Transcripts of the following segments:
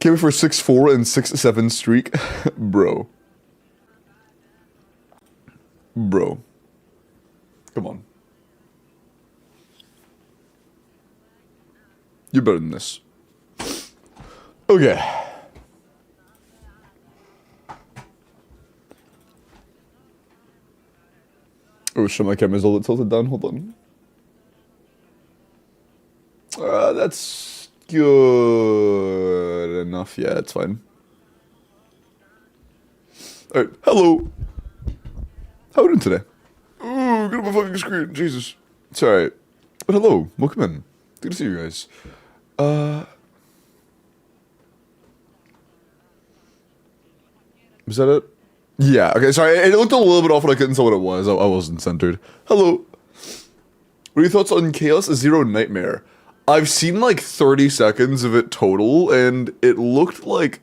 Came for 6-4 and 6-7 streak. Bro. Bro. Come on. You're better than this. Okay. Oh shit, my camera's a little tilted down. Hold on. That's good enough. Yeah, it's fine. Alright, hello. How are we doing today? Ooh, get on my fucking screen. Jesus. It's alright. But hello, welcome in. Good to see you guys. Was that it? Yeah, okay, sorry, it looked a little bit off when I couldn't tell what it was. I wasn't centered. Hello. What are your thoughts on Chaos Zero Nightmare? I've seen like 30 seconds of it total, and it looked like...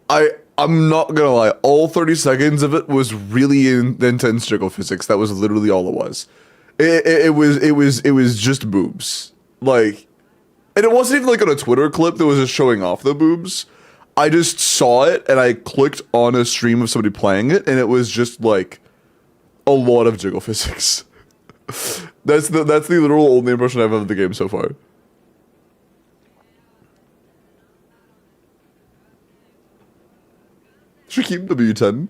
I'm not gonna lie, all 30 seconds of it was really intense jiggle physics. That was literally all it was. It was just boobs. Like, and it wasn't even like on a Twitter clip that was just showing off the boobs. I just saw it and I clicked on a stream of somebody playing it, and it was just like a lot of jiggle physics. That's the literal only impression I've had of the game so far. Shakeem W10,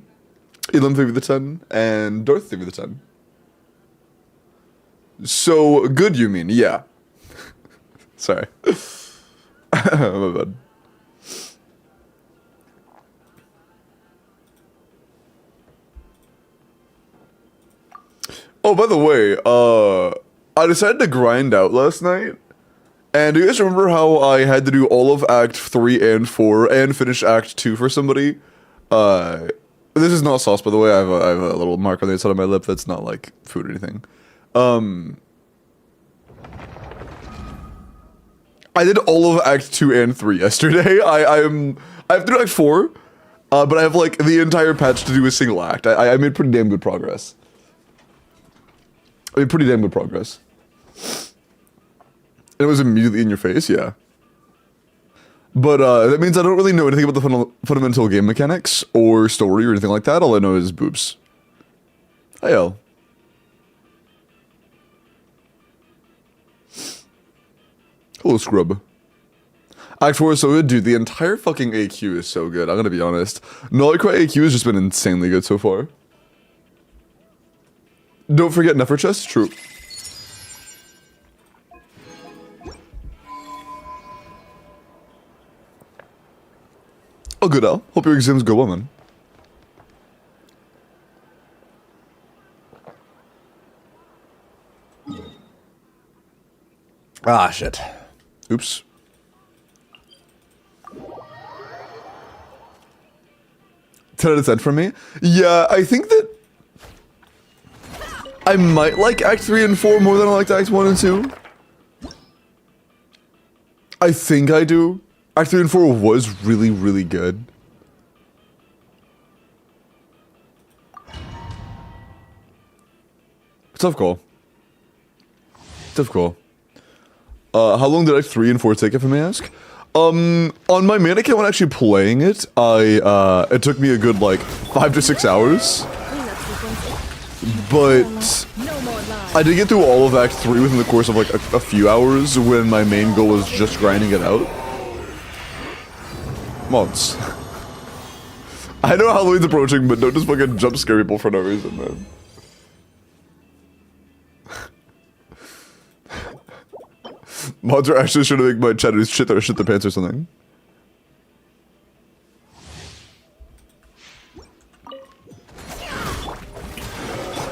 Elam the 10, and Darth the 10. So good, you mean? Yeah. Sorry. My bad. Oh, by the way, I decided to grind out last night. And do you guys remember how I had to do all of Act 3 and 4 and finish Act 2 for somebody? This is not sauce, by the way. I have a little mark on the inside of my lip that's not like food or anything. I did all of Act 2 and 3 yesterday. I have to do Act 4, but I have like the entire patch to do a single act. I made pretty damn good progress. And it was immediately in your face, yeah. But that means I don't really know anything about the fundamental game mechanics or story or anything like that. All I know is boobs. Hi, L. Hello, Scrub. Act 4 is so good, dude. The entire fucking AQ is so good, I'm gonna be honest. Nollycry AQ has just been insanely good so far. Don't forget Nefer Chest, true. Oh, good, Al. Hope your exams go well, man. Ah, shit. Oops. 10 out of 10 for me? Yeah, I think that I might like Act 3 and 4 more than I liked Act 1 and 2. I think I do. Act 3 and 4 was really, really good. Tough call. Tough call. How long did Act 3 and 4 take, if I may ask? On my main account when actually playing it, it took me a good, like, 5 to 6 hours. But I did get through all of Act 3 within the course of, like, a few hours when my main goal was just grinding it out. Mods. I know Halloween's approaching, but don't just fucking jump scare people for no reason, man. Mods are actually trying to make my chatters shit their pants or something.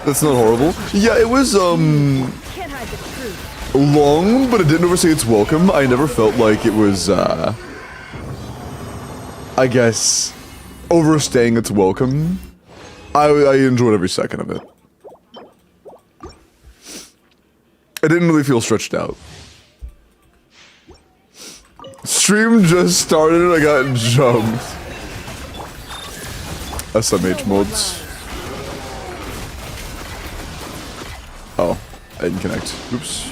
That's not horrible. Yeah, it was, long, but it didn't overstay its welcome. I never felt like it was, I guess, overstaying its welcome. I enjoyed every second of it. I didn't really feel stretched out. Stream just started and I got jumped. SMH mods. Oh, I didn't connect. Oops.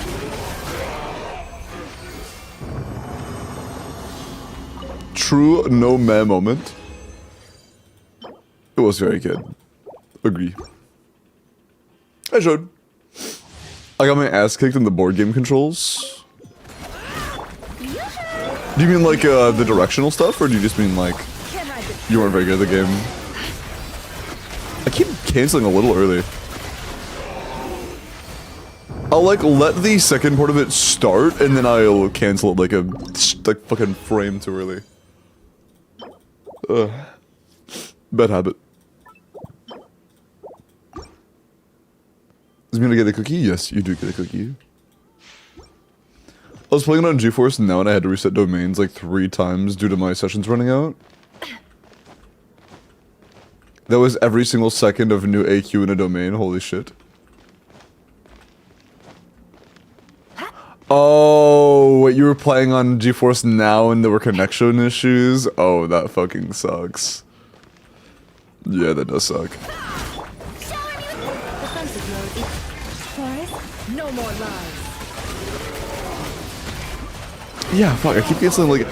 true no meh moment. It was very good. Agree. I showed. I got my ass kicked in the board game controls. Do you mean like the directional stuff, or do you just mean like you weren't very good at the game? I keep canceling a little early. I'll like let the second part of it start, and then I'll cancel it like fucking frame too early. Bad habit. Does mean I get a cookie? Yes, you do get a cookie. I was playing it on GeForce now, and I had to reset domains like 3 times due to my sessions running out. That was every single second of new AQ in a domain. Holy shit. Oh, wait, you were playing on GeForce Now and there were connection issues? Oh, that fucking sucks. Yeah, that does suck. No more lies. Yeah, fuck, I keep getting like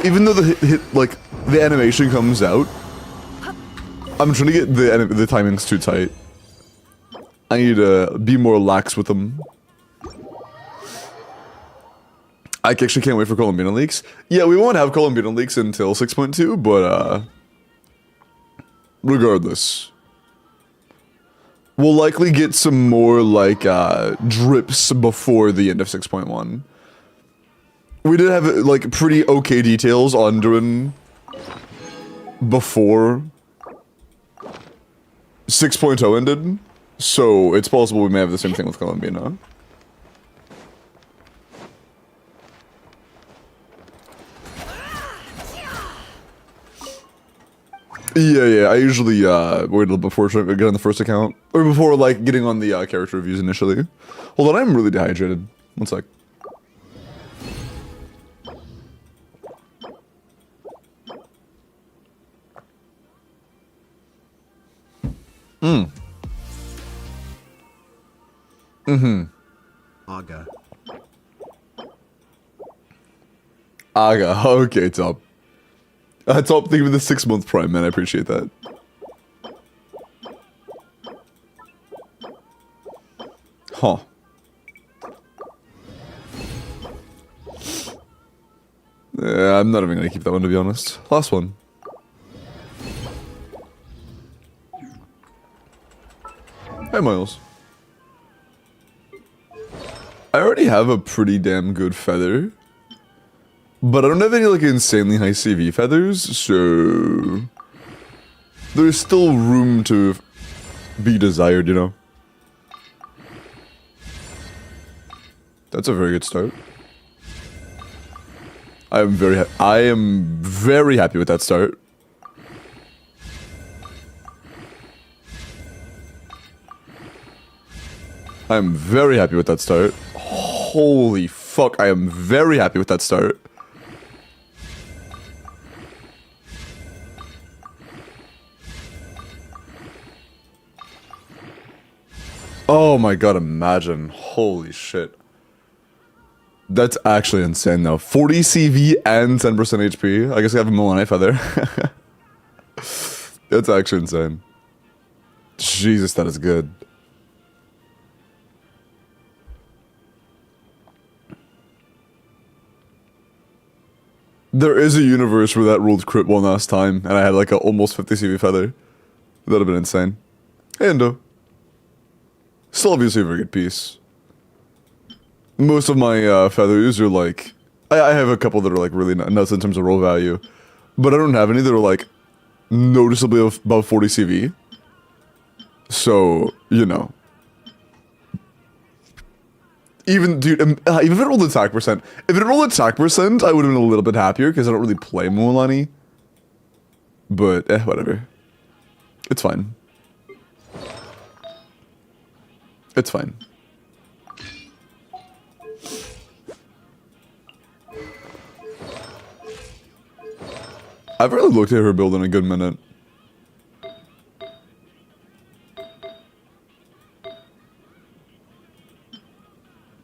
even though the animation comes out, I'm trying to get the timings too tight. I need to be more lax with them. I actually can't wait for Columbina leaks. Yeah, we won't have Columbina leaks until 6.2, but regardless, we'll likely get some more like drips before the end of 6.1. We did have like pretty okay details on Durin before 6.0 ended, so it's possible we may have the same thing with Columbina. Yeah, I usually wait a little before I get on the first account, or before like getting on the character reviews initially. Hold on, I'm really dehydrated. One sec. Aga. Aga, okay, Top. Top, thank you for the 6-month prime, man. I appreciate that. Huh. Yeah, I'm not even gonna keep that one, to be honest. Last one. Hey, Miles. I already have a pretty damn good feather. But I don't have any, like, insanely high CV feathers, so... there's still room to be desired, you know? That's a very good start. I am very happy with that start. I am very happy with that start. Holy fuck, I am very happy with that start. Oh my god, imagine. Holy shit. That's actually insane now. 40 CV and 10% HP. I guess I have a Milani feather. That's actually insane. Jesus, that is good. There is a universe where that ruled crit one last time, and I had like a almost 50 CV feather. That'd have been insane. Hey, Endo. Still obviously a very good piece. Most of my feathers are like... I have a couple that are like really nuts in terms of roll value. But I don't have any that are like noticeably above 40 CV. So, you know. Even, dude, even if it rolled attack percent... If it rolled attack percent, I would have been a little bit happier because I don't really play Mualani. But, whatever. It's fine. It's fine. I've really looked at her build in a good minute.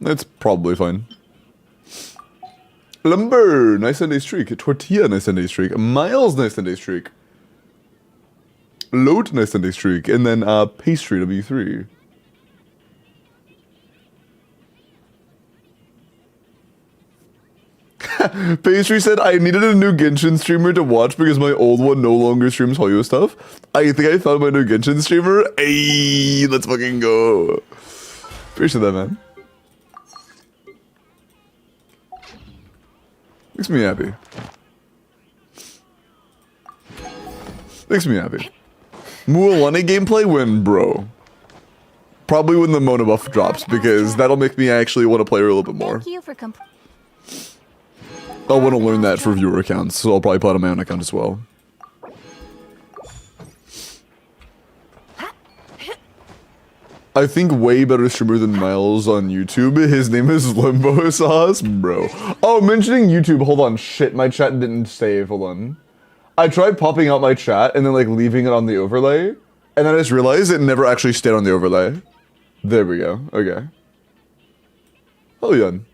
It's probably fine. Lumber, nice Sunday streak. Tortilla, nice Sunday streak. Miles, nice Sunday streak. Load, nice Sunday streak. And then Pastry, W3. Pastry said, I needed a new Genshin streamer to watch because my old one no longer streams Hoyo stuff. I think I found my new Genshin streamer. Hey, let's fucking go. Appreciate that, man. Makes me happy. Makes me happy. Mualani gameplay win, bro. Probably when the Mona buff drops, because that'll make me actually want to play her a little bit more. Thank you for I'll want to learn that for viewer accounts, so I'll probably play it on my own account as well. I think way better streamer than Miles on YouTube. His name is Limbo Sauce, bro. Oh, mentioning YouTube, hold on, shit, my chat didn't save, hold on. I tried popping out my chat and then like leaving it on the overlay, and then I just realized it never actually stayed on the overlay. There we go, okay. Hello, Yun.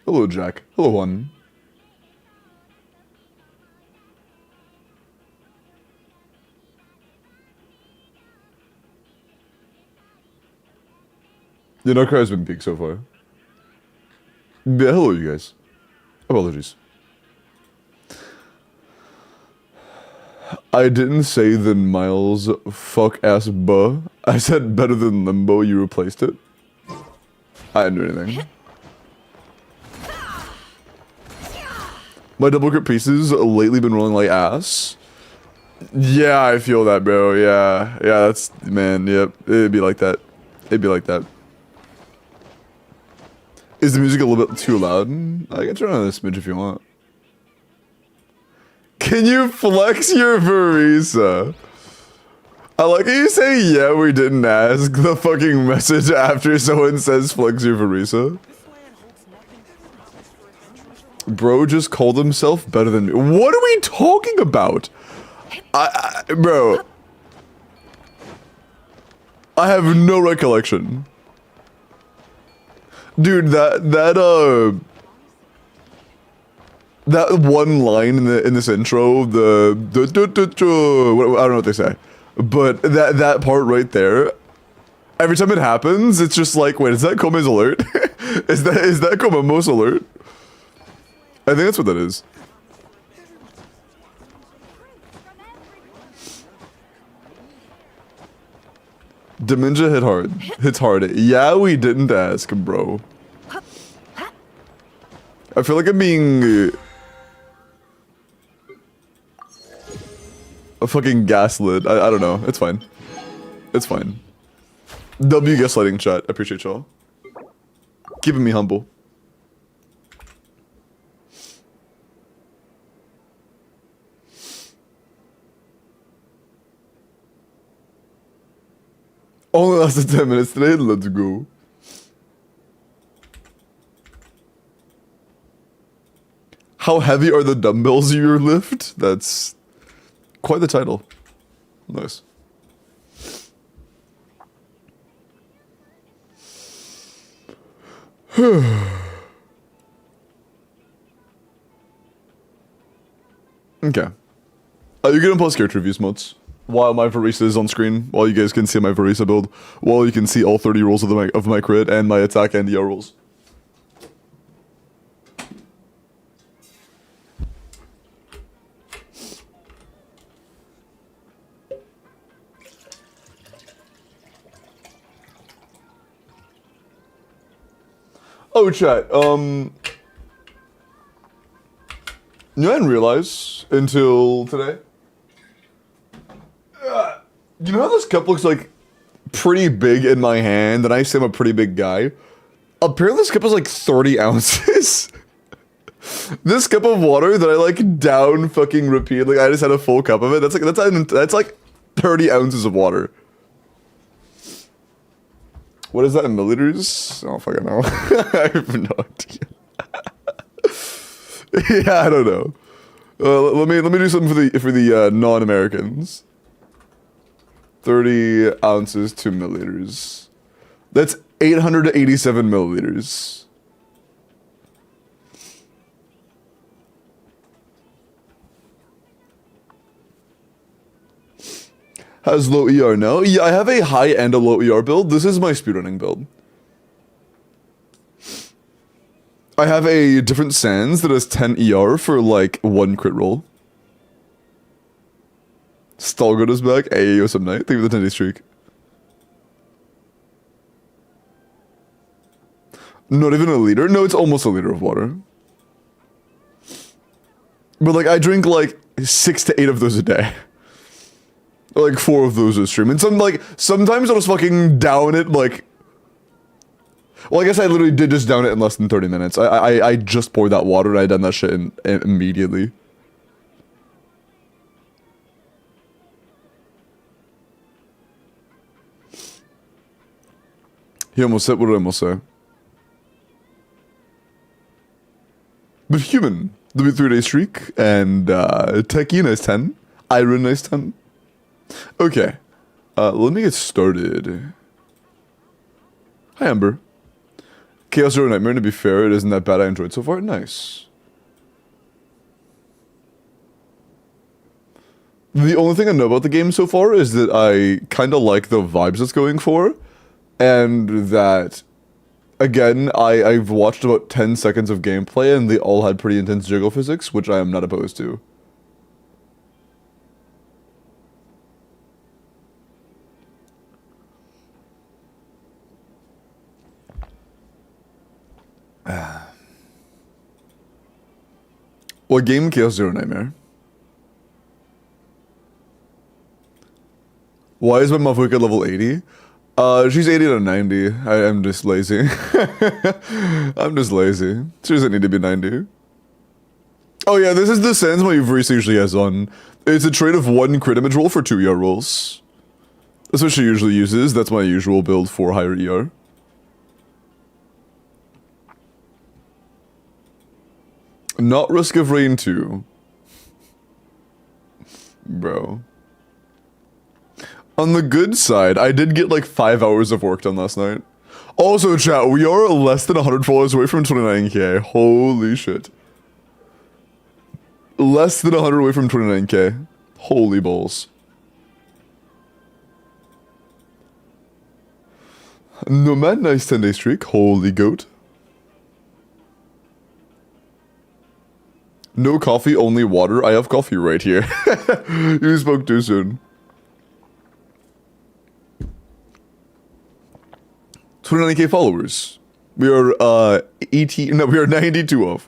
Hello, Jack. Hello, Juan. Yeah, no cry has been peak so far. Yeah, hello, you guys. Apologies. I didn't say the Miles fuck ass buh. I said better than Limbo, you replaced it. I didn't do anything. My double grip pieces lately been rolling like ass. Yeah, I feel that, bro. Yeah, that's, man, yep. It'd be like that. It'd be like that. Is the music a little bit too loud? I can turn on this smidge if you want. Can you flex your Verisa? I like how you say, yeah, we didn't ask the fucking message after someone says flex your Verisa. Bro just called himself better than me. What are we talking about? Bro. I have no recollection. Dude, that one line in this intro, I don't know what they say, but that part right there, every time it happens, it's just like, wait, is that Kome's alert? is that Komomo's alert? I think that's what that is. Dementia hits hard. Yeah, we didn't ask, bro. I feel like I'm being a fucking gaslit. I don't know. It's fine. It's fine. W gaslighting chat. I appreciate y'all. Keeping me humble. Only lasted 10 minutes today, let's go. How heavy are the dumbbells you lift? That's quite the title. Nice. Okay. Are you gonna post character reviews mods? While my Verisa is on screen, while you guys can see my Verisa build, while you can see all 30 rolls of my crit and my attack and ER rolls. Oh, chat, you know, I didn't realize until today. You know how this cup looks like pretty big in my hand, and I say I'm a pretty big guy? Apparently this cup is like 30 ounces. This cup of water that I like down fucking repeatedly, I just had a full cup of it. That's like 30 ounces of water. What is that in milliliters? I don't fucking know. I have no idea. Yeah, I don't know. Let me do something for the non-Americans. 30 ounces to milliliters. That's 887 milliliters. Has low ER now. Yeah, I have a high and a low ER build. This is my speedrunning build. I have a different Sans that has 10 ER for like 1 crit roll. Stalgood is back. Hey, what's up, night? Thank you for the 10-day streak. Not even a liter? No, it's almost a liter of water. But like, I drink like 6 to 8 of those a day. Like 4 of those a stream. And sometimes I'll just fucking down it like... Well, I guess I literally did just down it in less than 30 minutes. I just poured that water and I done that shit immediately. He almost said, what did I almost say? But human, the 3-day streak, and Techie, nice 10. Iron, nice 10. Okay, let me get started. Hi, Amber. Chaos Zero Nightmare, to be fair, it isn't that bad. I enjoyed so far. Nice. The only thing I know about the game so far is that I kind of like the vibes it's going for, and that, again, I've watched about 10 seconds of gameplay, and they all had pretty intense jiggle physics, which I am not opposed to. What game? Chaos Zero Nightmare. Why is my motherfucker at level 80? She's 80 to 90. I am just lazy. I'm just lazy. She doesn't need to be 90. Oh yeah, this is the Sans my Uvreese usually has on. It's a trait of 1 crit damage roll for 2 ER rolls. That's what she usually uses. That's my usual build for higher ER. Not Risk of Rain 2. Bro. On the good side, I did get like 5 hours of work done last night. Also, chat, we are less than 100 followers away from 29k. Holy shit. Less than 100 away from 29k. Holy balls. Nomad, nice 10-day streak. Holy goat. No coffee, only water. I have coffee right here. You spoke too soon. 29k followers. We are we are 92 off.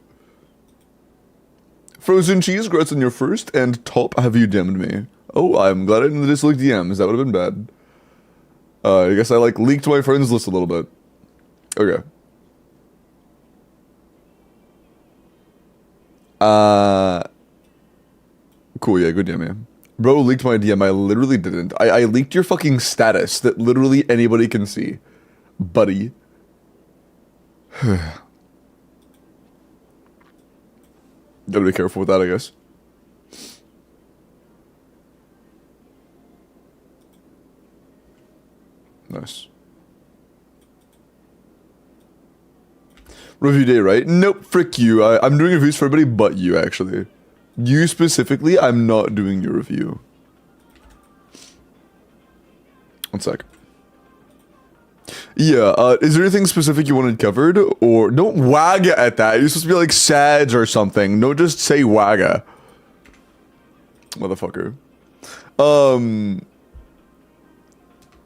Frozen cheese, congrats on your first, and top, have you DM'd me? Oh, I'm glad I didn't dislike DMs. That would have been bad. I guess I like leaked my friends list a little bit. Okay. Cool, yeah, good DM, man. Bro leaked my DM, I literally didn't. I leaked your fucking status that literally anybody can see. Buddy. Gotta be careful with that, I guess. Nice. Review day, right? Nope, frick you. I'm doing reviews for everybody but you, actually. You specifically, I'm not doing your review. 1 sec. Yeah, is there anything specific you wanted covered? Or don't wagga at that. You're supposed to be like SADS or something. Don't just say wagga. Motherfucker.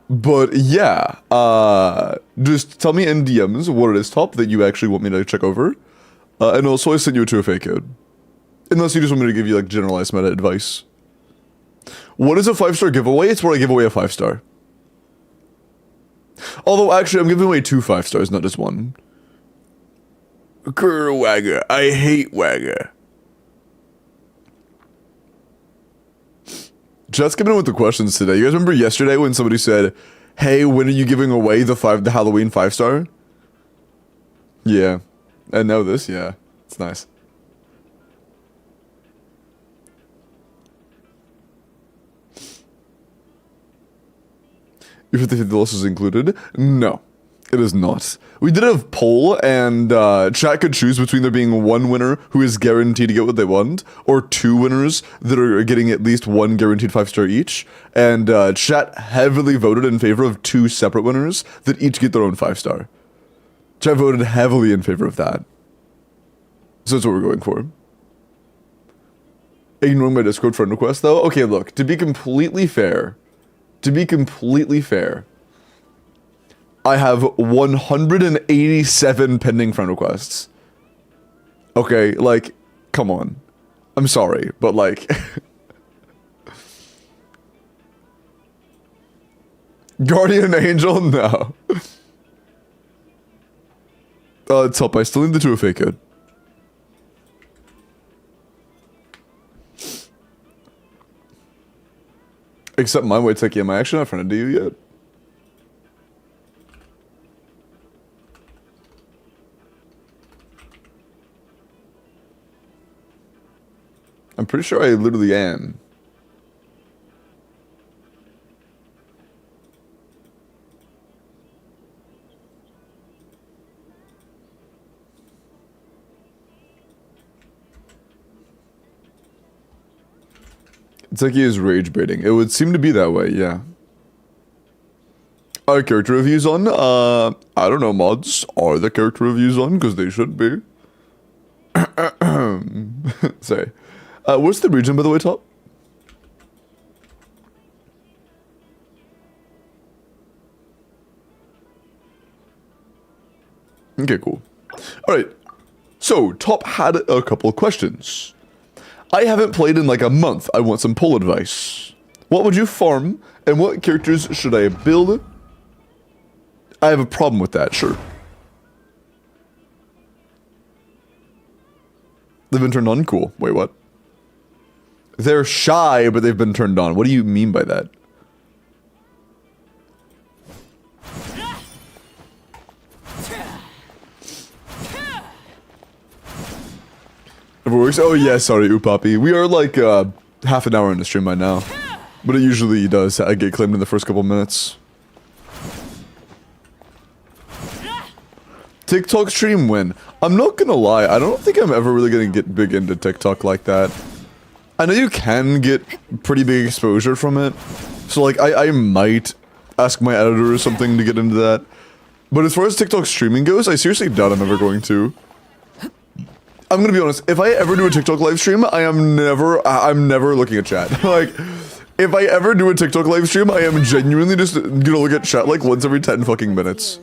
But yeah, just tell me in DMs what it is, top, that you actually want me to check over. And also I sent you a 2FA code. Unless you just want me to give you like generalized meta advice. What is a 5-star giveaway? It's where I give away a 5-star. Although actually I'm giving away 2 5-stars, not just 1. Grr, wagga. I hate wagga. Chat's coming in with the questions today. You guys remember yesterday when somebody said, hey, when are you giving away the Halloween 5-star? Yeah. And now this, yeah. It's nice. Your 50 losses included? No. It is not. We did a poll, and chat could choose between there being one winner who is guaranteed to get what they want, or two winners that are getting at least one guaranteed 5-star each. And chat heavily voted in favor of two separate winners that each get their own 5-star. Chat voted heavily in favor of that. So that's what we're going for. Ignoring my Discord friend request, though? Okay, look, to be completely fair, I have 187 pending friend requests. Okay, like, come on. I'm sorry, but like... Guardian Angel? No. Top, I still need the 2FA code. Except my way, Techie, am I actually not friended to you yet? I'm pretty sure I literally am. Techie is rage baiting. It would seem to be that way, yeah. Are character reviews on? I don't know, mods. Are the character reviews on? Because they should be. Sorry. What's the region, by the way, Top? Okay, cool. Alright. So, Top had a couple of questions. I haven't played in like a month. I want some poll advice. What would you farm, and what characters should I build? I have a problem with that, sure. They've been turned on? Cool. Wait, what? They're shy, but they've been turned on. What do you mean by that? Oh yeah, sorry, Upapi. We are like half an hour in the stream by now. But it usually does get claimed in the first couple minutes. TikTok stream win. I'm not gonna lie, I don't think I'm ever really gonna get big into TikTok like that. I know you can get pretty big exposure from it. So like, I might ask my editor or something to get into that. But as far as TikTok streaming goes, I seriously doubt I'm ever going to. I'm gonna be honest, if I ever do a TikTok live stream, I'm never looking at chat. Like, if I ever do a TikTok live stream, I am genuinely just gonna look at chat like once every 10 fucking minutes.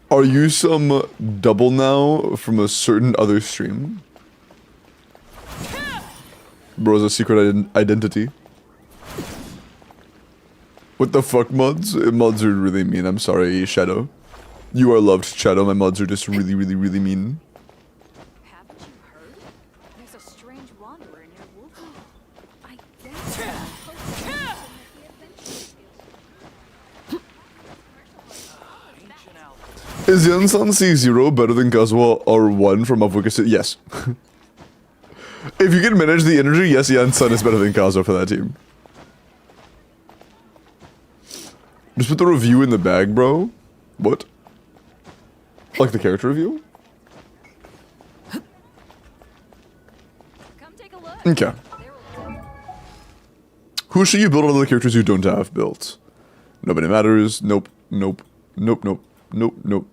Are you some double now from a certain other stream? Bro's a secret identity. What the fuck, mods? Mods are really mean. I'm sorry, Shadow. You are loved, Shadow. My mods are just really, really, really mean. Haven't you heard? There's a strange wanderer in your wolf. I guess. Is Yansan C0 better than Kazuha R1 from Mafuka? Yes. If you can manage the energy, yes, Yansan is better than Kazuha for that team. Just put the review in the bag, bro. What? Like the character review? Come take a look. Okay. Who should you build on the characters you don't have built? Nobody matters. Nope. Nope. Nope. Nope. Nope. Nope.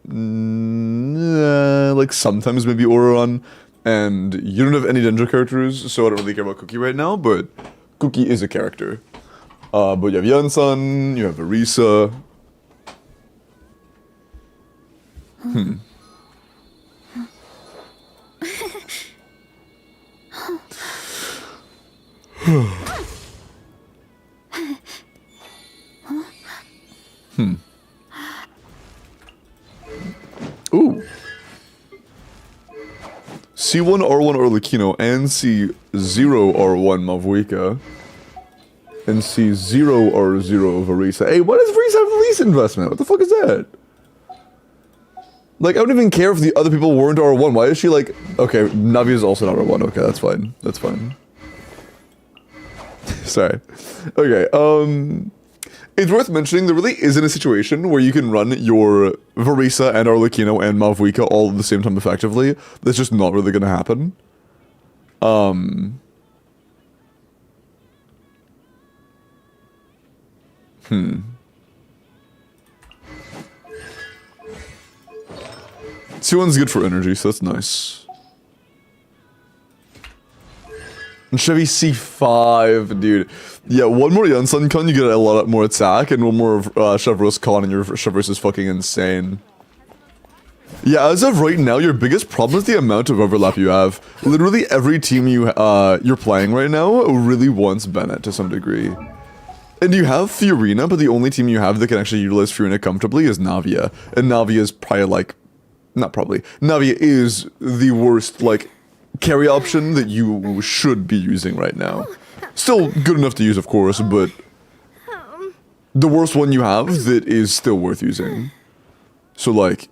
Like sometimes maybe Auron. And you don't have any Dendro characters, so I don't really care about Cookie right now, but Cookie is a character. But you have Yansan, you have Arisa. Ooh. C1 R1 Arlecchino and C0 R1 Mavuika. And C0 R0 Varisa. Hey, why does Varisa have the lease investment? What the fuck is that? Like, I don't even care if the other people weren't R1. Why is she like... Okay, Navi is also not R1. Okay, that's fine. That's fine. Sorry. Okay, it's worth mentioning there really isn't a situation where you can run your Verisa and Arlecchino and Malvuika all at the same time effectively. That's just not really gonna happen. C1's good for energy, so that's nice. And Chevy C5, dude. Yeah, one more Yansan con, you get a lot more attack, and one more Chevrolet con, and your Chevrolet is fucking insane. Yeah, as of right now, your biggest problem is the amount of overlap you have. Literally every team you're playing right now really wants Bennett to some degree. And you have Fiorina, but the only team you have that can actually utilize Fiorina comfortably is Navia. And Navia is probably like... Not probably. Navia is the worst, like, carry option that you should be using right now. Still good enough to use, of course, but... the worst one you have that is still worth using. So, like...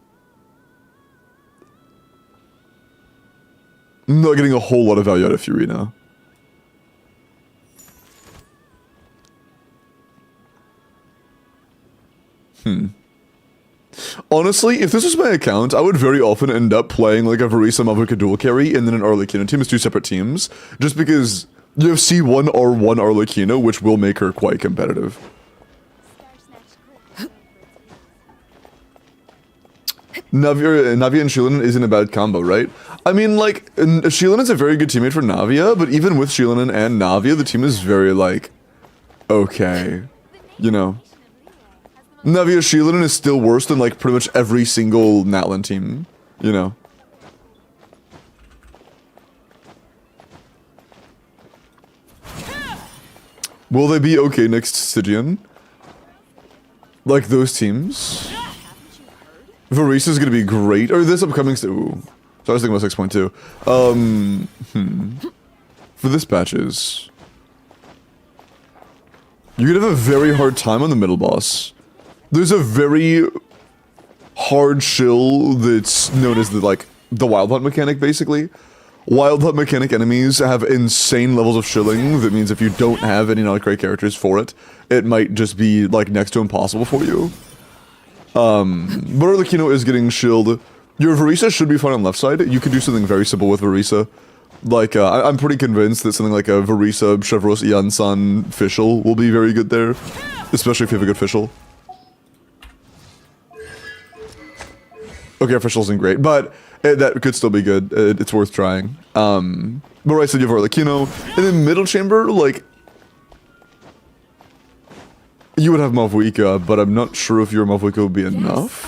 I'm not getting a whole lot of value out of Fiorina. Honestly, if this was my account, I would very often end up playing like a Verisa Malvuika dual carry and then an Arlecchino team as two separate teams, just because you have C1 R1 Arlecchino, which will make her quite competitive. Navia and Shilin isn't a bad combo, right? I mean, like, Shilin is a very good teammate for Navia, but even with Shilin and Navia, the team is very, like, okay, you know. Navia Shilin is still worse than, like, pretty much every single Natlan team, you know. Will they be okay next Stygian? Like, those teams? Varisa's gonna be great. Or this upcoming... Ooh. So I was thinking about 6.2. For this patches... You're gonna have a very hard time on the middle boss. There's a very hard shill that's known as the, like, the Wild Hunt mechanic, basically. Wild Hunt mechanic enemies have insane levels of shilling. That means if you don't have any not-great characters for it, it might just be, like, next to impossible for you. But Arlecchino is getting shilled. Your Verisa should be fine on left side. You could do something very simple with Verisa. Like, I'm pretty convinced that something like a Verisa, Chevros, Yansan, Fischl will be very good there. Especially if you have a good Fischl. Okay, Fischl isn't great, but that could still be good. It's worth trying. But right side you have Arlecchino. In the middle chamber, like... You would have Malvuika, but I'm not sure if your Malvuika would be enough.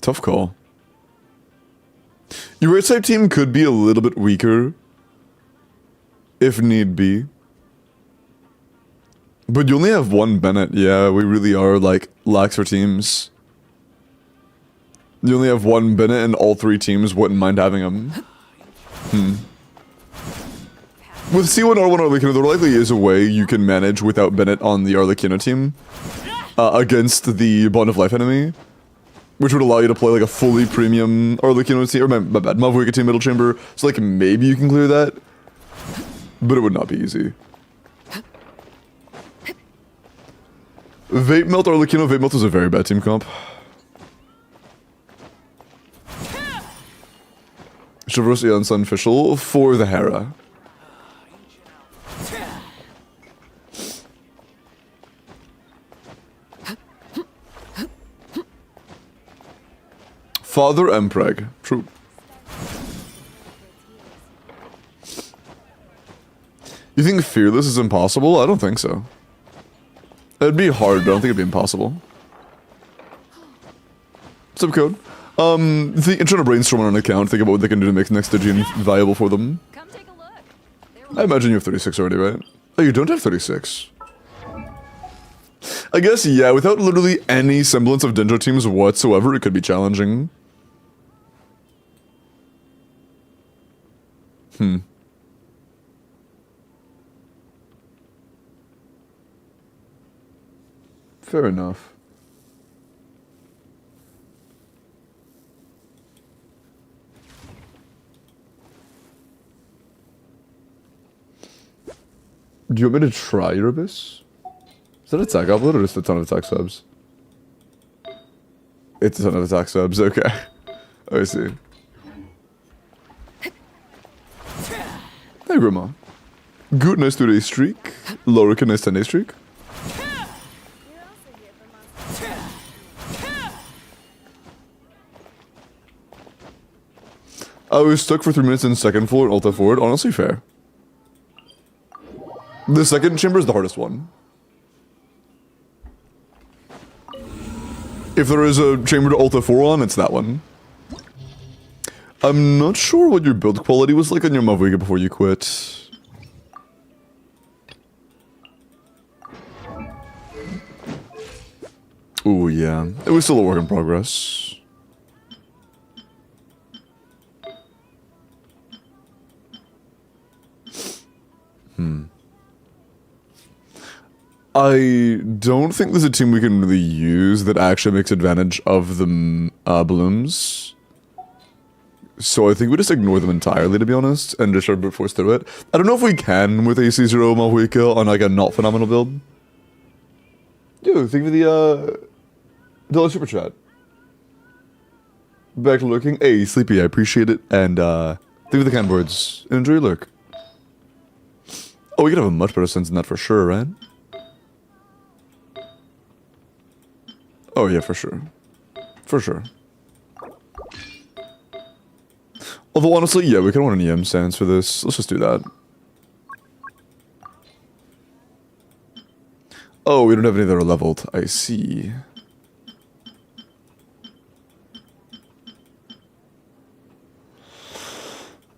Tough call. Your right side team could be a little bit weaker. If need be. But you only have one Bennett. Yeah, we really are, like, lax for teams. You only have one Bennett and all three teams wouldn't mind having him. With C1 R1 Arlecchino, there likely is a way you can manage without Bennett on the Arlecchino team. Against the Bond of Life enemy. Which would allow you to play like a fully premium Arlecchino team, or my bad, Malvuika team middle chamber. So like maybe you can clear that. But it would not be easy. Vape Melt Arlecchino, Vape Melt is a very bad team comp. Chevrolet and Sun Fischl for the Hera. Father Empreg. True. You think Fearless is impossible? I don't think so. It'd be hard, but I don't think it'd be impossible. Subcode. I'm trying to brainstorm on an account, think about what they can do to make next Stygian viable for them. Come take a look. I imagine you have 36 already, right? Oh, you don't have 36. I guess, yeah, without literally any semblance of Dendro teams whatsoever, it could be challenging. Fair enough. Do you want me to try your abyss? Is that attack upload or just a ton of attack subs? It's a ton of attack subs, okay. I see. Hey Grandma. Good, nice 2-day streak. Lorica, nice 10-day streak. I was stuck for 3 minutes in second floor and ulta forward. Honestly, fair. The second chamber is the hardest one. If there is a chamber to ulta 4 on, it's that one. I'm not sure what your build quality was like on your Mavuiga before you quit. Ooh, yeah. It was still a work in progress. I don't think there's a team we can really use that actually makes advantage of the blooms. So I think we just ignore them entirely, to be honest, and just try to brute force through it. I don't know if we can with AC0 Mahuika on like a not phenomenal build. Yo, thank you for the dollar super chat. Back to lurking. Hey, Sleepy, I appreciate it. And thank you for the kind words. Enjoy your lurk. Oh, we could have a much better sense than that for sure, right? Oh yeah, for sure. For sure. Although honestly, yeah, we kind of want an EM stance for this. Let's just do that. Oh, we don't have any that are leveled. I see.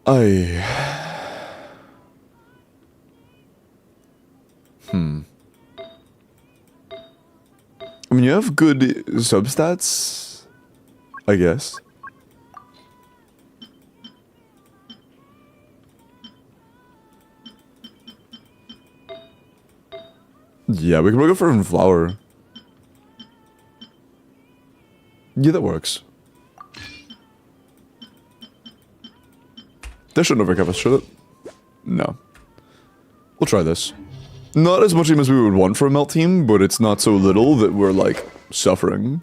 I mean, you have good substats, I guess. Yeah, we can go for a flower. Yeah, that works. That shouldn't overcap us, should it? No. We'll try this. Not as much as we would want for a melt team, but it's not so little that we're, like, suffering.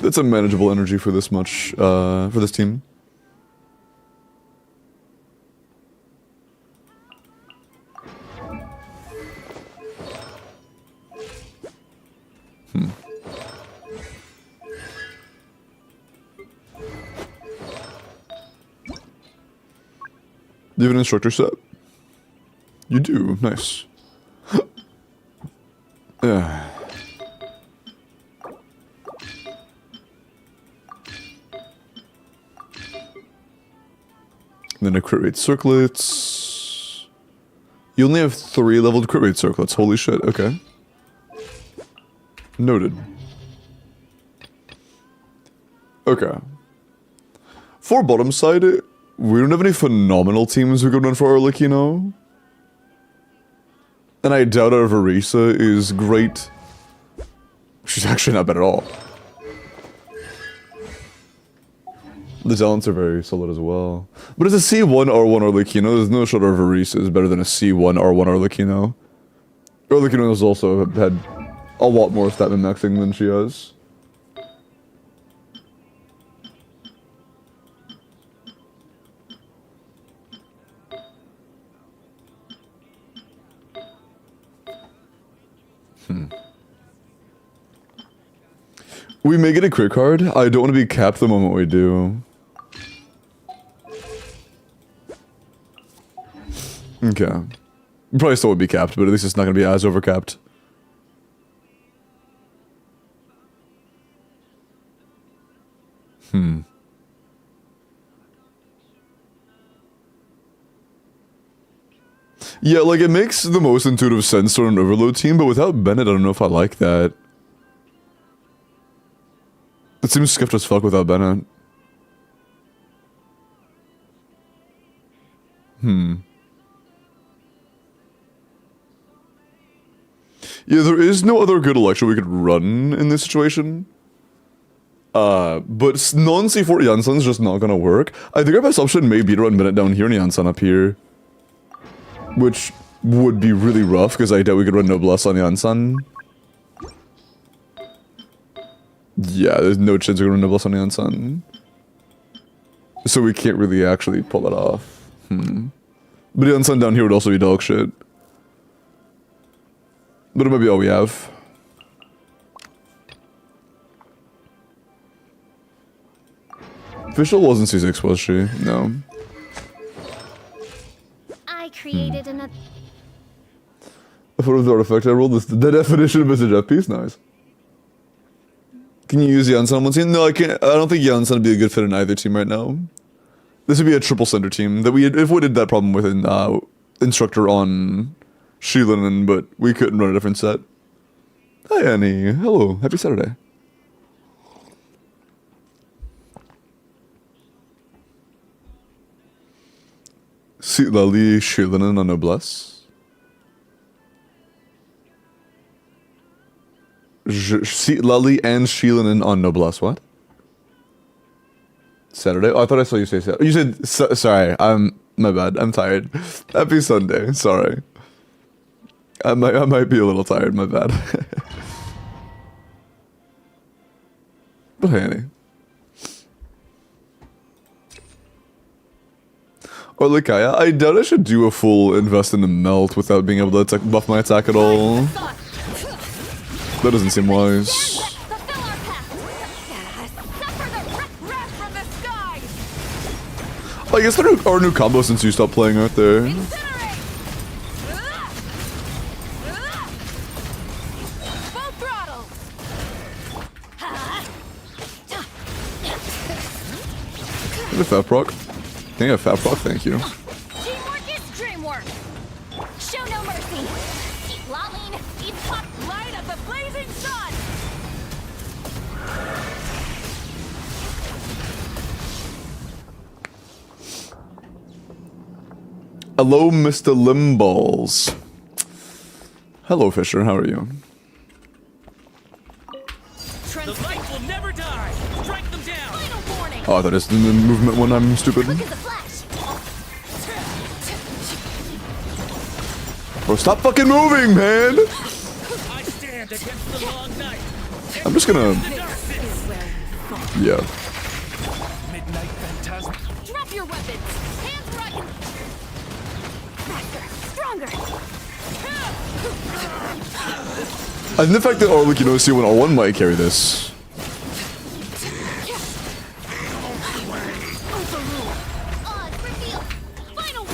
That's a manageable energy for this much, for this team. Do you have an instructor set? You do, nice. Yeah. Then a crit rate circlets. You only have 3 leveled crit rate circlets, holy shit, okay. Noted. Okay. For bottom side, we don't have any phenomenal teams who could run for Arlecchino. And I doubt our Verisa is great. She's actually not bad at all. The talents are very solid as well. But as a C1 R1 Arlecchino, there's no shot our Verisa is better than a C1 R1 Arlecchino. Arlecchino has also had a lot more stat min-maxing than she has. We may get a crit card. I don't want to be capped the moment we do. Okay. Probably still would be capped, but at least it's not going to be as overcapped. Yeah, like, it makes the most intuitive sense on an overload team, but without Bennett, I don't know if I like that. It seems skiffed as fuck without Bennett. Yeah, there is no other good election we could run in this situation. But non-C4 Janssen's just not gonna work. I think our best option may be to run Bennett down here and Janssen up here. Which would be really rough, because I doubt we could run Noblesse on Janssen. Yeah, there's no chance we're gonna run Noblesse on Janssen. So we can't really actually pull that off. But Janssen down here would also be dog shit. But it might be all we have. Fischl wasn't C6, was she? No. I created another. A photo of the artifact I rolled this. The definition of message F piece? Nice. Can you use Janssen on one team? No, I can't. I don't think Janssen would be a good fit in either team right now. This would be a triple center team that we had avoided that problem with in instructor on Sheelin, but we couldn't run a different set. Hi Annie. Hello. Happy Saturday. Seat Lally, Sheelin on Noblesse. Seat Lally and Sheelin on Noblesse. What? Saturday? Oh, I thought I saw you say Saturday. You said sorry. My bad. I'm tired. Happy Sunday. Sorry. I might be a little tired. My bad. But hey, Annie. Or Likaya, I doubt I should do a full invest in the melt without being able to buff my attack at all. That doesn't seem wise. I guess there are new combos since you stopped playing out there. Get a fat proc. Can I get a fat proc? Thank you. Teamwork is dreamwork. Show no mercy. Laline, eat hot light of the blazing sun. Hello, Mr. Limballs. Hello, Fisher. How are you? The light will never die. Strike them down. Final warning. Oh, that is the movement when I'm stupid. Look at the flash. Bro, stop fucking moving, man! I stand against the long night. I'm just gonna... The darkness. Yeah. Midnight phantasm. Drop your weapons. Hands where I can. Faster, stronger. And the fact that Orlick, you know, C1 R1 might carry this. Overrule. Odds reveal. Final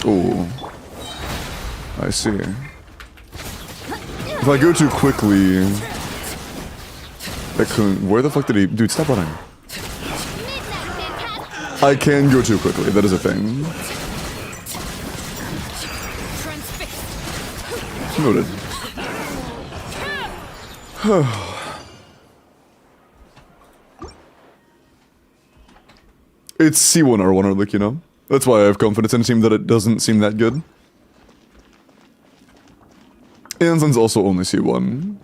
warning. Ooh. I see. If I go too quickly... I couldn't... Where the fuck did he... Dude, stop running. Midnight phantasm. I can go too quickly. That is a thing. Transfixed. Noted. It's C1 R1 Orlick, you know? That's why I have confidence in a team that it doesn't seem that good. Anson's also only C1.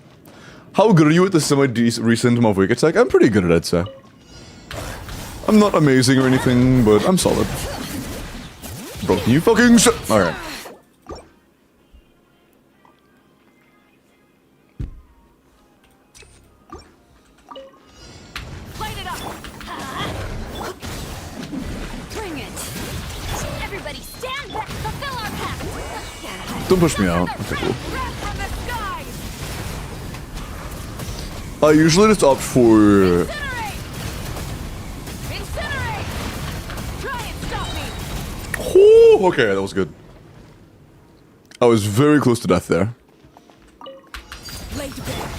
How good are you at the semi-recent Mavwig attack? I'm pretty good at it, I'd say. I'm not amazing or anything, but I'm solid. Bro, can you fucking Alright. Light it up. Bring it. Everybody stand back. Fulfill our pact. Don't push me out. Okay, cool. Wrath from the skies. I usually just opt for... Incinerate. Incinerate. Try and stop me. Ooh, okay, that was good. I was very close to death there. Lay to bed.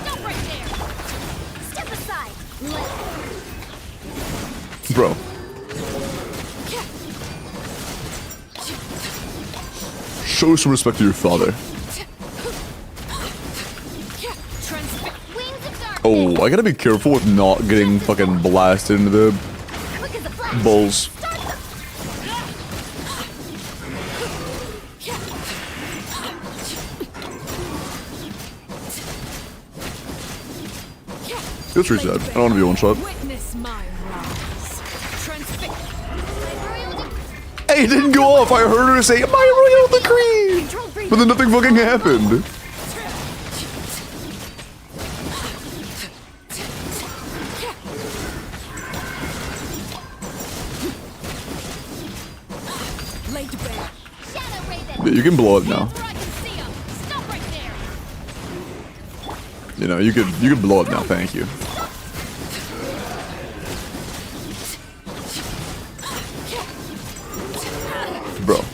Stop right there. Step aside. Bro. Show some respect to your father. Wings of darkness. Oh, I gotta be careful with not getting fucking blasted into the Quick as a flash. balls. Start the... Let's reset. I don't want to be one shot. Witness my rise. Transfix. Hey, it didn't go off. I heard her say, "My royal decree," Control breathing. but then nothing fucking happened. Laid bare. Shadow Raven. Yeah, you can blow it now. Where I can see 'em. Stop right there. You know, you could blow it now. Thank you. Bro.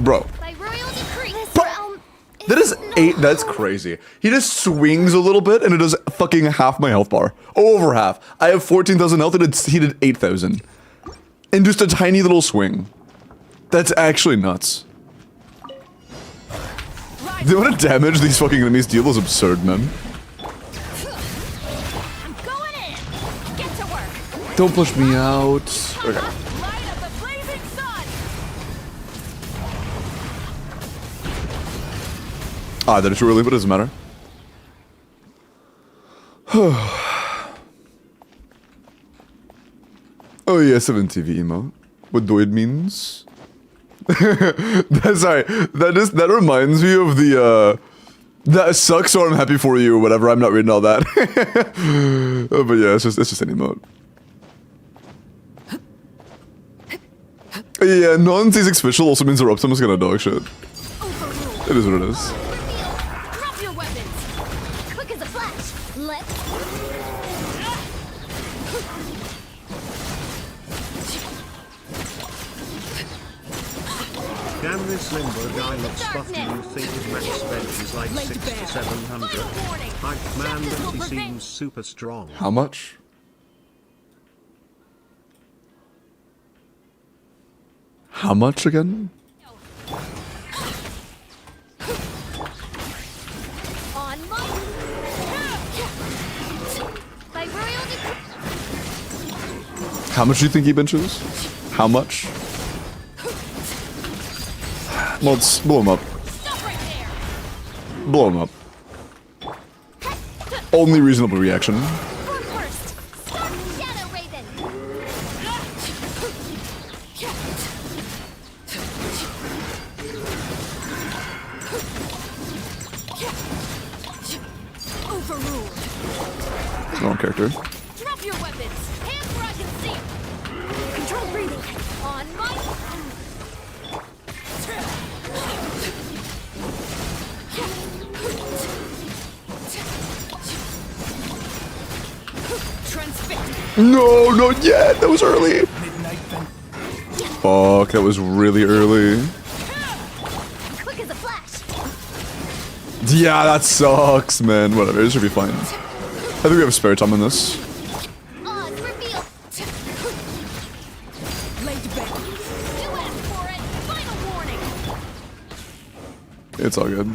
Bro. By royal decree. This Bro. realm That is 8. That's crazy. He just swings a little bit and it does fucking half my health bar. Over half. I have 14,000 health and he did 8,000. In just a tiny little swing. That's actually nuts. The amount of damage these fucking enemies deal is absurd, man. I'm going in. Get to work. Don't push me out. Okay. Light up the blazing sun. Ah, that is too early, but it doesn't matter. Oh yeah, 7 TV emote. What do it means? Sorry, that reminds me of the that sucks or I'm happy for you or whatever. I'm not reading all that. But yeah, it's just an emote. Yeah, non-T6 official also means Eruptum is gonna dog shit. Overruled. It is what it is. Reveal. Drop your weapons. Quick as a flash. Let's. Can this limbo guy look spot? Do you think his max bench is like 6 to 700? Hype man, but he seems super strong. How much? How much again? On my. By royal decree. How much do you think he benches? How much? Let's blow him up. Stop right there. Blow him up. Only reasonable reaction. Form first. Start Shadow Raven. Overruled. Wrong character. Drop your weapons. Hands where I can see 'em. Control breathing. On my. Transfix. No, not yet. That was early. Fuck, that was really early. Quick as a flash. Yeah, that sucks, man. Whatever, it should be fine. I think we have spare time on this. On reveal. Laid bare. You asked for it. Final warning. It's all good.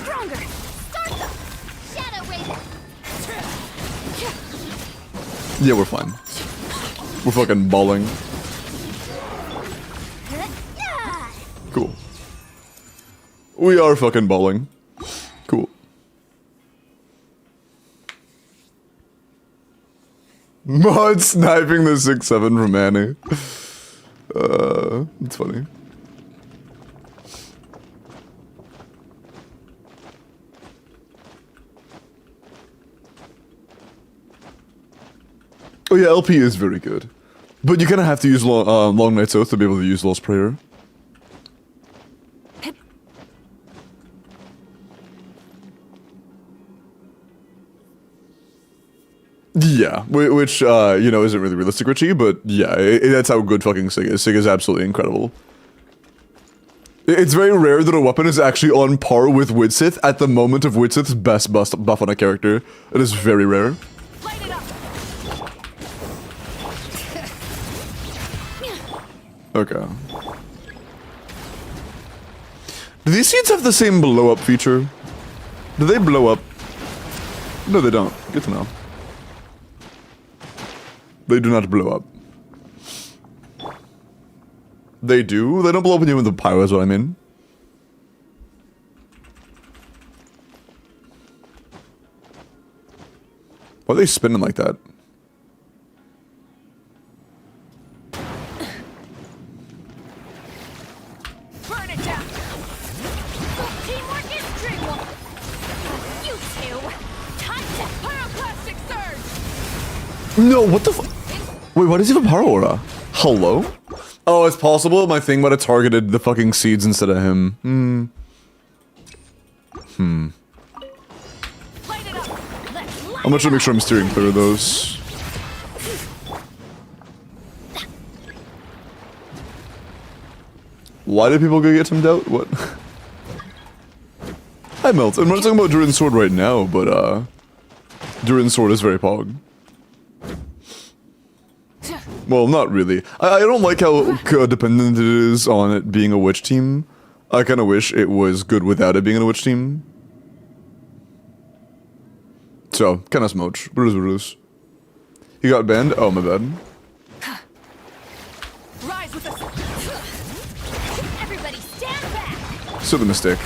Stronger. Start them. Shadow Raven. Yeah, we're fine. We're fucking balling. Cool. We are fucking balling. Cool. Mod sniping the 6-7 from Annie. It's funny. Oh yeah, LP is very good. But you kind of have to use Long Night's Oath to be able to use Lost Prayer. Yeah, which, you know, isn't really realistic, Richie, but yeah, that's how good fucking Sig is. Sig is absolutely incredible. It's very rare that a weapon is actually on par with Widsith at the moment of Widsith's best buff on a character. It is very rare. Light it up. Okay. Do these seeds have the same blow up feature? Do they blow up? No, they don't. Good to know. They do not blow up. They do? They don't blow up when you with the pyro is what I mean. Why are they spinning like that? Burn it down. Teamwork is dreamwork. You two. Time to pyroclastic surge. No, what the fu- Wait, why does he have a power aura? Hello? Oh, it's possible my thing might have targeted the fucking seeds instead of him. Light it up. Let's light I'm gonna try it to make up. sure I'm steering clear of those. Why do people go get some doubt? What? Hi, Melt. I'm not talking about Durin's sword right now, but, Durin's sword is very pog. Well, not really. I don't like how dependent it is on it being a witch team. I kind of wish it was good without it being a witch team. So, kind of smooch. What is what it is? He got banned? Oh, my bad. Rise with us. Everybody stand back. Silly mistake.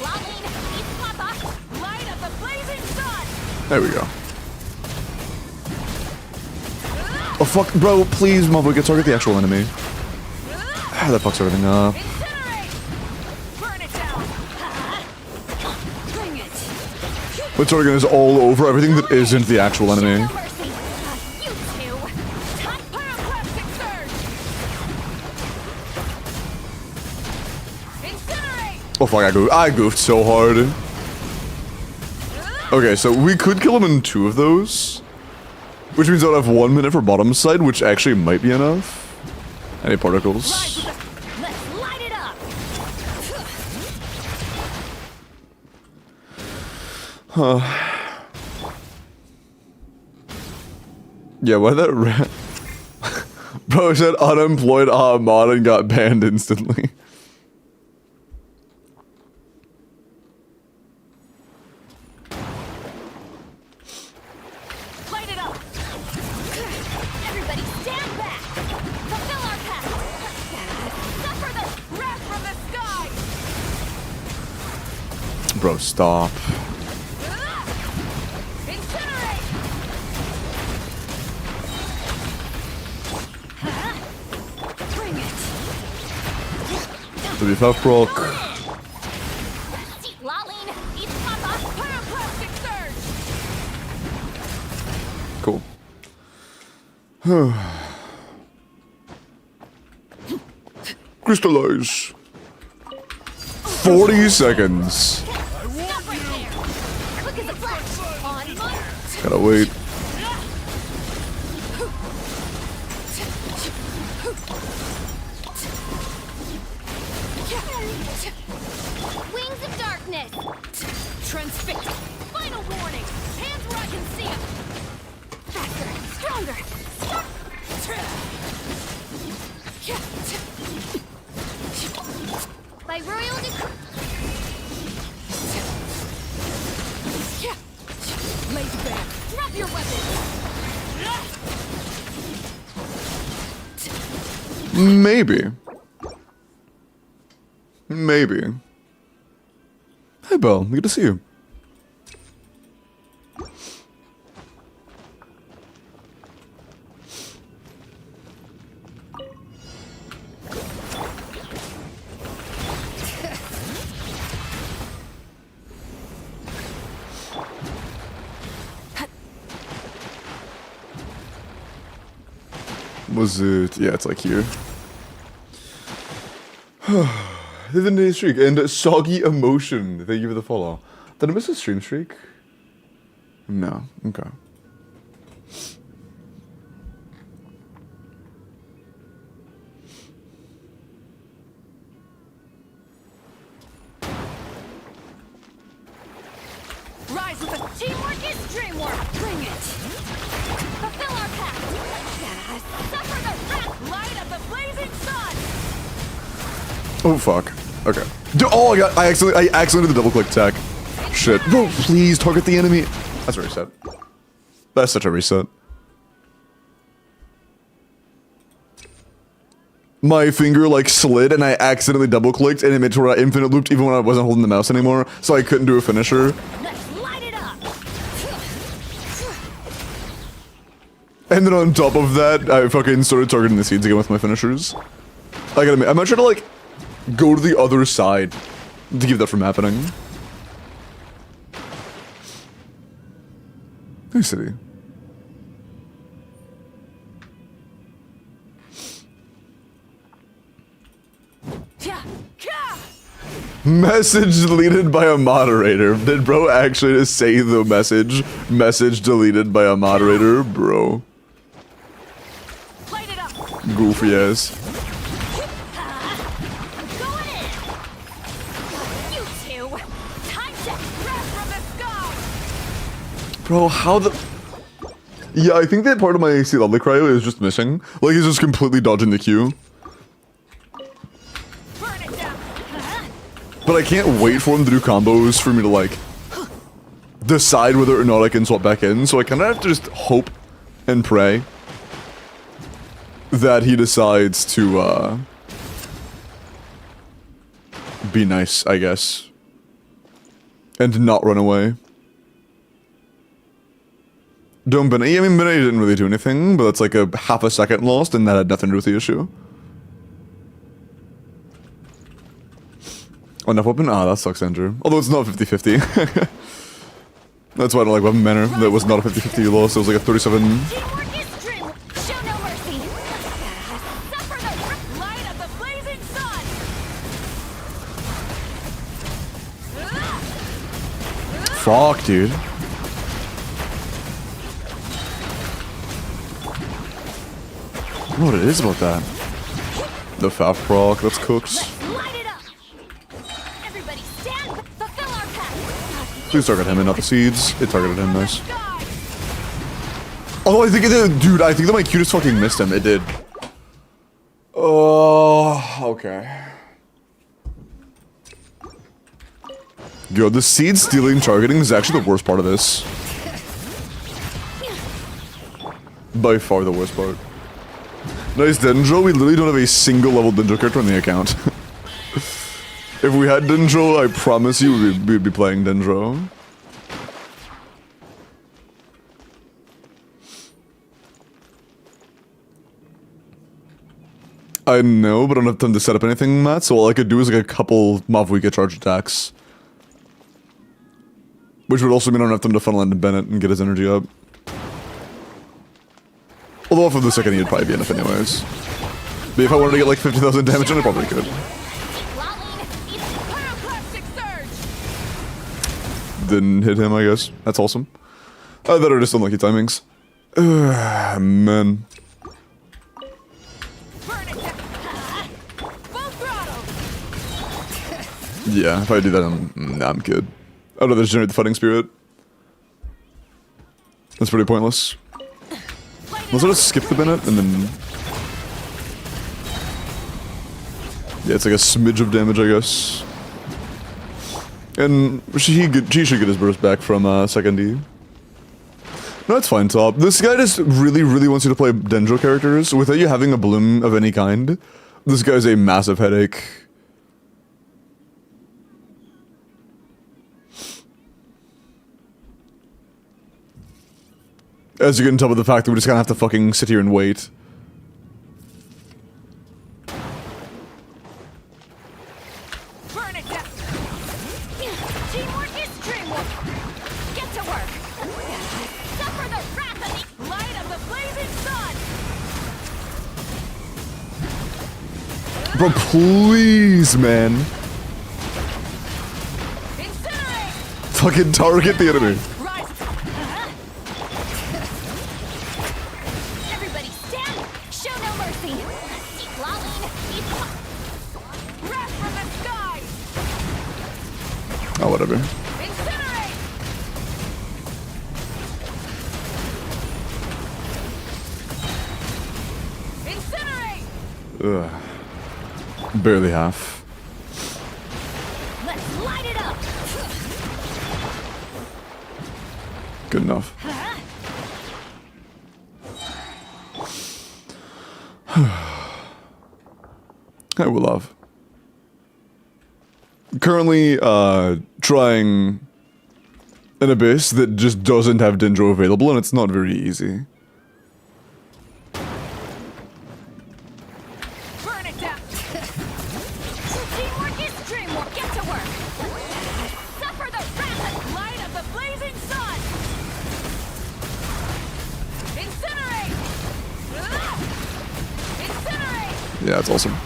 Lolling, eat papa. Light up the blazing sun. There we go. Oh, fuck. Bro, please, motherfucker, target the actual enemy. Ah, that fucks everything up. Incinerate. Burn it down. Bring it. But targeting is all over everything that isn't the actual enemy. No mercy. You two. Time pyroclastic surge. Incinerate. Oh, fuck, I goofed so hard. Okay, so we could kill him in 2 of those. Which means I'll have 1 minute for bottom side, which actually might be enough. Any particles? Rise with us. Let's light it up. Yeah, why that rat? Bro said unemployed mod and got banned instantly. Light it up. Everybody stand back. Fulfill our pact. Suffer the wrath from the sky. Bro, stop. Incinerate. Bring it. To be tough, Brock. Seat lolling. Eat papa. Pyroclastic surge. Cool. Crystallize. 40 seconds. Stop right there. Quick as a flash. On my. Gotta wait. Wings of darkness. Transfix. Final warning. Hands where I can see them. Faster. Stronger. By royal decree. Lazy bear. Drop your weapon. Maybe. Maybe. Hey, Belle. Good to see you. Was it? Yeah, it's like here. The day streak and soggy emotion. Thank you for the follow. Did I miss a stream streak? No. Okay. Rise with us. Teamwork is dreamwork. Bring it. Fulfill our pact. Suffer the wrath. Light up the blazing sun. Oh fuck. Okay. Oh, I accidentally did the double click tech. Shit. Bro, please target the enemy. That's a reset. That's such a reset. My finger like slid and I accidentally double clicked and it made sure I infinite looped even when I wasn't holding the mouse anymore, so I couldn't do a finisher. Let's light it up. And then on top of that, I fucking started targeting the seeds again with my finishers. I gotta admit, I'm not trying to like go to the other side to keep that from happening. Hey, city. Message deleted by a moderator. Did bro actually just say the message? Message deleted by a moderator? Bro. Goofy ass. Bro, how the... Yeah, I think that part of my AC Lovely Cryo is just missing. Like, he's just completely dodging the queue. But I can't wait for him to do combos for me to, like, decide whether or not I can swap back in. So I kind of have to just hope and pray that he decides to, be nice, I guess. And not run away. Don't Benny. I mean, Benny didn't really do anything, but that's like a half a second lost, and that had nothing to do with the issue. Oh, enough weapon? Ah, that sucks, Andrew. Although it's not 50-50. That's why I don't like weapon manner. That was not a 50-50 loss. It was like a 37... Fuck, dude. I don't know what it is about that. The Faf proc, that's cooked. Please target him and not the seeds. It targeted him, nice. Oh, I think it did. Dude, I think that my Q just fucking missed him. It did. Oh, okay. Yo, the seed stealing targeting is actually the worst part of this. By far the worst part. Nice Dendro, we literally don't have a single level Dendro character on the account. If we had Dendro, I promise you we'd be playing Dendro. I know, but I don't have time to set up anything, Matt, so all I could do is like a couple Mavwika charge attacks. Which would also mean I don't have time to funnel into Bennett and get his energy up. Although off of the second he'd probably be enough anyways. But if I wanted to get like 50,000 damage on it, I probably could. Didn't hit him, I guess. That's awesome. That are just unlucky timings. Man. Yeah, if I do that, I'm good. I'd rather generate the fighting spirit. That's pretty pointless. Let's just skip the Bennett and then... Yeah, it's like a smidge of damage, I guess. And she should get his burst back from second D. No, it's fine, Top. This guy just really, really wants you to play Dendro characters without you having a bloom of any kind. This guy's a massive headache. As you can tell by the fact that we're just gonna have to fucking sit here and wait. Burn it down. Teamwork is dreamwork. Get to work. Suffer the wrath of the light of the blazing sun. Bro, please, man. Incinerate. Fucking target the enemy. Oh, whatever. Incinerate! Incinerate! Ugh. Barely half. Let's light it up. Good enough. I will have. Currently, trying an abyss that just doesn't have Dendro available, and it's not very easy. Burn it down. Teamwork is dreamwork. Get to work. Suffer the wrath and light of the blazing sun. Incinerate. Incinerate. Yeah, it's awesome.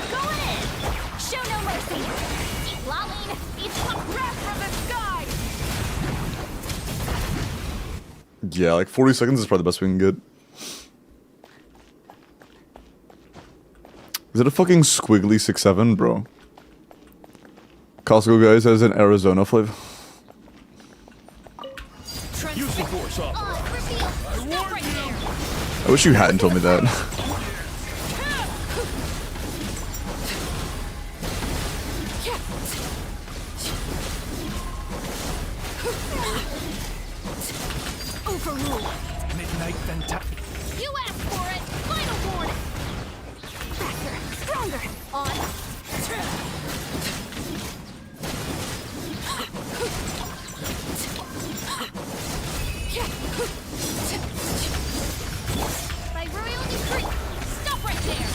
Go in. Show no mercy. Lolling. Each breath from the sky. Yeah, like 40 seconds is probably the best we can get. Is it a fucking squiggly 6-7, bro? Costco guys has an Arizona flavor. Use the force off. Stop right there. I wish you hadn't told me that. Overrule. Midnight fantastic. You asked for it. Final warning. Faster, stronger. On. By royal decree. Stop right there.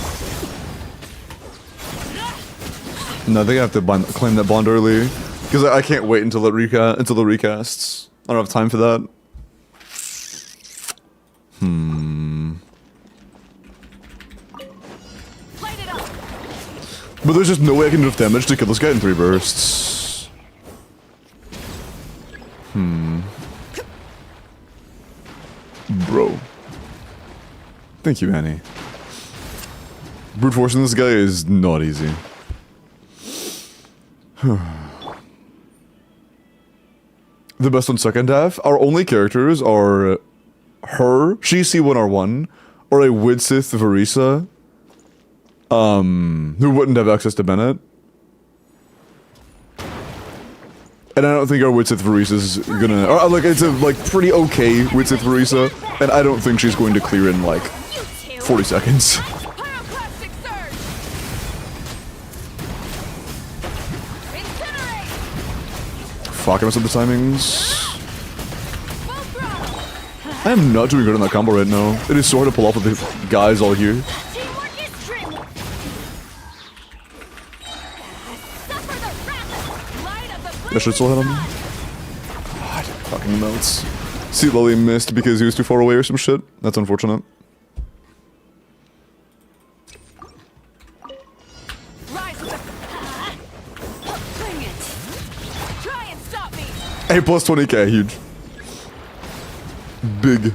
No, I think I have to claim that bond early because I can't wait until it recasts. I don't have time for that. Light it up. But there's just no way I can do enough damage to kill this guy in 3 bursts. Bro. Thank you, Annie. Brute forcing this guy is not easy. The best on second half, our only characters are her, she C1R1, or a Widsith Varisa, who wouldn't have access to Bennett. And I don't think our Widsith Varisa is gonna, or like it's a like pretty okay Widsith Varisa, and I don't think she's going to clear in like You two. 40 seconds. Pyroclastic surge. Incinerate. Fuck, I messed up the timings. Full throttle. I am not doing good on that combo right now. It is so hard to pull off with the guys all here. Teamwork is dreamwork. Suffer the wrath. Light of the I should still hit him. God, fucking melts. See, Lily missed because he was too far away or some shit. That's unfortunate. Rise with the. Bring it. Try and stop me. A plus 20k, huge. Big.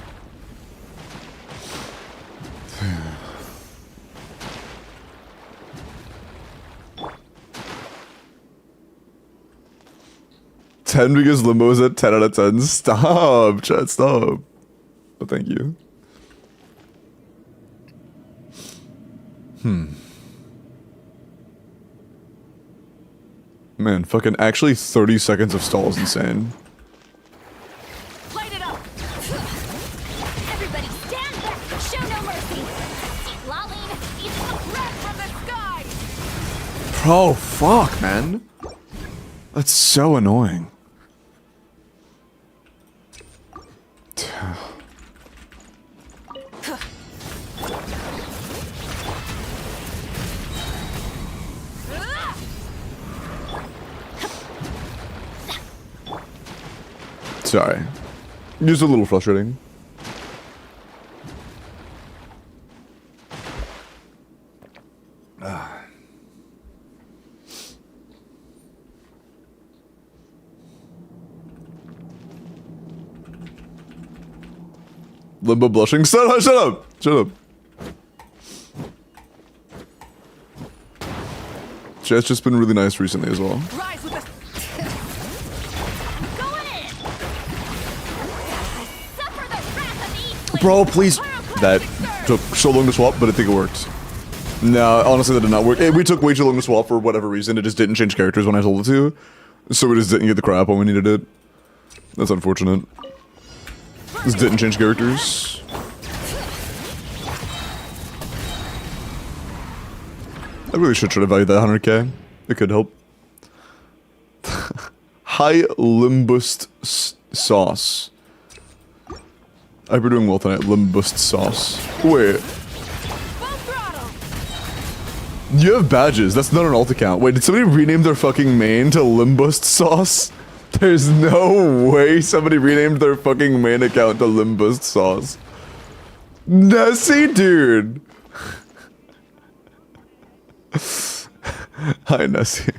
Ten because Limbo's at 10 out of 10. Stop, chat, stop. But thank you. Man, fucking actually 30 seconds of stall is insane. Light it up. Everybody stand back. Show no mercy. Lolling. Eat the breath from the sky. Oh, fuck, man. That's so annoying. Sorry. Just a little frustrating. Limbo blushing. Shut up! Shut up! Shut up! Chat's just been really nice recently as well. Rise with the. Go in. Suffer the wrath of the Eastling. Bro, please. That took so long to swap, but I think it worked. No, honestly, that did not work. We took way too long to swap for whatever reason. It just didn't change characters when I told it to. So we just didn't get the crap when we needed it. That's unfortunate. Just didn't change characters. I really should try to value that 100k. It could help. High Limbust sauce. I hope you're doing well tonight. Limbust sauce. Wait. Full throttle. You have badges. That's not an alt account. Wait, did somebody rename their fucking main to Limbust sauce? There's no way somebody renamed their fucking main account to Limbust sauce. Nessie, dude. Hi, Nessie.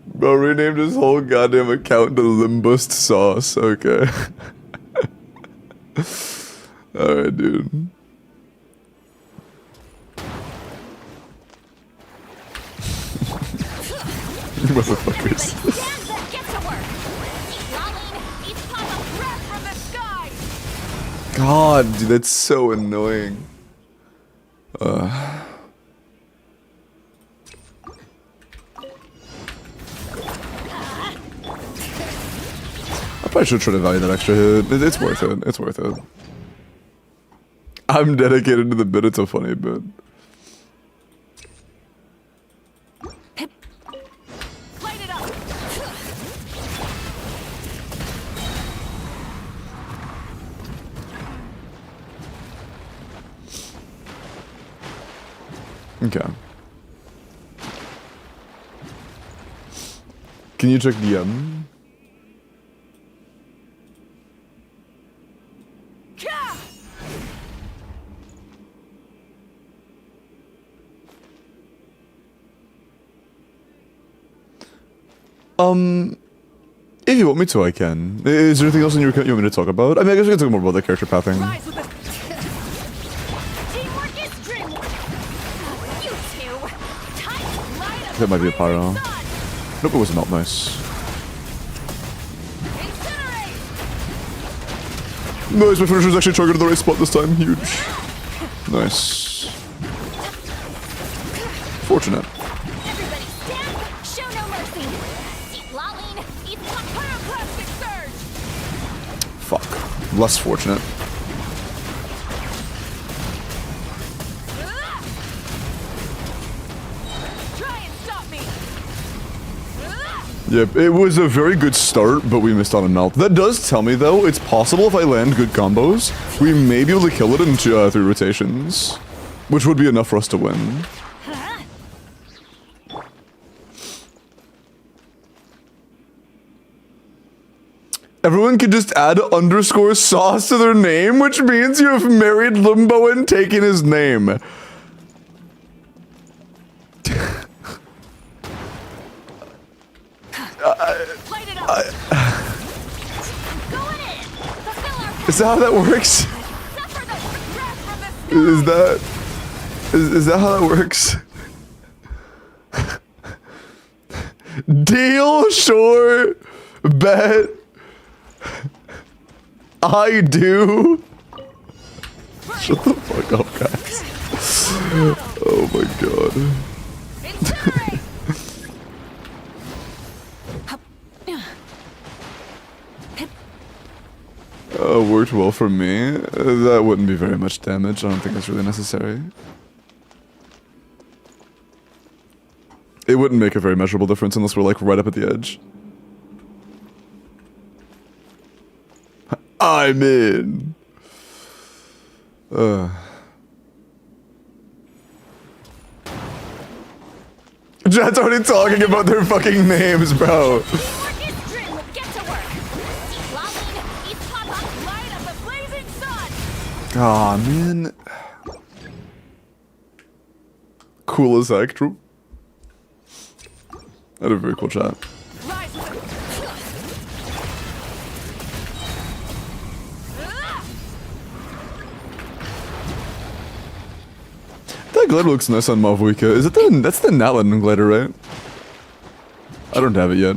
Bro renamed his whole goddamn account to Limbust sauce. Okay. Alright, dude. Motherfuckers. Stand back, get to work. Lolling, each pop a breath from the sky. God, dude, that's so annoying. I probably should try to value that extra hit. It's worth it. It's worth it. I'm dedicated to the bit. It's a funny bit. Light it up. Okay. Can you check the Ka! If you want me to, I can. Is there anything else in your account you want me to talk about? I mean, I guess we can talk more about the character pathing. Rise with the teamwork is dreamwork. You two. Tight light of That might be a the pyro. blazing sun. Nope, it was not nice. Incinerate. Nice, my finisher's actually targeted the right spot this time. Huge. Nice. Fortunate. Everybody stand back. Show no mercy. Lolling, each pyroclastic surge. Fuck. Less fortunate. Try and stop me. Yep, it was a very good start, but we missed on a melt. That does tell me, though, it's possible if I land good combos, we may be able to kill it in 3 rotations. Which would be enough for us to win. Everyone can just add underscore sauce to their name, which means you have married Limbo and taken his name. Light it up. Going in. Fulfill our Is that how that works? suffer the breath from the sky. Is that how that works? Deal, sure, bet. I do. Shut the fuck up, guys. Oh my god. Incinerate. Worked well for me. That wouldn't be very much damage. I don't think that's really necessary. It wouldn't make a very measurable difference unless we're like right up at the edge. I'm in. Jet's already talking about their fucking names, bro. Teamwork is dreamwork. Get to work. Lolling, each pop up light of the blazing sun. Aw, man. Cool as heck, true. That had a very cool chat. Rise with the... That glider looks nice on Mavwika. Is it the... That's the Natlin glider, right? I don't have it yet.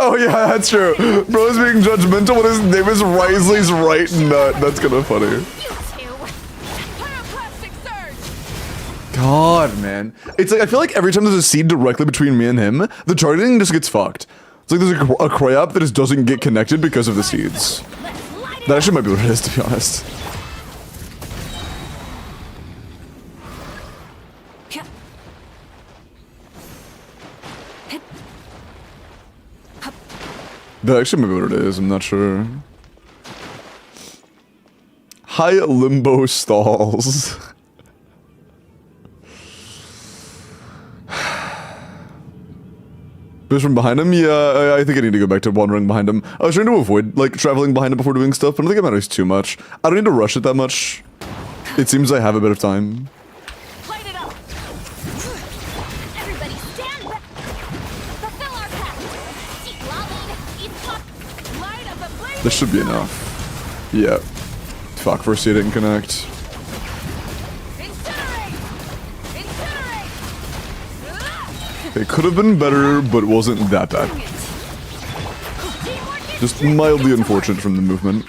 Oh yeah, that's true. Bro's being judgmental when his name is Risley's right nut. That's kind of funny. You two. Pyroclastic surge. god, man. It's like, I feel like every time there's a seed directly between me and him, the targeting just gets fucked. It's like there's a crab that just doesn't get connected because of the seeds. That actually might be what it is, to be honest. That actually might be what it is, I'm not sure. High limbo stalls. But from behind him? Yeah, I think I need to go back to wandering behind him. I was trying to avoid, like, traveling behind him before doing stuff, but I don't think it matters too much. I don't need to rush it that much. It seems I have a bit of time. Light it up. Everybody stand back. Fulfill our path. Seek lollied, eat pop. Light of the blazing This should be sun. enough. Yeah. Fuck, first he didn't connect. Incinerate. Incinerate. It could have been better, but wasn't that bad. Teamwork is Just strength. mildly unfortunate from the movement.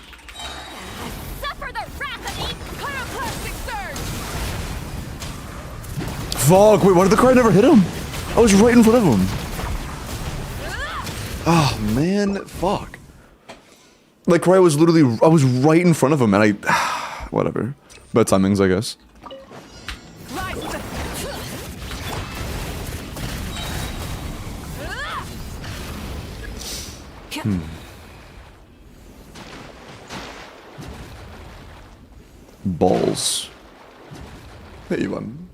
Suffer the wrath of the pyroclastic surge. Fuck, wait, why did the cry never hit him? I was right in front of him. Oh, man, fuck. Like, cry was literally, I was right in front of him, and I, whatever. Bad timings, I guess. Rise to the... Balls. Hey, Ivan.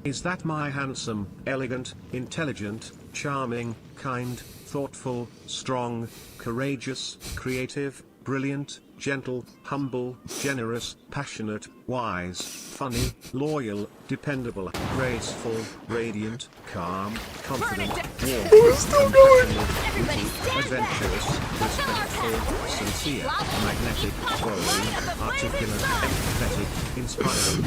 Is that my handsome, elegant, intelligent, charming, kind, thoughtful, strong, courageous, creative, brilliant, gentle, humble, generous, passionate, wise, funny, loyal, dependable, graceful, radiant, calm, confident, warm, Everybody stand adventurous, respectful, sincere, magnetic, glowing, articulate, empathetic, inspiring,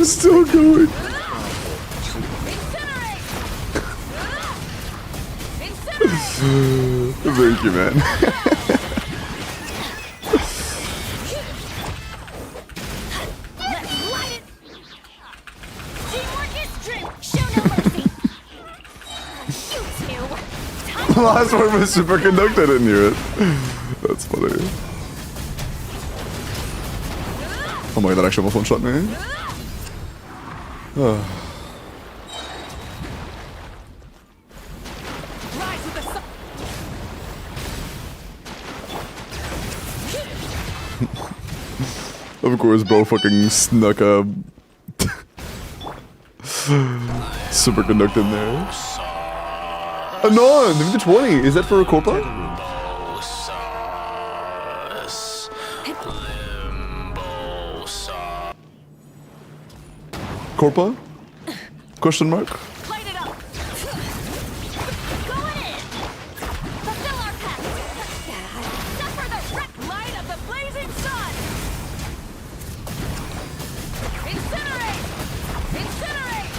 It's still going. powerful, super. Incinerate! Incinerate! Thank you, man. Let's light it! Teamwork is strength! Show no mercy! You two! Time The last one was superconductor, I didn't hear it. That's funny. Oh my god, that actually almost one-shot me. rise with the sun! Of course, Bo fucking snuck a superconductor in there. Anon, the 20. Is that for a Corpa? Corpa? Question mark? Light it up! Going in! Fulfill our path! Suffer the light of the blazing sun! Incinerate! Incinerate!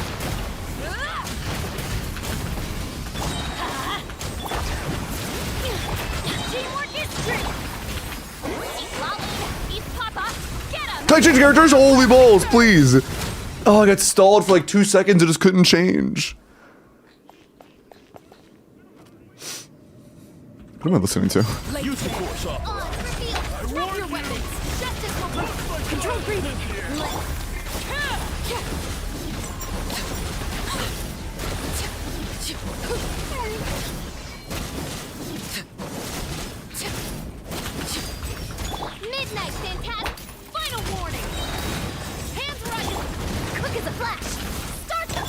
Teamwork is strength! Eat lolly, eat papa, get him! Can I change characters? Holy balls, please! Oh, I got stalled for like 2 seconds, I just couldn't change. What am I listening to? Use the force off. On, reveal! Drop your weapons! Justice will bring... Control breathing! Midnight, Phantasm! Final warning! Hands rising! Quick as a flash! Start them!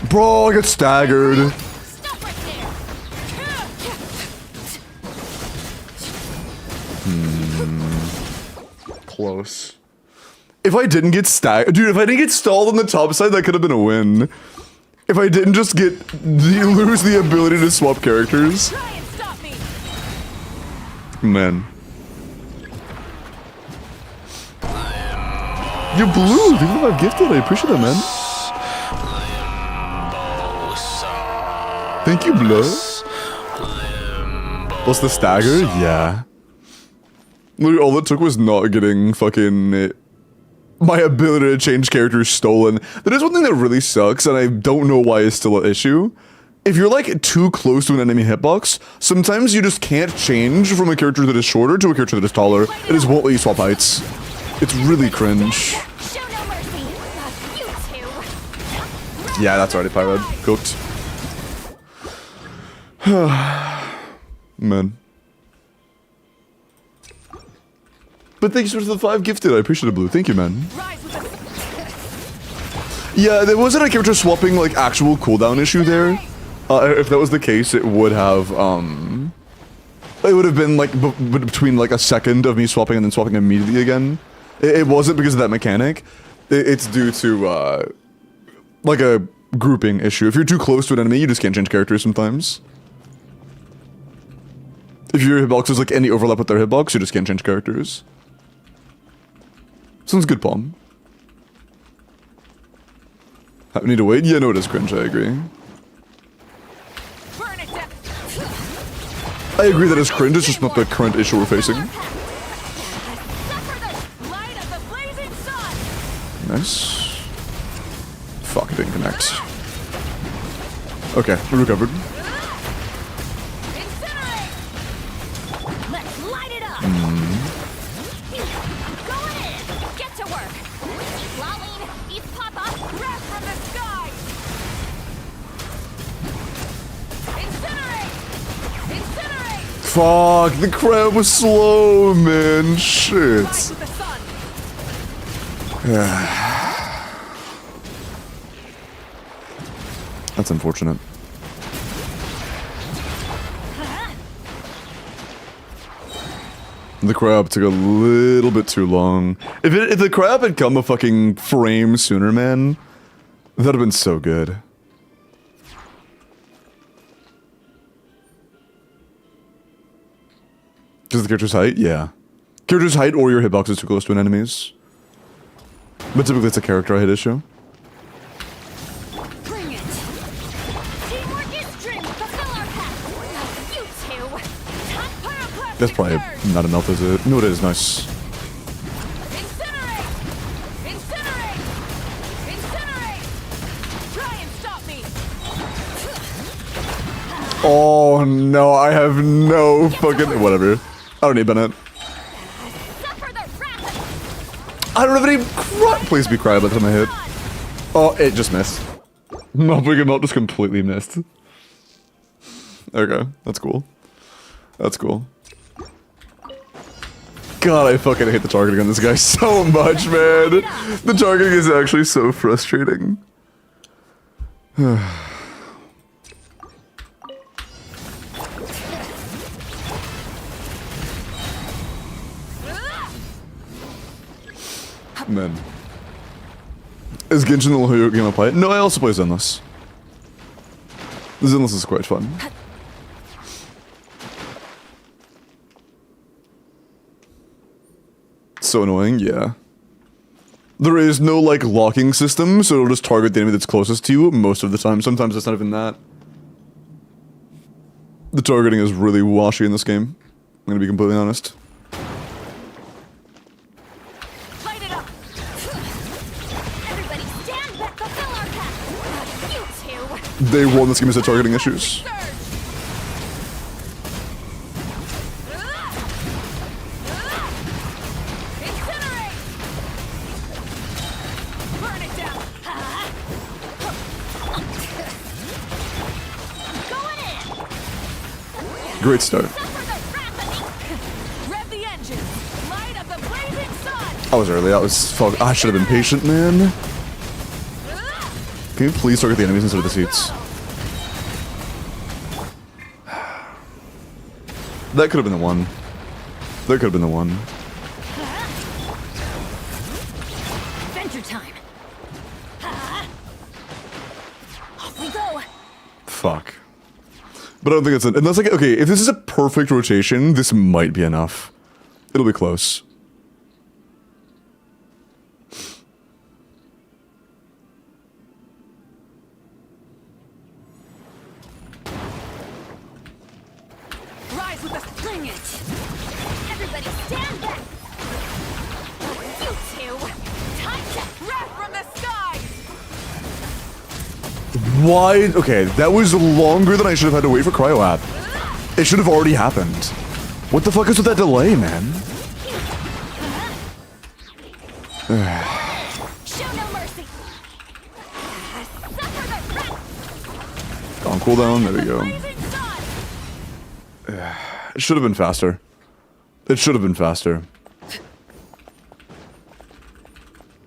Bro, I got staggered. Stop right there! Close. If I didn't get dude, if I didn't get stalled on the top side, that could have been a win. If I didn't just lose the ability to swap characters. Try and stop me! Man. You blue, thank you for that gifted, I appreciate that, man. Thank you, Blur. Plus the stagger? Yeah. Literally, all it took was not getting fucking my ability to change characters stolen. That is one thing that really sucks, and I don't know why it's still an issue. If you're like too close to an enemy hitbox, sometimes you just can't change from a character that is shorter to a character that is taller. It just won't let you swap heights. It's really cringe. Show no mercy. You two. Yeah, that's already Pyro. Cooked. Man. But thank you so much for the 5 gifted. I appreciate it, Blue. Thank you, man. Rise with Yeah, there wasn't a character swapping, like, actual cooldown issue there. If that was the case, it would have, it would have been, like, between, like, a second of me swapping and then swapping immediately again. It wasn't because of that mechanic. It's due to, like, a grouping issue. If you're too close to an enemy, you just can't change characters sometimes. If your hitbox is, like, any overlap with their hitbox, you just can't change characters. Sounds good, Palm. I need to wait? Yeah, no, it is cringe, I agree. burn it down. I agree that it's cringe, it's just not the current issue we're facing. Suffer the light of the blazing sun. Nice. Fuck, it didn't connect. Okay, we recovered. Incinerate. Let's light it up. Going in. Get to work. Eat Lolene. Eat Papa. Wrath from the sky. Incinerate. Incinerate. Fuck, the crab was slow, man. Shit. Rise with the sun. That's unfortunate. The crab took a little bit too long. If the crab had come a fucking frame sooner, man, that'd have been so good. Because the character's height? Yeah. Character's height or your hitbox is too close to an enemy's. But typically it's a character height issue. Bring it. Teamwork is strength. Fulfill our pact. You two. Top pyroclastic That's probably surge. not enough, is it? No, it is. Nice. Incinerate. Incinerate. Incinerate. Try and stop me. Oh no, I have no fucking... Whatever. I don't need Bennett. Suffer the wrath. I don't have any Please be cry by the time I hit. Oh, it just missed. My big amount just completely missed. Okay, that's cool. That's cool. God, I fucking hate the targeting on this guy so much, man. The targeting is actually so frustrating. Man. Is Genshin the only game I play? No, I also play Zenless. Zenless is quite fun. So annoying, yeah. There is no, like, locking system, so it'll just target the enemy that's closest to you most of the time. Sometimes it's not even that. The targeting is really washy in this game. I'm gonna be completely honest. Light it up. Everybody stand back. Fulfill our pact. You two. Day one, this game has had targeting issues. Surge. Incinerate. Burn it down. Going in. Great start. Suffer the wrath of me. Rev the engine. Light of the blazing sun. I was early, that was fuck. I should have been patient, man. Can you please target the enemies instead of the seats? That could have been the one. That could have been the one. Adventure time. Off we go. Fuck. But I don't think it's unless like okay, if this is a perfect rotation, this might be enough. It'll be close. Rise with us. Fling it. Everybody stand back. You two. Time to wrath from the skies. Why? Okay, that was longer than I should have had to wait for Cryo App. It should have already happened. What the fuck is with that delay, man? Show no mercy. Suffer the wrath. On cooldown, there we go. Blazing sun. It should have been faster. It should have been faster.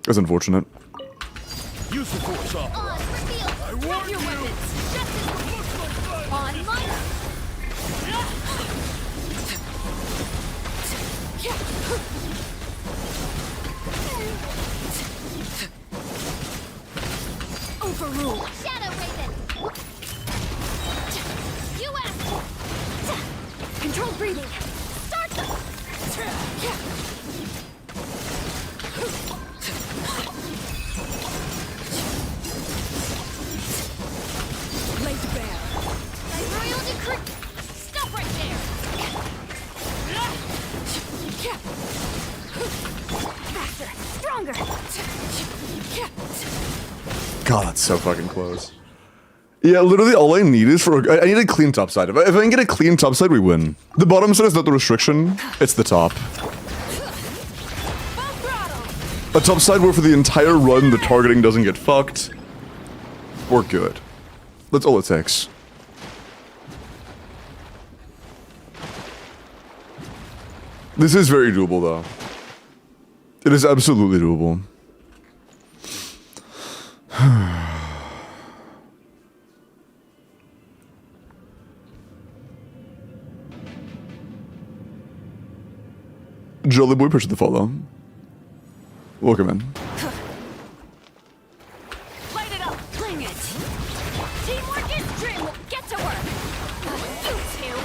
That's unfortunate. Use the force off. On reveal. Grab your weapons. Justice online. Overrule. Shadow Raven. You asked. Controlled breathing. Start them. Laid bare. By royal decree. Stop right there. Faster. Stronger. God, that's so fucking close. Yeah, literally all I need is for I need a clean top side. If I can get a clean top side, we win. The bottom side is not the restriction, it's the top. Full throttle. A top side where for the entire run the targeting doesn't get fucked. We're good. That's all it takes. This is very doable though. It is absolutely doable. Jolly boy, appreciate the follow. Welcome in. Light it up. Fling it. Teamwork is dream. Get to work. You two.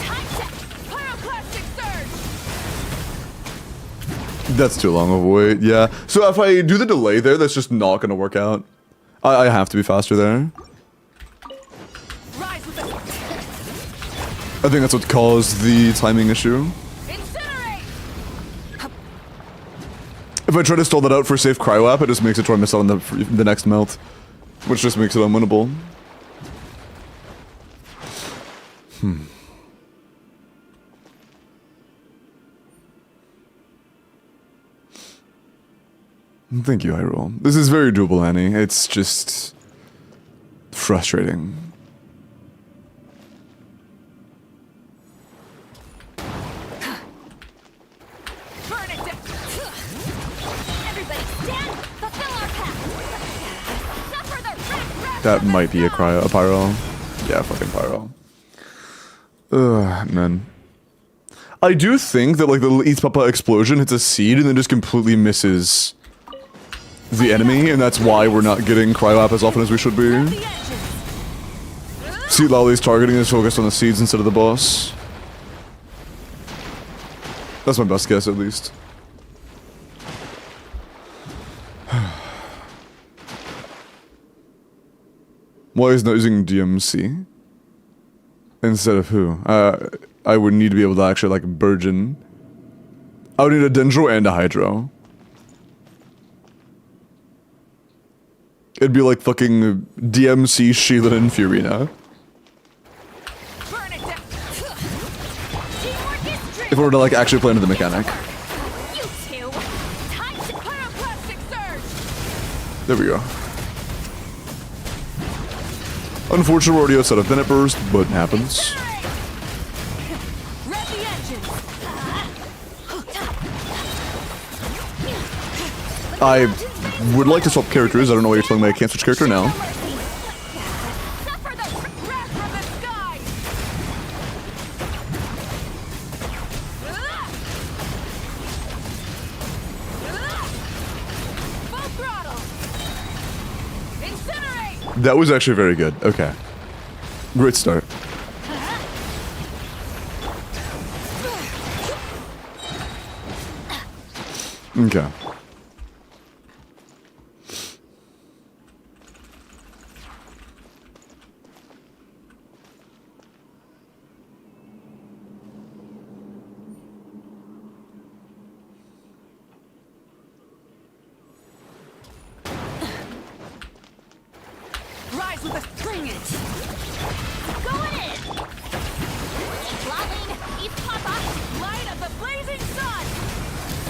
Time check. Pyroclastic surge. That's too long of a wait, yeah. So if I do the delay there, that's just not gonna work out. I have to be faster there. Rise with the I think that's what caused the timing issue. incinerate. If I try to stall that out for safe cryo app, it just makes it try to miss out on the next melt. Which just makes it unwinnable. Thank you, Hyrule. This is very doable, Annie. It's just frustrating. Burn it down. Everybody stand. Fulfill our path. Suffer the wrath. That might be a pyro. Yeah, fucking pyro. Ugh, man. I do think that like the little Eats Papa explosion hits a seed and then just completely misses the enemy, and that's why we're not getting cryo app as often as we should be. The engines. See, Lolly's targeting is focused on the seeds instead of the boss. That's my best guess, at least. Why is not using DMC instead of who? I would need to be able to actually like burgeon. I would need a Dendro and a Hydro. It'd be like fucking DMC, Sheila, and Furina. Burn it down. Teamwork is dream. If we were to like actually play into the mechanic. You two. Time to pyroclastic surge. There we go. Unfortunate, we're already outside of Bennett Burst, but it happens. Rev the engines. I would like to swap characters. I don't know why you're telling me I can't switch character now. Suffer the wrath from the skies. Full throttle. Incinerate. That was actually very good. Okay. Great start. Okay.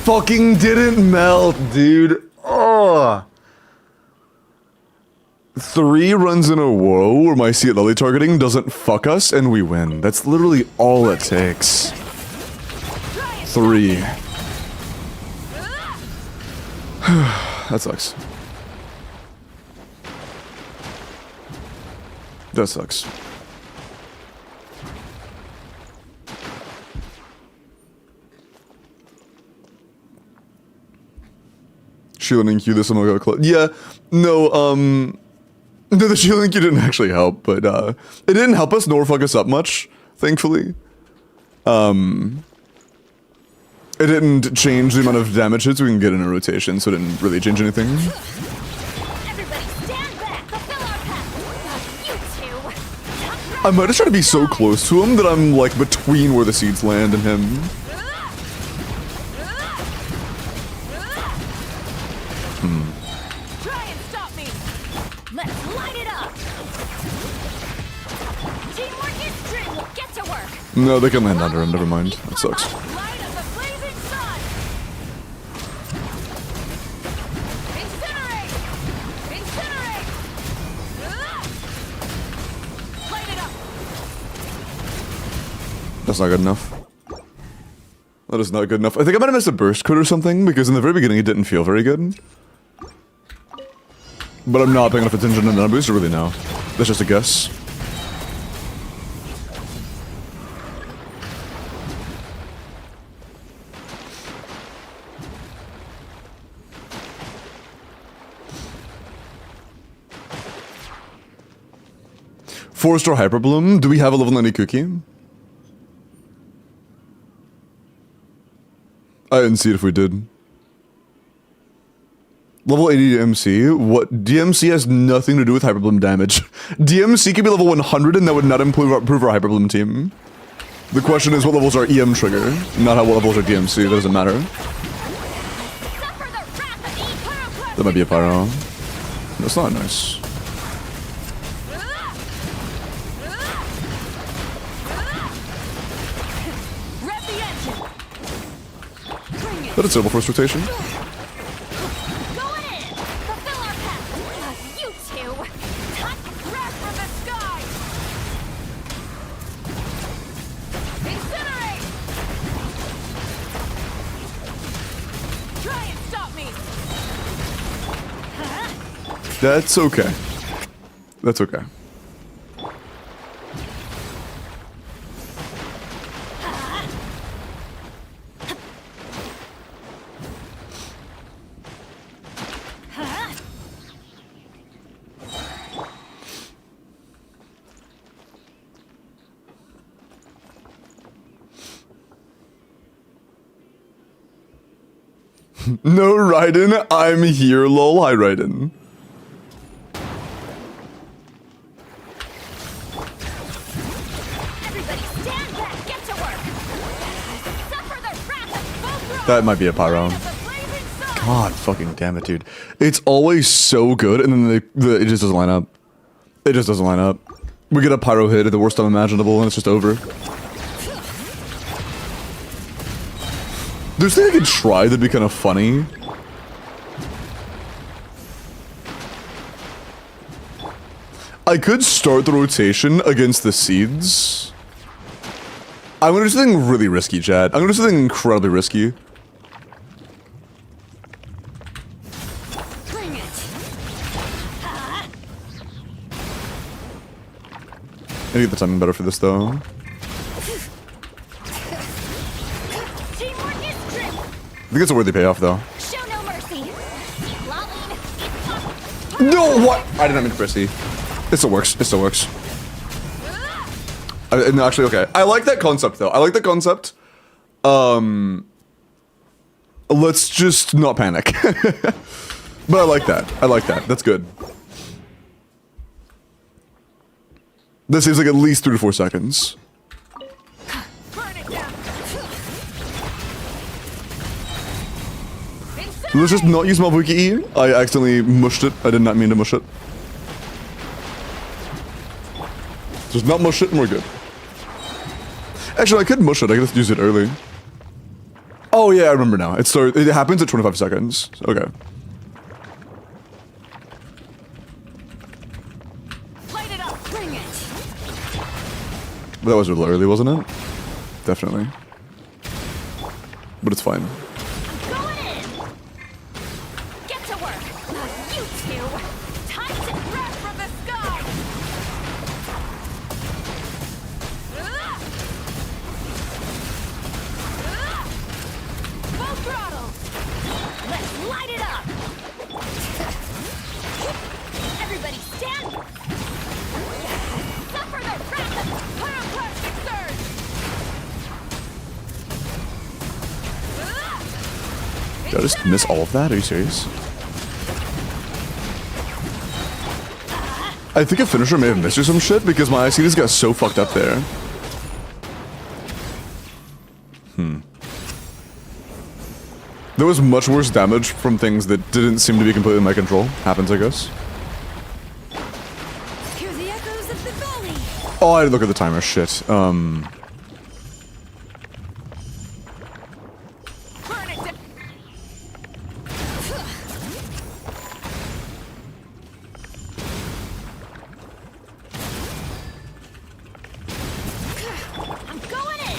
fucking didn't melt, dude. Oh. 3 runs in a row where my Sea Lily targeting doesn't fuck us and we win. That's literally all it takes. 3. That sucks. That sucks. Shielding Q this one got close. Yeah, no, no, the shielding Q didn't actually help, but it didn't help us nor fuck us up much, thankfully. It didn't change the amount of damage hits we can get in a rotation, so it didn't really change anything. Everybody stand back. Fulfill our path. You two. I might have tried to be so close to him that I'm like between where the seeds land and him. Try and stop me. Let's light it up. Teamwork is true. Get to work. No, they can land under him, never mind. That sucks. Light of the blazing sun. Incinerate. Incinerate. Light it up. That's not good enough. That is not good enough. I think I might have missed a burst crit or something, because in the very beginning it didn't feel very good. But I'm not paying enough attention to the numbers to really know. That's just a guess. Four-star Hyperbloom? Do we have a level 90 cookie? I didn't see it if we did. Level 80 DMC? What? DMC has nothing to do with Hyperbloom damage. DMC could be level 100 and that would not improve our Hyperbloom team. The question is what levels are EM trigger, not what levels are DMC, that doesn't matter. Suffer the wrath of the pyroclastic. That might be a pyro. That's not nice. Rev the engine. Bring it. That is terrible first rotation. Going in. Fulfill our path. You two. Touch wrath from the sky. Incinerate. Try and stop me. That's okay. That's okay. No, Raiden, I'm here, lol. Hi, Raiden. Everybody stand back. Get to work. Suffer the wrath of both. That might be a pyro. The blazing sun. God fucking damn it, dude. It's always so good, and then it just doesn't line up. It just doesn't line up. We get a pyro hit at the worst time imaginable, and it's just over. There's thing I could try that'd be kind of funny. I could start the rotation against the seeds. I'm gonna do something really risky, Chad. I'm gonna do something incredibly risky. Bring it. I need the timing better for this, though. Teamwork is true. I think it's a worthy payoff, though. Show no mercy. Lolling. It's tough. No, what? I did not mean to press E. It still works. It still works. No, actually, okay. I like that concept, though. I like that concept. Let's just not panic. But I like that. I like that. That's good. That seems like at least 3 to 4 seconds. Burn it down. Let's just not use Mabuki E. I accidentally mushed it. I did not mean to mush it. Just not mush it and we're good. Actually, I could mush it. I could just use it early. Oh yeah, I remember now. It happens at 25 seconds. Okay. Light it up. Bring it. That was a little early, wasn't it? Definitely. But it's fine. Going in. Get to work. You two. Time to grab from the sky. Full throttle. Let's light it up. Everybody stand. Suffer the wrath of pyroclastic surge. Did I just miss all of that? Are you serious? I think a finisher may have missed you some shit because my ICDs got so fucked up there. There was much worse damage from things that didn't seem to be completely in my control. Happens, I guess. Hear the echoes of the valley. Oh, I didn't look at the timer. Shit. Burn it down. I'm going in.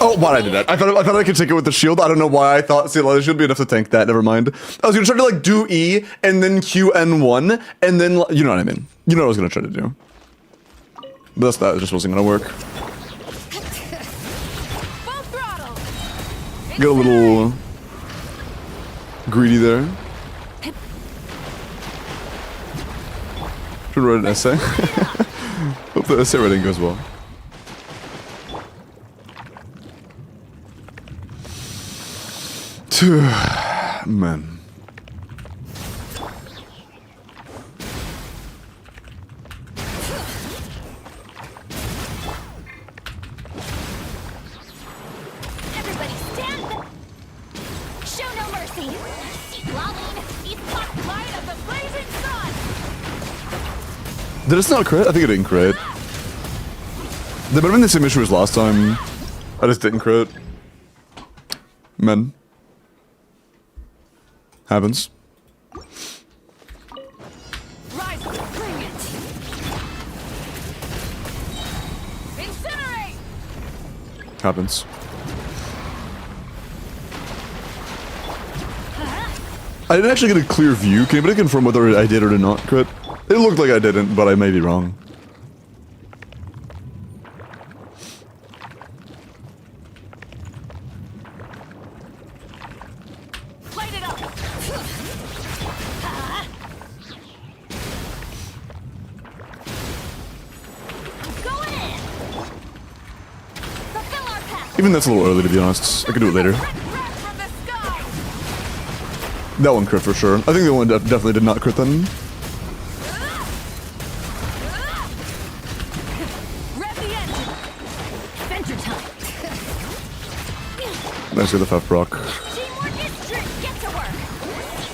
Oh, why did I do that? I thought I could take it with the shield. I don't know why I thought. See, the shield would be enough to tank that. Never mind. I was gonna try to like do E and then Q N1 and then you know what I mean. You know what I was gonna try to do. But that just wasn't gonna work. Full throttle. Get a little greedy there. Should write an essay. Hope the essay writing goes well. Man. Everybody stand. Show no mercy. Lolling. Eat hot light of the blazing sun. Did it not crit? I think it didn't crit. There might have been the same issue as last time. I just didn't crit. Men. Happens. Rise, bring it. Incinerate. Happens. I didn't actually get a clear view. Can anybody confirm whether I did or did not crit? It looked like I didn't, but I may be wrong. Light it up. Going in. Fulfill our path. Even that's a little early, to be honest. I could do it later. Red from the sky. That one crit for sure. I think the one definitely did not crit then. Rev the engine. Adventure time. Nice with the FF proc. Teamwork is trick. Get to work.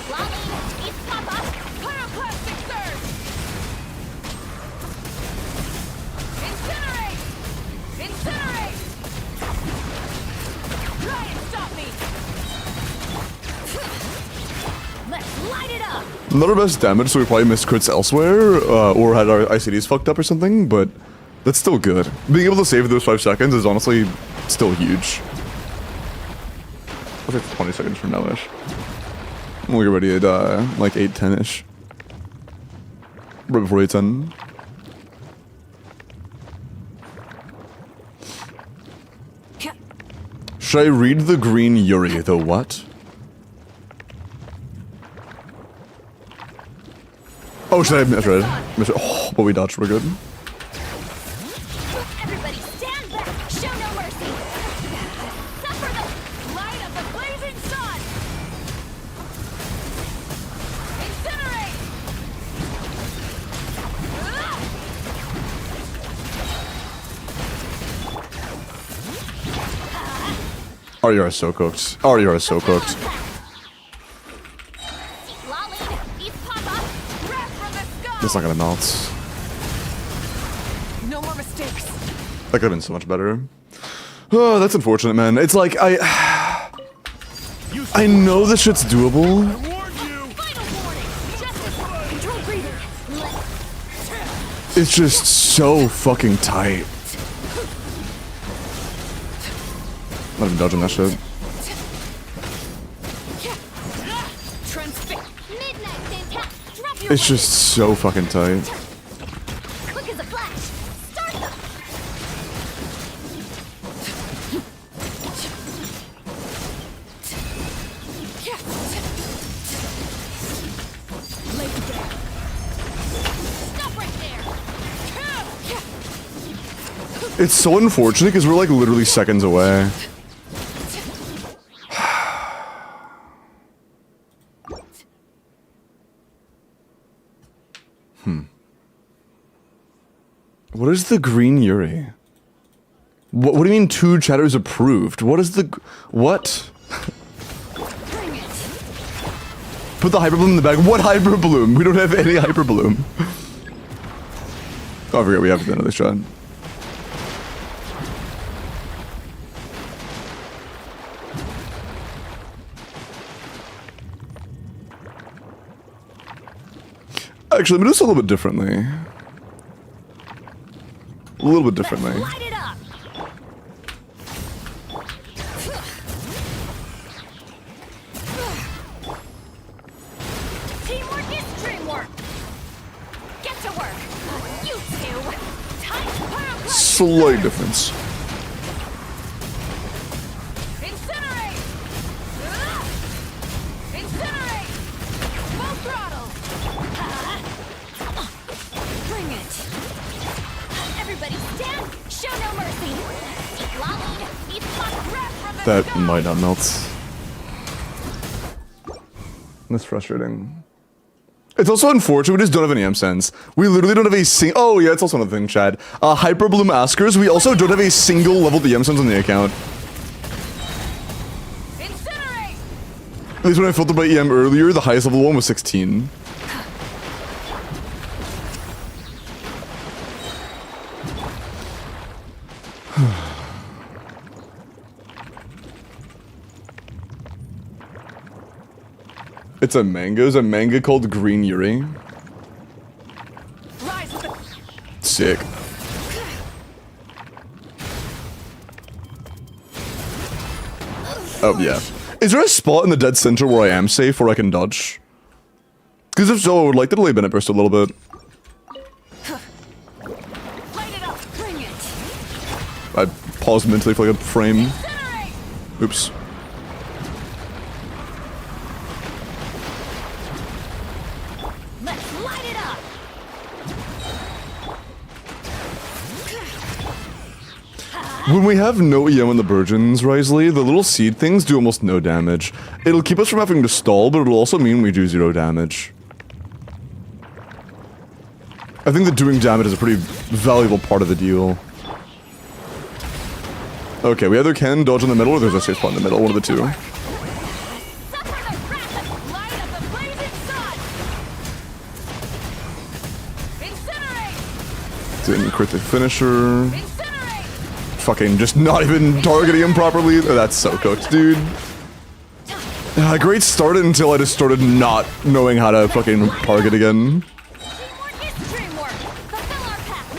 Lolling. Eat pop up. Pyroclastic surge. Incinerate. Incinerate. Try and stop me. Let's light it up. Not our best damage, so we probably missed crits elsewhere, or had our ICDs fucked up or something, but that's still good. Being able to save those 5 seconds is honestly still huge. I think 20 seconds from now-ish. We'll get ready at like 8:10-ish. Right before 8:10. Should I read the green Yuri, the what? Oh, should I misread? Oh, but we dodged, we're good. Everybody stand back. Show no mercy. Suffer the light of the blazing sun. Incinerate. Oh, you are so cooked. Oh, you are so cooked. Lolling. Eat pop up. Red from the sky. It's not gonna melt. No more mistakes. That could have been so much better. Oh, that's unfortunate, man. It's like, I know this shit's doable. Final warning. Justice. Control breathing. It's just so fucking tight. Not even dodging that shit. Midnight fantastic. Drop your It's just so fucking tight. quick as a flash. Start them. Lay it down. Stop right there. It's so unfortunate because we're like literally seconds away. What is the green Yuri? What do you mean 2 chatters approved? What is the... What? Bring it. Put the hyper bloom in the bag. What hyper bloom? We don't have any hyper bloom. Oh, I forget we have another shot. Actually, I'm gonna do this a little bit differently. A little bit differently. Light it up. Teamwork is dreamwork. Get to work. You two. Time to pile Slight difference. Incinerate. Incinerate. Full throttle. Bring it. Everybody stand. Show no mercy. Lolly, eat hot breath from the That sky. might not melt. That's frustrating. It's also unfortunate we just don't have any M-Sense. We literally don't have a oh yeah, it's also another thing, Chad. Hyper Bloom Askers, we also don't have a single level M-Sense on the account. Incinerate. At least when I filtered by EM earlier, the highest level one was 16. It's a manga. It's a manga called Green Yuri. Rise with the Sick. Oh, yeah. Is there a spot in the dead center where I am safe where I can dodge? Because if so, I would like to delay Bennett Burst a little bit. light it up. Bring it. I paused mentally for like a frame. Incinerate. Oops. Let's light it up. When we have no EM on the Burgeons, Risley, the little seed things do almost no damage. It'll keep us from having to stall, but it'll also mean we do 0 damage. I think that doing damage is a pretty valuable part of the deal. Okay, we either can dodge in the middle or there's a safe spot in the middle, one of the two. Suffer the wrath of light of the blazing sun. Incinerate. Didn't crit the finisher. Incinerate. Fucking just not even targeting him properly. That's so cooked, dude. Great start until I just started not knowing how to fucking target again. Teamwork is dreamwork. Fulfill our path.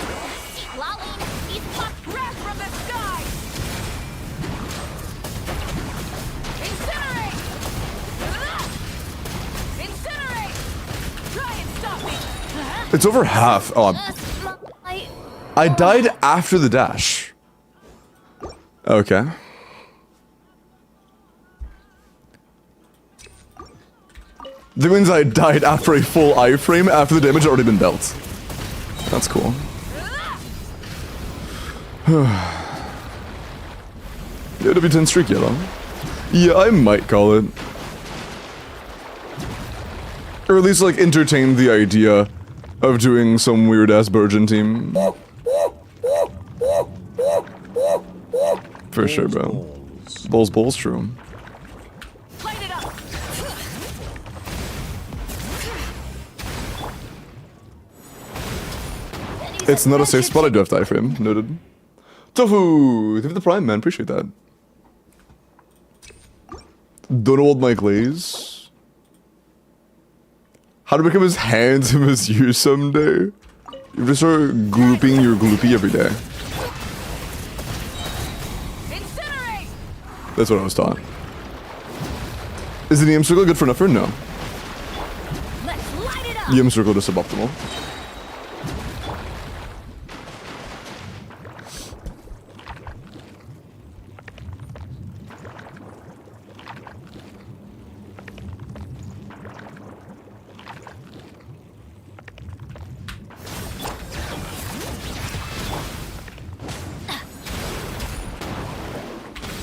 Lolly, eat hot breath from the sky. Incinerate. Incinerate. Try and stop me. It's over half. Oh, I died after the dash. Okay. That means I died after a full iframe after the damage had already been dealt. That's cool. Yeah, W10 streak yellow. Yeah, I might call it. Or at least like entertain the idea of doing some weird ass Burgeon team. For sure, bro. Bulls, true. Light it up. It's not a safe spot, I do have to iframe. Noted. Tofu! Thank you for the prime, man. Appreciate that. Don't hold my glaze. How to become as handsome as you someday? You just start glooping your gloopy every day. Incinerate! That's what I was taught. Is the EM circle good for enough or no? Let's light it up! EM circle is suboptimal.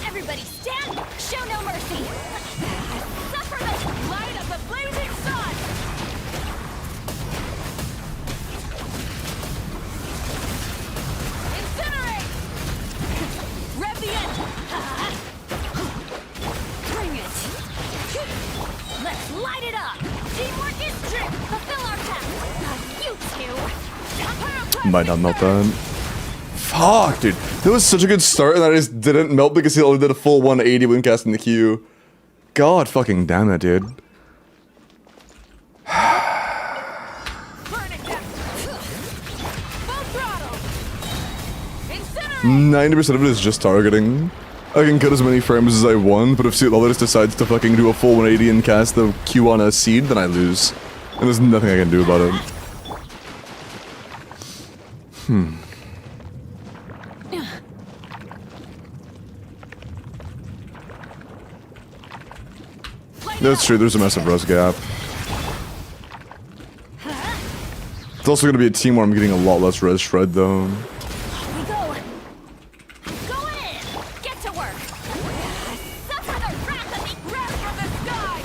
Everybody stand! Show no mercy! Suffer the light of the blazing sun! Incinerate! Rev the engine! Bring it! Let's light it up! Teamwork is true! Fulfill our task! You two! Might not melt that. Fuck, dude. That was such a good start, and I just didn't melt because he only did a full 180 when casting the Q. God fucking damn it, dude. Burn it down! Full throttle! Incinerate! 90% of it is just targeting. I can cut as many frames as I want, but if Lotus decides to fucking do a full 180 and cast the Q on a seed, then I lose. And there's nothing I can do about it. That's true, there's a massive rust gap. It's also gonna be a team where I'm getting a lot less res shred though. We go! Go in! Get to work! Suffer the wrath of the wrath from the sky!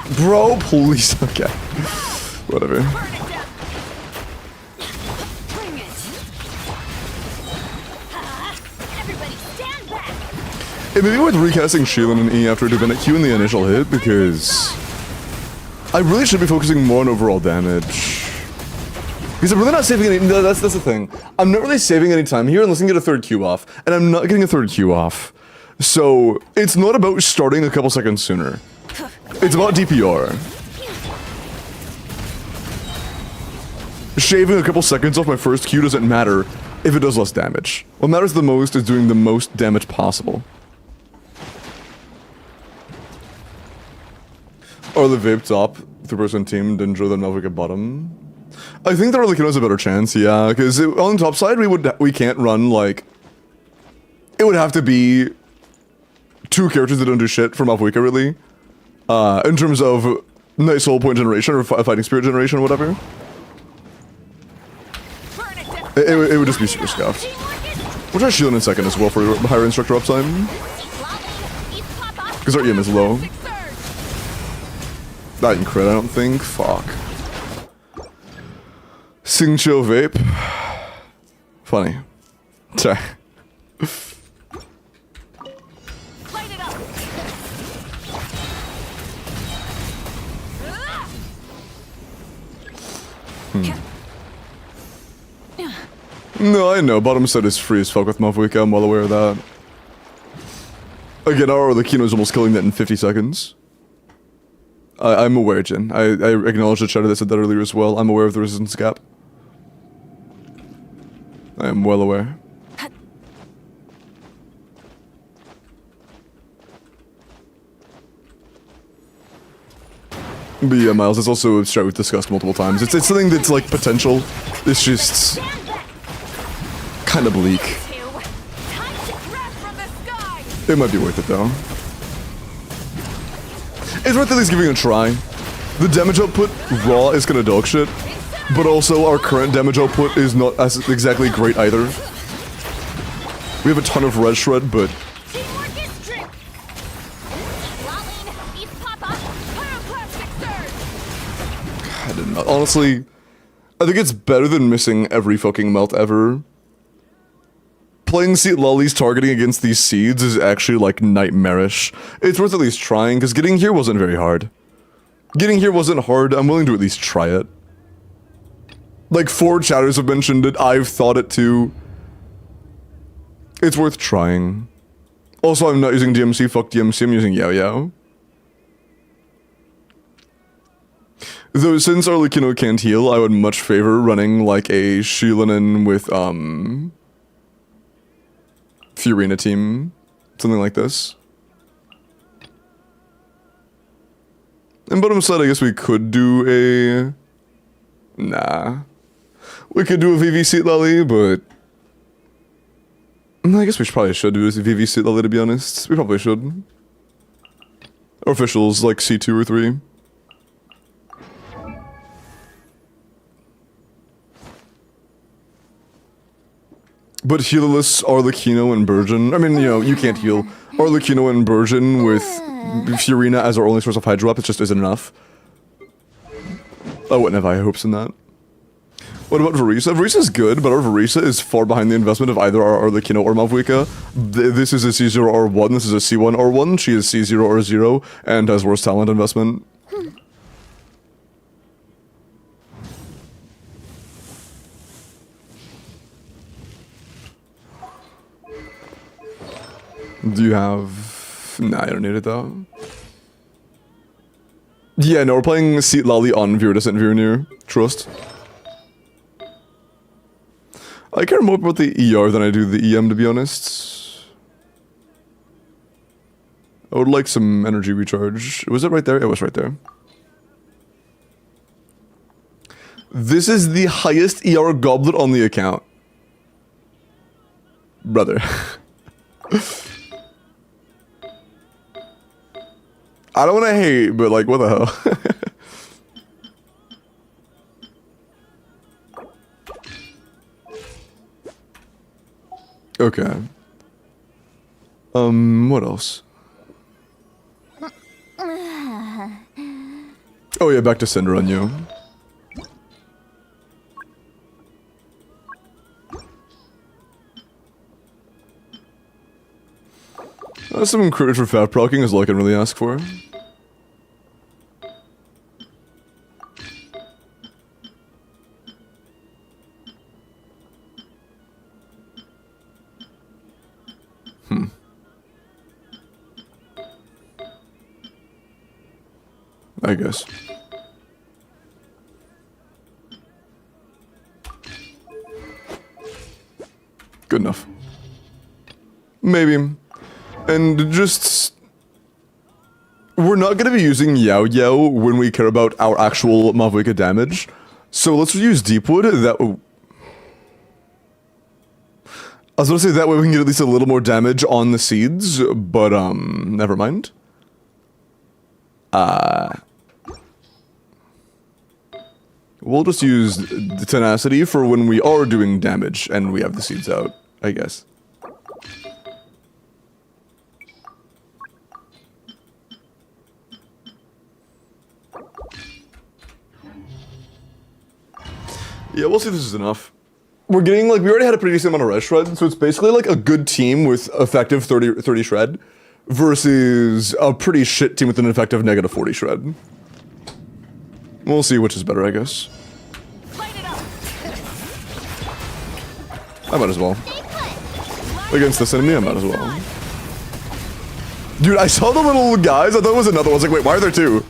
Incinerate! Bro, please, okay. Whatever. Burn it down! Bring it! Everybody stand back! It may be worth recasting Sheelan and E after doing a Q in the initial hit because I really should be focusing more on overall damage. Because I'm really not saving any. No, that's the thing. I'm not really saving any time here unless I can get a third Q off, and I'm not getting a third Q off. So it's not about starting a couple seconds sooner. It's about DPR. Shaving a couple seconds off my first Q doesn't matter if it does less damage. What matters the most is doing the most damage possible. Or the vape top, 3% team, Dendro, then Melvic at bottom. I think the Arlecchino has a better chance, yeah, because on the top side we can't run like. It would have to be 2 characters that don't do shit from Malvika really. In terms of nice soul point generation or fighting spirit generation or whatever. Burn it down! It would just be super scuffed. We'll try Shielding in a second as well for higher instructor uptime. Because our EM is low. Not in crit, I don't think. Fuck. Singcho vape. Funny. Sorry. Light it up! No, I know. Bottom set is free as fuck with Malvika. I'm well aware of that. Again, our Arlecchino is almost killing that in 50 seconds. I'm aware, Jin. I acknowledge the chatter that said that earlier as well. I'm aware of the resistance gap. I am well aware. But yeah, Miles, it's also a strat we've discussed multiple times. It's something that's like potential. It's just kind of bleak. It might be worth it though. It's worth at least giving it a try. The damage output raw is kind of dog shit, but also our current damage output is not as exactly great either. We have a ton of res shred, but I don't know. Honestly, I think it's better than missing every fucking melt ever. Playing seed lollies targeting against these seeds is actually like nightmarish. It's worth at least trying, because getting here wasn't very hard. Getting here wasn't hard, I'm willing to at least try it. Like 4 chatters have mentioned it, I've thought it too. It's worth trying. Also, I'm not using DMC. Fuck DMC. I'm using Yao Yao. Though since Arlecchino can't heal, I would much favor running like a Shilinen with Fiorina team. Something like this. And bottom side, I guess we could do a... Nah. We could do a VV Seat Lally, but... I guess we probably should do a VV Seat Lally, to be honest. We probably should. Our officials, like C2 or 3. But healerless Arlecchino and Burgeon... I mean, you know, you can't heal Arlecchino and Burgeon with Fiorina as our only source of Hydro Up. It just isn't enough. I wouldn't have high hopes in that. What about Verisa? Verisa's good, but our Verisa is far behind the investment of either our Arlecchino or Malvuika. This is a C0R1, this is a C1R1, she is C0R0, and has worse talent investment. Do you have... Nah, I don't need it though. Yeah, no, we're playing Seat Lally on Viridescent Virenir. Trust. I care more about the ER than I do the EM, to be honest. I would like some energy recharge. Was it right there? It was right there. This is the highest ER goblet on the account. Brother. I don't want to hate, but like, what the hell? Okay. What else? Oh yeah, back to Cinder on you. Some credit for fat procking is all I can really ask for. I guess. Good enough. Maybe. And just... We're not going to be using Yao Yao when we care about our actual Malvuika damage. So let's use Deepwood. That... I was going to say that way we can get at least a little more damage on the seeds, but never mind. We'll just use the tenacity for when we are doing damage and we have the seeds out, I guess. Yeah, we'll see if this is enough. We're getting, like, we already had a pretty decent amount of res shred, so it's basically like a good team with effective 30 shred versus a pretty shit team with an effective negative 40 shred. We'll see which is better, I guess. I might as well. Against this enemy, I might as well. Dude, I saw the little guys, I thought it was another one. I was like, wait, why are there two?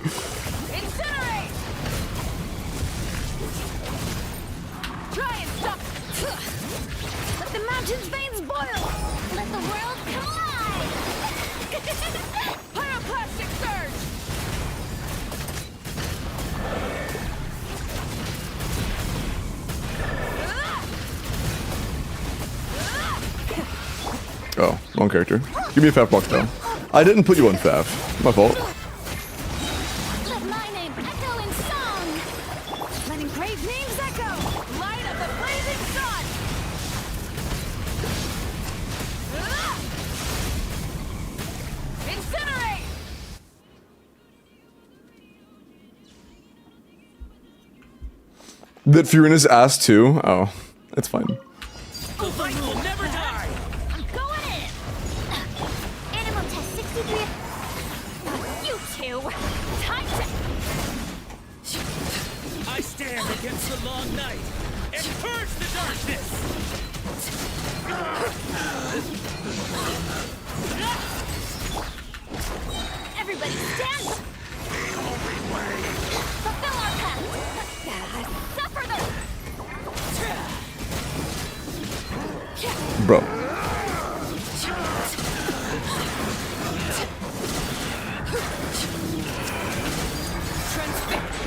Oh, wrong character. Give me a Faf block though. I didn't put you on Faf. My fault. Let my name echo in song. Let engraved names echo. Light of the blazing sun. Incinerate. That Furina's ass too? Oh, it's fine. The fight will never die! I'm going in. Animal test 63. You two. Time to... I stand against the long night and purge the darkness! Everybody stand! Fulfill our pact! Suffer the... Bro.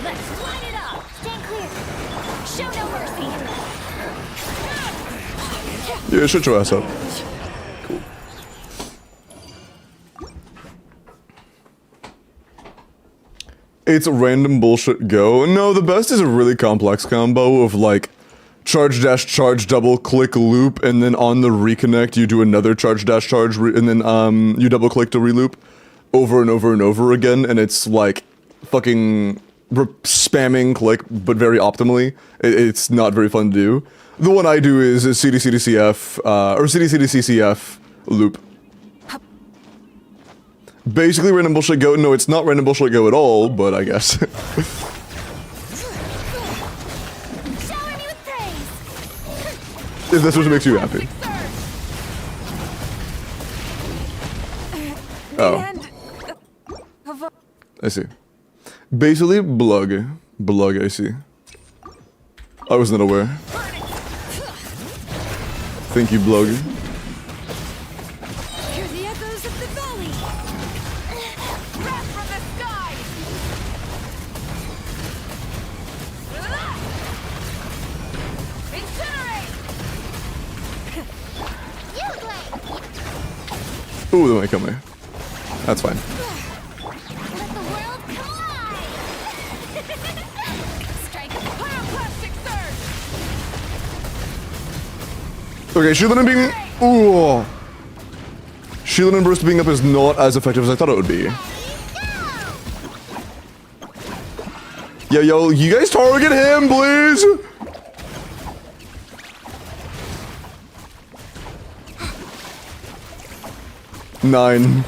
Let's light it up! Stand clear! Show no mercy! Yeah, shut your ass up. Cool. It's a random bullshit go. No, the best is a really complex combo of like charge dash charge double click loop, and then on the reconnect you do another charge dash charge and then you double click to reloop over and over and over again, and it's like fucking spamming click but very optimally. It's not very fun to do. The one I do is CDCDCF or CDCDCCF loop. Basically random bullshit go. No, it's not random bullshit go at all, but I guess. Shower me with praise! If that's what makes you happy. Oh. I see. Basically, blug. Blug, I see. I was not aware. Thank you, blug. Hear the echoes of the valley! Wrath from the sky! Incinerate! You blade! Ooh, they might kill me. That's fine. Let the world collide! Strike pyroclastic surge! Okay, shielding and being... Ooh. Shielding and burst being up is not as effective as I thought it would be. Yeah, yo, you guys target him, please! Nine,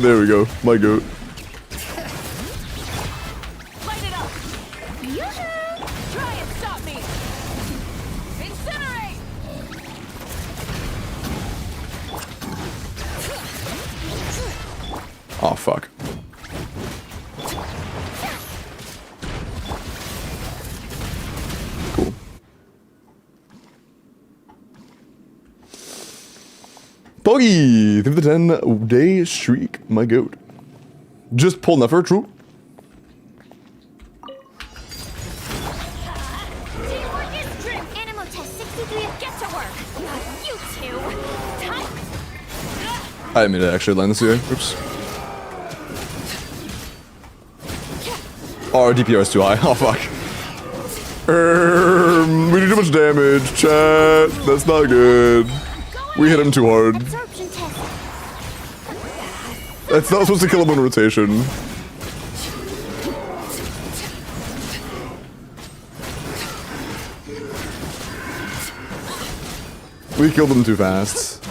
there we go. My goat. Light it up! Yoo-hoo! Try and stop me! Incinerate! Oh, fuck. Cool. Boggy! 3 of the 10 day streak. My goat. Just pull never, true. Teamwork is strength! Animal test 63, get to work! You two! Time! I didn't mean to actually land this here. Oops. Oh, our DPR is too high. Oh, fuck. We do too much damage, chat. That's not good. We hit him too hard. Absorption test! That's not supposed to kill him on rotation. We killed him too fast.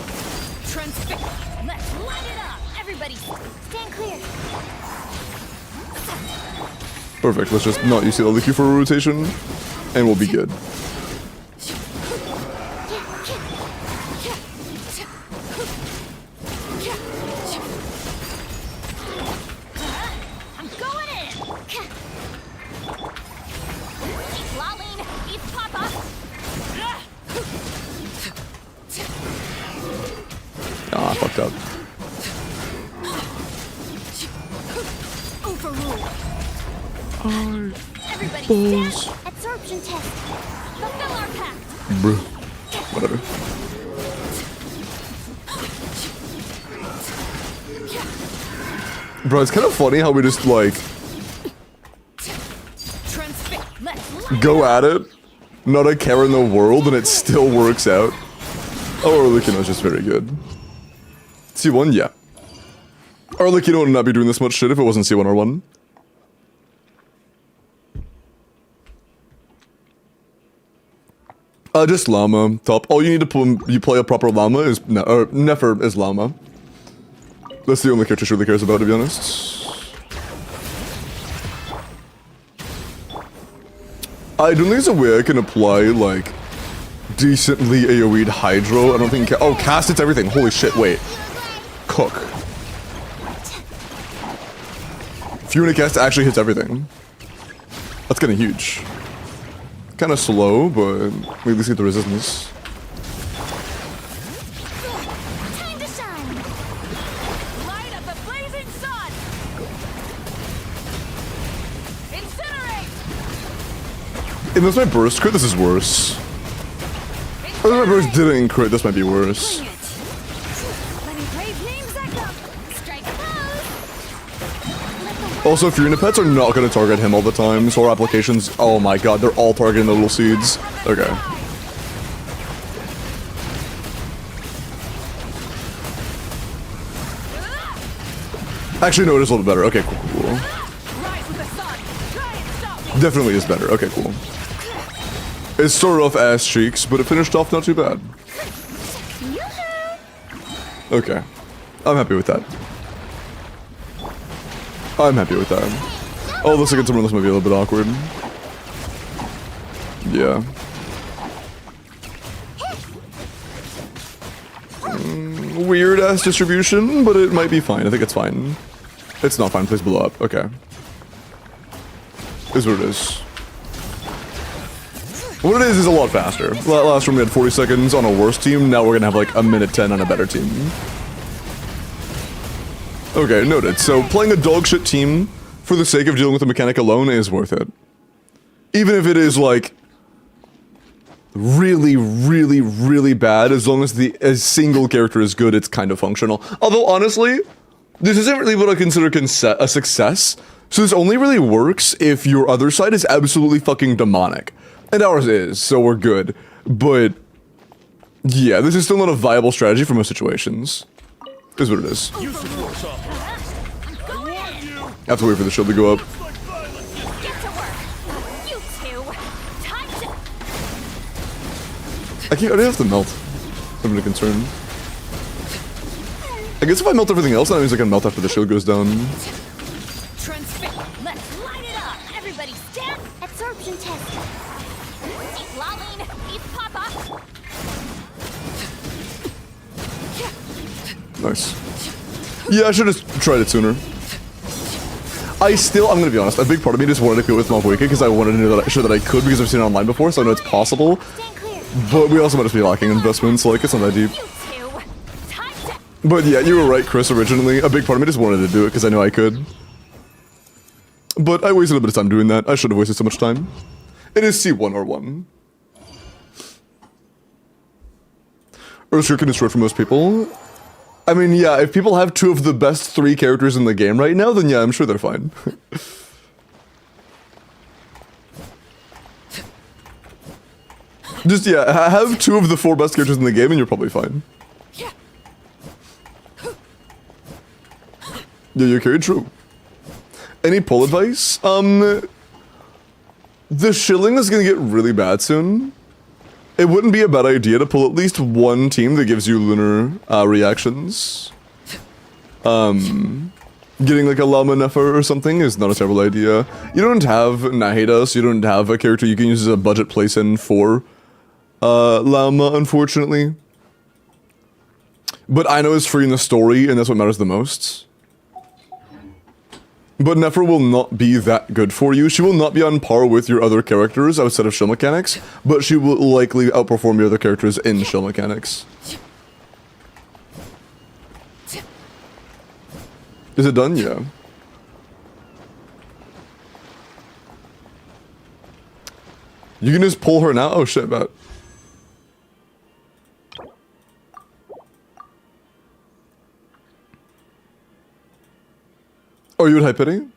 Let's light it up! Everybody, stand clear! Perfect. Let's just not use the LQ for a rotation, and we'll be good. I'm going in! Eat Laline! Eat Papa! Ah, fucked up. Overruled! Everybody stand! Absorption test! Fulfill our pact! Bruh. Whatever. Bro, it's kind of funny how we just, like, go at it, not a care in the world, and it still works out. Oh, Arlecchino is just very good. C1, yeah. Arlecchino would not be doing this much shit if it wasn't C1 R1. Just Llama, top. All you need to play a proper Llama is, Nefer is Llama. That's the only character she really cares about, to be honest. I don't think there's a way I can apply, like, decently AoE'd Hydro. I don't think... Oh, cast it's everything. Holy shit, wait. Cook. Furina cast actually hits everything. That's kind of huge. Kind of slow, but we at least get the resistance. Time to shine. Light up the blazing sun. Incinerate. Unless my burst crit, this is worse. Unless my burst didn't crit, this might be worse. Bring it. Let me brave names echo. Strike a pose. Let the world Also, Furina pets are not going to target him all the time, so our applications, oh my god, they're all targeting the little seeds. Okay. Actually, no, it is a little bit better. Okay, cool, cool. rise with the sun. Try and stop me. Definitely is better. Okay, cool. It started off ass cheeks, but it finished off not too bad. Yoo-hoo. Okay. I'm happy with that. I'm happy with that. Oh, the second summon, this might be a little bit awkward. Yeah. Weird ass distribution, but it might be fine. I think it's fine. It's not fine. Please blow up. Okay. Is what it is. What it is a lot faster. Last room we had 40 seconds on a worse team. Now we're gonna have like a minute 10 on a better team. Okay, noted. So playing a dog shit team for the sake of dealing with the mechanic alone is worth it. Even if it is like really, really, really bad, as long as a single character is good, it's kind of functional. Although honestly, this isn't really what I consider a success. So this only really works if your other side is absolutely fucking demonic. And ours is, so we're good. But yeah, this is still not a viable strategy for most situations. Is what it is. You support software. I want you. I have to wait for the shield to go up. Get to work. You two. Time to. I don't have to melt. I'm really concerned. I guess if I melt everything else, that means I can melt after the shield goes down. Transfix. Let's light it up. Everybody stand. Absorption test. Eat Laline. Eat Papa. Nice. Yeah, I should have tried it sooner. I'm gonna be honest, a big part of me just wanted to go with Malvoika because I wanted to know that, sure that I could because I've seen it online before, so I know it's possible. Stand clear. But we also might just be lacking investments, so like, it's not that deep. You two. Time to. But yeah, you were right, Chris, originally. A big part of me just wanted to do it because I knew I could. But I wasted a bit of time doing that. I should have wasted so much time. It is C1R1. Earthshoot can destroy for most people. I mean, yeah, if people have two of the best 3 characters in the game right now, then yeah, I'm sure they're fine. Just, yeah, have 2 of the 4 best characters in the game and you're probably fine. Yeah, you're carried true. Any pull advice? The shilling is gonna get really bad soon. It wouldn't be a bad idea to pull at least one team that gives you lunar reactions. Getting like a Llama Nefer or something is not a terrible idea. You don't have Nahida, so you don't have a character you can use as a budget place-in for Llama, unfortunately. But Aino is free in the story, and that's what matters the most. But Nefer will not be that good for you. She will not be on par with your other characters outside of shield mechanics, but she will likely outperform your other characters in shield mechanics. Is it done? Yeah. You can just pull her now? Oh shit, bet. Oh, you would hype pity?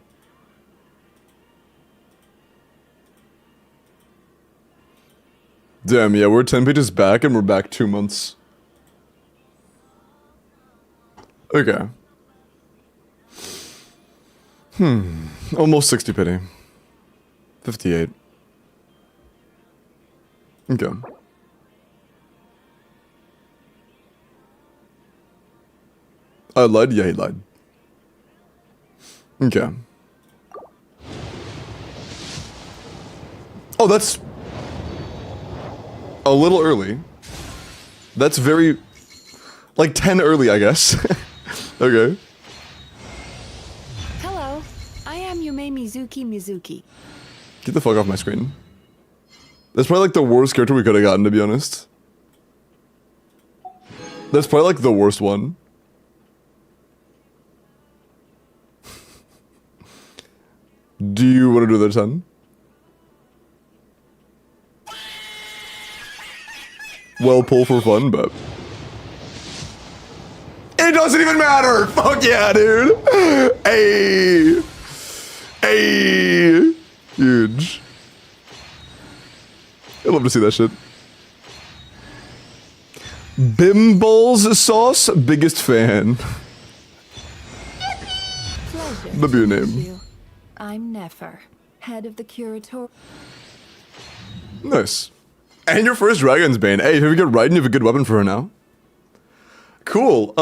Damn, yeah, we're 10 pages back and we're back 2 months. Okay. Almost 60 pity. 58. Okay. I lied? Yeah, he lied. Okay. Oh, that's a little early. That's very, like 10 early, I guess. Okay. Hello, I am Yume Mizuki. Get the fuck off my screen. That's probably like the worst character we could have gotten, to be honest. That's probably like the worst one. Do you want to do the 10? Well, pull for fun, but... It doesn't even matter! Fuck yeah, dude! Hey! Hey! Huge. I'd love to see that shit. Bimballs sauce, biggest fan. Pleasure. That'd be your to meet name. you. I'm Nefer, head of the curator. Nice. And your first Dragon's Bane. Hey, if you get Raiden, you have a good weapon for her now. Cool.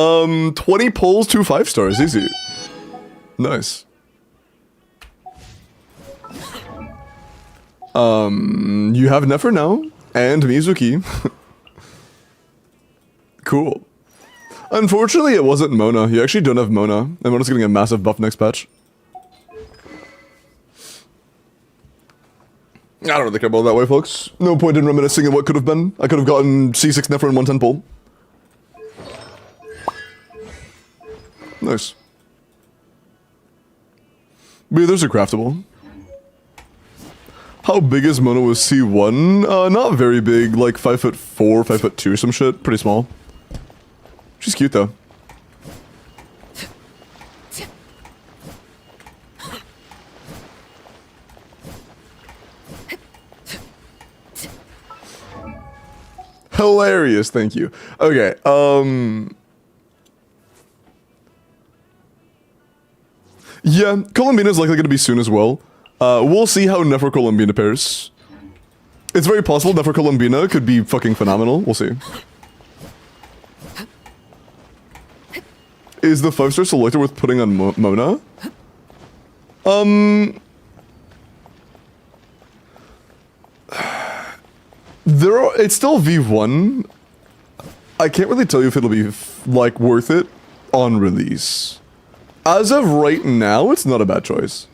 20 pulls, 2 5 stars. Easy. Nice. You have Nefer now, and Mizuki. Cool. Unfortunately, it wasn't Mona. You actually don't have Mona, and Mona's getting a massive buff next patch. I don't really care about it that way, folks. No point in reminiscing of what could have been. I could have gotten C6 Nefer and 110 pull. Nice. But yeah, those are craftable. How big is Mona with C1? Not very big, like 5'4", 5'2", some shit. Pretty small. She's cute though. Hilarious, thank you. Okay, yeah, Columbina is likely going to be soon as well. We'll see how Nefer Columbina pairs. It's very possible Nefer Columbina could be fucking phenomenal. We'll see. Is the 5-star selector worth putting on Mona? It's still V1. I can't really tell you if it'll be like worth it on release. As of right now, it's not a bad choice.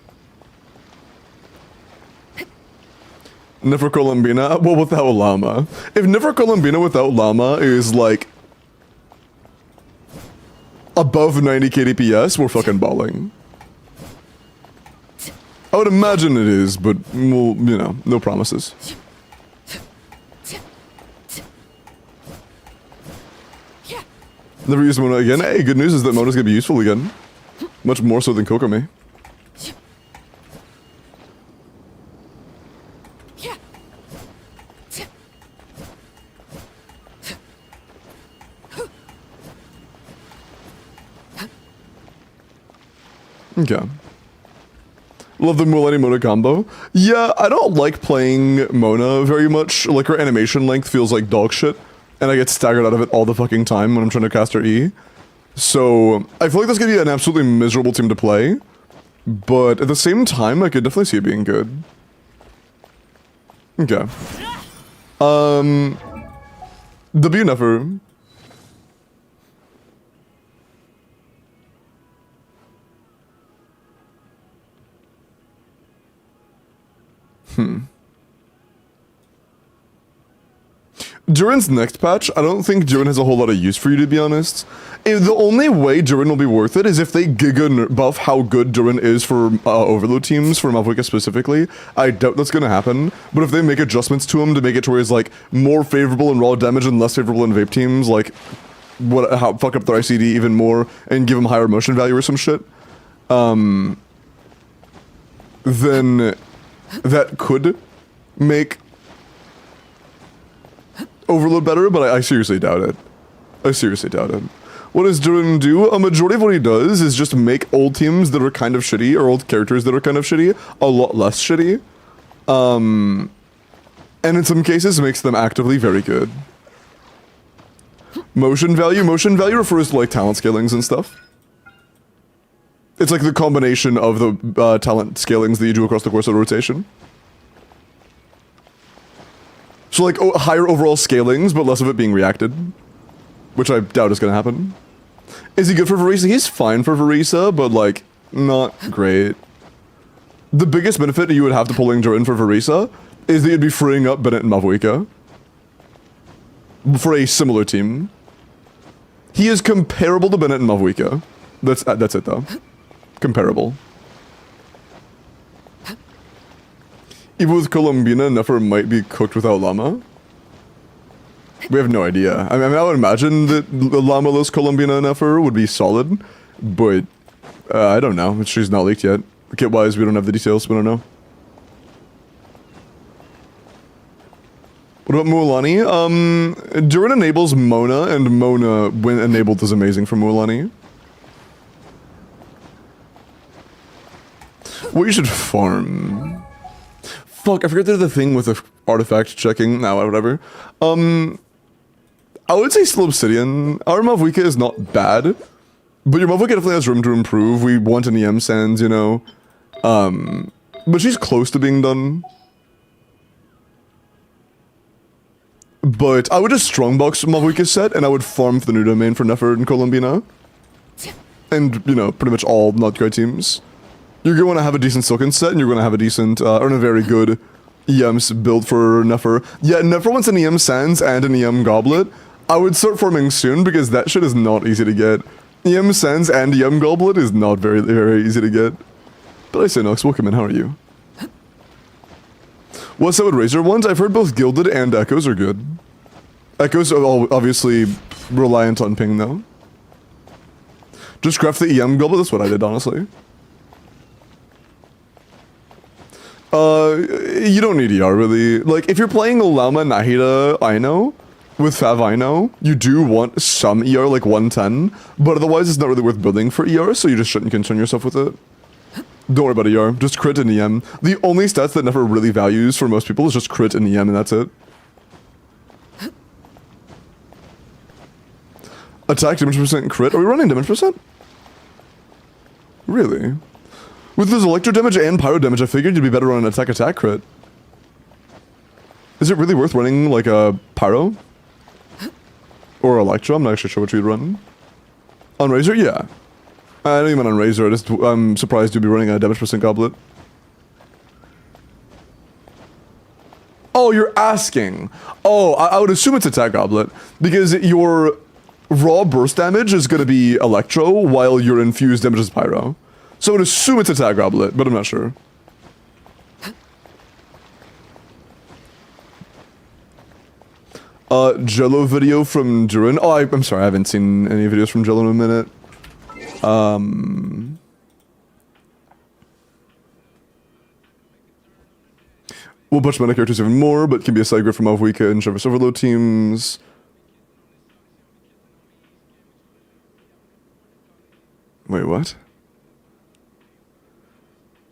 Nefer Columbina, well, without Llama. If Nefer Columbina without Llama is like above 90 kDPS, we're fucking balling. I would imagine it is, but we'll, you know, no promises. Never used Mona again. Hey, good news is that Mona's gonna be useful again. Much more so than Kokomi. Okay. Love the Mualani Mona combo. Yeah, I don't like playing Mona very much. Like, her animation length feels like dog shit. And I get staggered out of it all the fucking time when I'm trying to cast her E. So, I feel like that's gonna be an absolutely miserable team to play. But at the same time, I could definitely see it being good. Okay. W Nefer. Durin's next patch, I don't think Durin has a whole lot of use for you, to be honest. The only way Durin will be worth it is if they giga buff how good Durin is for overload teams, for Malvika specifically. I doubt that's gonna happen, but if they make adjustments to him to make it to where he's like more favorable in raw damage and less favorable in vape teams, like how fuck up their ICD even more and give him higher motion value or some shit, then that could make overload better, but I seriously doubt it. I seriously doubt it. What does Durin do? A majority of what he does is just make old teams that are kind of shitty, or old characters that are kind of shitty, a lot less shitty. And in some cases makes them actively very good. Motion value refers to like talent scalings and stuff. It's like the combination of the talent scalings that you do across the course of rotation. So like higher overall scalings, but less of it being reacted, which I doubt is gonna happen. Is he good for Verisa? He's fine for Verisa, but like not great. The biggest benefit you would have to pulling Durin for Verisa is that you'd be freeing up Bennett and Mavuika for a similar team. He is comparable to Bennett and Mavuika. That's it though. Comparable. Even with Colombina, Nefer might be cooked without Llama. We have no idea. I mean, I would imagine that Llama-less Colombina Nefer would be solid, but I don't know. She's not leaked yet. Kit-wise, we don't have the details. We don't know. What about Mualani? Durin enables Mona, and Mona, when enabled, is amazing for Mualani. What you should farm? Fuck, I forget there's the thing with the artifact checking. Nah, whatever. I would say still Obsidian. Our Mavuika is not bad, but your Mavuika definitely has room to improve. We want an EM Sands, you know. But she's close to being done. But I would just strongbox Mavuika's set, and I would farm for the new domain for Nefer and Colombina. And, you know, pretty much all not-great teams. You're going to want to have a decent Silken set, and you're going to have a decent, or a very good EMs build for Nefer. Yeah, Nefer wants an EM Sands and an EM Goblet. I would start farming soon, because that shit is not easy to get. EM Sands and EM Goblet is not very, very easy to get. But I say, Nox, welcome in, how are you? What's up with Razor ones? I've heard both Gilded and Echoes are good. Echoes are obviously reliant on ping, though. Just craft the EM Goblet, that's what I did, honestly. You don't need ER, really. Like, if you're playing Llama, Nahida, Ino, with Fav Ino, you do want some ER, like 110, but otherwise it's not really worth building for ER, so you just shouldn't concern yourself with it. Don't worry about ER, just crit and EM. The only stats that Nefer really values for most people is just crit and EM, and that's it. Attack, damage percent, crit. Are we running damage percent? Really? With this electro damage and pyro damage, I figured you'd be better on an attack crit. Is it really worth running like a pyro? Or electro? I'm not actually sure what you'd run. On Razor? Yeah. I don't even on Razor, I'm surprised you'd be running a damage percent goblet. Oh, you're asking. Oh, I would assume it's attack goblet, because your raw burst damage is going to be electro, while your infused damage is pyro. So I would assume it's attack goblet, but I'm not sure. Jello video from Durin. Oh, I'm sorry, I haven't seen any videos from Jello in a minute. We'll push meta characters even more, but can be a side grid from Mavuika and Service Overload teams. Wait, what?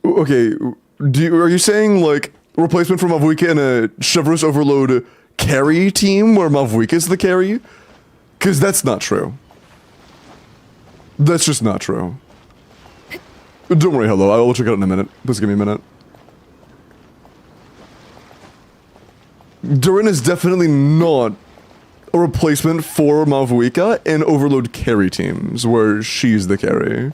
Okay, are you saying, like, replacement for Mavuika in a Chevreuse Overload carry team where Mavuika is the carry? Because that's not true. That's just not true. Don't worry, hello, I will check it out in a minute. Please give me a minute. Durin is definitely not a replacement for Mavuika in Overload carry teams, where she's the carry.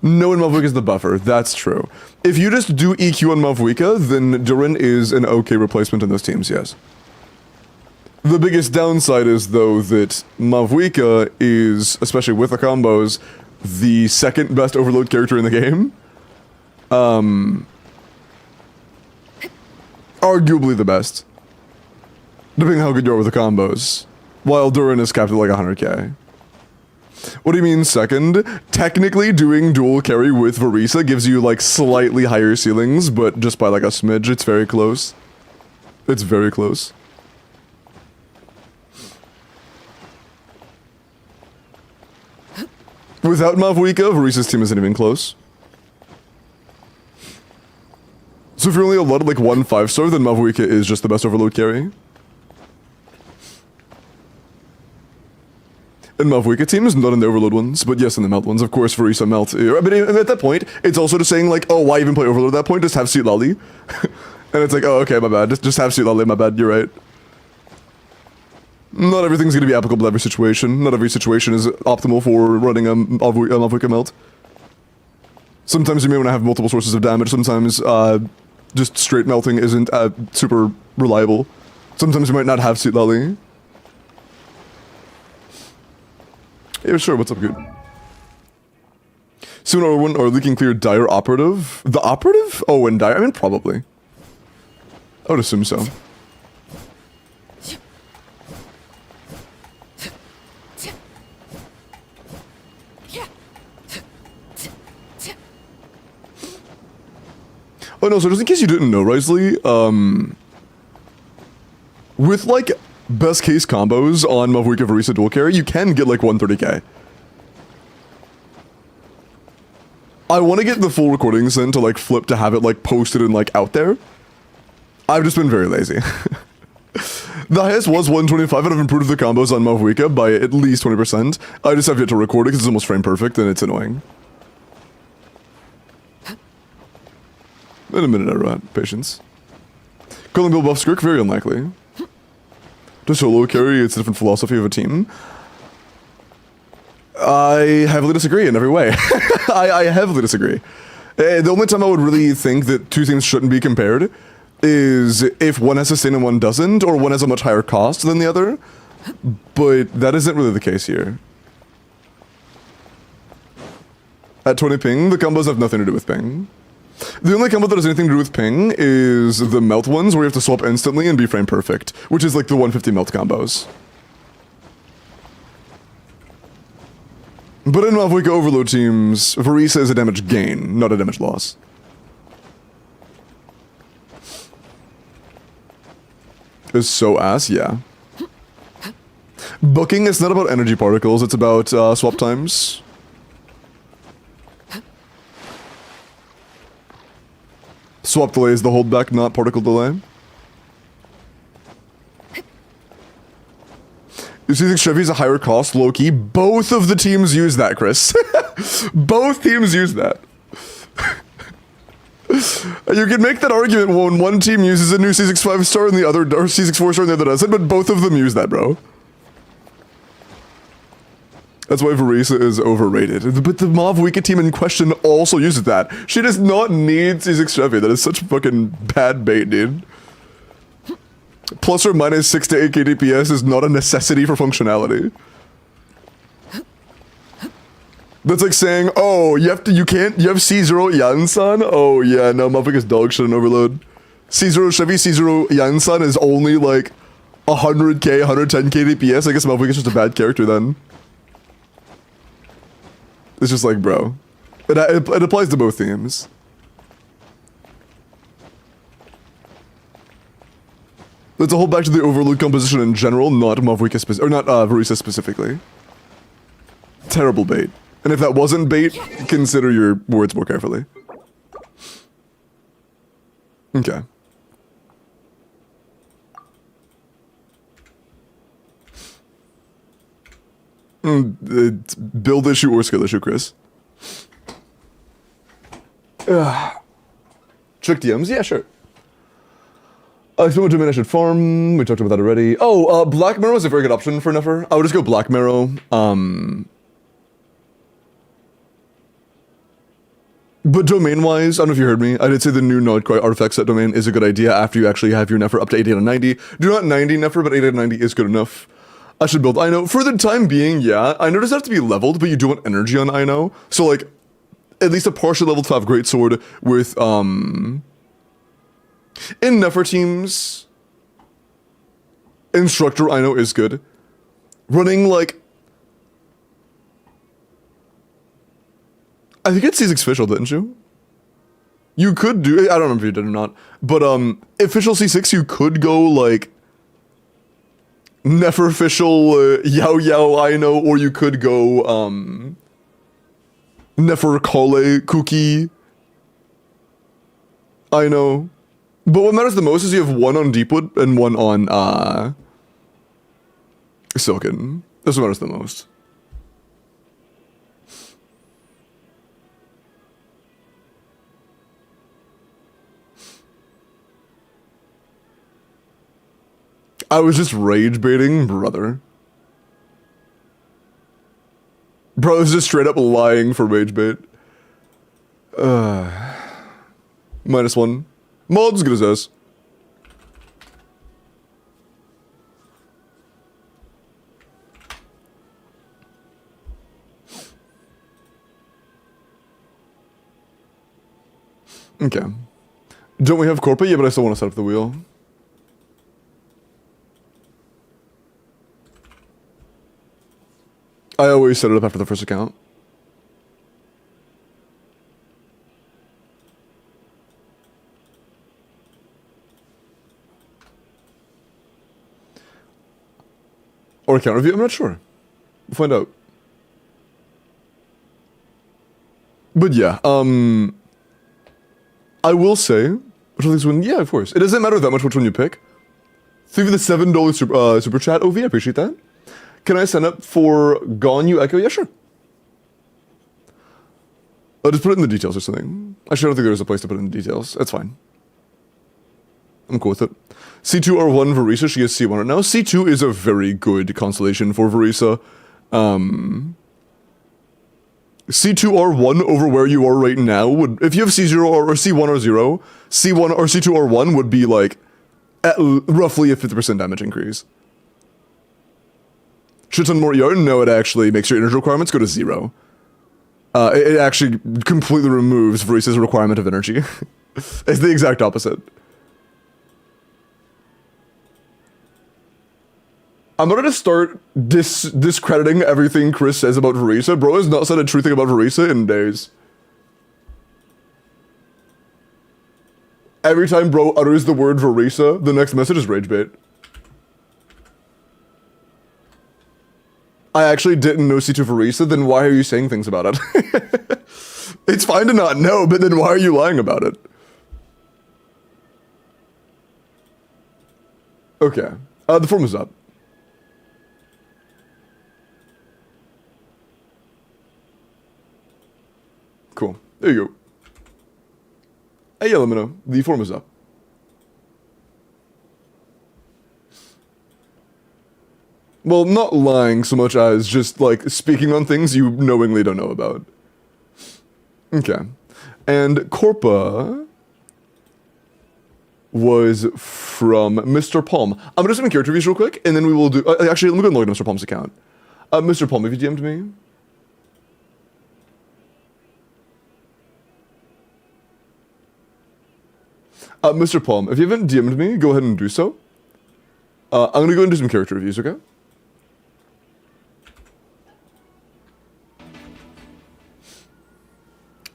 No, and Mavuika is the buffer, that's true. If you just do EQ on Mavuika, then Durin is an okay replacement in those teams, yes. The biggest downside is, though, that Mavuika is, especially with the combos, the second best Overload character in the game. Arguably the best. Depending on how good you are with the combos. While Durin is capped at like 100k. What do you mean second? Technically, doing dual carry with Verisa gives you like slightly higher ceilings, but just by like a smidge, it's very close. It's very close. Without Mavuika, Verisa's team isn't even close. So if you're only allotted like 1 5-star, then Mavuika is just the best Overload carry. And Mavuika team is not in the Overload ones, but yes in the Melt ones. Of course, Verisa Melt. But at that point, it's also just saying like, oh, why even play Overload at that point? Just have Sweet Lolly. And it's like, oh, okay, my bad. Just have Sweet Lolly, my bad, you're right. Not everything's going to be applicable to every situation. Not every situation is optimal for running a Mavuika melt. Sometimes you may want to have multiple sources of damage. Sometimes just straight melting isn't super reliable. Sometimes you might not have Seat Lolly. Yeah, sure, what's up, good? Soon or leaking clear Dire Operative? The Operative? Oh, and Dire? I mean, probably. I would assume so. Oh no, so just in case you didn't know, Risley, with like best case combos on Mavuika Varisa dual carry, you can get like 130k. I want to get the full recordings in to like flip to have it like posted and like out there. I've just been very lazy. The highest was 125 and I've improved the combos on Mavuika by at least 20%. I just have yet to record it because it's almost frame perfect and it's annoying. In a minute, everyone. Patience. Calling Bill buff Skirk? Very unlikely. To solo carry, it's a different philosophy of a team. I heavily disagree in every way. I heavily disagree. The only time I would really think that two teams shouldn't be compared is if one has sustain and one doesn't, or one has a much higher cost than the other. But that isn't really the case here. At 20 ping, the combos have nothing to do with ping. The only combo that has anything to do with ping is the melt ones where you have to swap instantly and be frame perfect, which is like the 150 melt combos. But in Mavuika Overload teams, Varisa is a damage gain, not a damage loss. Is so ass, yeah. Booking is not about energy particles, it's about swap times. Swap delay is the holdback, not particle delay. You see, Chevy's a higher cost, low-key. Both of the teams use that, Chris. Both teams use that. You can make that argument when one team uses a new C6 5-star and the other, or C6 4-star and the other doesn't, but both of them use that, bro. That's why Varisa is overrated. But the Mavuika team in question also uses that. She does not need C6 Chevy. That is such fucking bad bait, dude. Plus or minus 6 to 8k DPS is not a necessity for functionality. That's like saying, oh, you have C0 Yansan? Oh yeah, no, Mavuika's dog shit in Overload. C0 Chevy, C0 Yansan is only like 100k, 110k DPS. I guess Mavuika's just a bad character then. It's just like, bro. It applies to both themes. Let's hold back to the Overload composition in general, not Mavuika or not Varisa specifically. Terrible bait. And if that wasn't bait, consider your words more carefully. Okay. It's build issue or skill issue, Chris. Trick DMs? Yeah, sure. I spent what diminished farm. We talked about that already. Oh, Black Marrow is a very good option for Nefer. I would just go Black Marrow. But domain-wise, I don't know if you heard me. I did say the new Node artifact set domain is a good idea after you actually have your Nefer up to 80 out of 90. Do not 90 Nefer, but 80 out of 90 is good enough. I should build Ino. For the time being, yeah. Ino doesn't have to be leveled, but you do want energy on Ino. So, like, at least a partially leveled 5 Greatsword with, in Nefer teams, Instructor Ino is good. Running, like, I think it's C6 official, didn't you? You could do, I don't remember if you did or not, but, official C6, you could go, like, Nefer official Yao Yao Ino, or you could go Nefer Kole Cookie Ino. But what matters the most is you have one on Deepwood and one on Silken. That's what matters the most. I was just rage baiting, brother. Bro, I was just straight up lying for rage bait. -1. Mod's good as this. Okay. Don't we have corporate? Yeah, but I still want to set up the wheel. I always set it up after the first account. Or account review? I'm not sure. We'll find out. But yeah, I will say, which one is one? Yeah, of course. It doesn't matter that much which one you pick. Thank you for the $7 super chat, OV. I appreciate that. Can I sign up for Gone You Echo? Yeah, sure. I'll just put it in the details or something. Actually, I don't think there's a place to put it in the details. That's fine. I'm cool with it. C2R1 Verisa, she gets C1 right now. C2 is a very good constellation for Verisa. C2R1 over where you are right now would, if you have C0 or C1 or 0, C1 or C2R1 would be like at roughly a 50% damage increase. Shit ton more yarn? No, it actually makes your energy requirements go to 0. It actually completely removes Verisa's requirement of energy. It's the exact opposite. I'm gonna start discrediting everything Chris says about Verisa. Bro has not said a true thing about Verisa in days. Every time bro utters the word Verisa, the next message is rage bait. I actually didn't know C2 Verisa, then why are you saying things about it? It's fine to not know, but then why are you lying about it? Okay. The form is up. Cool. There you go. Hey, yeah, let me know. The form is up. Well, not lying so much as just, like, speaking on things you knowingly don't know about. Okay. And Corpa was from Mr. Palm. I'm gonna do some character reviews real quick, and then we will do... actually, let me go and look at Mr. Palm's account. Mr. Palm, have you DM'd me? Mr. Palm, if you haven't DM'd me, go ahead and do so. I'm gonna go and do some character reviews, okay?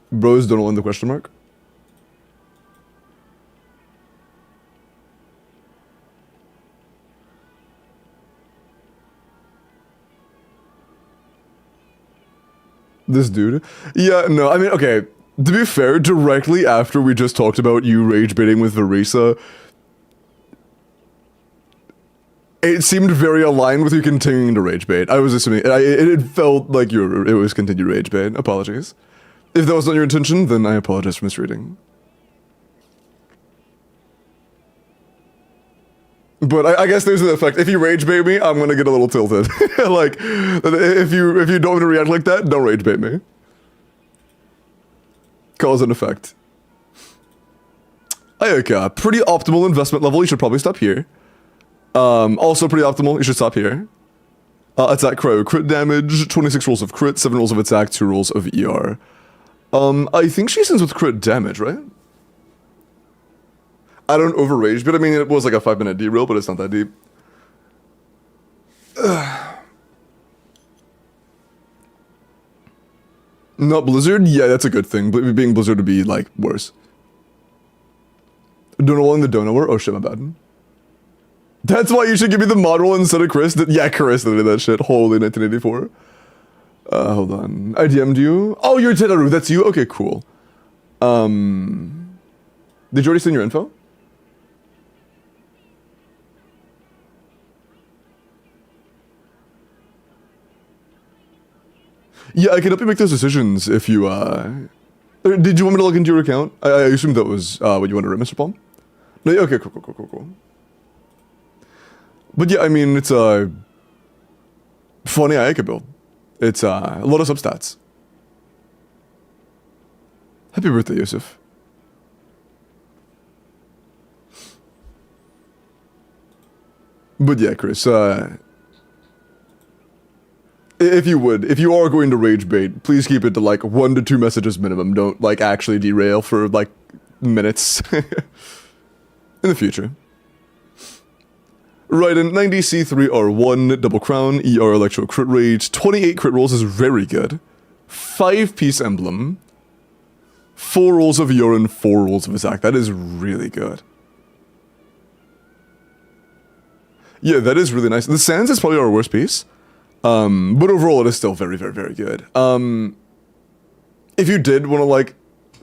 Bros don't know when the question mark. This dude? Yeah, no, I mean, okay. To be fair, directly after we just talked about you rage baiting with Verisa, it seemed very aligned with you continuing to rage bait. I was assuming, it felt like it was continued rage bait. Apologies. If that was not your intention, then I apologize for misreading. But I guess there's an effect. If you rage bait me, I'm gonna get a little tilted. Like, if you don't want to react like that, don't rage bait me. Cause and effect. Okay, pretty optimal investment level. You should probably stop here. Also pretty optimal. You should stop here. Attack crow. Crit damage. 26 rolls of crit. 7 rolls of attack. 2 rolls of ER. I think she sends with crit damage, right? I don't overrage, but I mean, it was like a 5-minute derail, but it's not that deep. Not Blizzard? Yeah, that's a good thing. Being Blizzard would be, like, worse. Don't along the Donower? Oh shit, my bad. That's why you should give me the mod roll instead of Chris. Yeah, Chris did that shit. Holy 1984. Hold on. I DM'd you. Oh, you're Tedaru. That's you? Okay, cool. Did you already send your info? Yeah, I can help you make those decisions if you, Did you want me to log into your account? I assume that was, what you wanted, right, Mr. Palm? No, okay, cool. But yeah, I mean, it's a funny Ayaka build. It's a lot of substats. Happy birthday, Yusuf. But yeah, Chris, if you are going to rage bait, please keep it to like 1 to 2 messages minimum. Don't like actually derail for like minutes in the future. Right, in 90 C3 R1, double crown, ER electro crit rate, 28 crit rolls is very good. 5-piece emblem, 4 rolls of urine, 4 rolls of attack. That is really good. Yeah, that is really nice. The Sands is probably our worst piece. But overall it is still very, very, very good. If you did want to like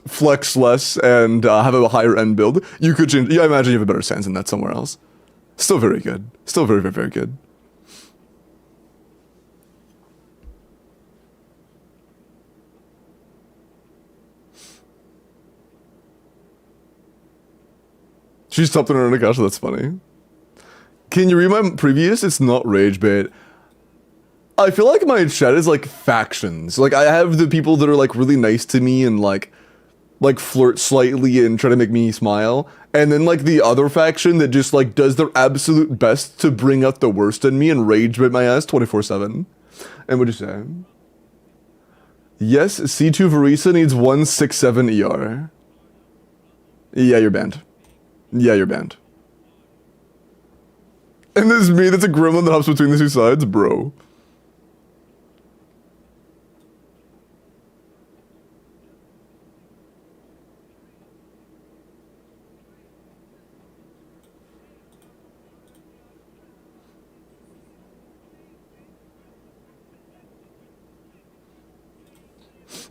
flex less and have a higher end build, you could change. Yeah, I imagine you have a better Sands than that somewhere else. Still very good. Still very, very, very good. She's topped on her Nakasha, that's funny. Can you read my previous? It's not rage bait. I feel like my chat is like factions. Like I have the people that are like really nice to me and like flirt slightly and try to make me smile. And then like the other faction that just like does their absolute best to bring out the worst in me and rage bait my ass 24/7. And what'd you say? Yes, C2 Varisa needs 167 ER. Yeah, you're banned. Yeah, you're banned. And this is me, that's a gremlin that hops between the two sides, bro.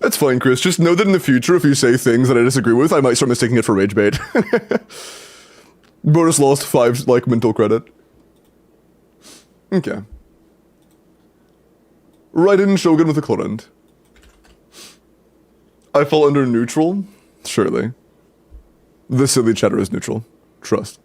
That's fine, Chris. Just know that in the future, if you say things that I disagree with, I might start mistaking it for rage bait. Bonus lost 5, like, mental credit. Okay. Raiden Shogun with a Clorend. I fall under neutral? Surely. The silly chatter is neutral. Trust.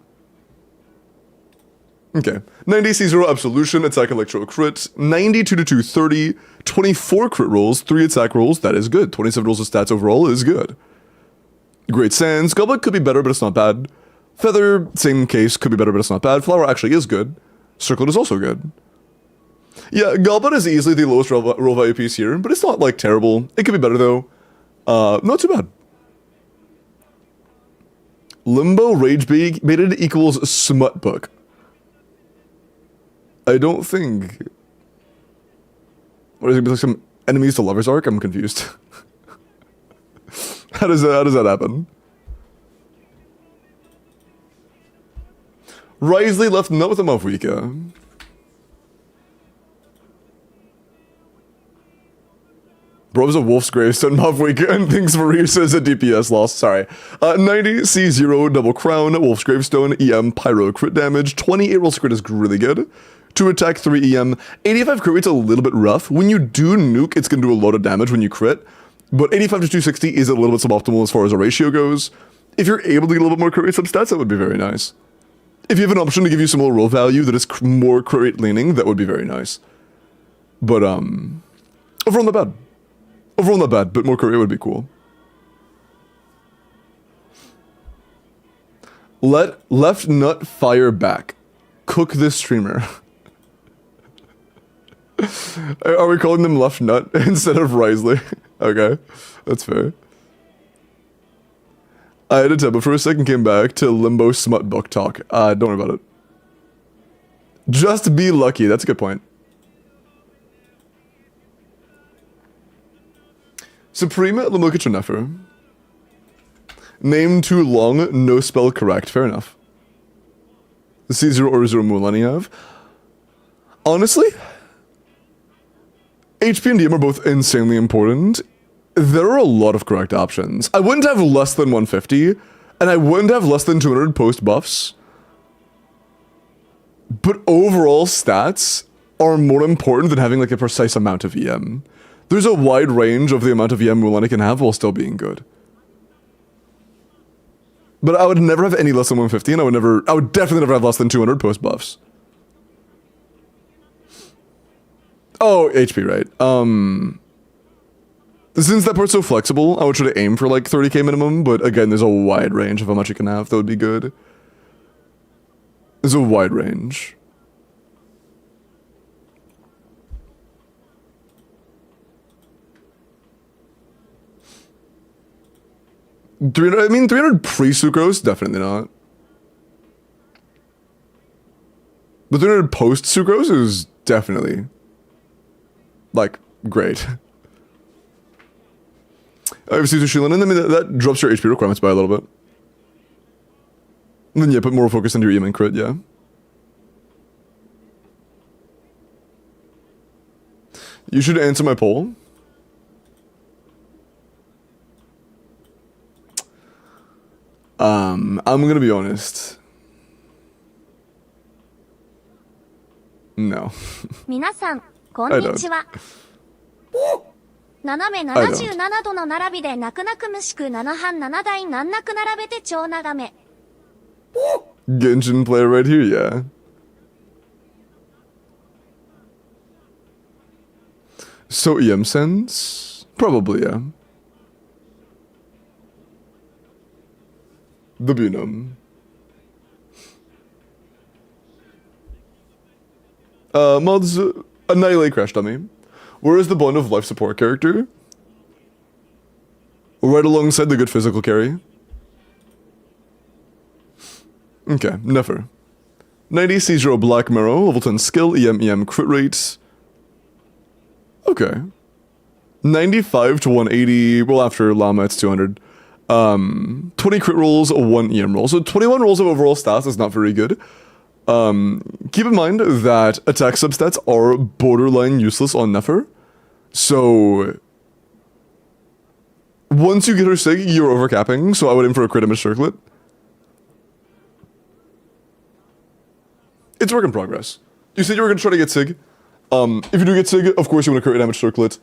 Okay. 90 C0 Absolution, attack electro crit, 92 to 230, 24 crit rolls, 3 attack rolls, that is good. 27 rolls of stats overall is good. Great Sands, Goblet could be better, but it's not bad. Feather, same case, could be better, but it's not bad. Flower actually is good. Circlet is also good. Yeah, Goblet is easily the lowest roll value piece here, but it's not like terrible. It could be better though. Not too bad. Limbo Rage Baited equals Smut Book. I don't think... What is it, like some enemies to lovers arc? I'm confused. How does that happen? Risley left nut with a Mavwika. Bro's a Wolf's Gravestone Mavwika and thinks Marisa is a DPS loss. Sorry. 90 C0 Double Crown, Wolf's Gravestone, EM Pyro crit damage, 28 roll crit is really good. 2 attack, 3 EM. 85 crit rate's a little bit rough. When you do nuke, it's going to do a lot of damage when you crit. But 85 to 260 is a little bit suboptimal as far as a ratio goes. If you're able to get a little bit more crit rate substats, that would be very nice. If you have an option to give you some more roll value that is more crit rate leaning, that would be very nice. But, overall not bad. Overall not bad, but more crit rate would be cool. Let left nut fire back. Cook this streamer. Are we calling them left nut instead of Risley? Okay, that's fair. I had a tempo for a second, came back to limbo smut book talk. Don't worry about it. Just be lucky, that's a good point. Supreme Lamokich Nefer. Name too long, no spell correct. Fair enough. The C0 or 0 Mulaniav. Honestly, HP and DM are both insanely important. There are a lot of correct options. I wouldn't have less than 150, and I wouldn't have less than 200 post buffs. But overall stats are more important than having like a precise amount of EM. There's a wide range of the amount of EM Mulani can have while still being good. But I would never have any less than 150, and I would definitely never have less than 200 post buffs. Oh, HP, right. Since that part's so flexible, I would try to aim for like 30k minimum, but again, there's a wide range of how much you can have. That would be good. There's a wide range. I mean, 300 pre-sucrose? Definitely not. But 300 post-sucrose is definitely, like, great. I have Shilin, and I mean, that drops your HP requirements by a little bit. And then, yeah, put more focus into your EM and crit, yeah. You should answer my poll. I'm gonna be honest. No. 皆さん、こんにちは。斜め77度の並びで泣く泣く虫く7半7台難なく並べて超眺め。Genshin player right here, yeah. So EM sense? Probably, yeah. The Bunum. Mods, Annihilate Crash Dummy. Where is the bond of life support character? Right alongside the good physical carry. Okay, never. 90 C0 Black Marrow, level 10 skill, EM crit rate. Okay. 95 to 180, well after Llama it's 200. 20 crit rolls, 1 EM roll. So 21 rolls of overall stats is not very good. Keep in mind that attack substats are borderline useless on Nefer. So once you get her Sig, you're overcapping, so I would aim for a crit damage circlet. It's work in progress. You said you were going to try to get Sig. If you do get Sig, of course you want a crit damage circlet.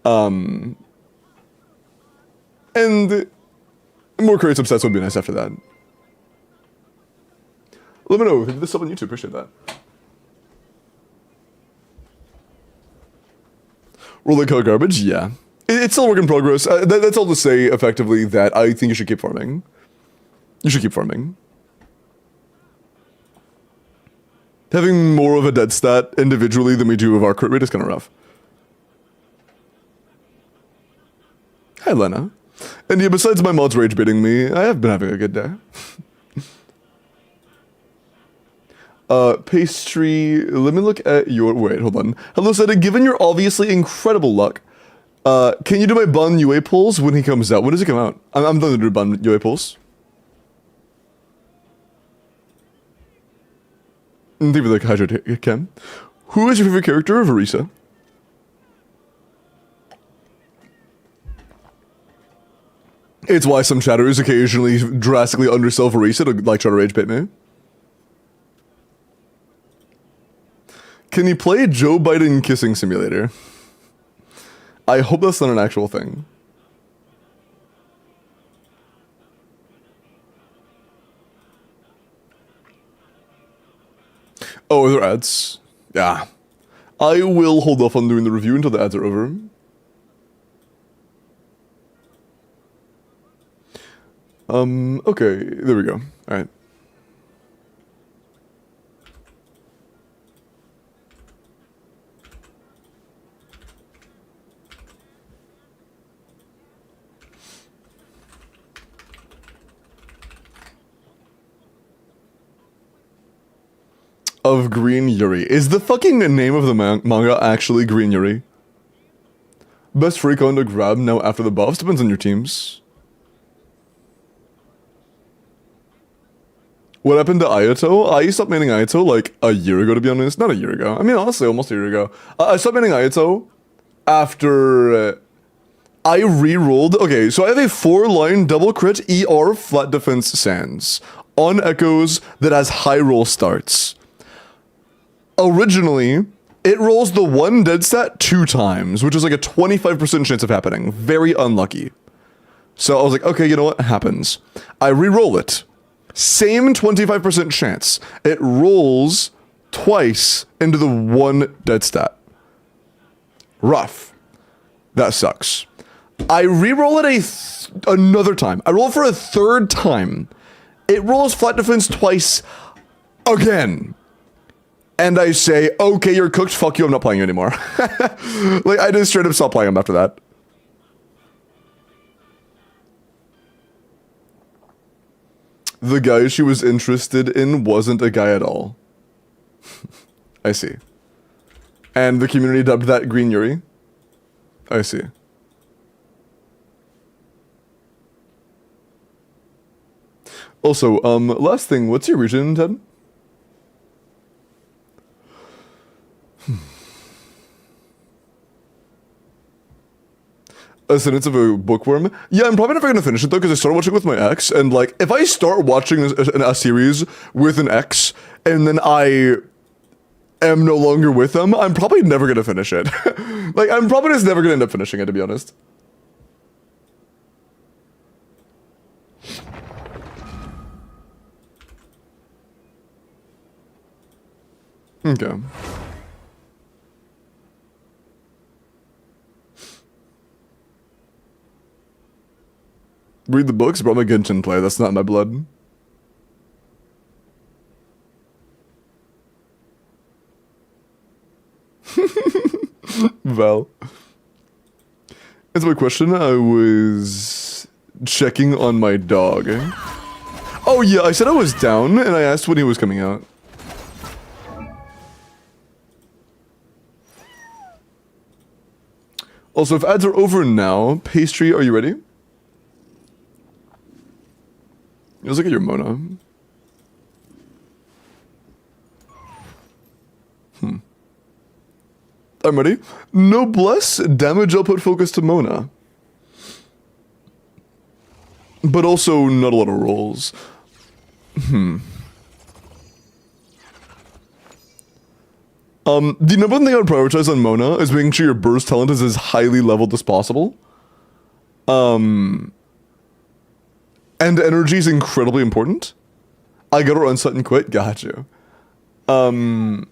And more crit substats would be nice after that. Let me know if you did this up on YouTube, appreciate that. Rolling color garbage, yeah. It's still a work in progress. That's all to say, effectively, that I think you should keep farming. You should keep farming. Having more of a dead stat individually than we do of our crit rate is kind of rough. Hi, Lena. And yeah, besides my mods rage baiting me, I have been having a good day. Pastry, let me look at your, wait, hold on. Hello, Seta, given your obviously incredible luck, can you do my Bun UA pulls when he comes out? When does he come out? I'm done to do Bun UA pulls. Thank you for the hydrate, Ken. Who is your favorite character of Arisa? It's why some chatters occasionally drastically undersell Arisa to like try to rage bait me. Can you play Joe Biden kissing simulator? I hope that's not an actual thing. Oh, are there ads? Yeah. I will hold off on doing the review until the ads are over. Okay, there we go. Alright. Of Green Yuri. Is the fucking name of the manga actually Green Yuri? Best free con to grab now after the buffs? Depends on your teams. What happened to Ayato? I stopped maining Ayato like a year ago, to be honest. Not a year ago. I mean, honestly, almost a year ago. I stopped maining Ayato after I re-rolled. Okay, so I have a 4-line double crit ER flat defense Sans on Echoes that has high roll starts. Originally, it rolls the 1 dead stat 2 times, which is like a 25% chance of happening. Very unlucky. So I was like, okay, you know what? Happens. I re-roll it. Same 25% chance. It rolls twice into the 1 dead stat. Rough. That sucks. I re-roll it another time. I roll for a third time. It rolls flat defense twice again. And I say, okay, you're cooked, fuck you, I'm not playing you anymore. Like, I just straight up stop playing him after that. The guy she was interested in wasn't a guy at all. I see. And the community dubbed that Green Yuri? I see. Also, last thing, what's your region, Ted? Ascendance of a Bookworm? Yeah, I'm probably never gonna finish it though, because I started watching with my ex, and like, if I start watching a series with an ex, and then I am no longer with them, I'm probably never gonna finish it. Like, I'm probably just never gonna end up finishing it, to be honest. Okay. Read the books, but I'm a Genshin player. That's not in my blood. Val. That's my question. I was checking on my dog. Oh yeah, I said I was down, and I asked when he was coming out. Also, if ads are over now, Pastry, are you ready? Let's look at your Mona. I'm ready. Noblesse, damage output focus to Mona. But also not a lot of rolls. The number one thing I would prioritize on Mona is making sure your burst talent is as highly leveled as possible. And energy is incredibly important. I gotta run set and quit. Got you. There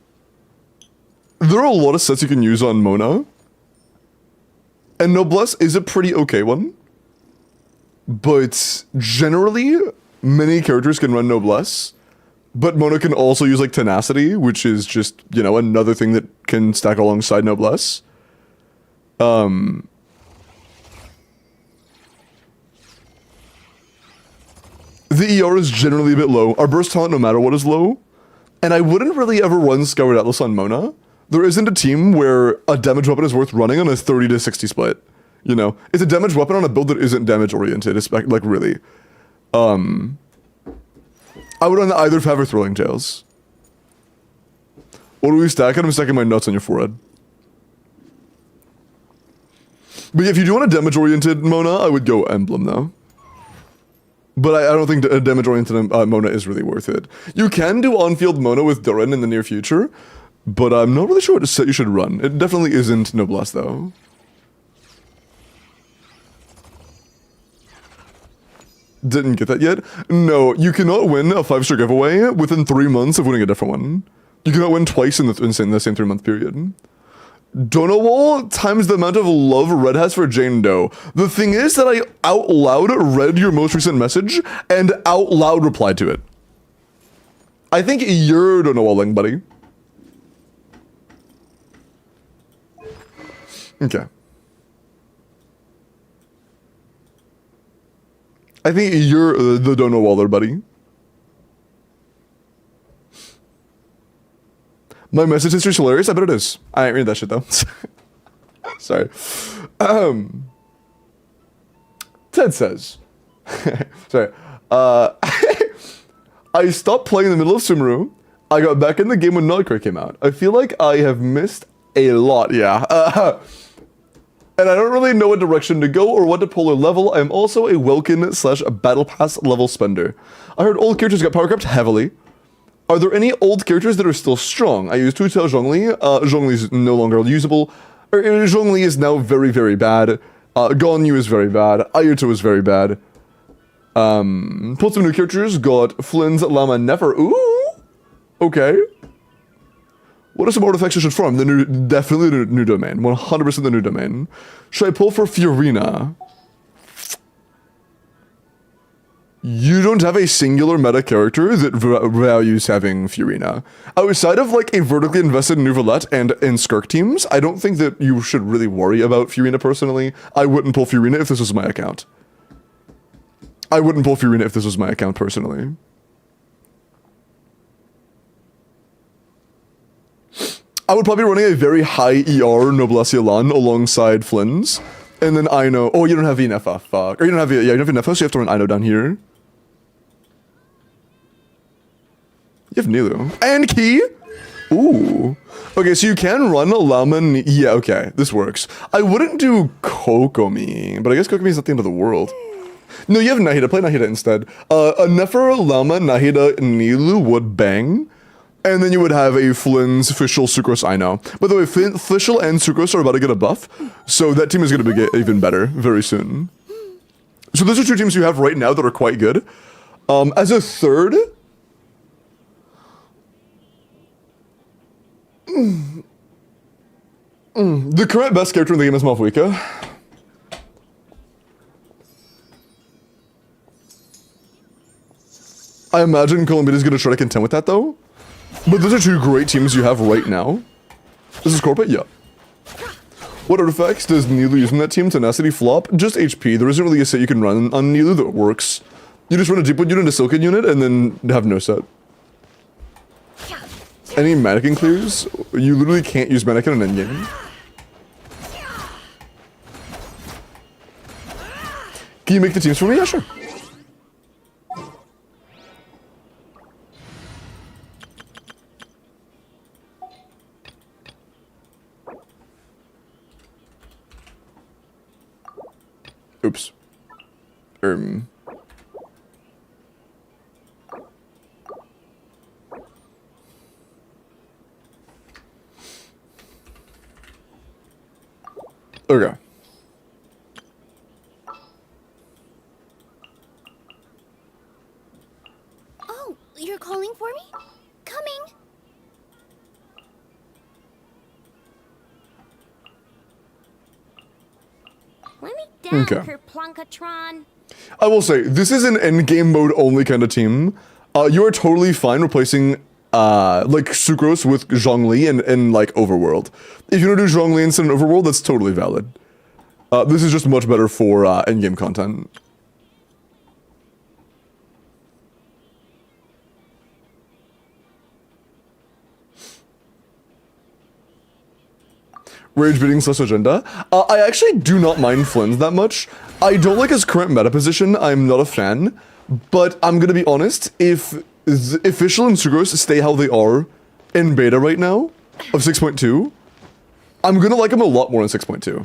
are a lot of sets you can use on Mona. And Noblesse is a pretty okay one. But generally, many characters can run Noblesse. But Mona can also use like Tenacity, which is just, you know, another thing that can stack alongside Noblesse. The ER is generally a bit low. Our burst talent, no matter what, is low. And I wouldn't really ever run Skyward Atlas on Mona. There isn't a team where a damage weapon is worth running on a 30 to 60 split. You know? It's a damage weapon on a build that isn't damage oriented. It's like, really. I would run either Fav or Thrilling Tales. What do we stack? I'm stacking my nuts on your forehead. But if you do want a damage oriented Mona, I would go Emblem though. But I don't think a damage-oriented Mona is really worth it. You can do on-field Mona with Durin in the near future, but I'm not really sure what set you should run. It definitely isn't Noblesse, though. Didn't get that yet? No, you cannot win a 5-star giveaway within 3 months of winning a different one. You cannot win twice in the same 3-month period. Donowall times the amount of love Red has for Jane Doe. The thing is that I out loud read your most recent message and out loud replied to it. I think you're Donowalling, buddy. Okay. I think you're the Donowaller, buddy. My message history's hilarious. I bet it is. I ain't read that shit though. Sorry. Ted says. Sorry. I stopped playing in the middle of Sumeru. I got back in the game when Nightcray came out. I feel like I have missed a lot. Yeah. And I don't really know what direction to go or what to pull or level. I'm also a Welkin / Battle Pass level spender. I heard old characters got power crept heavily. Are there any old characters that are still strong? I use Tutao Zhongli. Zhongli is no longer usable. Zhongli is now very, very bad. Ganyu is very bad. Ayuto is very bad. Pulled some new characters. Got Flynn's Lama Nefer. Ooh! Okay. What are some artifacts I should farm? Definitely the new domain. 100% the new domain. Should I pull for Fiorina? You don't have a singular meta character that values having Fiorina. Outside of like a vertically invested Nouvelette and Skirk teams, I don't think that you should really worry about Fiorina personally. I wouldn't pull Fiorina if this was my account. I wouldn't pull Fiorina if this was my account personally. I would probably be running a very high ER Noblesse Elan alongside Flynn's. And then Ino. Oh, you don't have Inefa. Fuck. Or you don't have, yeah, you don't have Inefa, so you have to run Ino down here. You have Nilu. And Key? Ooh. Okay, so you can run Laman. Yeah, okay. This works. I wouldn't do Kokomi, but I guess Kokomi is not the end of the world. No, you have Nahida. Play Nahida instead. A Nefer, Lama, Nahida, Nilu would bang. And then you would have a Flynn's, Fischl, Sucrose, Ino. By the way, Fischl and Sucrose are about to get a buff, so that team is going to get even better very soon. So those are two teams you have right now that are quite good. As a third... The current best character in the game is Malfuika. I imagine Columbia is going to try to contend with that, though. But those are two great teams you have right now. This is Corpet? Yeah. What artifacts does Nilu use in that team? Tenacity, Flop? Just HP. There isn't really a set you can run on Nilu that works. You just run a Deepwood unit, a Silken unit, and then have no set. Any mannequin clears? You literally can't use mannequin in endgame. Can you make the teams for me? Yeah, sure. Oops. Okay. Oh, you're calling for me? Coming. Let me down, Okay. Kerplunkatron. I will say, this is an endgame mode only kind of team. You are totally fine replacing, like, Sucrose with Zhongli and like, Overworld. If you don't do Zhongli instead of Overworld, that's totally valid. This is just much better for, endgame content. Rage bidding / agenda. I actually do not mind Flynn's that much. I don't like his current meta position. I'm not a fan. But I'm gonna be honest, if Fischl and Sucrose stay how they are in beta right now, of 6.2, I'm gonna like him a lot more in 6.2.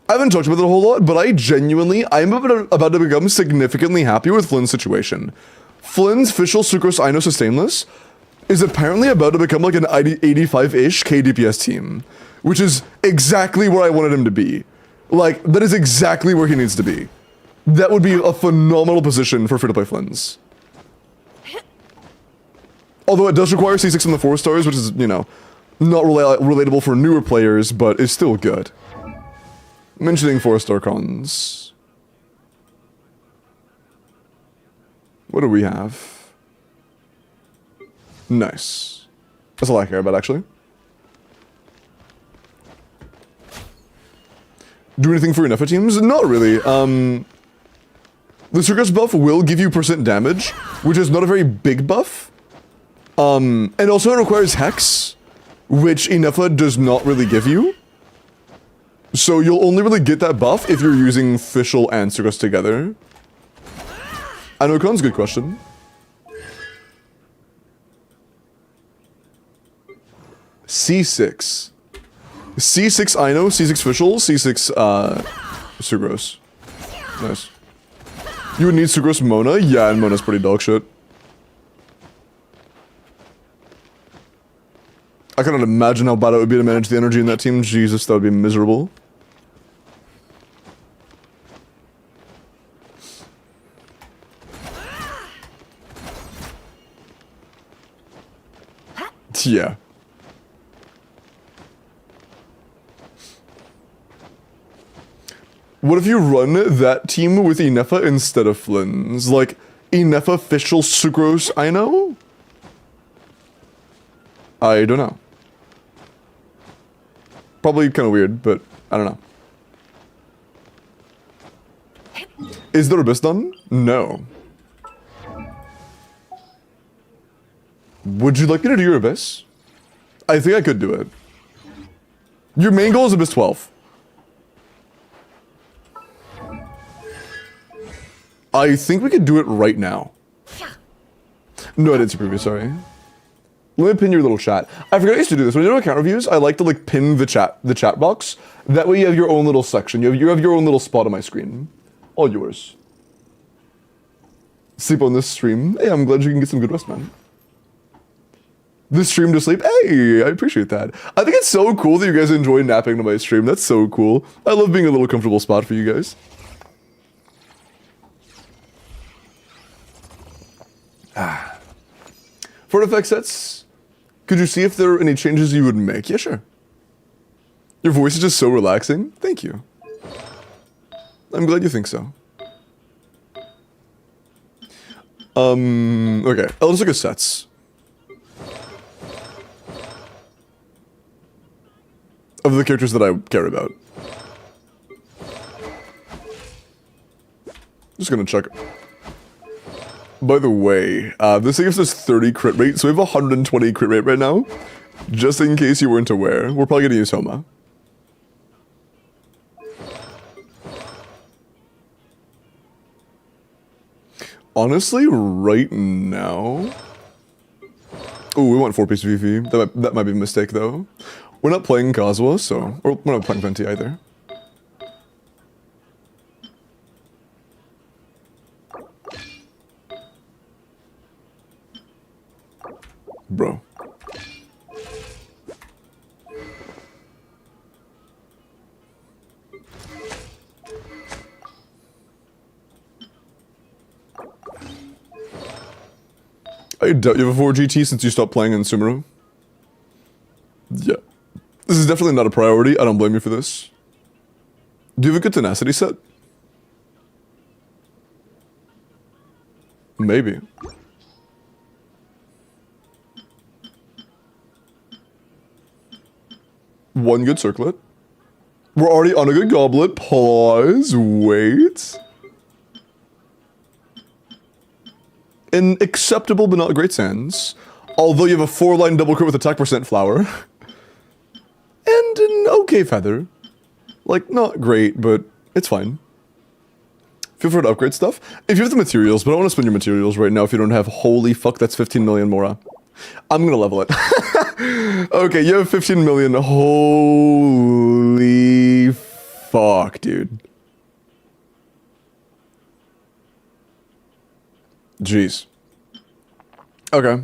I haven't talked about it a whole lot, but I'm about to become significantly happy with Flynn's situation. Flynn's Fischl, Sucrose, Ino Sustainless is apparently about to become like an 85-ish KDPS team. Which is exactly where I wanted him to be. Like, that is exactly where he needs to be. That would be a phenomenal position for free-to-play Flynn's. Although it does require C6 in the 4 stars, which is, you know, not relatable for newer players, but is still good. Mentioning 4-star cons. What do we have? Nice. That's all I care about, actually. Do anything for your Nefa teams? Not really. The Sucrose buff will give you % damage, which is not a very big buff. And also it requires Hex, which Inefa does not really give you. So you'll only really get that buff if you're using Fischl and Sucrose together. I know Con's a good question. C6. C6 Ino, C6 Fischl, C6 Sucrose. Nice. You would need Sucrose Mona? Yeah, and Mona's pretty dog shit. I cannot imagine how bad it would be to manage the energy in that team. Jesus, that would be miserable. Yeah. What if you run that team with Inefa instead of Flynn's? Like, Inefa, Fischl, Sucrose, I know? I don't know. Probably kind of weird, but I don't know. Is there Abyss done? No. Would you like me to do your Abyss? I think I could do it. Your main goal is Abyss 12. I think we could do it right now. No, I didn't see previous, sorry. Let me pin your little chat. I forgot I used to do this. When you do account reviews, I like to like pin the chat box. That way you have your own little section. You have your own little spot on my screen. All yours. Sleep on this stream. Hey, I'm glad you can get some good rest, man. This stream to sleep? Hey, I appreciate that. I think it's so cool that you guys enjoy napping to my stream. That's so cool. I love being a little comfortable spot for you guys. For effect sets, could you see if there are any changes you would make? Yeah, sure. Your voice is just so relaxing. Thank you. I'm glad you think so. Okay. Let's look at sets. Of the characters that I care about. Just gonna check. By the way, this thing gives us 30 crit rate, so we have 120 crit rate right now. Just in case you weren't aware, we're probably gonna use Homa. Honestly, right now... Oh, we want 4-piece VV. That might be a mistake, though. We're not playing Kazuha, so... Or we're not playing Venti either. Bro. I doubt you have a 4 GT since you stopped playing in Sumeru. Yeah. This is definitely not a priority. I don't blame you for this. Do you have a good tenacity set? Maybe. One good circlet. We're already on a good goblet. Pause. Wait. An acceptable but not great sands. Although you have a 4-line double crit with attack percent flower. And an okay feather. Like, not great, but it's fine. Feel free to upgrade stuff. If you have the materials, but I don't want to spend your materials right now if you don't have... Holy fuck, that's 15 million Mora. I'm gonna level it. Okay, you have 15 million. Holy fuck, dude. Jeez. Okay.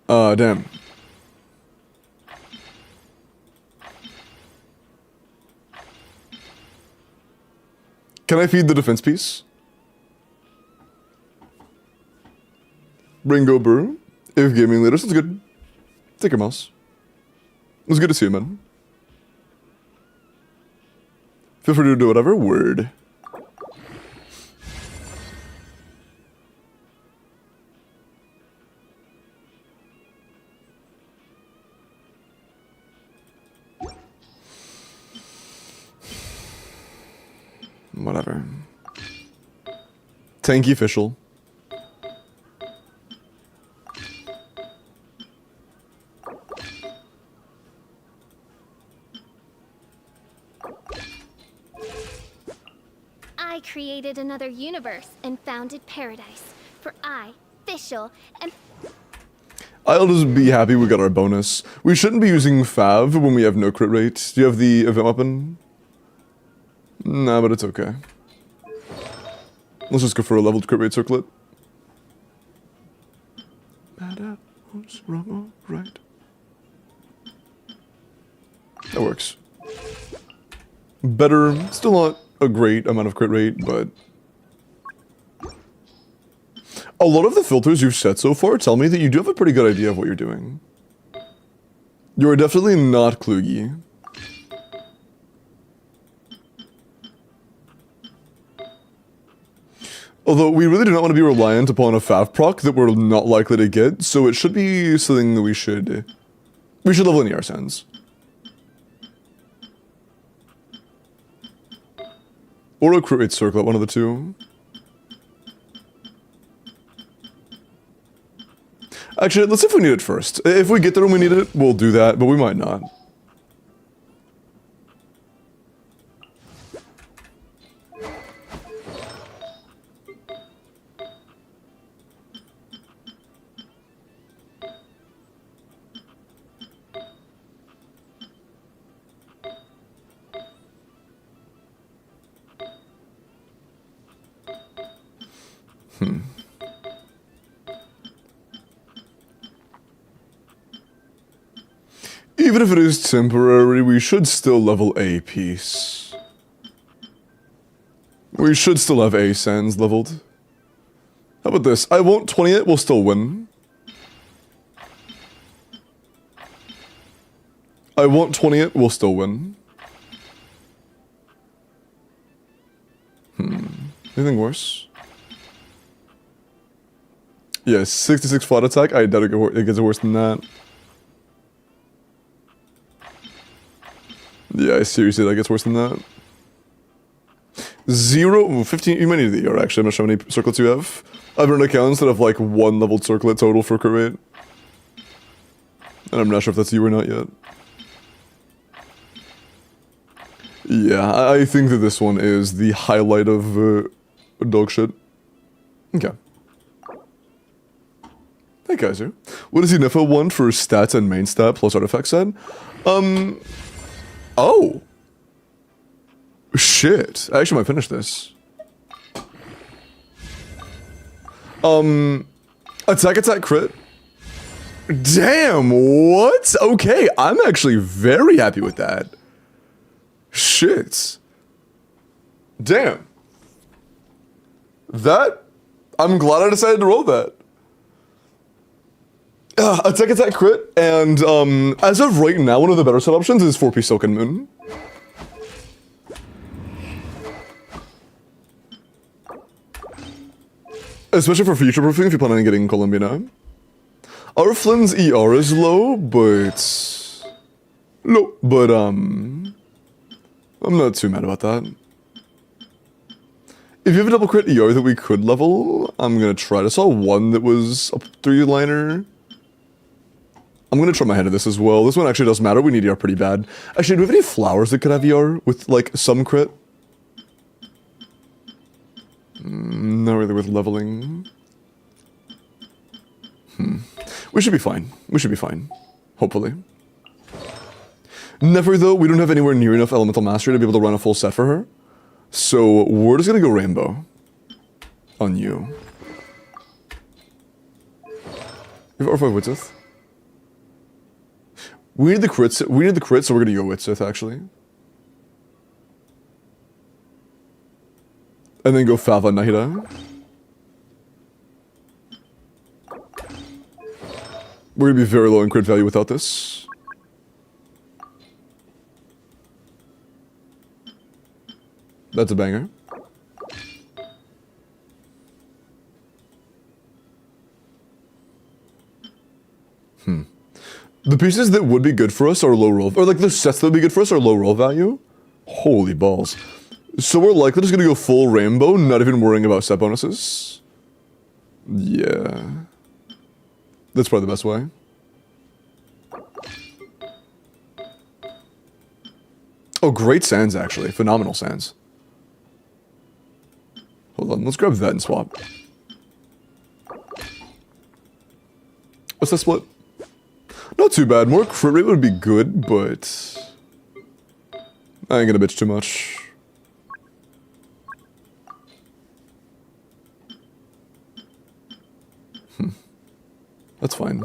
Damn. Can I feed the defense piece? Ringo Burr. If gaming later, sounds good. Take your mouse. It was good to see you, man. Feel free to do whatever. Word. Whatever. Tanky Fischl. I created another universe and founded paradise. For I, Fischl, and... I'll just be happy we got our bonus. We shouldn't be using Fav when we have no crit rate. Do you have the event weapon? Nah, but it's okay. Let's just go for a leveled crit rate circlet. Bad apples, wrong, right. That works. Better, still not a great amount of crit rate, but... A lot of the filters you've set so far tell me that you do have a pretty good idea of what you're doing. You are definitely not kluggy. Although we really do not want to be reliant upon a fav proc that we're not likely to get, so it should be something that we should level in the Arsens. Or a crit rate circlet, one of the two. Actually, let's see if we need it first. If we get there and we need it, we'll do that, but we might not. Even if it is temporary, we should still level A piece. We should still have A sands leveled. How about this? I won't 20 it, we'll still win. I won't 20 it, we'll still win. Anything worse? Yeah, 66 flat attack, I doubt it gets worse than that. Yeah, seriously, that gets worse than that. 15, you might need the ER actually, I'm not sure how many circlets you have. I've run accounts that have like 1 leveled circlet total for crit rate. And I'm not sure if that's you or not yet. Yeah, I think that this one is the highlight of dog shit. Okay. Hey guys here. What does Unifa want for stats and main stat plus artifact set? Oh! Shit. I actually might finish this. Attack crit. Damn, what? Okay, I'm actually very happy with that. Shit. Damn. That, I'm glad I decided to roll that. Attack crit, and as of right now, one of the better set options is 4-piece Silken Moon. Especially for future proofing if you plan on getting Columbina. Our Flynn's ER is low, but I'm not too mad about that. If you have a double crit ER that we could level, I'm gonna try. I saw one that was a 3-liner. I'm gonna try my hand at this as well. This one actually does matter. We need ER pretty bad. Actually, do we have any flowers that could have ER with like some crit? Not really with leveling. We should be fine. We should be fine. Hopefully. Never though, we don't have anywhere near enough elemental mastery to be able to run a full set for her. So we're just gonna go rainbow on you. You have R5 Witsith? We need the crits. We need the crit, so we're gonna go Witsith actually. And then go Fava Nahida. We're gonna be very low in crit value without this. That's a banger. The pieces that would be good for us are low roll, or like the sets that would be good for us are low roll value. Holy balls. So we're likely just gonna go full rainbow, not even worrying about set bonuses. Yeah. That's probably the best way. Oh, great sands actually. Phenomenal sands. Hold on, let's grab that and swap. What's that split? Not too bad. More crit rate would be good, but I ain't gonna bitch too much. That's fine.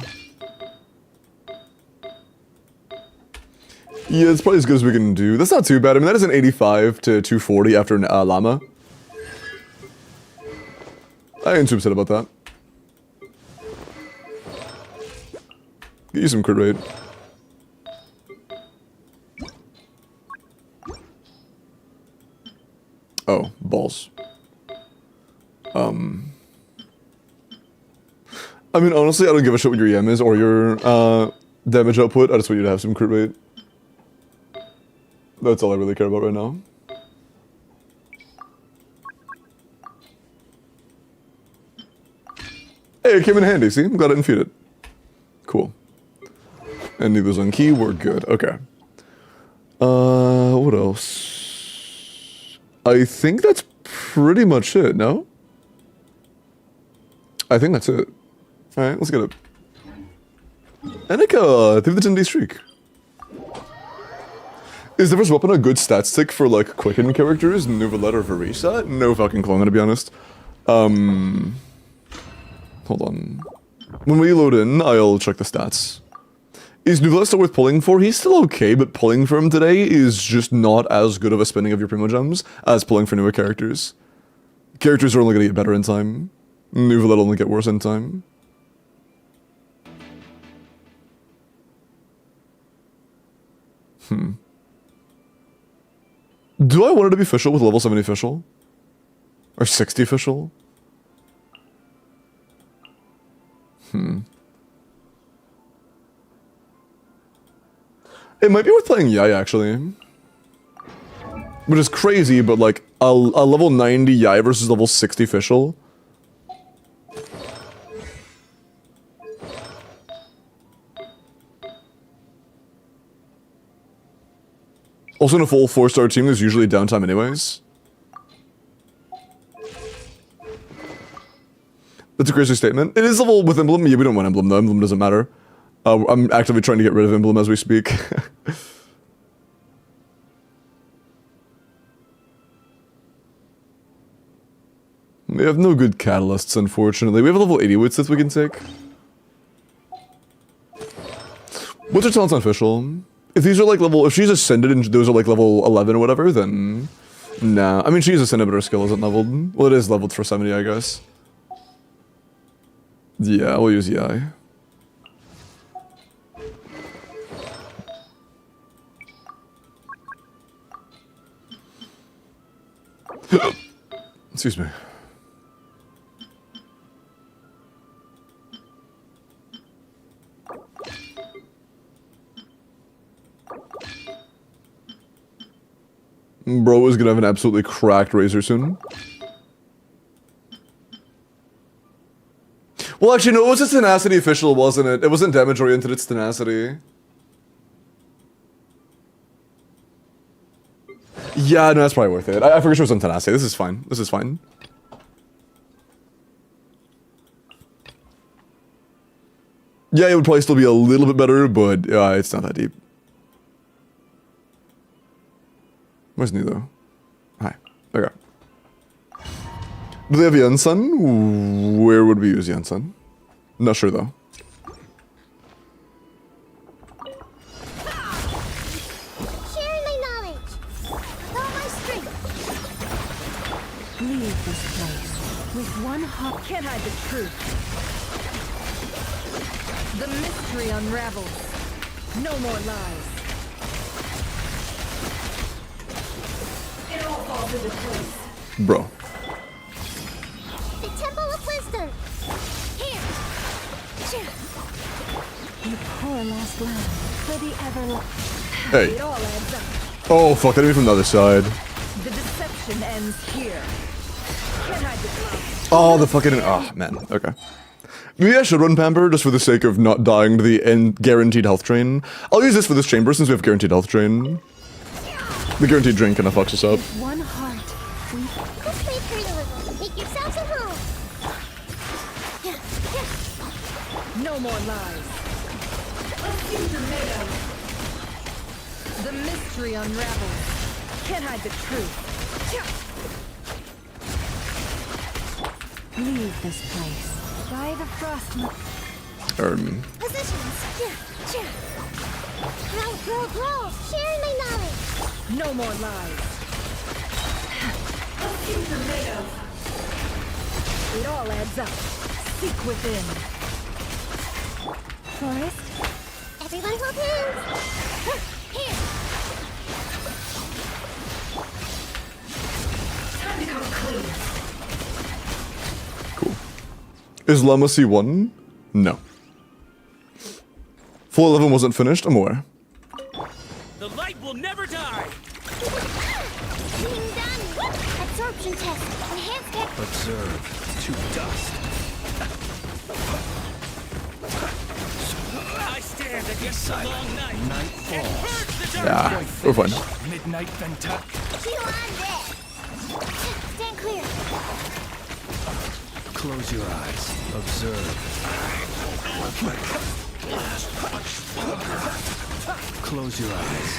Yeah, it's probably as good as we can do. That's not too bad. I mean, that is an 85 to 240 after an llama. I ain't too upset about that. Get you some crit rate. Oh, balls. I mean, honestly, I don't give a shit what your EM is or your damage output. I just want you to have some crit rate. That's all I really care about right now. Hey, it came in handy, see? I'm glad I didn't feed it. Cool. And neither's on key, we're good. Okay. What else? I think that's pretty much it, no? I think that's it. Alright, let's get it. Annika, through the 10-day streak. Is the first weapon a good stat stick for, like, quicken characters? Nuvalet or Verisa? No fucking clue, I'm gonna be honest. Hold on. When we load in, I'll check the stats. Is Nuvalet still worth pulling for? He's still okay, but pulling for him today is just not as good of a spending of your Primo Gems as pulling for newer characters. Characters are only gonna get better in time. Nuvalet only get worse in time. Do I want it to be official with level 70 official? Or 60 official? It might be worth playing Yai, actually. Which is crazy, but like, a level 90 Yai versus level 60 official. Also, in a full 4-star team, there's usually downtime anyways. That's a crazy statement. It is level with Emblem. Yeah, we don't want Emblem, though. Emblem doesn't matter. I'm actively trying to get rid of Emblem as we speak. We have no good catalysts, unfortunately. We have a level 80 with Sith we can take. What's her talents on official? If these are like level, if she's ascended and those are like level 11 or whatever, then nah. I mean, she's ascended, but her skill isn't leveled. Well, it is leveled for 70, I guess. Yeah, we'll use Yai. Excuse me. Bro is gonna have an absolutely cracked Razor soon. Well, actually, no, it was a Tenacity official, wasn't it? It wasn't damage oriented, it's Tenacity. Yeah, no, that's probably worth it. I forgot she was on Tenacity. This is fine. This is fine. Yeah, it would probably still be a little bit better, but it's not that deep. Where's Nilo? Hi. Okay. Do they have Yensun? Where would we use Yensun? Not sure though. Sharing my knowledge. All my strength. Leave this place with one heart. Can't hide the truth. The mystery unravels. No more lies. It all falls into place. Bro. The Temple of Wisdom. Here. You pour last land for the everlasting. Hey. It all adds up. Oh, fuck, that from the other side. The deception ends here. Can't hide the truth. Oh, the fucking... Ah, oh, man. Okay. Maybe I should run Pamper just for the sake of not dying to the guaranteed health drain. I'll use this for this chamber since we have guaranteed health drain. The guaranteed drain kind of fucks us up. One heart. Let's wait for you a little. Make yourselves at home. No more lies. The mystery unravels. Can't hide the truth. Leave this place. By the frost. Positions. Grow. Sharing my knowledge. No more lies. It all adds up. Seek within. Forest? Everyone hold hands. Here. Time to come clean. Is Llama C1? No. Floor 11 wasn't finished, I'm aware. The light will never die. Being done. Absorption test. Enhanced tech. Observe to dust. I stand against the long night. Night And falls. purge the dark. Yeah, we're fine. Midnight Ventuck. Chew on this. Stand clear. Close your eyes. Observe. Close your eyes.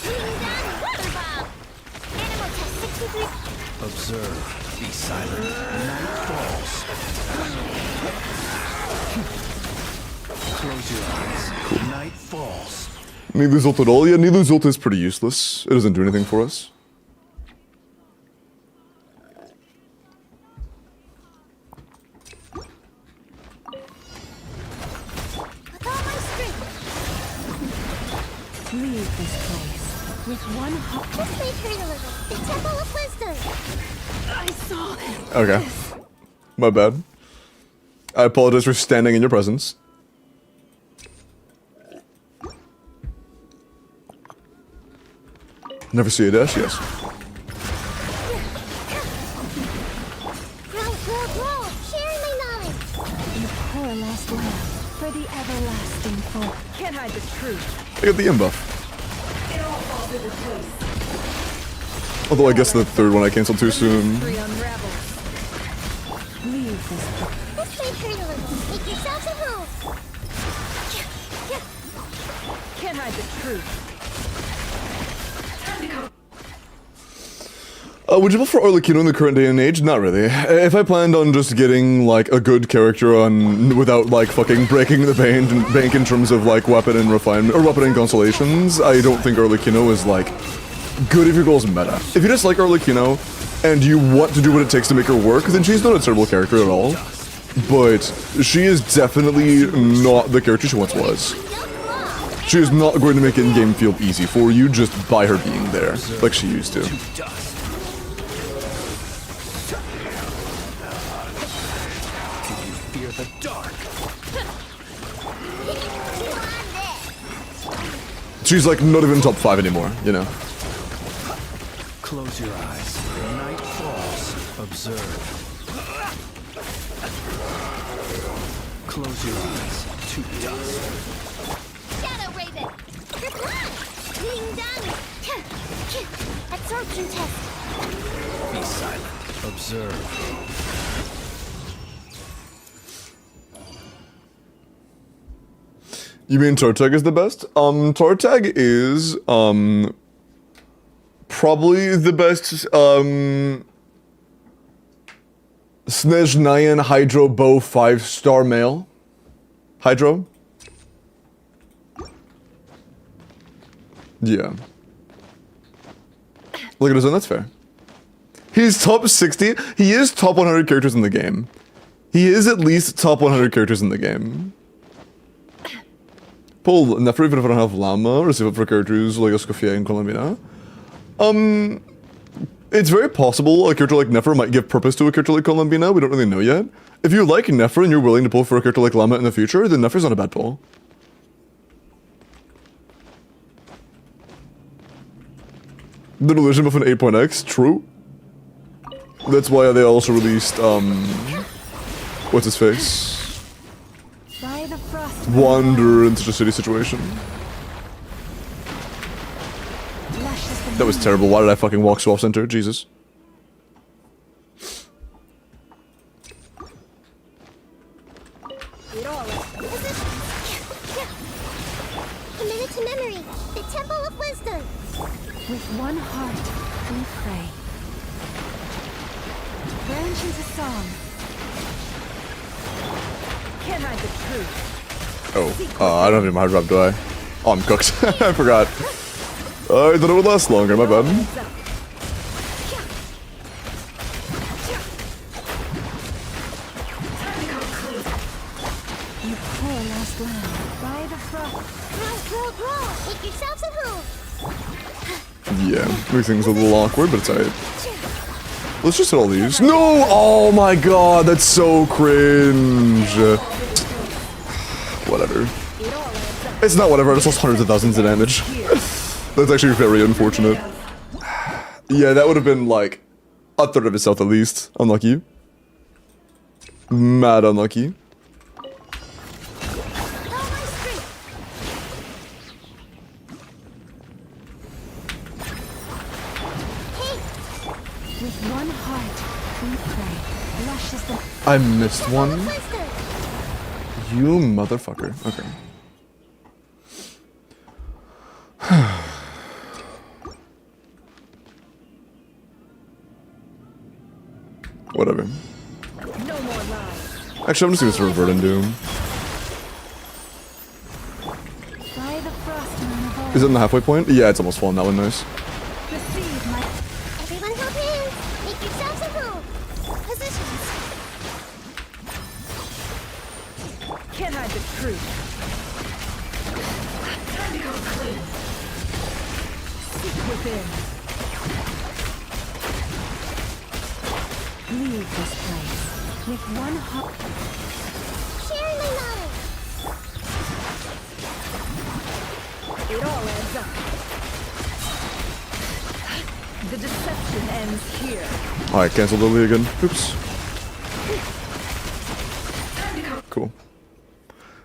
Being done. Water bomb. Animal test 63. Observe. Be silent. Night falls. Close your eyes. Night falls. Neither's ult at all. Yeah, neither's ult is pretty useless. It doesn't do anything for us. With all my strength. Leave this place with one heart. This may hurt a little. The Temple of Wisdom. I saw Okay. My bad. I apologize for standing in your presence. Never see a dash, yes. Grow. Sharing my knowledge. you poor last lamb for the everlasting folk. Can't hide the truth. I got the imbuff. Although I guess the third one I canceled too soon. Mystery unravels. Leave this place. This may hurt a little. Make yourselves at home. Can't hide the truth. Would you vote for Arlecchino in the current day and age? Not really. If I planned on just getting, like, a good character on without, like, fucking breaking the bank in terms of, like, weapon and refinement, or weapon and constellations, I don't think Arlecchino is, like, good if your goal is meta. If you just like Arlecchino, and you want to do what it takes to make her work, then she's not a terrible character at all. But she is definitely not the character she once was. She is not going to make in-game feel easy for you just by her being there, like she used to. Dust. Do you fear the dark? She's like not even top 5 anymore, you know? Close your eyes. Night falls. Observe. Close your eyes. To dust. Shadow Raven. Reply. Being done. Absorption test. Be silent. Observe. You mean Tortag is the best? Tortag is, probably the best, Snezhnayan Hydro Bow 5-star male. Hydro? Yeah. Look at his own, that's fair. He's top 60. He is top 100 characters in the game. He is at least top 100 characters in the game. Pull Nefer even if I don't have Llama, or save it for characters like Escoffier and Colombina. It's very possible a character like Nefer might give purpose to a character like Colombina, we don't really know yet. If you like Nefer and you're willing to pull for a character like Llama in the future, then Nefer's not a bad pull. The delusion of an 8.x, true. That's why they also released, what's his face? By the frost. Wander in such a city situation. Lashes the That was terrible. Why did I fucking walk Swap Center? Jesus. It all is. Committed to memory. The Temple of Wisdom. With one heart, we pray. Branch into song. Can't hide the truth. Oh, I don't have any hard drop, do I? Oh, I'm cooked. I forgot. I thought it would last longer, my bad. Heads up. You poor last lamb. By the frost. Grow. Make yourselves at home. Yeah, makes things a little awkward, but it's alright. Let's just hit all these. No! Oh my god, that's so cringe. Whatever. It's not whatever, I just lost hundreds of thousands of damage. That's actually very unfortunate. Yeah, that would have been like a third of his health at least. Unlucky. Mad unlucky. With one heart, we pray. Lush is the... I missed one. You motherfucker. Okay. Whatever. No more lies. Actually, I'm just gonna revert and doom. By the frost moon of old. Is it in the halfway point? Yeah, it's almost fallen. That one nice. Receive my... Everyone hold hands. Make yourselves at home. Positions. Can't hide the truth. Seek within. Leave this place. With one heart... Sharing my knowledge. It all adds up. The deception ends here. Alright, cancel Lily again. Oops. Cool.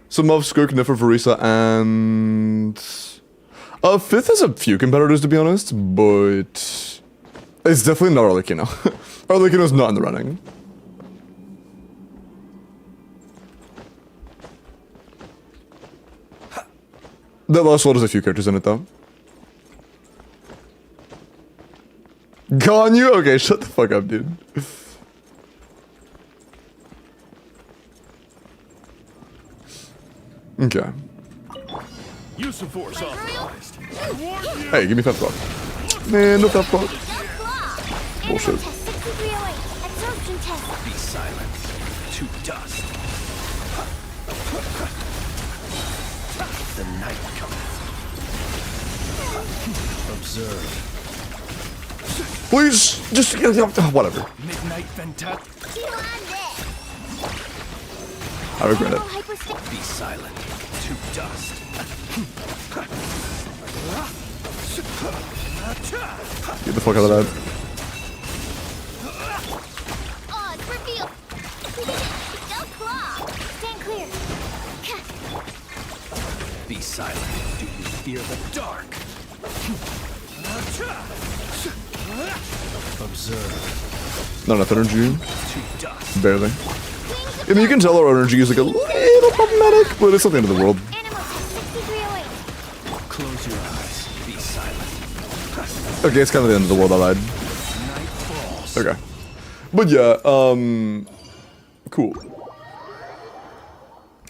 So Muv, Skirk, Niffer, Varisa, and... Fifth has a few competitors to be honest, but... It's definitely not Arlecchino. Arlecchino's not in the running. That last one has a few characters in it though. Gone you? Okay, shut the fuck up, dude. Okay. Use of force authorized. Hey, give me 5 o'clock. Man, no 5 o'clock. Bullshit. Test 6308. Absorption test. Be silent. To dust. The night cometh. Observe. Please, just whatever. Midnight Ventat. You on this. I regret it. Be silent. To dust. Get the fuck out of that. Odds reveal. Don't claw. Stand clear. Be silent. Do you fear the dark? Observe. Not enough energy. To dust. Barely. I mean, you can tell our energy is like a little problematic, but it's not the end of the world. Animal test 6308. Close your eyes. Be silent. Okay, it's kind of the end of the world, I lied. Night falls. Okay. But yeah, cool.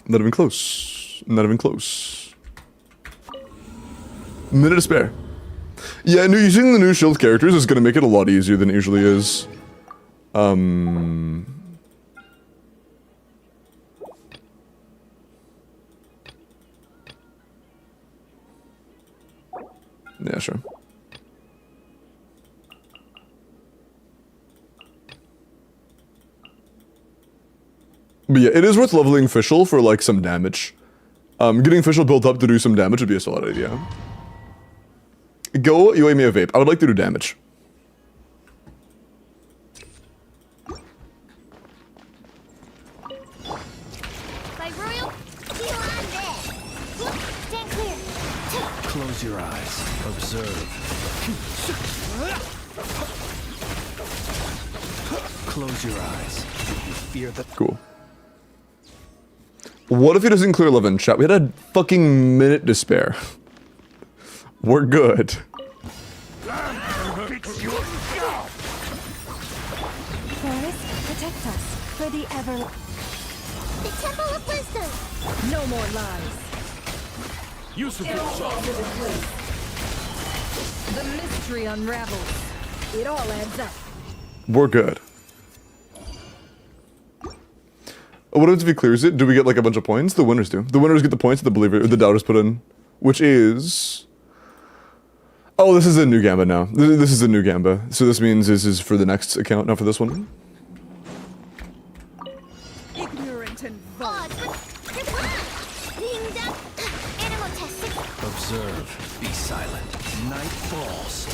Not even close. Not even close. Minute to spare. Yeah, using the new shield characters is gonna make it a lot easier than it usually is. Yeah, sure. But yeah, it is worth leveling Fischl for like some damage. Getting Fischl built up to do some damage would be a solid idea. Go, you owe me a vape. I would like to do damage. By Royal, you on this. Stand clear. Close your eyes. Observe. Close your eyes. Do you fear the... Cool. What if he doesn't clear 11 chat? We had a fucking minute to spare. We're good. Forest, protect us. For the ever... The Temple of Wisdom. No more lies. Use of force authorized. The mystery unravels. It all adds up. We're good. What if he clears it? Do we get like a bunch of points? The winners do. The winners get the points that the believer, the doubters put in, which is Oh, this is a new Gamba now. This is a new Gamba. So this means this is for the next account, not for this one. Ignorant and Oh, it's Animal testing. Observe. Be silent. Night falls.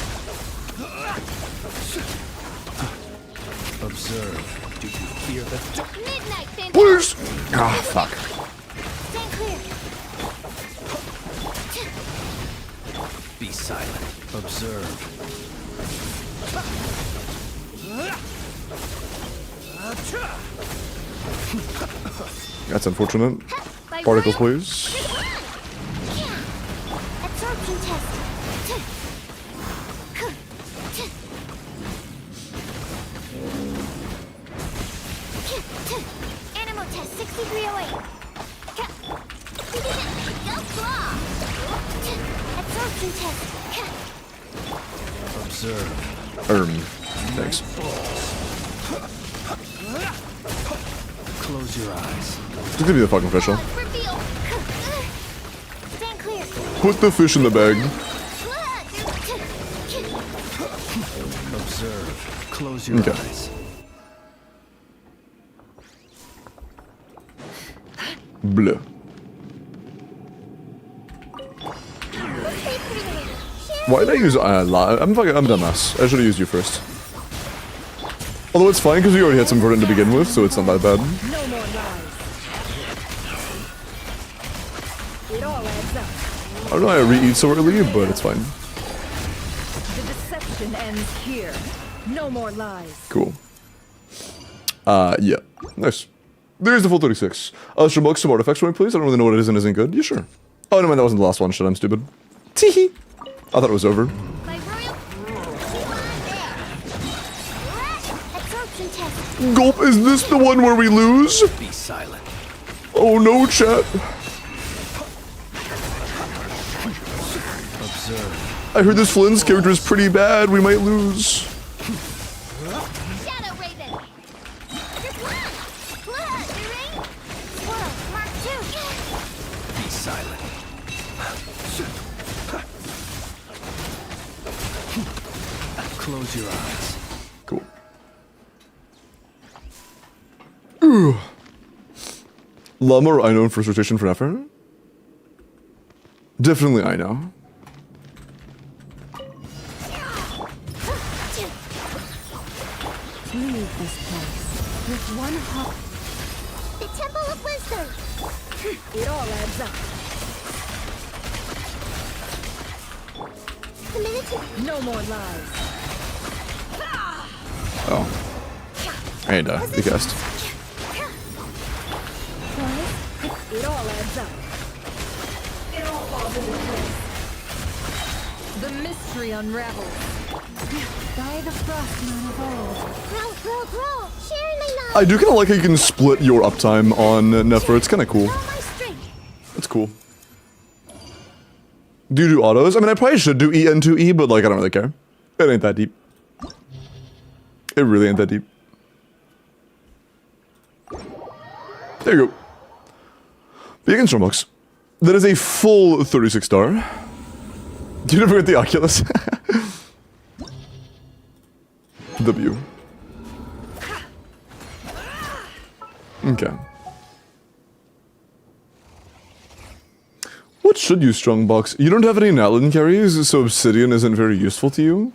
Observe. Do you fear the... Midnight Phantom. Please! Ah, fuck. Stand clear. Be silent. Observe. That's unfortunate. By Particles, Royal- please. Absorption test. Animal test 6308. Go claw. Absorption test. Observe. Thanks. Close your eyes. It's gonna be the fucking official. Reveal. Stand clear. Put the fish in the bag. Observe. Close your Okay. eyes. Bleh. Why did I use I'm a dumbass. I should have used you first. Although it's fine because we already had some verdant to begin with, so it's not that bad. no more lies. It all adds up. I don't know why I re-eat so early, but it's fine. The deception ends here. No more lies. Cool. Yeah. Nice. There's the full 36. Should book some artifacts for me, please? I don't really know what it is and isn't good. Yeah, sure. Oh, no, man, that wasn't the last one. Shit, I'm stupid. Teehee. I thought it was over. By Royal. Absorption test. Gulp, is this the one where we lose? Be silent. Oh no, chat. Observe. I heard this Flynn's character is pretty bad. We might lose. Shadow Raven. Your blood. Blood. Your ring. Swirl. Mark 2. Be silent. Close your eyes. Cool. Ooh. Llama or I know in first rotation for Nefer? Definitely I know. Leave this place with one hop. The Temple of Wisdom. It all adds up. Committed to No more lies. Oh. And the guest. It all adds up. It all falls into place. The mystery unravels. By the frostman of old. grow, grow, grow. Sharing my knowledge. I do kind of like how you can split your uptime on Nefer. It's kind of cool. All my strength. That's cool. Do you do autos? I mean, I probably should do E and 2E, but like, I don't really care. It ain't that deep. It really ain't that deep. There you go. Vegan Starbucks. That is a full 36 star. Do you never get the Oculus? W. Okay. What should you strongbox? You don't have any Natlin carries, so Obsidian isn't very useful to you.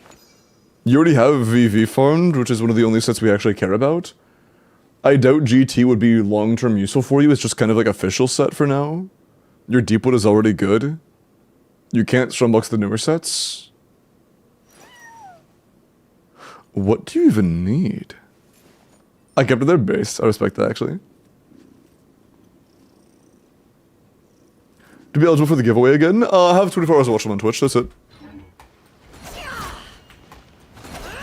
You already have VV farmed, which is one of the only sets we actually care about. I doubt GT would be long-term useful for you. It's just kind of like official set for now. Your Deepwood is already good. You can't strongbox the newer sets. What do you even need? I kept it their base. I respect that, actually. To be eligible for the giveaway again, I have 24 hours to watch them on Twitch, that's it.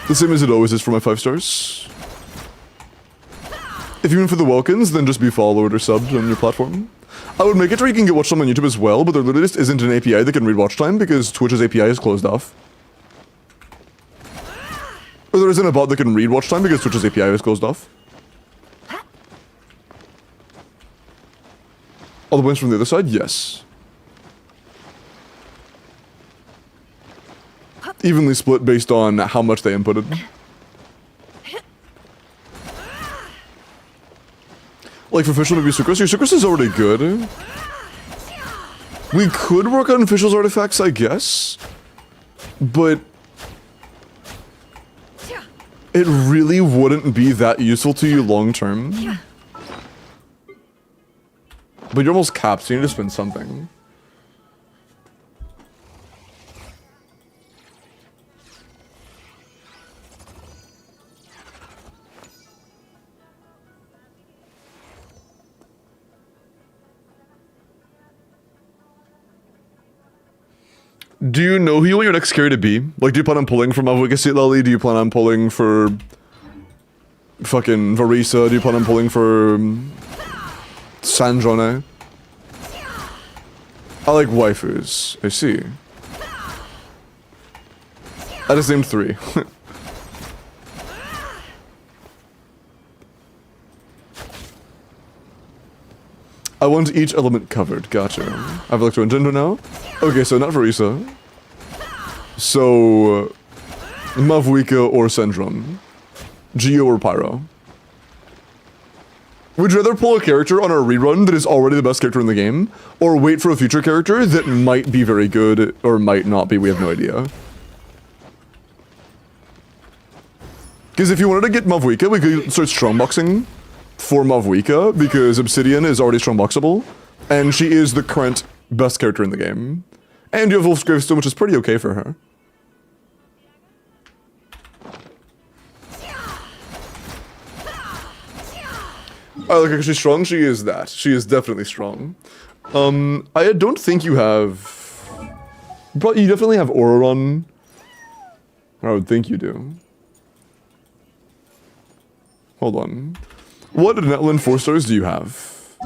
The same as it always is for my 5 stars. If you're in for the Welkins, then just be followed or subbed on your platform. I would make it where you can get watch them on YouTube as well, but there literally just isn't an API that can read watch time because Twitch's API is closed off. Or there isn't a bot that can read watch time because Twitch's API is closed off. All the points from the other side? Yes. evenly split based on how much they inputted. Like for official, maybe Sucrose. Your Sucrose is already good. We could work on official's artifacts, I guess. But it really wouldn't be that useful to you long term. But you're almost capped, so you need to spend something. Do you know who you want your next carry to be? Like, do you plan on pulling for Mavwikasit Lally? Do you plan on pulling for fucking Varisa? Do you plan on pulling for Sandrone? I like waifus. I see. I just named 3. I want each element covered. Gotcha. I've looked to Engender now. Okay, so not Varisa. So Mavwika or Sendron. Geo or Pyro. Would you rather pull a character on a rerun that is already the best character in the game, or wait for a future character that might be very good or might not be? We have no idea. Because if you wanted to get Mavwika, we could start strongboxing for Mavwika, because Obsidian is already strongboxable, and she is the current best character in the game. And you have Wolf's Gravestone, which is pretty okay for her. I like her 'cause she's strong. She is that. She is definitely strong. I don't think you have... But you definitely have Aura Run. I would think you do. Hold on. What Netland 4 stars do you have?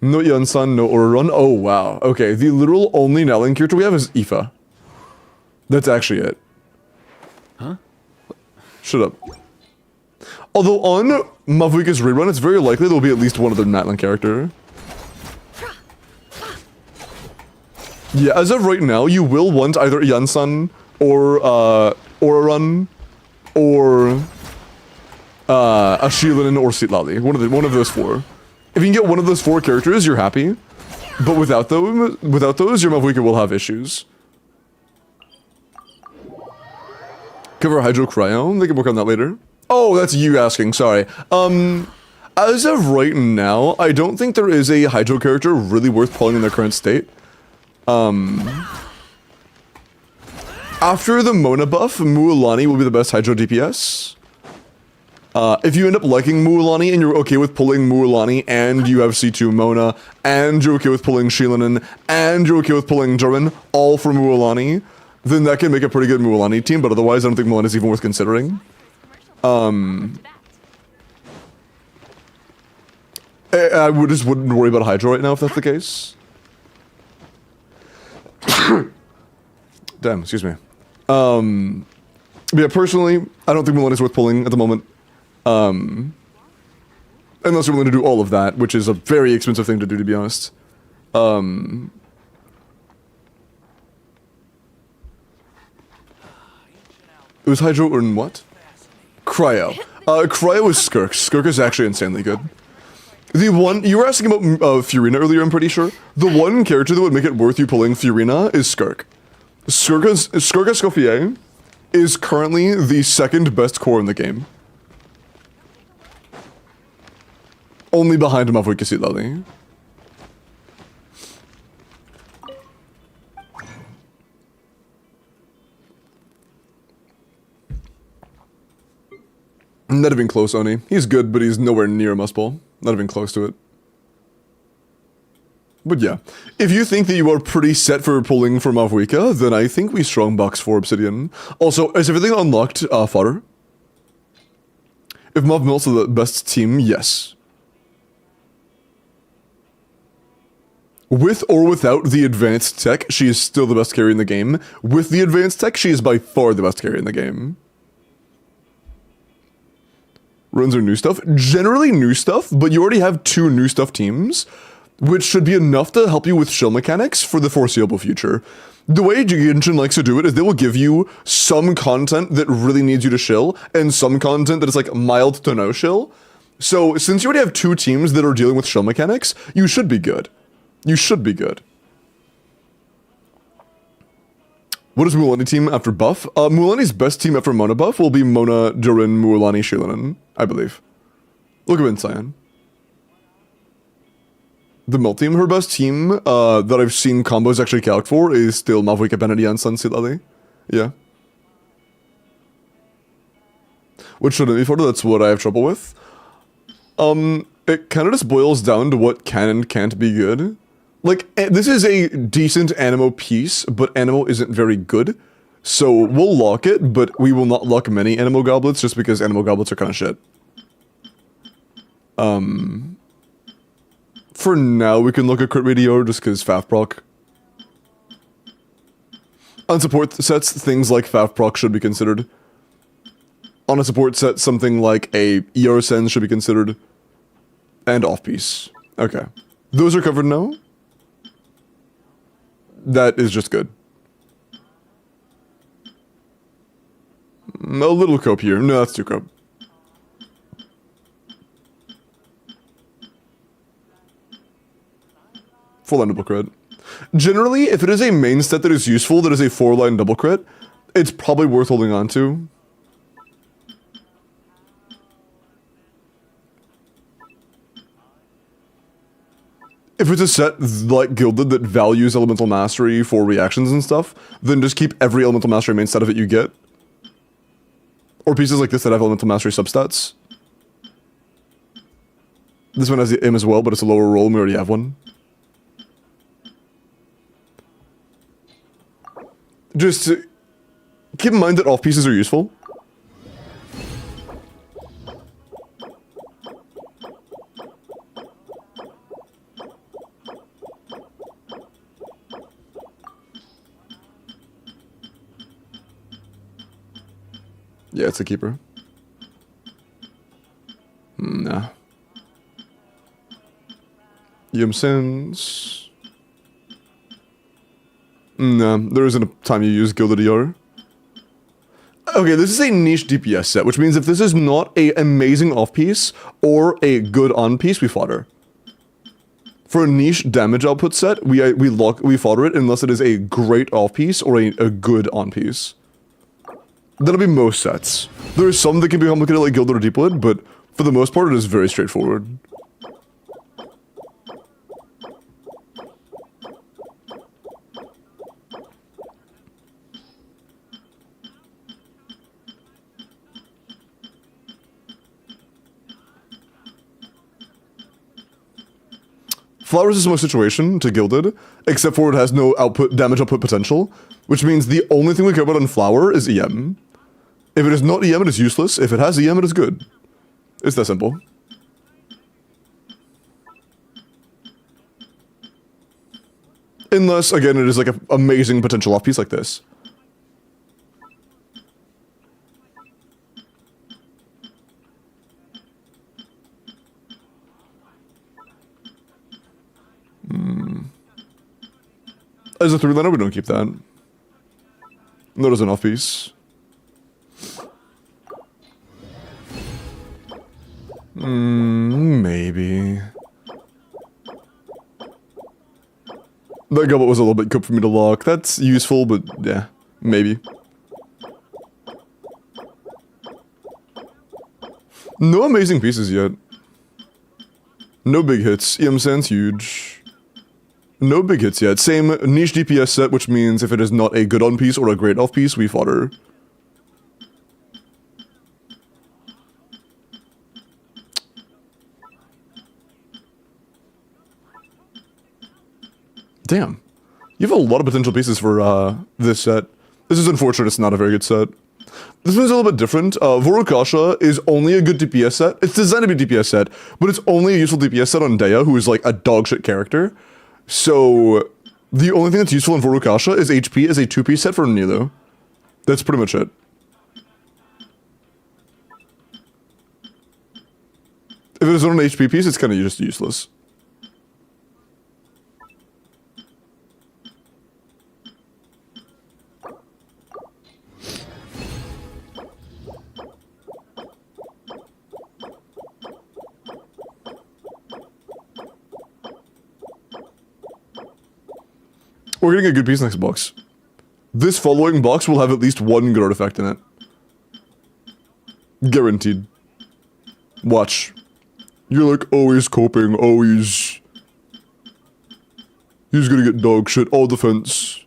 No Yunsan, no Aura Run. Oh, wow. Okay, the literal only Netland character we have is Aoife. That's actually it. Huh? Shut up. Although on Mavwika's rerun, it's very likely there will be at least one other Natlan character. Yeah, as of right now, you will want either Yansan or Aura Run or a Shilin or Sitlali. One of those 4. If you can get one of those 4 characters, you're happy. But without those, your Mavwika will have issues. Cover Hydro Cryo. They can work on that later. Oh, that's you asking, sorry. As of right now, I don't think there is a Hydro character really worth pulling in their current state. After the Mona buff, Mualani will be the best Hydro DPS. If you end up liking Mualani and you're okay with pulling Mualani and you have C2 Mona, and you're okay with pulling Shilinen, and you're okay with pulling Durin, all for Mualani, then that can make a pretty good Mualani team, but otherwise I don't think Mualani is even worth considering. I just wouldn't worry about Hydro right now if that's the case. Damn, excuse me. But yeah, personally, I don't think Mulan is worth pulling at the moment. Unless you're willing to do all of that, which is a very expensive thing to do, to be honest. It was Hydro or what? Cryo. Cryo is Skirk. Skirk is actually insanely good. The one, you were asking about Furina earlier, I'm pretty sure. The one character that would make it worth you pulling Furina is Skirk. Skirk Escoffier is currently the 2nd best core in the game. Only behind Mavwikasit Lally. Not even close, Oni. He's good, but he's nowhere near Muspel. Not even close to it. But yeah, if you think that you are pretty set for pulling for Mavwika, then I think we strongbox for Obsidian. Also, is everything unlocked, fodder? If Mav Mills are the best team, yes. With or without the advanced tech, she is still the best carry in the game. With the advanced tech, she is by far the best carry in the game. Runs are new stuff. Generally new stuff, but you already have 2 new stuff teams. which should be enough to help you with shield mechanics for the foreseeable future. The way Genshin likes to do it is they will give you some content that really needs you to shill, and some content that is like mild to no shill. So since you already have 2 teams that are dealing with shill mechanics, you should be good. You should be good. What is Mulaney team after buff? Mulaney's best team after Mona buff will be Mona, Durin, Mulaney, Shilinen, I believe. Look at Cyan. The Melt team, her best team that I've seen combos actually calc for is still Mavwika Benedian and Sun Silali. Yeah. Which shouldn't be for, that's what I have trouble with. It kind of just boils down to what can and can't be good. Like, this is a decent Animo piece, but Animo isn't very good. So we'll lock it, but we will not lock many Animo goblets just because Animo goblets are kind of shit. For now, we can look at crit radio just because FAF proc. On support sets, things like FAF proc should be considered. On a support set, something like a ER Sense should be considered. And off-piece. Okay. Those are covered now. That is just good. A little cope here. No, that's too cope. Full-line double crit. Generally, if it is a main stat that is useful, that is a 4-line double crit, it's probably worth holding on to. If it's a set like Gilded that values Elemental Mastery for reactions and stuff, then just keep every Elemental Mastery main stat of it you get. Or pieces like this that have Elemental Mastery substats. This one has the M as well, but it's a lower roll and we already have one. Just keep in mind that off pieces are useful. Yeah, it's a keeper. Nah. Sense. Nah, there isn't a time you use Gilded ER. Okay, this is a niche DPS set, which means if this is not a amazing off-piece or a good on-piece, we fodder. For a niche damage output set, we fodder it unless it is a great off-piece or a good on-piece. That'll be most sets. There are some that can be complicated like Gilded or Deepwood, but for the most part it is very straightforward. Flowers is a similar situation to Gilded, except for it has no damage output potential, which means the only thing we care about on Flower is EM. If it is not EM, it is useless. If it has EM, it is good. It's that simple. Unless, again, it is like an amazing potential off-piece like this. As a 3-liner, we don't keep that. Not as an off-piece. Maybe. That goblet was a little bit cooked for me to lock. That's useful, but yeah, maybe. No amazing pieces yet. No big hits. EM Sand's huge. No big hits yet. Same niche DPS set, which means if it is not a good on-piece or a great off-piece, we fodder. Damn. You have a lot of potential pieces for this set. This is unfortunate, it's not a very good set. This one's a little bit different. Vorukasha is only a good DPS set. It's designed to be a DPS set, but it's only a useful DPS set on Dea, who is like a dogshit character. So, the only thing that's useful in Vorukasha is HP as a 2-piece set for Nilo. That's pretty much it. If it is not an HP piece, it's kind of just useless. We're getting a good piece next box. This following box will have at least one good artifact in it. Guaranteed. Watch. You're like, oh, he's coping. Oh, he's gonna get dog shit. All defense.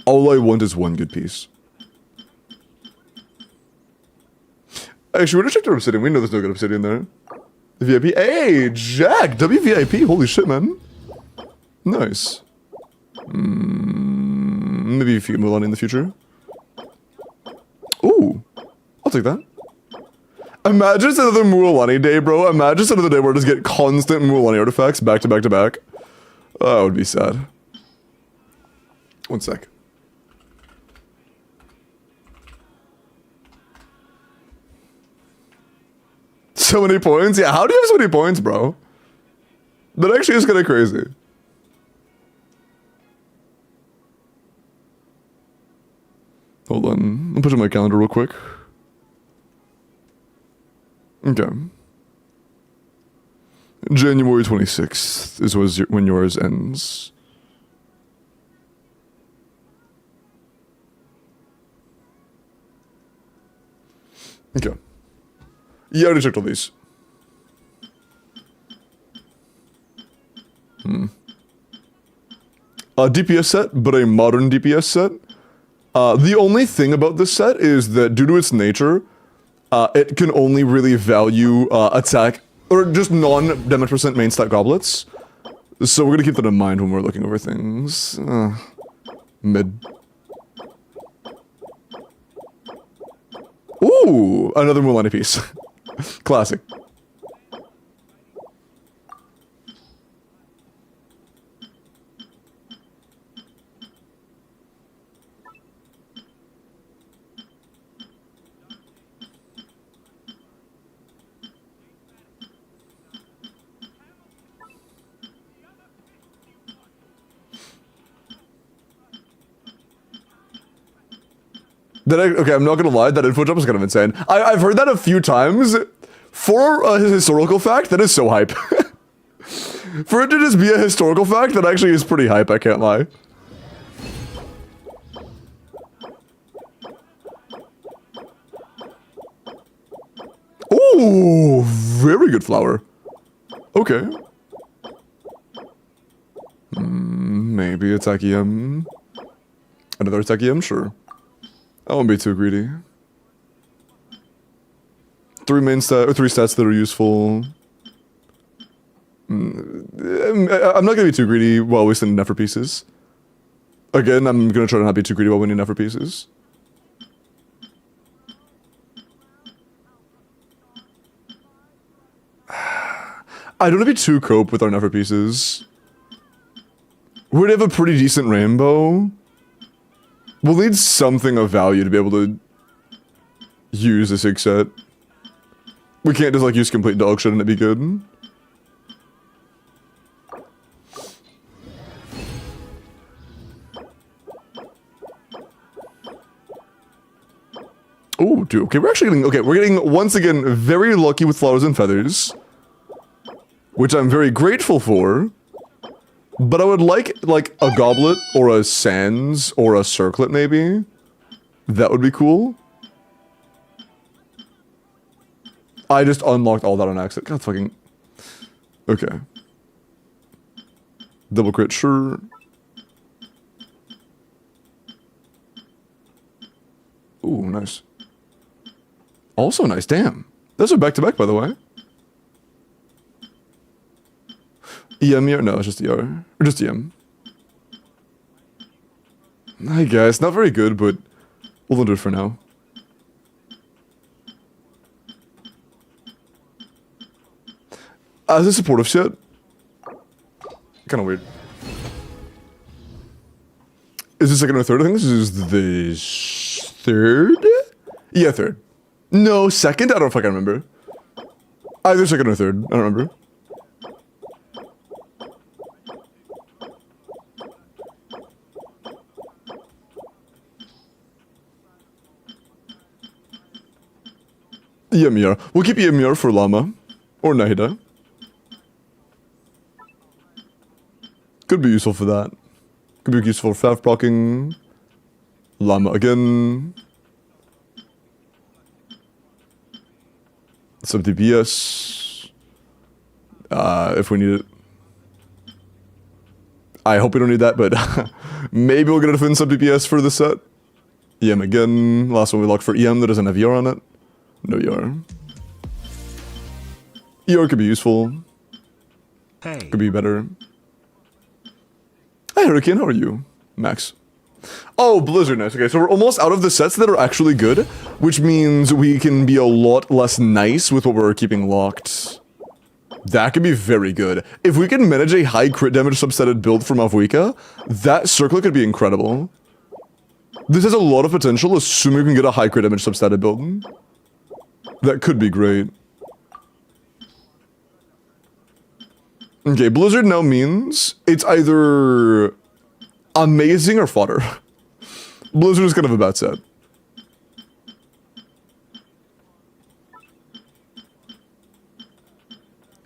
All I want is one good piece. Actually, we're gonna check their obsidian. We know there's no good obsidian there. VIP. Hey, Jack! WVIP. Holy shit, man. Nice. Maybe if you can move on in the future. Ooh. I'll take that. Imagine it's another Mualani day, bro. Imagine it's another day where I just get constant Mualani artifacts back to back to back. That would be sad. One sec. So many points? Yeah, how do you have so many points, bro? That actually is kind of crazy. Hold on. I'll put it in my calendar real quick. Okay. January 26th is when yours ends. Okay. Yeah, I already checked all these. A DPS set, but a modern DPS set. The only thing about this set is that due to its nature, it can only really value attack, or just non-damage percent main stat goblets. So we're gonna keep that in mind when we're looking over things. Mid. Ooh, another Mualani piece. Classic. Okay, I'm not gonna lie, that info jump is kind of insane. I've heard that a few times. For a historical fact, that is so hype. For it to just be a historical fact, that actually is pretty hype, I can't lie. Ooh, very good flower. Okay. Maybe a Takium. Another Takium, sure. I won't be too greedy. Three stats that are useful. I'm not gonna be too greedy while wasting enough for pieces. Again, I'm gonna try to not be too greedy while winning enough for pieces. I don't want to be too cope with our never pieces. We're gonna have a pretty decent rainbow. We'll need something of value to be able to use a sig set. We can't just like use complete dog shit and it be good. Oh, dude. Okay, we're actually getting, we're getting once again very lucky with flowers and feathers, which I'm very grateful for. But I would like a goblet or a sands or a circlet maybe. That would be cool. I just unlocked all that on accident. God fucking. Okay. Double crit, sure. Ooh, nice. Also nice, damn. Those are back to back, by the way. EM here? No, it's just ER. Or just EM. I guess. Not very good, but we'll do it for now. Is this supportive shit? Kinda weird. Is this second or third? I think this is the third? Yeah, third. No, second? I don't fucking remember. Either second or third. I don't remember. EMR. We'll keep EMR for Llama. Or Nahida. Could be useful for that. Could be useful for FAF blocking. Llama again. Some DPS. If we need it. I hope we don't need that, but maybe we'll get a fin sub DPS for this set. EM again. Last one we locked for EM that doesn't have ER on it. No ER. ER could be useful. Hey. Could be better. Hey Hurricane, how are you? Max. Oh, Blizzard, nice. Okay, so we're almost out of the sets that are actually good, which means we can be a lot less nice with what we're keeping locked. That could be very good. If we can manage a high crit damage subsetted build for Mavuika, that circle could be incredible. This has a lot of potential, assuming we can get a high crit damage subsetted build. That could be great. Okay, Blizzard now means it's either amazing or fodder. Blizzard is kind of a bad set.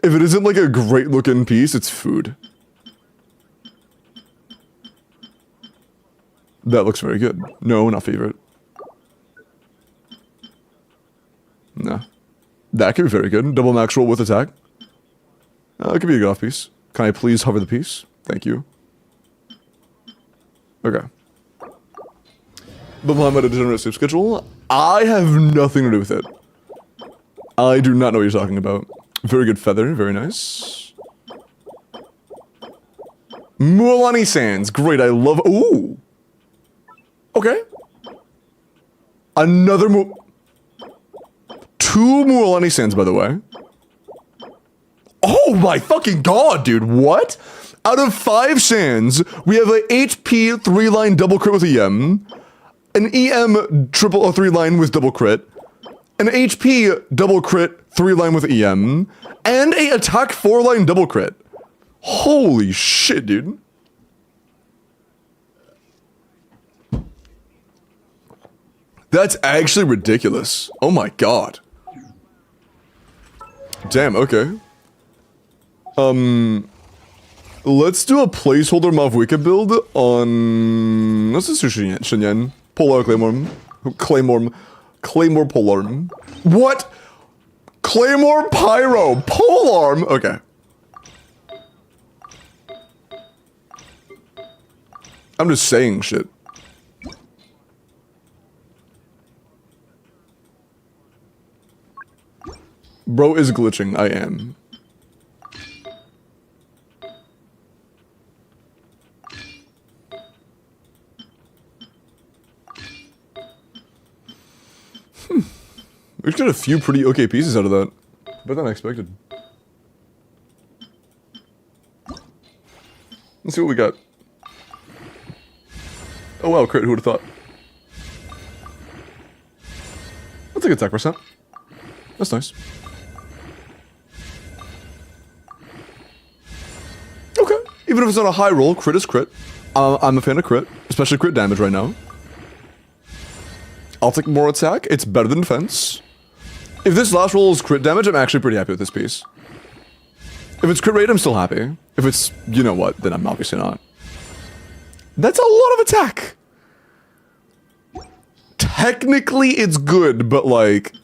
If it isn't like a great looking piece, it's food. That looks very good. No, not favorite. No. That could be very good. Double max roll with attack. It could be a good off piece. Can I please hover the piece? Thank you. Okay. But behind my degenerate sleep schedule, I have nothing to do with it. I do not know what you're talking about. Very good feather, very nice. Mualani Sands, great, I love. Ooh. Okay. Another two Mualani Sands, by the way. Oh my fucking god, dude, what? Out of 5 sands, we have a HP 3-line double crit with EM, an EM triple 3-line with double crit, an HP double crit 3-line with EM, and a attack 4-line double crit. Holy shit, dude. That's actually ridiculous. Oh my god. Damn, okay. Let's do a placeholder Mavuika build on... Let's just do Shinyan. Polar Claymore. Claymore Polarm. What? Claymore Pyro. Polarm. Okay. I'm just saying shit. Bro is glitching. I am. We just got a few pretty okay pieces out of that. Better than I expected. Let's see what we got. Oh wow, crit, who would've thought? I'll take attack percent. That's nice. Okay, even if it's not a high roll, crit is crit. I'm a fan of crit, especially crit damage right now. I'll take more attack, it's better than defense. If this last roll is crit damage, I'm actually pretty happy with this piece. If it's crit rate, I'm still happy. If it's, you know what, then I'm obviously not. That's a lot of attack! Technically, it's good, but like...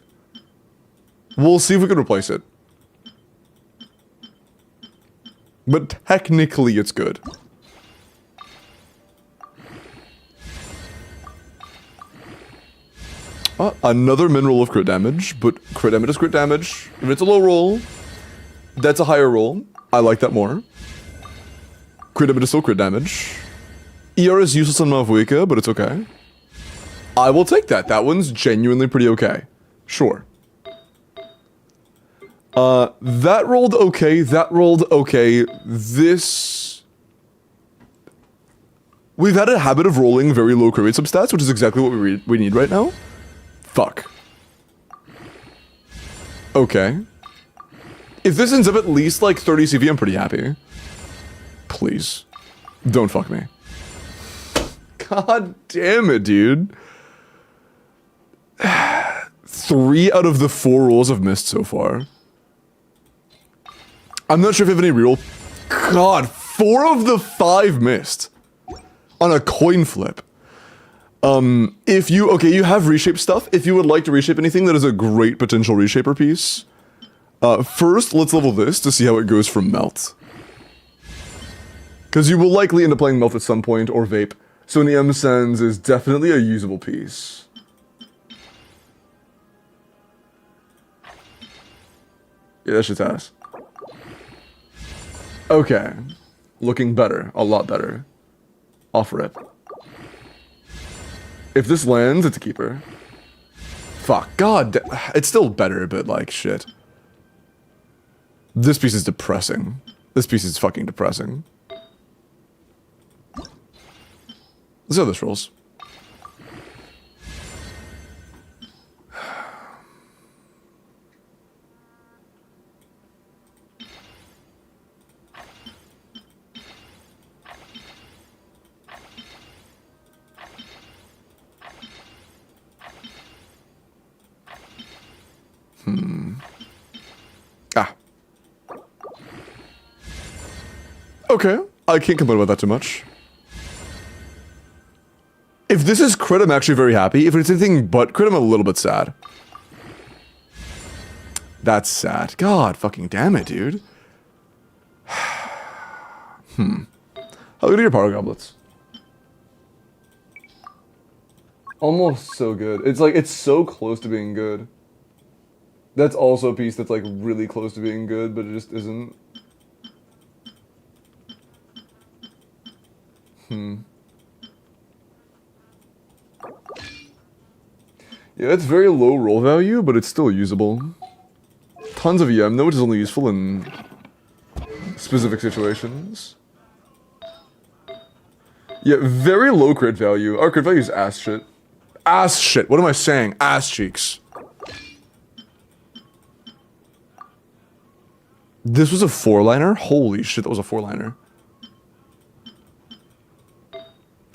We'll see if we can replace it. But technically, it's good. Another min roll of crit damage, but crit damage is crit damage. If it's a low roll, that's a higher roll. I like that more. Crit damage is still crit damage. ER is useless on Mavuika, but it's okay. I will take that. That one's genuinely pretty okay. Sure. That rolled okay. That rolled okay. This... We've had a habit of rolling very low crit rate substats, which is exactly what we need right now. Fuck. Okay. If this ends up at least like 30 CV, I'm pretty happy. Please. Don't fuck me. God damn it, dude. 3 out of the 4 rolls I've missed so far. I'm not sure if you have any real... God, 4 of the 5 missed. On a coin flip. If you, okay, you have reshape stuff. If you would like to reshape anything, that is a great potential reshaper piece. First, let's level this to see how it goes from melt. Because you will likely end up playing melt at some point, or vape. So an EM Sens is definitely a usable piece. Yeah, that shit's ass. Okay. Looking better. A lot better. Off rip. If this lands, it's a keeper. Fuck. God. It's still better, but like, shit. This piece is depressing. This piece is fucking depressing. Let's see how this rolls. Ah. Okay. I can't complain about that too much. If this is crit, I'm actually very happy. If it's anything but crit, I'm a little bit sad. That's sad. God fucking damn it, dude. How good are your power goblets? Almost so good. It's like, it's so close to being good. That's also a piece that's like really close to being good, but it just isn't. Yeah, it's very low roll value, but it's still usable. Tons of EM, though, which is only useful in specific situations. Yeah, very low crit value. Our crit value is ass shit. Ass shit. What am I saying? Ass cheeks. This was a 4-liner? Holy shit, that was a 4-liner.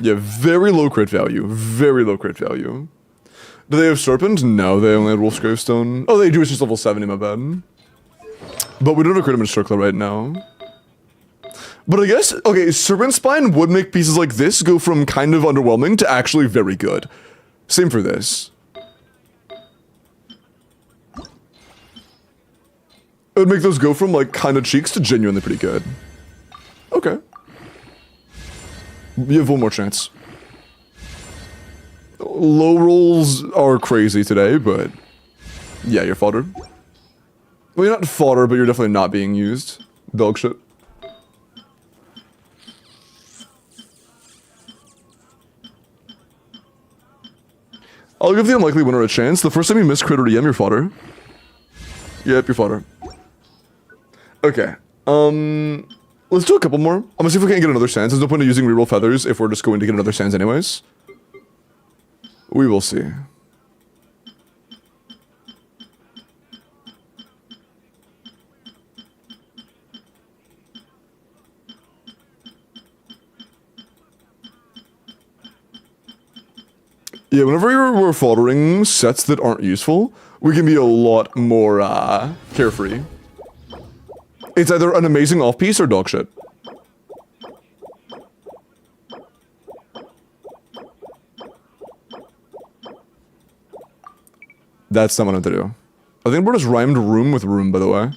Yeah, very low crit value. Very low crit value. Do they have Serpent? No, they only had Wolf's Gravestone. Oh, they do, it's just level 70, my bad. But we don't have a crit image circler right now. But I guess, okay, Serpent Spine would make pieces like this go from kind of underwhelming to actually very good. Same for this. It would make those go from like kind of cheeks to genuinely pretty good. Okay. You have one more chance. Low rolls are crazy today, but yeah, you're fodder. Well, you're not fodder, but you're definitely not being used. Dog shit. I'll give the unlikely winner a chance. The first time you miss crit or EM, you're fodder. Yep, you're fodder. Okay. Let's do a couple more. I'm gonna see if we can't get another Sans. There's no point in using reroll feathers if we're just going to get another Sans anyways. We will see. Yeah, whenever we're foddering sets that aren't useful, we can be a lot more carefree. It's either an amazing off-piece or dog shit. That's not what I have to do. I think we're just rhymed room with room, by the way.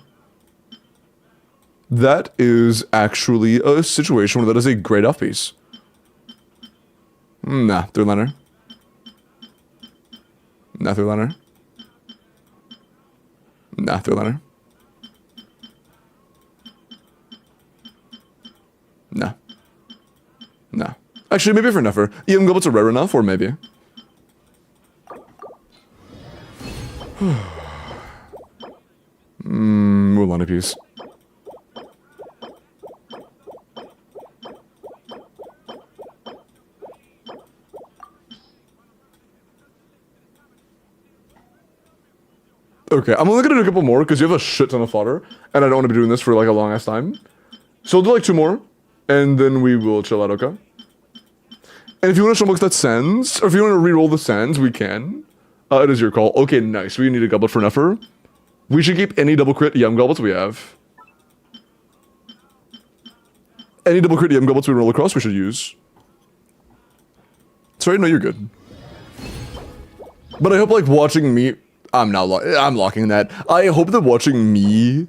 That is actually a situation where that is a great off-piece. Nah, 3-liner. Nah, 3-liner. Nah, 3-liner. Nah. Nah. Actually, maybe for never. EM Goblets are rare enough, or maybe. Mulan piece. Okay, I'm only gonna do a couple more because you have a shit ton of fodder, and I don't want to be doing this for like a long ass time. So I'll do like 2 more, and then we will chill out, okay? And if you want to show books that Sans, or if you want to re-roll the Sans, we can. It is your call. Okay, nice. We need a goblet for Nefer. We should keep any double crit EM goblets we have. Any double crit EM goblets we roll across, we should use. Sorry, no, you're good. But I hope like watching me, I'm locking that. I hope that watching me,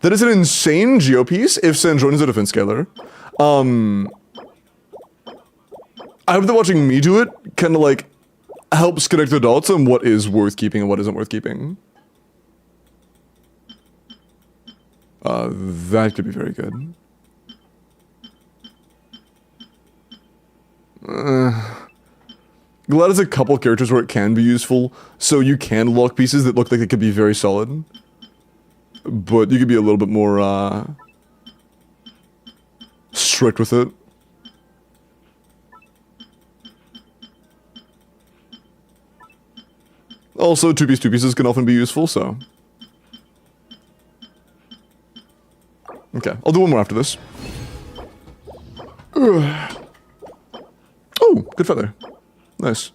that is an insane geo piece if San joins a defense scaler. I hope that watching me do it kind of like helps connect the dots on what is worth keeping and what isn't worth keeping. That could be very good. Glad there's a couple characters where it can be useful, so you can lock pieces that look like they could be very solid. But you could be a little bit more, strict with it. Also, two pieces can often be useful, so... Okay, I'll do one more after this. Ugh. Oh, good feather. Nice.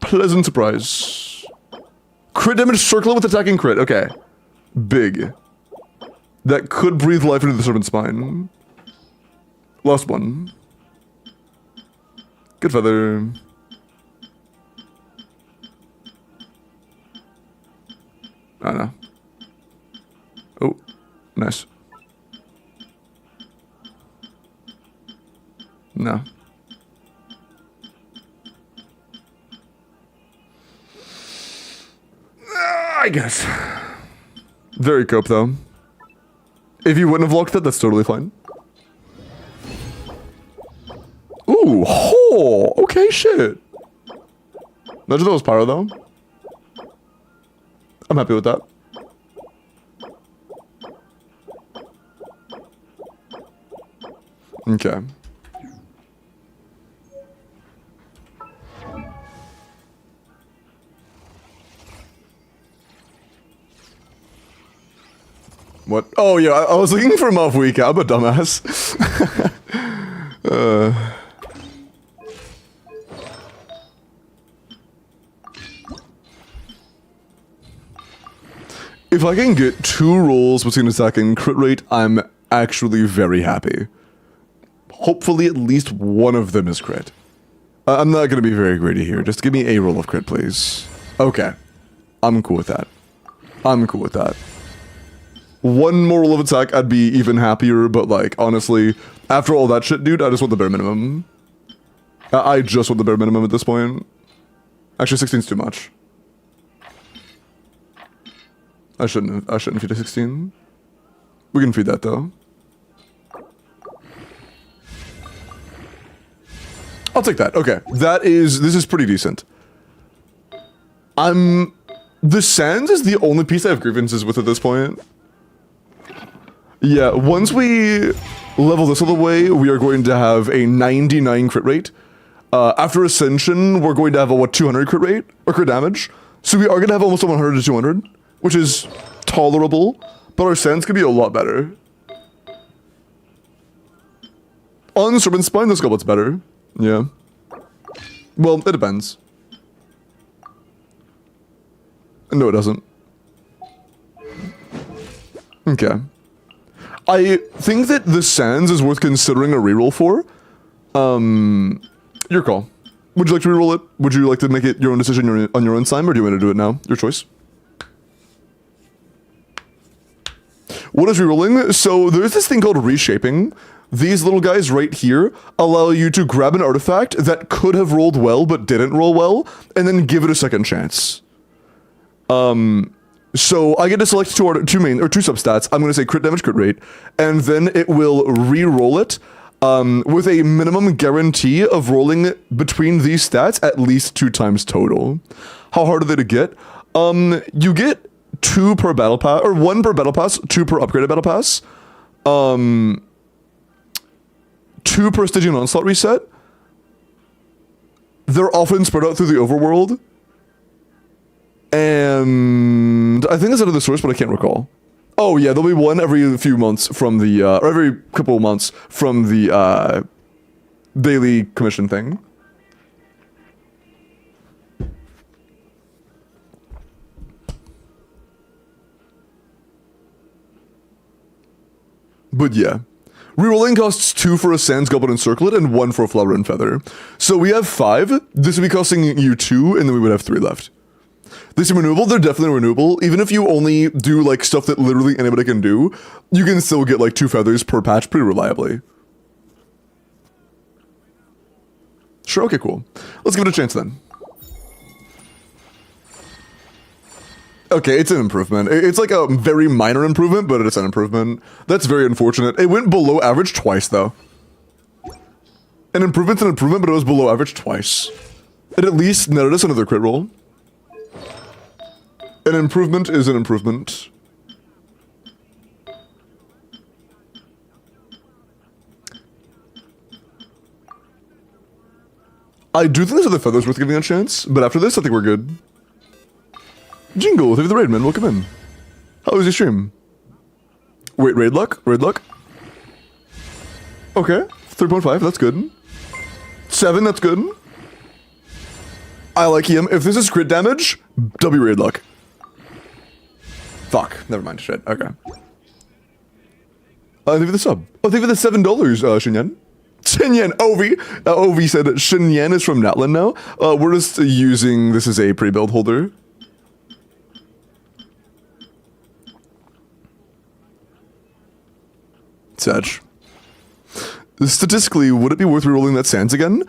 Pleasant surprise. Crit damage circle with attacking crit. Okay. Big. That could breathe life into the serpent spine. Last one. Good feather. I don't know. Oh, nice. No. I guess. Very cope, though. If you wouldn't have locked that, that's totally fine. Ooh, ho! Okay, shit. Imagine that was pyro, though. I'm happy with that. Okay. What? Oh yeah, I was looking for Mob Week. I'm a dumbass. If I can get 2 rolls between attack and crit rate, I'm actually very happy. Hopefully at least one of them is crit. I'm not going to be very greedy here. Just give me a roll of crit, please. Okay. I'm cool with that. I'm cool with that. One more roll of attack, I'd be even happier, but like, honestly, after all that shit, dude, I just want the bare minimum. I just want the bare minimum at this point. Actually, 16's too much. I shouldn't feed a 16. We can feed that though. I'll take that. Okay. This is pretty decent. The Sands is the only piece I have grievances with at this point. Yeah, once we level this all the way, we are going to have a 99 crit rate. After Ascension, we're going to have a, 200 crit rate? Or crit damage. So we are going to have almost a 100 to 200, which is tolerable, but our Sands could be a lot better. On Serpent Spine, this goblet's better. Yeah. Well, it depends. No, it doesn't. Okay. I think that the Sands is worth considering a reroll for. Your call. Would you like to reroll it? Would you like to make it your own decision on your own time, or do you want to do it now? Your choice. What is rerolling? So there's this thing called reshaping. These little guys right here allow you to grab an artifact that could have rolled well but didn't roll well, and then give it a second chance. So I get to select two substats. I'm going to say crit damage, crit rate, and then it will re-roll it with a minimum guarantee of rolling between these stats at least 2 times total. How hard are they to get? You get 2 per battle pass, or 1 per battle pass, 2 per upgraded battle pass, 2 per Stygian Onslaught reset. They're often spread out through the overworld. And I think it's out of the source, but I can't recall. Oh yeah, there'll be one every few months from the, or every couple of months from the, daily commission thing. But yeah, Rerolling costs 2 for a Sands Goblin and Circlet and 1 for a Flower and Feather. So we have 5. This would be costing you 2, and then we would have 3 left. They seem renewable. They're definitely renewable. Even if you only do like stuff that literally anybody can do, you can still get like 2 feathers per patch pretty reliably. Sure, okay, cool. Let's give it a chance then. Okay, it's an improvement. It's like a very minor improvement, but it's an improvement. That's very unfortunate. It went below average twice, though. An improvement's an improvement, but it was below average twice. It at least netted us another crit roll. An improvement is an improvement. I do think there's other feathers worth giving a chance, but after this, I think we're good. Jingle, thank you for the raid, man. Welcome in. How was your stream? Wait, raid luck? Raid luck? Okay, 3.5, that's good. 7, that's good. I like him. If this is crit damage, W raid luck. Fuck, never mind, shit, okay. Thank you for the sub. Oh, thank you for the $7, Shinyan. Shinyan, Ovi. Ovi said that Shinyan is from Natlan now. We're just using this as a pre-build holder. Sag. Statistically, would it be worth rerolling that Sands again?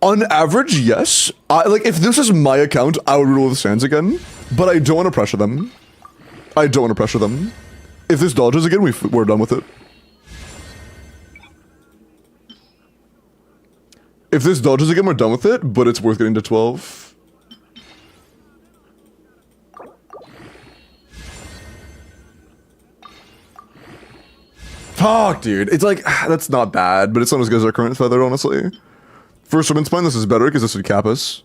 On average, yes. Like, if this was my account, I would reroll the Sands again. But I don't want to pressure them. I don't want to pressure them. If this dodges again, we're done with it. If this dodges again, we're done with it, but it's worth getting to 12. Fuck, dude. It's like, that's not bad, but it's not as good as our current feather, honestly. For Serpent Spine, this is better, because this would cap us.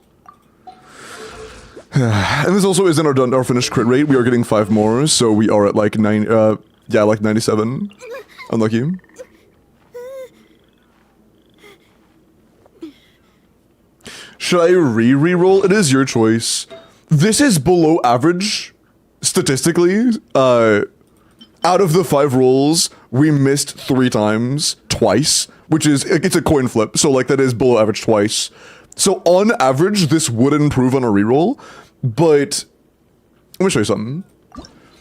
And this also isn't our finished crit rate. We are getting 5 more, so we are at like 97. Unlucky. Should I re-roll? It is your choice. This is below average, statistically. Out of the 5 rolls, we missed 3 times, twice, which is, it's a coin flip, so like that is below average twice. So on average, this would improve on a reroll, but let me show you something.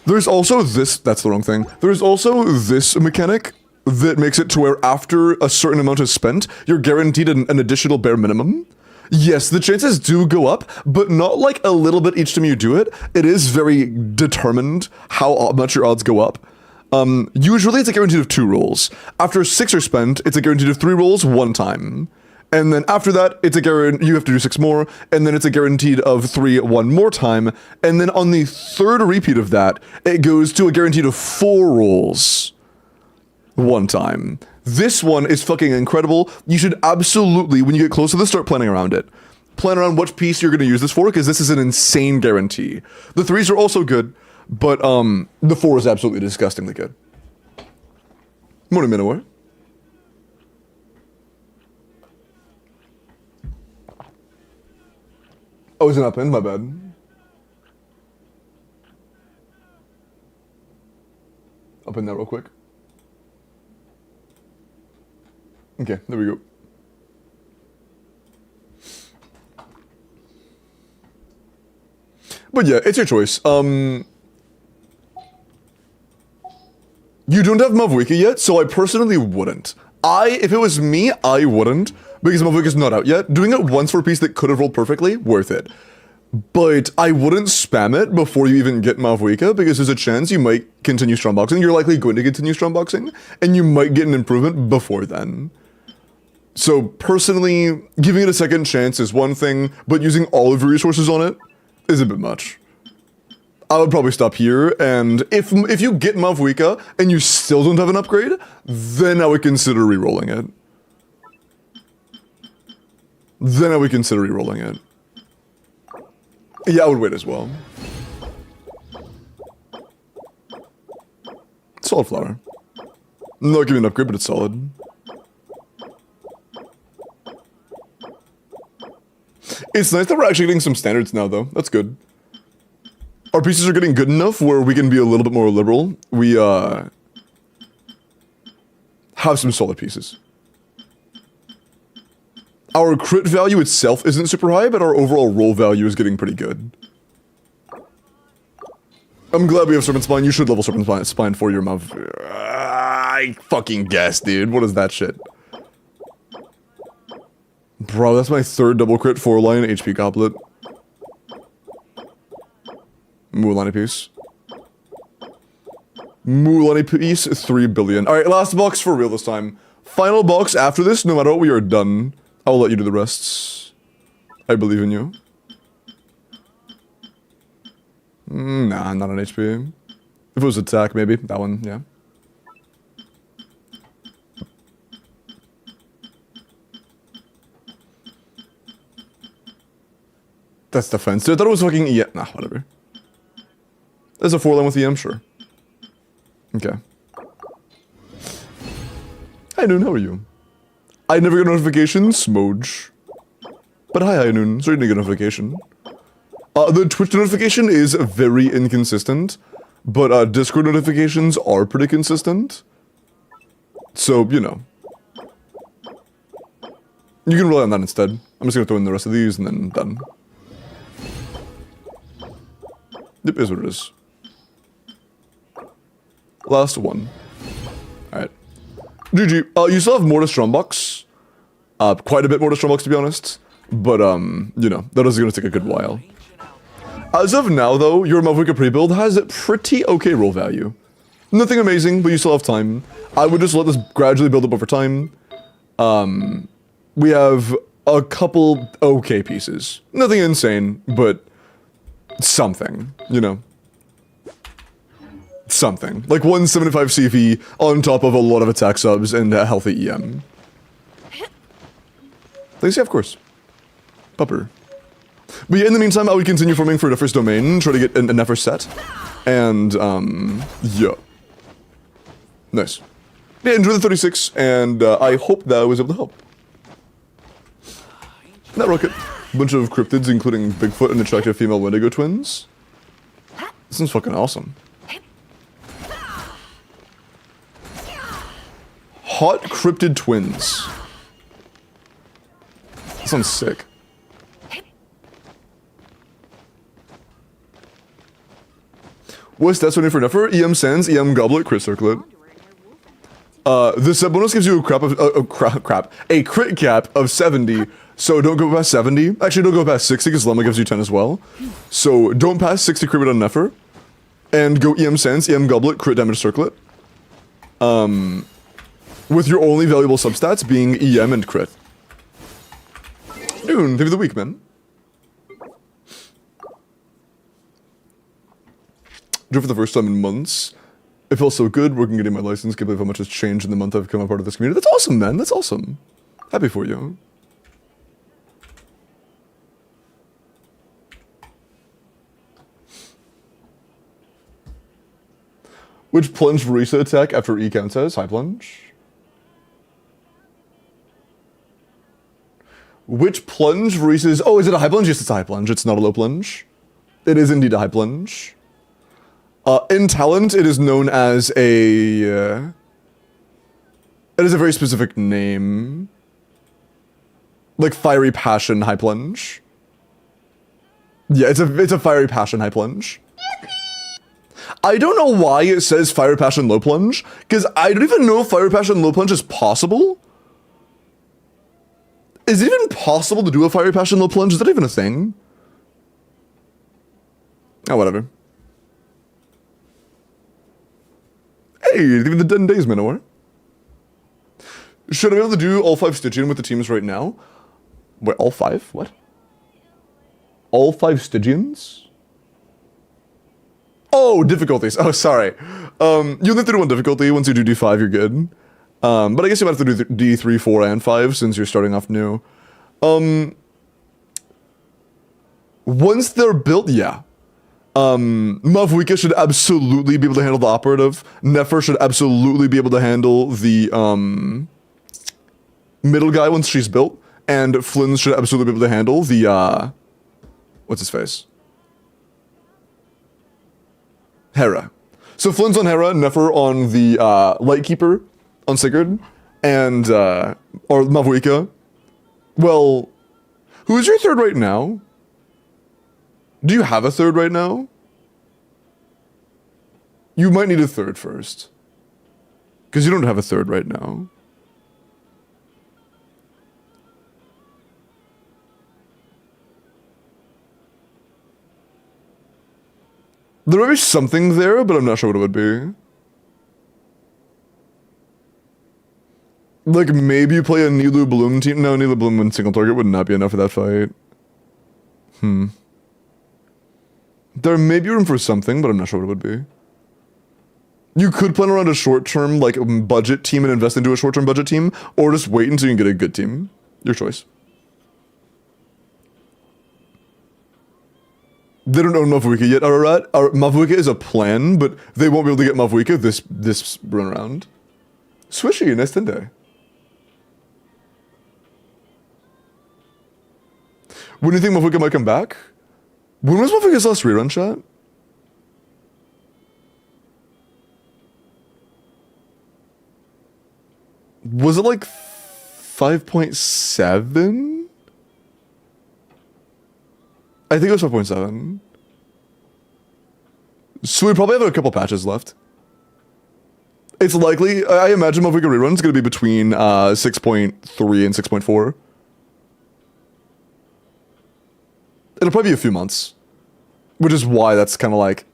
There's also this, that's the wrong thing. There's also this mechanic that makes it to where after a certain amount is spent, you're guaranteed an additional bare minimum. Yes, the chances do go up, but not like a little bit each time you do it. It is very determined how much your odds go up. Usually it's a guaranteed of 2 rolls. After 6 are spent, it's a guaranteed of 3 rolls 1 time. And then after that, it's a guarantee, you have to do 6 more, and then it's a guaranteed of 3 1 more time. And then on the 3rd repeat of that, it goes to a guaranteed of 4 rolls 1 time. This one is fucking incredible. You should absolutely, when you get close to this, start planning around it. Plan around which piece you're going to use this for, because this is an insane guarantee. The 3s are also good, but the 4 is absolutely disgustingly good. Morning, Minowar. Oh, is it up in? My bad. Up in that real quick. Okay, there we go. But yeah, it's your choice. You don't have Mavwika yet, so I personally wouldn't. If it was me, I wouldn't, because Mavwika's not out yet. Doing it once for a piece that could have rolled perfectly, worth it. But I wouldn't spam it before you even get Mavwika, because there's a chance you might continue strongboxing. You're likely going to continue strongboxing, and you might get an improvement before then. So personally, giving it a second chance is one thing, but using all of your resources on it is a bit much. I would probably stop here, and if you get Mavwika and you still don't have an upgrade, then I would consider rerolling it. Yeah, I would wait as well. Solid flower. Not giving an upgrade, but it's solid. It's nice that we're actually getting some standards now, though. That's good. Our pieces are getting good enough where we can be a little bit more liberal. How have some solid pieces. Our crit value itself isn't super high, but our overall roll value is getting pretty good. I'm glad we have Serpent Spine. You should level Serpent Spine for your mouth. I fucking guess, dude. What is that shit? Bro, that's my third double crit 4-line HP goblet. Mulan piece. Mulan piece, 3 billion. Alright, last box for real this time. Final box after this, no matter what, we are done. I'll let you do the rests. I believe in you. Nah, not an HP. If it was attack, maybe. That one, yeah. That's defense. Dude, I thought it was fucking EM. Nah, whatever. There's a 4-line with EM, sure. Okay. Hi, Noon, how are you? I never get a notification, Smoj. But hi, Noon. Sorry you didn't get a notification. The Twitch notification is very inconsistent, but Discord notifications are pretty consistent. So, you know. You can rely on that instead. I'm just gonna throw in the rest of these and then done. Yep, is what it is. Last one. Alright. GG. You still have more to Strombox. Quite a bit more to Strombox, to be honest. But, you know, that is gonna take a good while. As of now, though, your Mavwika pre-build has pretty okay roll value. Nothing amazing, but you still have time. I would just let this gradually build up over time. We have a couple okay pieces. Nothing insane, but something, you know. Something. Like 175 CV on top of a lot of attack subs and a healthy EM. Thanks, yeah, of course. Pupper. But yeah, in the meantime, I would continue farming for the first domain, try to get an Nefer set. And, yeah. Nice. Yeah, enjoy the 36, and I hope that I was able to help. That rocket. Bunch of cryptids, including Bigfoot and attractive female Wendigo twins. This one's fucking awesome. Hot cryptid twins. That sounds sick. What's that running for Nefer? EM Sands, EM Goblet, Crit Circlet. The set bonus gives you a crit cap of 70, so don't go past 70. Actually, don't go past 60 because Lemma gives you 10 as well. So don't pass 60 crit on Nefer. And go EM Sands, EM Goblet, crit damage Circlet. With your only valuable substats being EM and crit. Dude, thank you for the week, man. Drove for the first time in months. It felt so good working getting my license. Can't believe how much has changed in the month I've become a part of this community. That's awesome, man. That's awesome. Happy for you. Which plunge Risa attack after E count says? High plunge. Which plunge Reese's? Oh, is it a high plunge? Yes, it's a high plunge. It's not a low plunge. It is indeed a high plunge. In talent, it is known as a... it is a very specific name. Like Fiery Passion High Plunge. Yeah, it's a Fiery Passion High Plunge. I don't know why it says Fiery Passion Low Plunge, because I don't even know if Fiery Passion Low Plunge is possible. Is it even possible to do a Fiery Passion Low Plunge? Is that even a thing? Oh, whatever. Hey, even the 10 days, Manowar. Should I be able to do all 5 Stygian with the teams right now? Wait, all 5? What? All 5 Stygians? Oh, difficulties. Oh, sorry. You only have to do 1 difficulty. Once you do D5, you're good. But I guess you might have to do D3, 4, and 5 since you're starting off new. Once they're built, yeah. Mavwika should absolutely be able to handle the operative. Nefer should absolutely be able to handle the, middle guy once she's built. And Flynn should absolutely be able to handle the, what's his face? Hera. So Flynn's on Hera, Nefer on the, Lightkeeper on Sigurd, and or Mavuika. Well, who's your third right now? Do you have a third right now? You might need a third first. Because you don't have a third right now. There might be something there, but I'm not sure what it would be. Like, maybe you play a Nilu Bloom team. No, Nilu Bloom and single target would not be enough for that fight. There may be room for something, but I'm not sure what it would be. You could plan around a short-term, like, budget team and invest into a short-term budget team, or just wait until you can get a good team. Your choice. They don't own Mavuika yet, Ararat. Mavuika is a plan, but they won't be able to get Mavuika this run around. Swishy, nice Tende. When do you think Mavuika might come back? When was Mavuika's last rerun shot? Was it like 5.7? I think it was 5.7. So we probably have a couple patches left. It's likely, I imagine Mavuika rerun is going to be between 6.3 and 6.4. It'll probably be a few months. Which is why that's kind of like,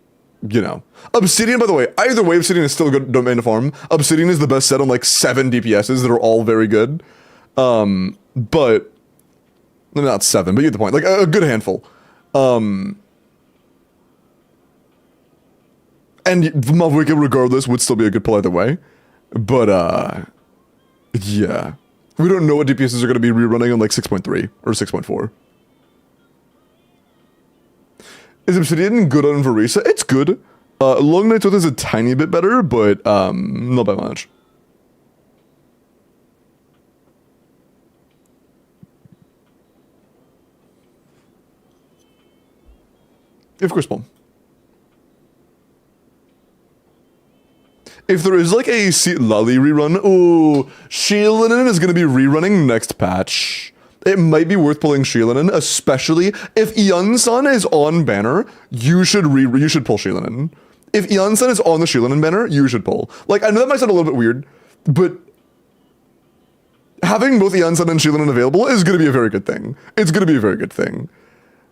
you know. Obsidian, by the way, either way, Obsidian is still a good domain to farm. Obsidian is the best set on like 7 DPSs that are all very good. But, not 7, but you get the point. Like a good handful. And Mavuika, regardless, would still be a good pull either way. But, yeah. We don't know what DPSs are going to be rerunning on like 6.3 or 6.4. Is Obsidian good on Varisa? It's good. Long Night's Oath is a tiny bit better, but not by much. Of course, Paul. If there is like a Lali rerun, ooh, Sheilinen is going to be rerunning next patch. It might be worth pulling Sheilinen, especially if Ian-san is on banner, you should pull Sheilinen. If Ian-san is on the Sheilinen banner, you should pull. Like, I know that might sound a little bit weird, but having both Ian-san and Sheilinen available is going to be a very good thing. It's going to be a very good thing.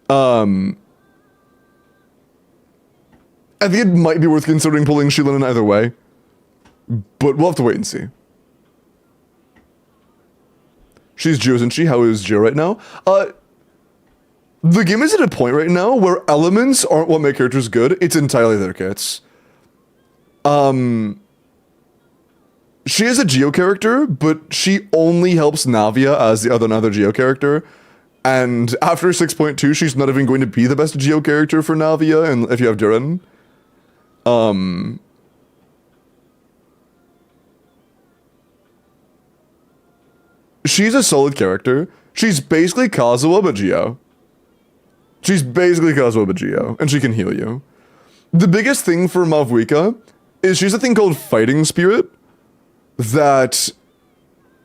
I think it might be worth considering pulling Sheilinen either way, but we'll have to wait and see. She's Geo, isn't she? How is Geo right now? The game is at a point right now where elements aren't what make characters good. It's entirely their kits. She is a Geo character, but she only helps Navia as the other Geo character. And after 6.2, she's not even going to be the best Geo character for Navia, and if you have Durin. She's a solid character. She's basically Kazuha but Geo. She's basically Kazuha but Geo, and she can heal you. The biggest thing for Mavuika is she's a thing called Fighting Spirit that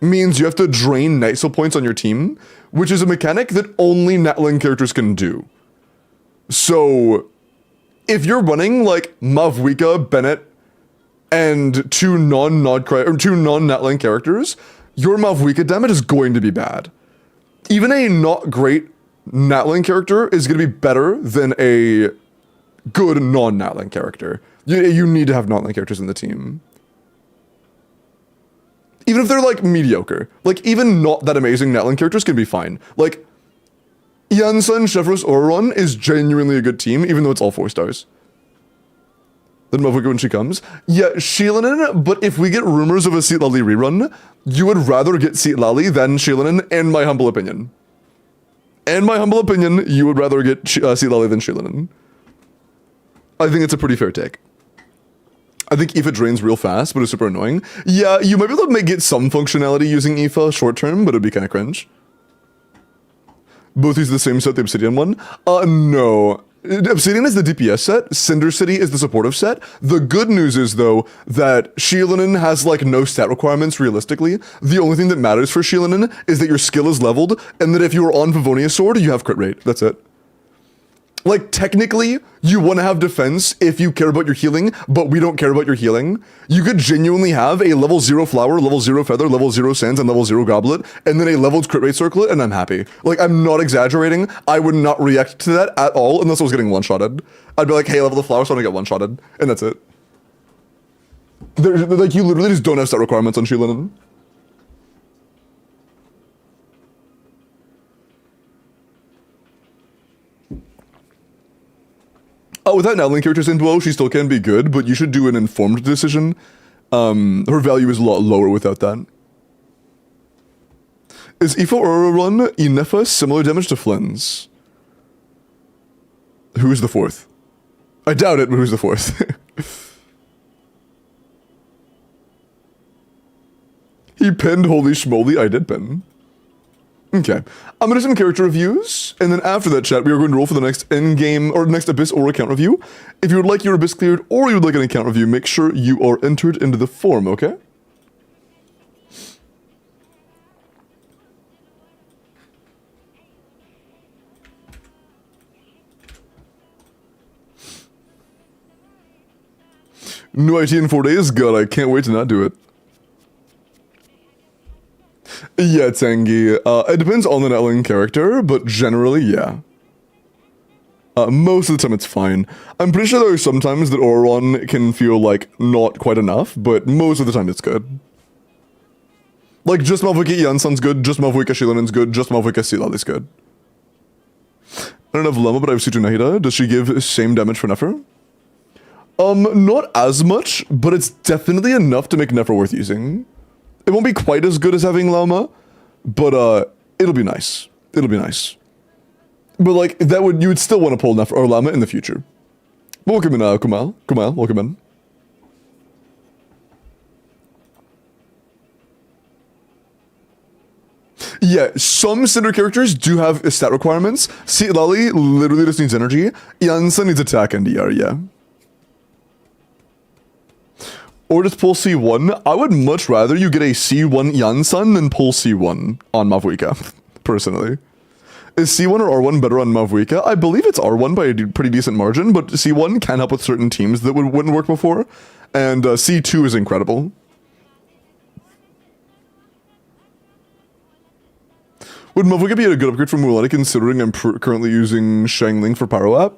means you have to drain Night Soul points on your team, which is a mechanic that only Natling characters can do. So, if you're running like Mavuika, Bennett, and two non-Natling characters, your Mavuika damage is going to be bad. Even a not great Natling character is going to be better than a good non-Natling character. You need to have Natling characters in the team. Even if they're like mediocre. Like even not that amazing Natling characters can be fine. Like Yansan, Chevros, Oron is genuinely a good team, even though it's all 4 stars. Then Mavuika when she comes. Yeah, Sheilinen, but if we get rumors of a Seat Lali rerun, you would rather get Seat Lali than Sheilinen, in my humble opinion. In my humble opinion, you would rather get Seat Lali than Sheilinen. I think it's a pretty fair take. I think Aoife drains real fast, but it's super annoying. Yeah, you might be able to get some functionality using Aoife short term, but it'd be kind of cringe. Both use the same set, the Obsidian one? No. Obsidian is the DPS set, Cinder City is the supportive set. The good news is, though, that Sheilinin has, like, no stat requirements realistically. The only thing that matters for Sheilinin is that your skill is leveled, and that if you are on Vivonia Sword, you have crit rate. That's it. Like, technically, you want to have defense if you care about your healing, but we don't care about your healing. You could genuinely have a level 0 flower, level 0 feather, level 0 sands, and level 0 goblet, and then a leveled crit rate circlet, and I'm happy. Like, I'm not exaggerating. I would not react to that at all unless I was getting one-shotted. I'd be like, hey, level the flower so I don't get one-shotted, and that's it. Like, you literally just don't have stat requirements on Sheilinin. Oh, without Natalie characters in duo, she still can be good, but you should do an informed decision. Her value is a lot lower without that. Is Ifo Aurora run Inefa similar damage to Flynn's? Who is the fourth? I doubt it, but who's the fourth? He pinned Holy Schmoly. I did pin. Okay, I'm gonna do some character reviews, and then after that chat, we are going to roll for the next endgame, or next Abyss or account review. If you would like your Abyss cleared, or you would like an account review, make sure you are entered into the form, okay? New IT in 4 days? God, I can't wait to not do it. Yeah, Tengi. It depends on the Netling character, but generally, yeah. Most of the time it's fine. I'm pretty sure there are some times that Auron can feel like not quite enough, but most of the time it's good. Like, just Malvuika Jansson's good, just Malvuika Sheilinin's good, just Malvuika Silal is good. I don't have Lama, but I have Sutu Nahida. Does she give same damage for Nefer? Not as much, but it's definitely enough to make Nefer worth using. It won't be quite as good as having Lama, but it'll be nice. It'll be nice. But like you would still want to pull Nefer or Lama in the future. Welcome in, Kumail. Kumail, welcome in. Yeah, some Cinder characters do have stat requirements. See, Lali literally just needs energy. Janssen needs attack and DR, yeah. Or just pull C1. I would much rather you get a C1 Janssen than pull C1 on Malvuika, personally. Is C1 or R1 better on Malvuika? I believe it's R1 by a pretty decent margin, but C1 can help with certain teams that wouldn't work before, and C2 is incredible. Would Malvuika be a good upgrade for Mulan considering I'm currently using Shangling for Pyro App?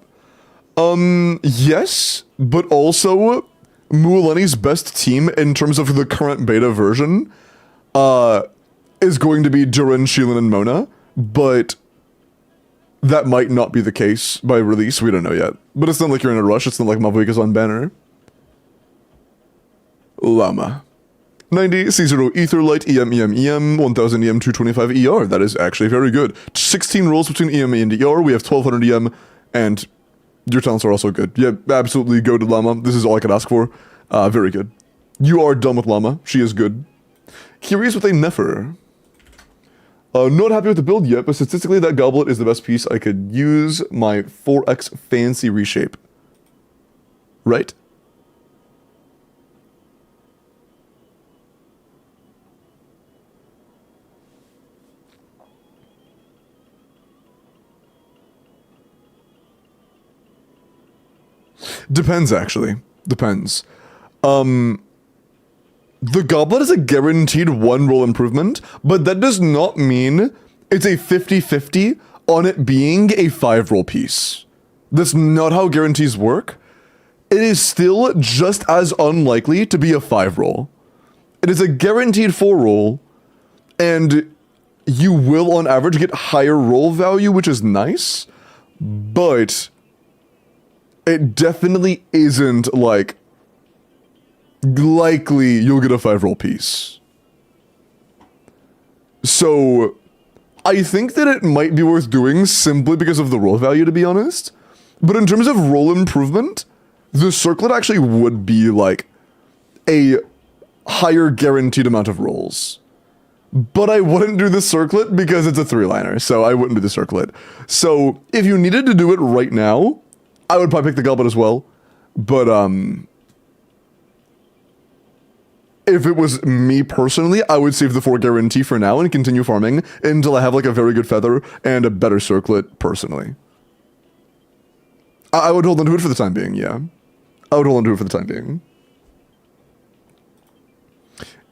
Yes, but also Mualani's best team in terms of the current beta version is going to be Duran, Sheilin, and Mona, but that might not be the case by release, we don't know yet. But it's not like you're in a rush, it's not like Malvuika's on banner. Llama. 90, C0 Etherlight, EM, 1000 EM, 225 ER, that is actually very good. 16 rolls between EM and ER, we have 1200 EM, and your talents are also good. Yeah, absolutely go to Llama, this is all I could ask for. Very good. You are done with Llama, she is good. Curious with a Nefer. Not happy with the build yet, but statistically that goblet is the best piece. I could use my 4x fancy reshape. Right? Depends, actually. Depends. The goblet is a guaranteed one roll improvement, but that does not mean it's a 50-50 on it being a 5 roll piece. That's not how guarantees work. It is still just as unlikely to be a 5 roll. It is a guaranteed 4 roll, and you will on average get higher roll value, which is nice, but it definitely isn't like likely you'll get a 5 roll piece. So I think that it might be worth doing simply because of the roll value, to be honest. But in terms of roll improvement, the circlet actually would be like a higher guaranteed amount of rolls. But I wouldn't do the circlet because it's a 3-liner, so I wouldn't do the circlet. So if you needed to do it right now, I would probably pick the Goblet as well. But, if it was me personally, I would save the 4 guarantee for now and continue farming until I have like a very good feather and a better circlet personally. I would hold on to it for the time being, yeah. I would hold on to it for the time being.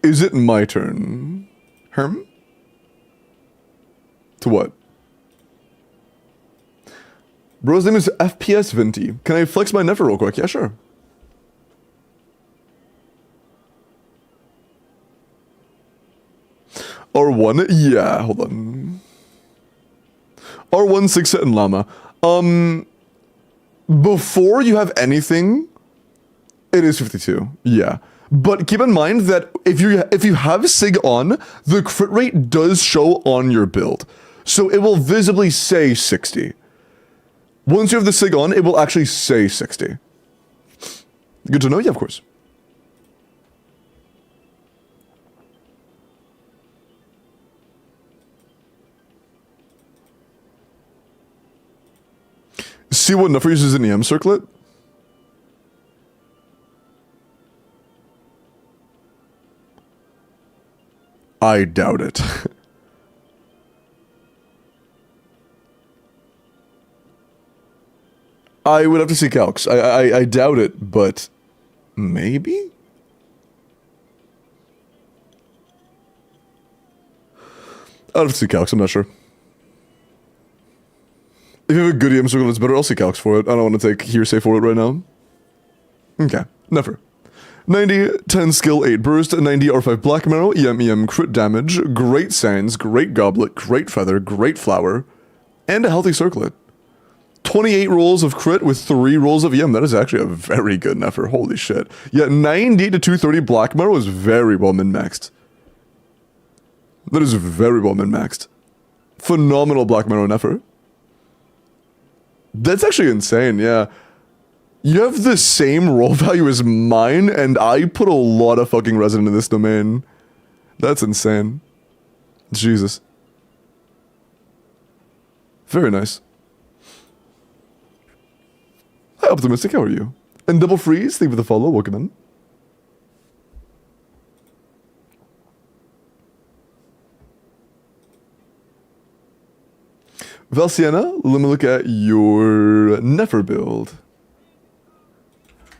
Is it my turn? Herm? To what? Bro's name is FPS Venti. Can I flex my Nefer real quick? Yeah, sure. R1? Yeah, hold on. R1, 6 and Llama. Before you have anything, it is 52. Yeah. But keep in mind that if you have Sig on, the crit rate does show on your build. So it will visibly say 60. Once you have the Sig on, it will actually say 60. Good to know? Yeah, of course. See what Nefer uses an EM circlet? I doubt it. I would have to see calcs. I doubt it, but maybe? I'd have to see calcs, I'm not sure. If you have a good EM circle, it's better. I'll see calcs for it. I don't want to take hearsay for it right now. Okay, Nefer. 90, 10 skill, 8 burst, 90 R5 black marrow, EM crit damage, great sands, great goblet, great feather, great flower, and a healthy circlet. 28 rolls of crit with 3 rolls of EM. That is actually a very good Nefer. Holy shit. Yeah, 90 to 230 black marrow is very well min-maxed. That is very well min-maxed. Phenomenal black marrow Nefer. That's actually insane, yeah. You have the same roll value as mine, and I put a lot of fucking resin in this domain. That's insane. Jesus. Very nice. Hi, Optimistic, how are you? And Double Freeze, thank you for the follow, welcome in. Valsiena, let me look at your Nefer build.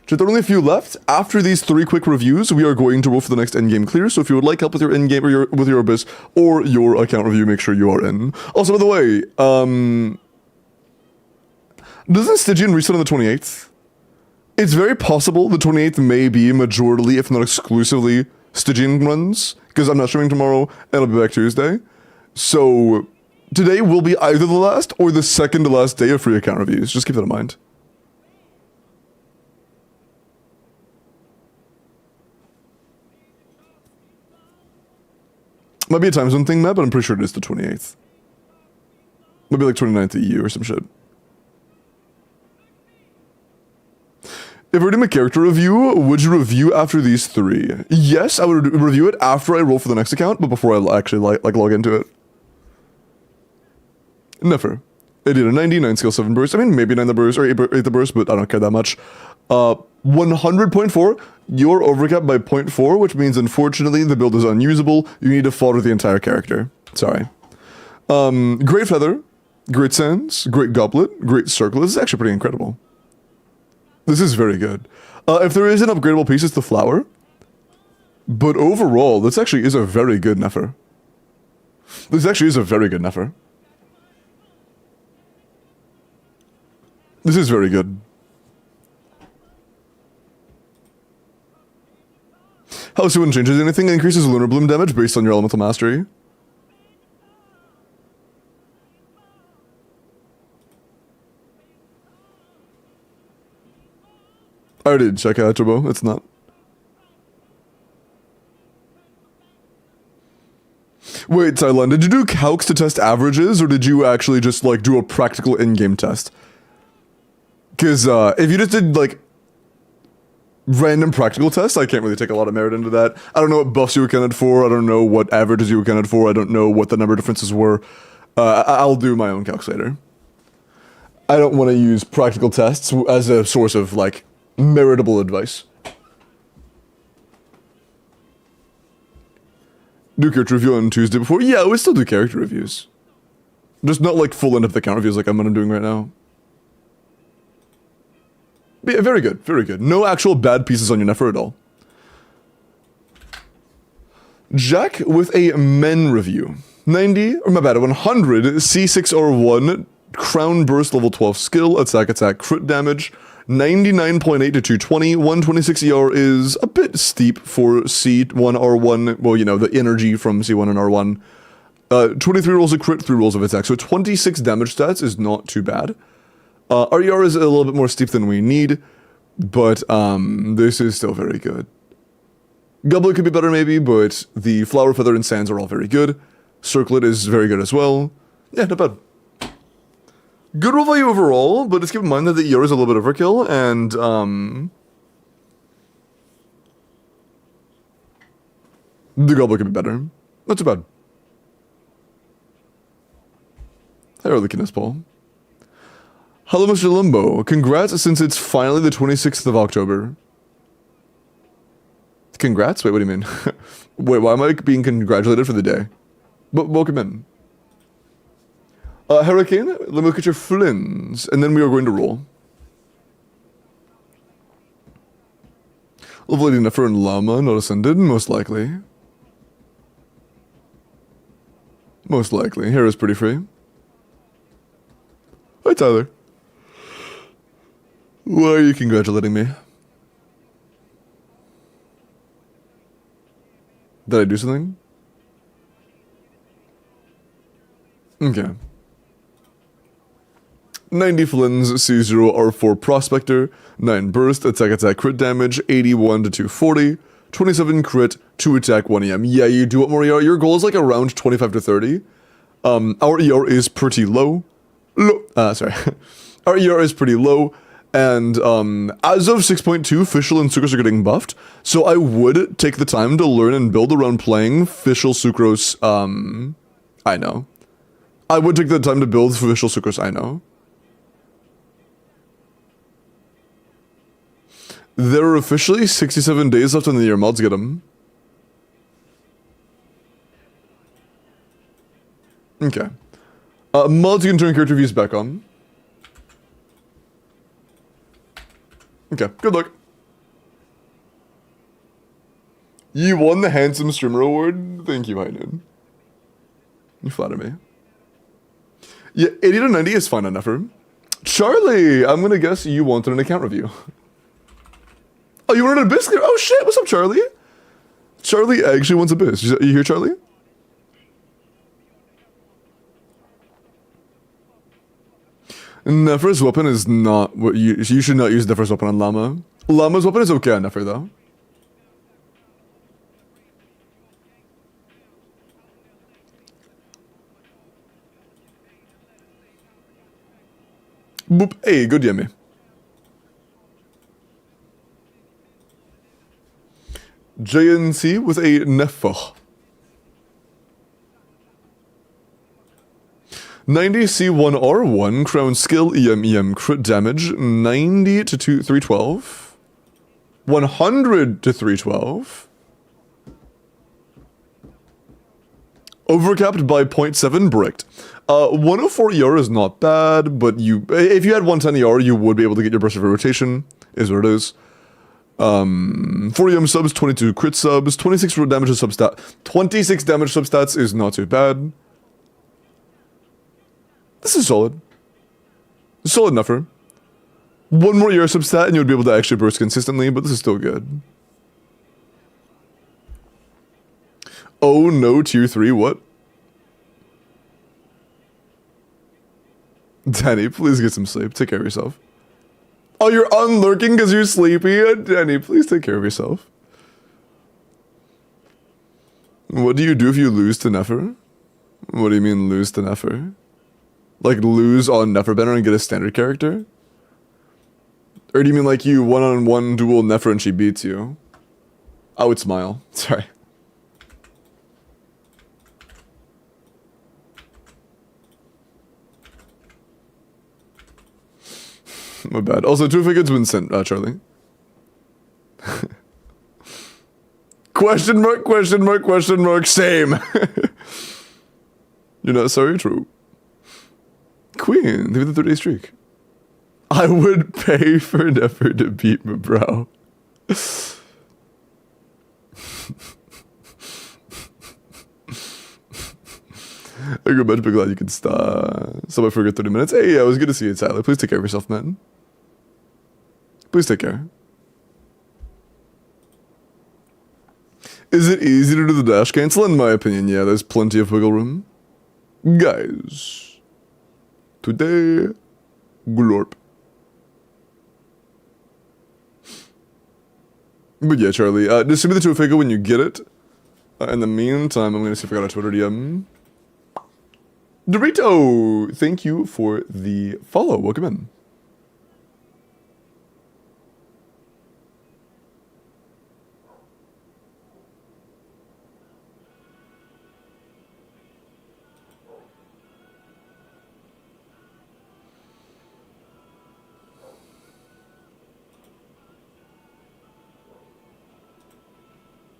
There are only a few left. After these 3 quick reviews, we are going to roll for the next endgame clear. So if you would like help with your endgame or with your abyss or your account review, make sure you are in. Also, by the way, doesn't Stygian reset on the 28th? It's very possible the 28th may be majorly, if not exclusively, Stygian runs, because I'm not streaming tomorrow and I'll be back Tuesday. So today will be either the last or the second to last day of free account reviews. Just keep that in mind. Might be a time zone thing, Matt, but I'm pretty sure it is the 28th. Might be like 29th EU or some shit. If we're doing a character review, would you review after these 3? Yes, I would review it after I roll for the next account, but before I actually like log into it. Nefer. It did a 99 skill 7 burst. I mean, maybe 9 the burst or 8 the burst, but I don't care that much. 100.4. You're overcapped by 0.4, which means unfortunately the build is unusable. You need to fodder the entire character. Sorry. Great feather, great sands, great goblet, great circle. This is actually pretty incredible. This is very good. If there is an upgradable piece, it's the flower. But overall, this actually is a very good Nefer. This actually is a very good Nefer. This is very good. How soon changes anything? It increases lunar bloom damage based on your elemental mastery. I already did check out Turbo. It's not. Wait, Thailand, did you do calcs to test averages, or did you actually just like do a practical in-game test? Because if you just did like random practical tests, I can't really take a lot of merit into that. I don't know what buffs you accounted for. I don't know what averages you accounted for. I don't know what the number differences were. I'll do my own calculator. I don't want to use practical tests as a source of, like, meritable advice. Do character review on Tuesday before? Yeah, we still do character reviews. Just not, like, full end of the account reviews like I'm doing right now. But yeah, very good, very good. No actual bad pieces on your Nefer at all. Jack with a men review. 90, or my bad, 100 C6R1 Crown Burst level 12 skill, attack, crit damage, 99.8 to 220, 126 ER is a bit steep for C1R1, well, you know, the energy from C1 and R1. 23 rolls of crit, 3 rolls of attack, so 26 damage stats is not too bad. RER is a little bit more steep than we need, but this is still very good. Goblet could be better maybe, but the Flower, Feather, and Sands are all very good. Circlet is very good as well. Yeah, not bad. Good roll value overall, but just keep in mind that the ER is a little bit overkill, and the Goblet could be better. Not too bad. Hi, Arlekiness Paul. Hello, Mr. Limbo. Congrats, since it's finally the 26th of October. Congrats? Wait, what do you mean? Wait, why am I being congratulated for the day? But welcome in. Hurricane, let me look at your flins, and then we are going to roll. Lovely Nefer and Llama, not ascended, most likely. Most likely. Hair is pretty free. Hi, Tyler. Why are you congratulating me? Did I do something? Okay. 90 Flins, C0 R4 Prospector, 9 Burst, attack, crit damage, 81 to 240, 27 crit, 2 attack, 1 EM. Yeah, you do want more ER. Your goal is like around 25 to 30. Our ER is pretty low. Sorry. Our ER is pretty low, and as of 6.2, Fischl and Sucrose are getting buffed, so I would take the time to learn and build around playing Fischl, Sucrose, I know. I would take the time to build Fischl, Sucrose, I know. There are officially 67 days left in the year. Mods get them. Okay. Mods, you can turn character views back on. Okay, good luck. You won the Handsome Streamer Award? Thank you, Heinen. You flatter me. Yeah, 80 to 90 is fine enough for him. Charlie, I'm gonna guess you wanted an account review. Oh, you wanted a biscuit? Oh shit, what's up, Charlie? Charlie actually wants a bis. You hear, Charlie? Nefer's weapon is not what you should not use Nefer's weapon on Llama. Llama's weapon is okay on Nefer though. Boop. Hey, good yummy. JNC with a Nefer. 90 C1R1 Crown Skill EM crit damage 90 to 312. 100 to 312. Overcapped by 0.7 bricked. 104 ER is not bad, but if you had 110 ER, you would be able to get your burst of rotation, is what it is. 4 EM subs, 22 crit subs, 26 damage to substat. 26 damage substats is not too bad. This is solid. Solid enough for. One more ER substat and you would be able to actually burst consistently, but this is still good. Oh no, tier 3, what? Danny, please get some sleep. Take care of yourself. Oh, you're unlurking because you're sleepy? Danny, please take care of yourself. What do you do if you lose to Nefer? What do you mean lose to Nefer? Like lose on Neferbender and get a standard character? Or do you mean like you one-on-one duel Nefer and she beats you? I would smile. Sorry. My bad. Also, 2 figures been sent, Charlie. Question mark, question mark, question mark, same. You're not sorry, true. Queen, leave the 30-day streak. I would pay for an effort to beat my brow. I'm much be glad you could stop. So I forget 30 minutes. Hey, yeah, it was good to see you, Tyler. Please take care of yourself, man. Please take care. Is it easy to do the dash cancel? In my opinion, yeah, there's plenty of wiggle room. Guys, today, glorp. But yeah, Charlie, just send me the 2 figure when you get it. In the meantime, I'm gonna see if I got a Twitter DM. Dorito, thank you for the follow. Welcome in.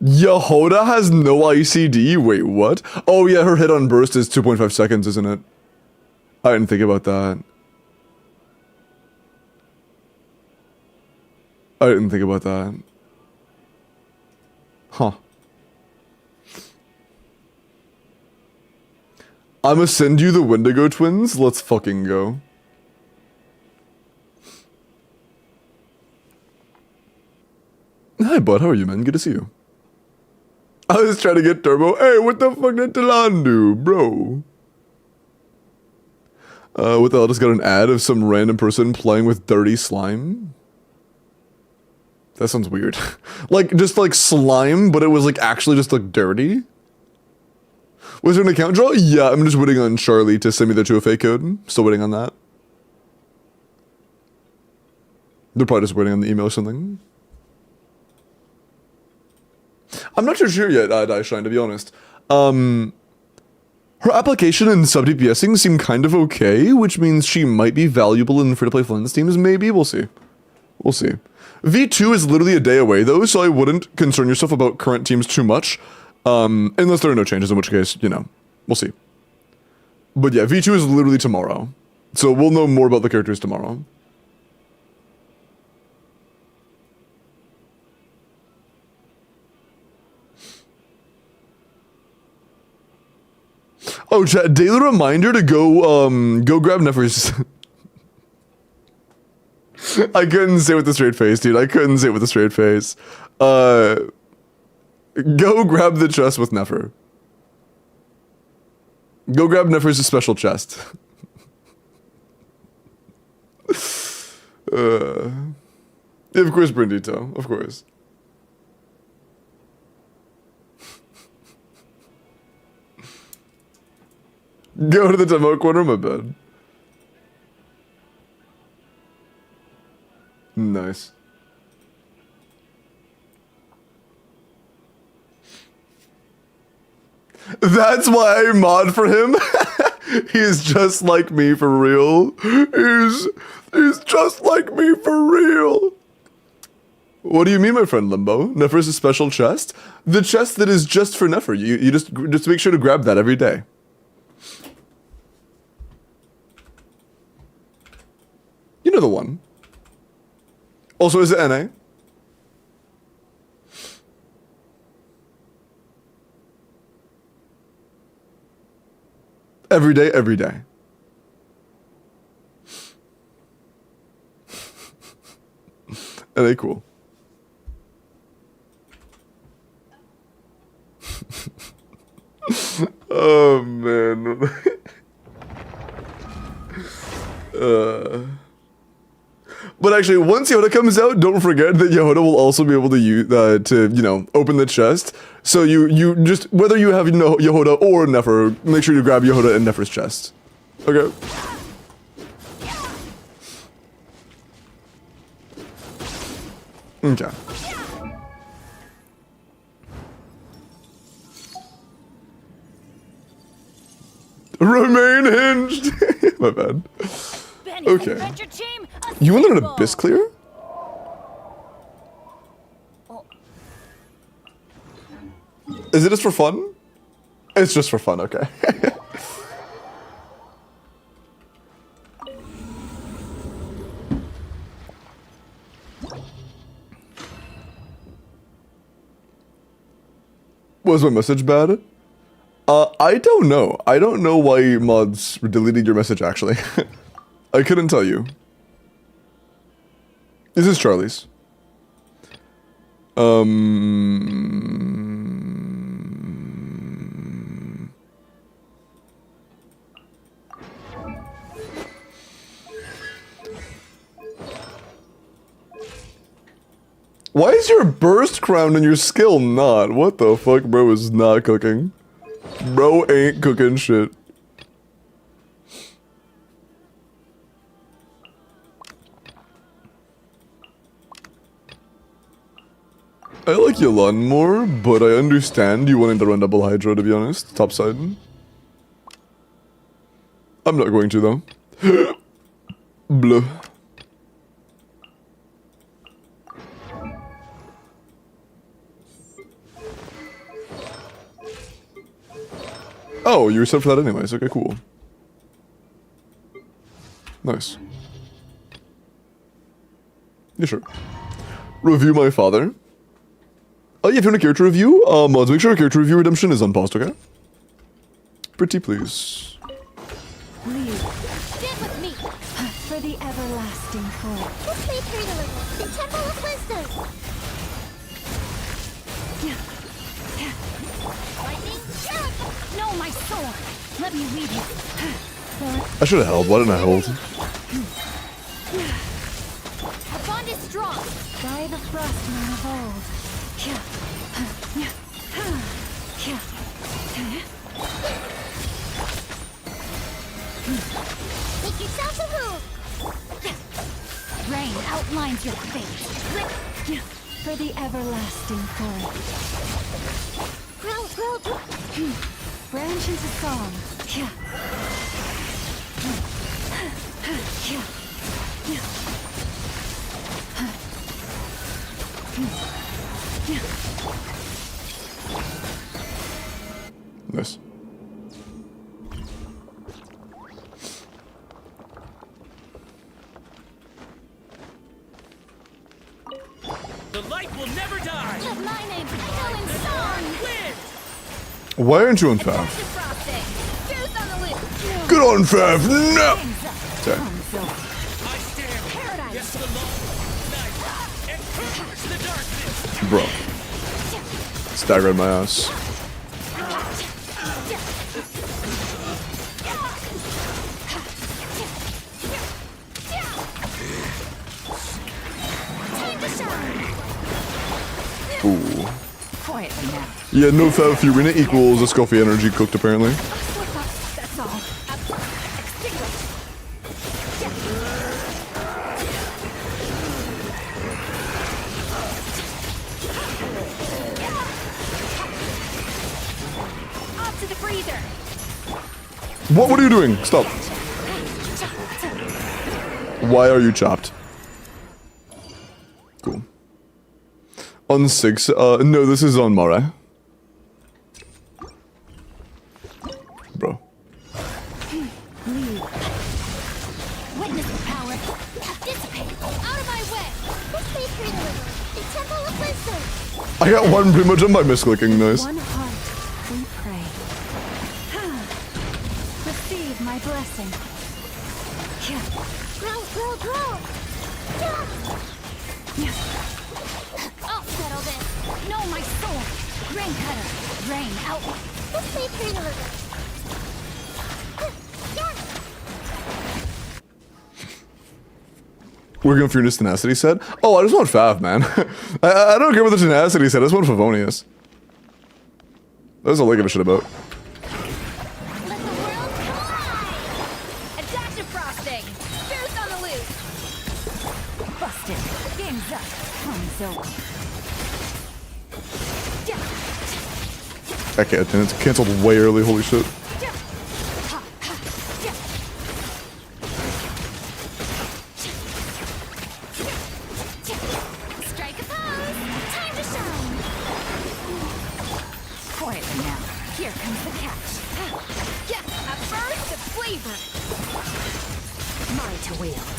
Yehoda has no ICD? Wait, what? Oh yeah, her hit on burst is 2.5 seconds, isn't it? I didn't think about that. I didn't think about that. Huh. I'ma send you the Wendigo twins? Let's fucking go. Hi bud, how are you, man? Good to see you. I was trying to get Turbo. Hey, what the fuck did Talon do, bro? What the hell? Just got an ad of some random person playing with dirty slime? That sounds weird. Like, just like slime, but it was like actually just like dirty? Was there an account draw? Yeah, I'm just waiting on Charlie to send me the 2FA code. Still waiting on that. They're probably just waiting on the email or something. I'm not sure yet, Shine, to be honest. Her application and sub DPSing seem kind of okay, which means she might be valuable in free-to-play Flens teams, maybe? We'll see. We'll see. V2 is literally a day away, though, so I wouldn't concern yourself about current teams too much. Unless there are no changes, in which case, you know, we'll see. But yeah, V2 is literally tomorrow. So we'll know more about the characters tomorrow. Oh, chat, daily reminder to go grab Nephers. I couldn't say it with a straight face, dude. I couldn't say it with a straight face. Go grab the chest with Nefer. Go grab Nefer's special chest. Of course, Brindito. Of course. Go to the demo corner, my bad. Nice. That's why I mod for him. He's just like me for real. He's just like me for real. What do you mean, my friend Limbo? Nefer's a special chest? The chest that is just for Nefer. You just make sure to grab that every day. You know the one. Also, is it NA? Every day, every day. NA cool. Oh, man. But actually, once Yoda comes out, don't forget that Yoda will also be able to use you know, open the chest. So you just, whether you have Yoda or Nefer, make sure you grab Yoda and Nefer's chest. Okay. Okay. Remain hinged. My bad. Okay. Adventure team, You wanted an assemble! abyss clear? Is it just for fun? It's just for fun, okay. Was my message bad? I don't know. I don't know why mods deleted your message, actually. I couldn't tell you. This is Charlie's. Why is your burst crown and your skill not? What the fuck, bro is not cooking. Bro ain't cooking shit. I like Yolan more, but I understand you wanting to run double Hydra, to be honest. Topside. I'm not going to, though. Blah. Oh, you were set for that anyways. Okay, cool. Nice. Yeah, sure. Review my father. Oh, yeah, if you want a character review, mods, make sure a character review redemption is unpaused, okay? Pretty please. Leave Stand with me! for the everlasting fold. Let's make her deliver the Temple of Wisdom! Lightning, shoot! No, my sword! Let me lead you. I should have held. Why didn't I hold? Our bond is strong! By the frostman of old. Make yourself a move! Rain outlines your fate. For the everlasting fold. Growl! Branch into song. Nice. The light will never die. Have my name echo in song! Win! Why aren't you on Adventure Fav? frosting! Truth on the loop! Good on Fav! No! Okay. I stand Paradise! against the long night and purge the darkness. Bro. Stagger in my ass. Ooh. Quietly now. Yeah, no Fav Furina equals a Scoffy energy cooked, apparently. That's all. Off to the freezer! What are you doing? Stop. Why are you chopped? Cool. On 6, no, this is on Mara. Bro. Witness the power! Dissipate! Out of my way! This may deliver the Temple of Wisdom! I got one primogen by misclicking, nice. One heart, we pray. Receive my blessing. Growl! I'll settle this! No, my sword! Rain cutter! Rain out! This may deliver! Working for your tenacity set? Oh, I just want Fav, man. I don't care what the tenacity set, I just want Favonius. That's all I give a shit about. Let the world collide! Adaptive frosting! Truth on the loose! Busted! Game's up! Time's over! Okay, it's canceled way early, holy shit. rocks. Yeah, a burst of flavor. Mine to wield.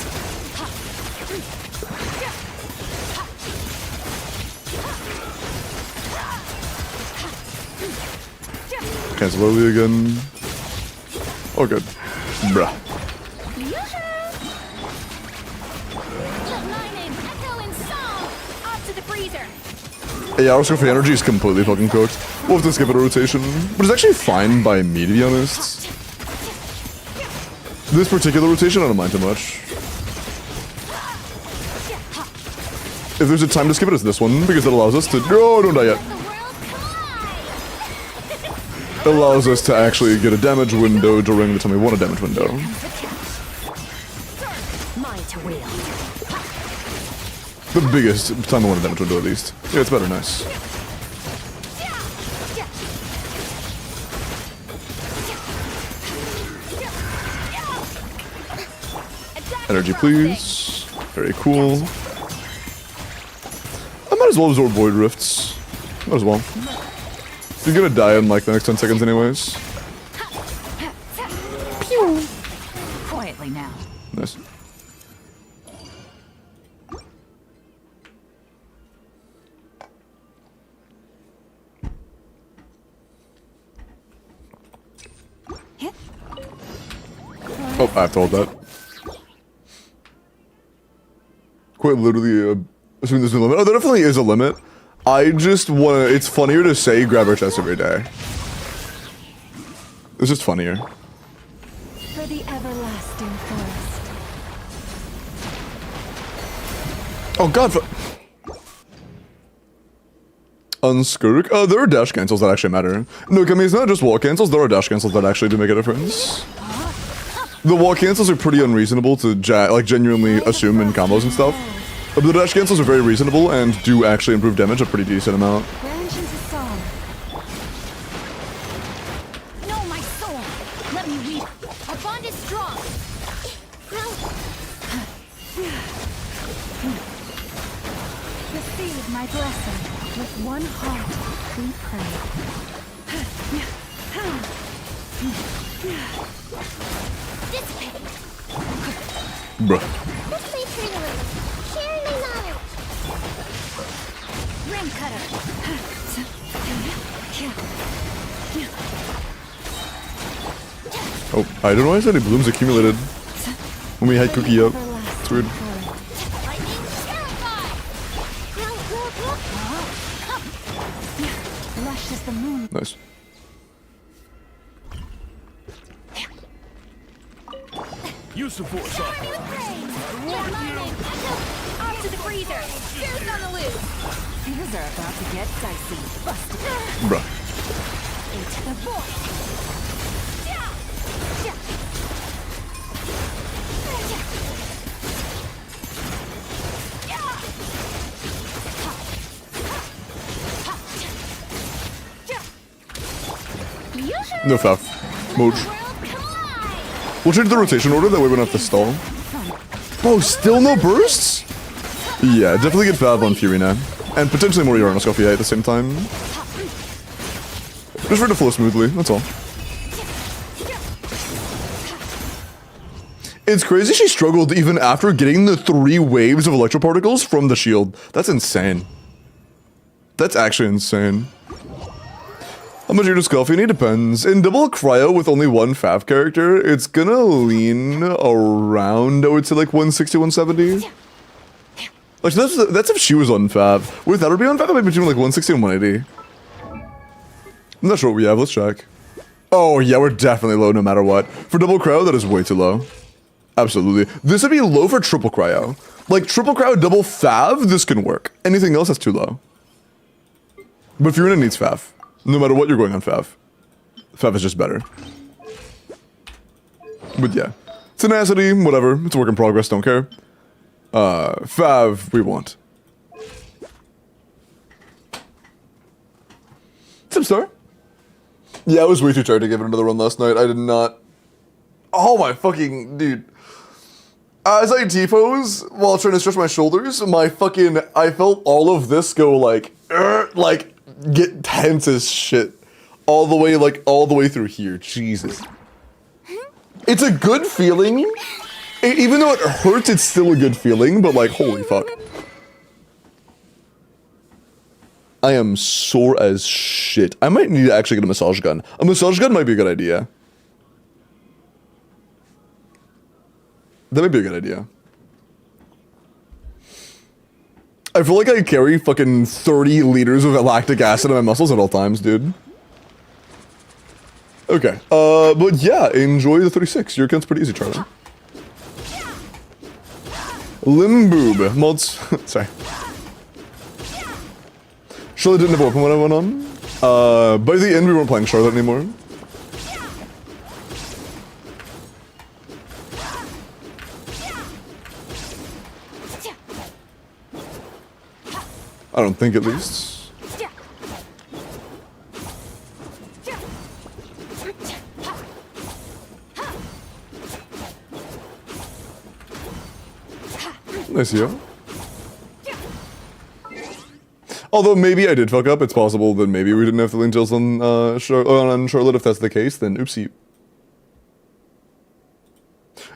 Cancel early again. Oh, good. Bruh. Let lightning echo in song. Off to the freezer. Yeah, our Scoffy energy is completely fucking cooked. We'll have to skip a rotation, but it's actually fine by me, to be honest. This particular rotation, I don't mind too much. If there's a time to skip it, it's this one, because it allows us to... Oh, don't die yet. The world collide. It allows us to actually get a damage window during the time we want a damage window. Mine to wield. The biggest time I want a damage window, at least. Yeah, it's better, nice. Energy, please. Very cool. I might as well absorb Void Rifts. Might as well. You're gonna die in like the next 10 seconds anyways. Quietly now. Nice. Oh, I have to hold that. Quite literally, assuming there's no limit. Oh, there definitely is a limit. I just wanna, it's funnier to say grab our chest every day. It's just funnier. For the everlasting forest. Oh god, Unskurk? There are dash cancels that actually matter. No, I mean, it's not just wall cancels, there are dash cancels that actually do make a difference. The wall cancels are pretty unreasonable to like genuinely assume in combos and stuff. But the dash cancels are very reasonable and do actually improve damage a pretty decent amount. Branch into song. Know my soul. Let me read. Our bond is strong. Receive my blessing. With one heart, we Dissipate. Bruh. Dissipate freely. Sharing my knowledge. Rim cutter. Oh, I don't know why I said any blooms accumulated when we had Cookie up. It's weird. Lightning terrified. Lush as the moon. Nice. Use the force off. Let lightning echo. Off to the freezer. Spears on the loose. Things are about to get dicey. Busted. Bruh. Into the void. No faff. Moj. We'll change the rotation order, that way we don't have to stall. Oh, still no bursts? Yeah, definitely get Fav on Fury now. And potentially more Uranus Coffee at the same time. Just for it to flow smoothly, that's all. It's crazy she struggled even after getting the 3 waves of electroparticles from the shield. That's insane. That's actually insane. How much Uranus Coffee? It depends. In double cryo with only one Fav character, it's gonna lean around, I would say like 160, 170. Like that's if she was on Fav. Without her being on Fav, it might be between like 160 and 180. I'm not sure what we have, let's check. Oh yeah, we're definitely low no matter what. For double cryo, that is way too low. Absolutely. This would be low for triple cryo. Like triple cryo, double Fav, this can work. Anything else, that's too low. But Furina needs Fav. No matter what you're going on Fav. Fav is just better. But yeah. Tenacity, whatever. It's a work in progress, don't care. Fav, we want. Star? Yeah, I was way too tired to give it another run last night. I did not... Oh my fucking... Dude. As I T-pose while trying to stretch my shoulders, my fucking... I felt all of this go like... get tense as shit. all the way, like, all the way through here. Jesus. It's a good feeling. Even though it hurts, it's still a good feeling, but like, holy fuck. I am sore as shit. I might need to actually get a massage gun. A massage gun might be a good idea. That might be a good idea. I feel like I carry fucking 30 liters of lactic acid in my muscles at all times, dude. Okay, but yeah, enjoy the 36. Your account's pretty easy, Charlie. Limboob mods. Sorry. Charlotte didn't have a weapon when I went on. By the end, we weren't playing Charlotte anymore. I don't think, at least. Nice, yeah. Although maybe I did fuck up. It's possible that maybe we didn't have the lintels on Charlotte. If that's the case, then oopsie.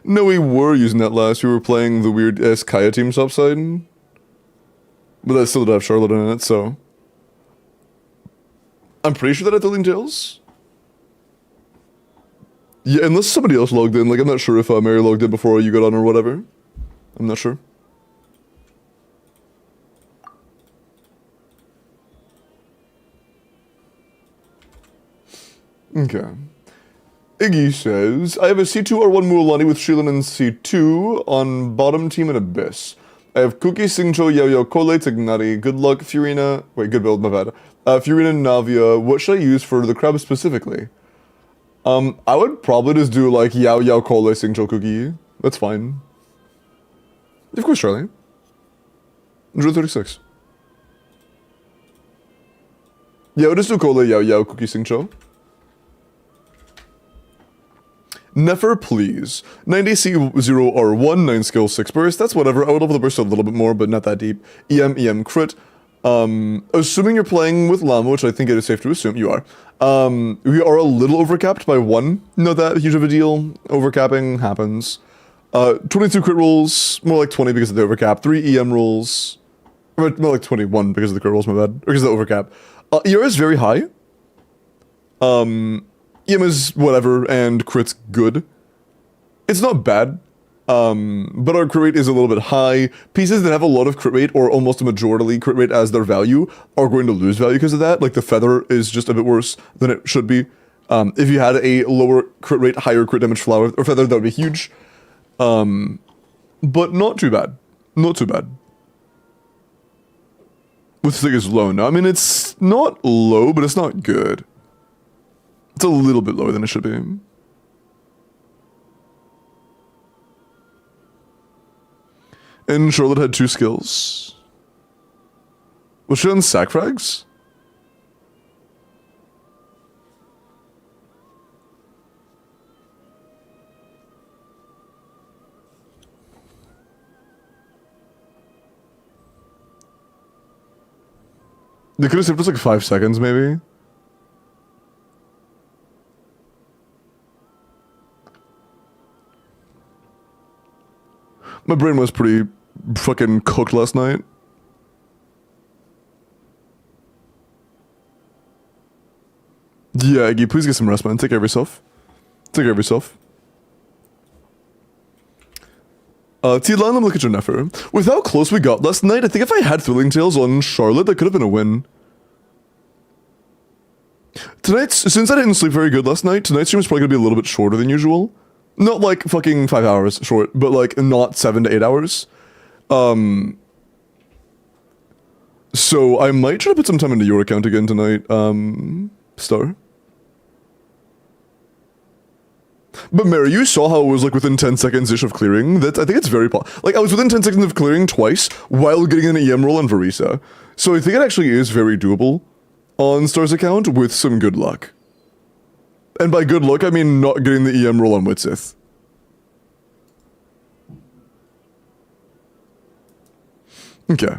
No, we were using that last. We were playing the weird Kaya team topside. But that still did have Charlotte in it, so... I'm pretty sure that had the lintels. Yeah, unless somebody else logged in. Like, I'm not sure if Mary logged in before you got on or whatever. I'm not sure. Okay. Iggy says, I have a C2 R1 Mualani with Shilin and C2 on bottom team in Abyss. I have Cookie, Singcho, Yao Kole, Tignari, Good Luck, Furina, wait, good build, my bad. Furina, Navia, what should I use for the crab specifically? I would probably just do like Yao Kole, Singcho, Cookie. That's fine. Of course, Charlie. Enjoy 36. Yeah, we'll just do Kole, Yao, Cookie, Singcho. Nefer, please. 90C0R1, 9 skill, 6 burst. That's whatever. I would level the burst a little bit more, but not that deep. EM crit. Assuming you're playing with Llama, which I think it is safe to assume you are. We are a little overcapped by 1. Not that huge of a deal. Overcapping happens. 22 crit rolls. More like 20 because of the overcap. 3 EM rolls. More like 21 because of the crit rolls, my bad. Or because of the overcap. ER is very high. EM is whatever, and crit's good. It's not bad, but our crit rate is a little bit high. Pieces that have a lot of crit rate, or almost a majority crit rate as their value, are going to lose value because of that. Like, the feather is just a bit worse than it should be. If you had a lower crit rate, higher crit damage flower, or feather, that would be huge. But not too bad. Not too bad. With Sig is low now. I mean, it's not low, but it's not good. It's a little bit lower than it should be. And Charlotte had 2 skills. Was she on sack frags? They could have saved us like 5 seconds, maybe. My brain was pretty fucking cooked last night. Yeah, Iggy, please get some rest, man. Take care of yourself. Take care of yourself. T-Line, look at your Nefer. With how close we got last night, I think if I had Thrilling Tales on Charlotte, that could have been a win. Since I didn't sleep very good last night, tonight's stream is probably gonna be a little bit shorter than usual. Not like fucking 5 hours short, but like not 7 to 8 hours. So I might try to put some time into your account again tonight, Star. But Mary, you saw how it was like within 10 seconds-ish of clearing. I think it's very like I was within 10 seconds of clearing twice while getting an EM roll on Varisa. So I think it actually is very doable on Star's account with some good luck. And by good luck, I mean not getting the EM roll on Witsith. Okay.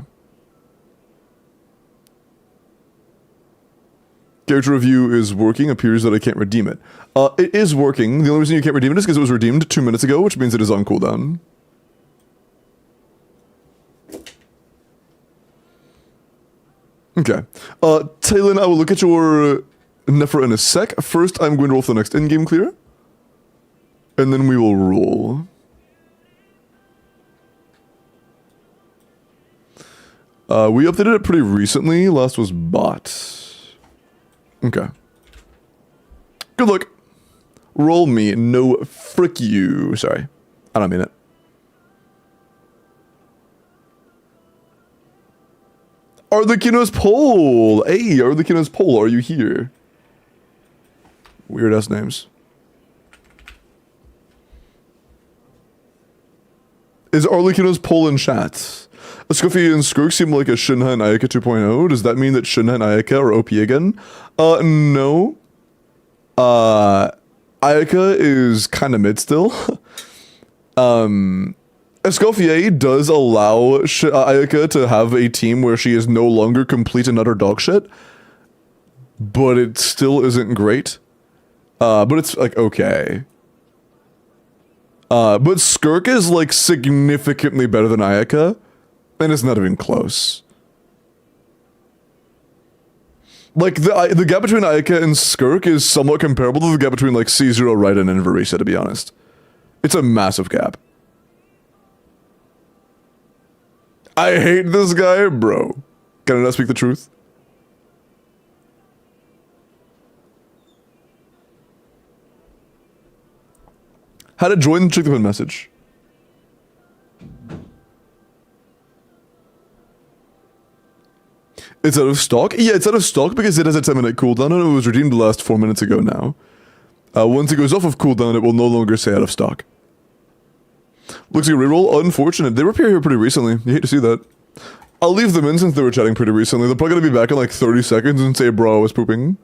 Character review is working. Appears that I can't redeem it. It is working. The only reason you can't redeem it is because it was redeemed 2 minutes ago, which means it is on cooldown. Okay. Talon, I will look at your Nephra in a sec. First, I'm going to roll for the next in-game clear. And then we will roll. We updated it pretty recently. Last was bot. Okay. Good luck. Roll me. No, frick you. Sorry. I don't mean it. Arlecchino's Pole! Hey, Arlecchino's Pole, are you here? Weird ass names. Is Arlecchino's Pole in chat? Scuffy and Skirk seem like a Shinha and Ayaka 2.0. Does that mean that Shinha and Ayaka are OP again? No. Ayaka is kind of mid still. Escoffier does allow Ayaka to have a team where she is no longer complete and utter dog shit, but it still isn't great. But it's like okay. But Skirk is like significantly better than Ayaka, and it's not even close. Like the gap between Ayaka and Skirk is somewhat comparable to the gap between like C0, Raiden, and Verisa, to be honest. It's a massive gap. I hate this guy, bro. Can I not speak the truth? How to join? Check the pin message. It's out of stock? Yeah, it's out of stock because it has a 10-minute cooldown and it was redeemed the last 4 minutes ago now. Once it goes off of cooldown, it will no longer say out of stock. Looks like a reroll. Unfortunate. They were here pretty recently. You hate to see that. I'll leave them in since they were chatting pretty recently. They're probably gonna be back in like 30 seconds and say, bro, I was pooping.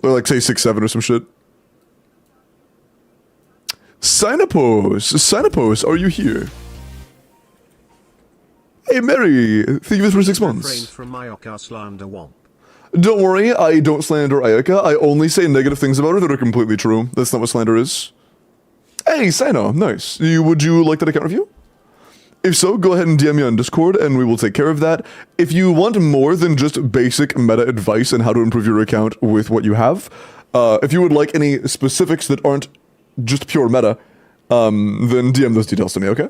Or like say 6-7 or some shit. Sinopos, are you here? Hey Mary, thank you for 6 months. Refrain from Ayaka slander womp. Don't worry, I don't slander Ayaka. I only say negative things about her that are completely true. That's not what slander is. Hey, Sino, nice. Would you like that account review? If so, go ahead and DM me on Discord and we will take care of that. If you want more than just basic meta advice on how to improve your account with what you have, if you would like any specifics that aren't just pure meta, then DM those details to me, okay?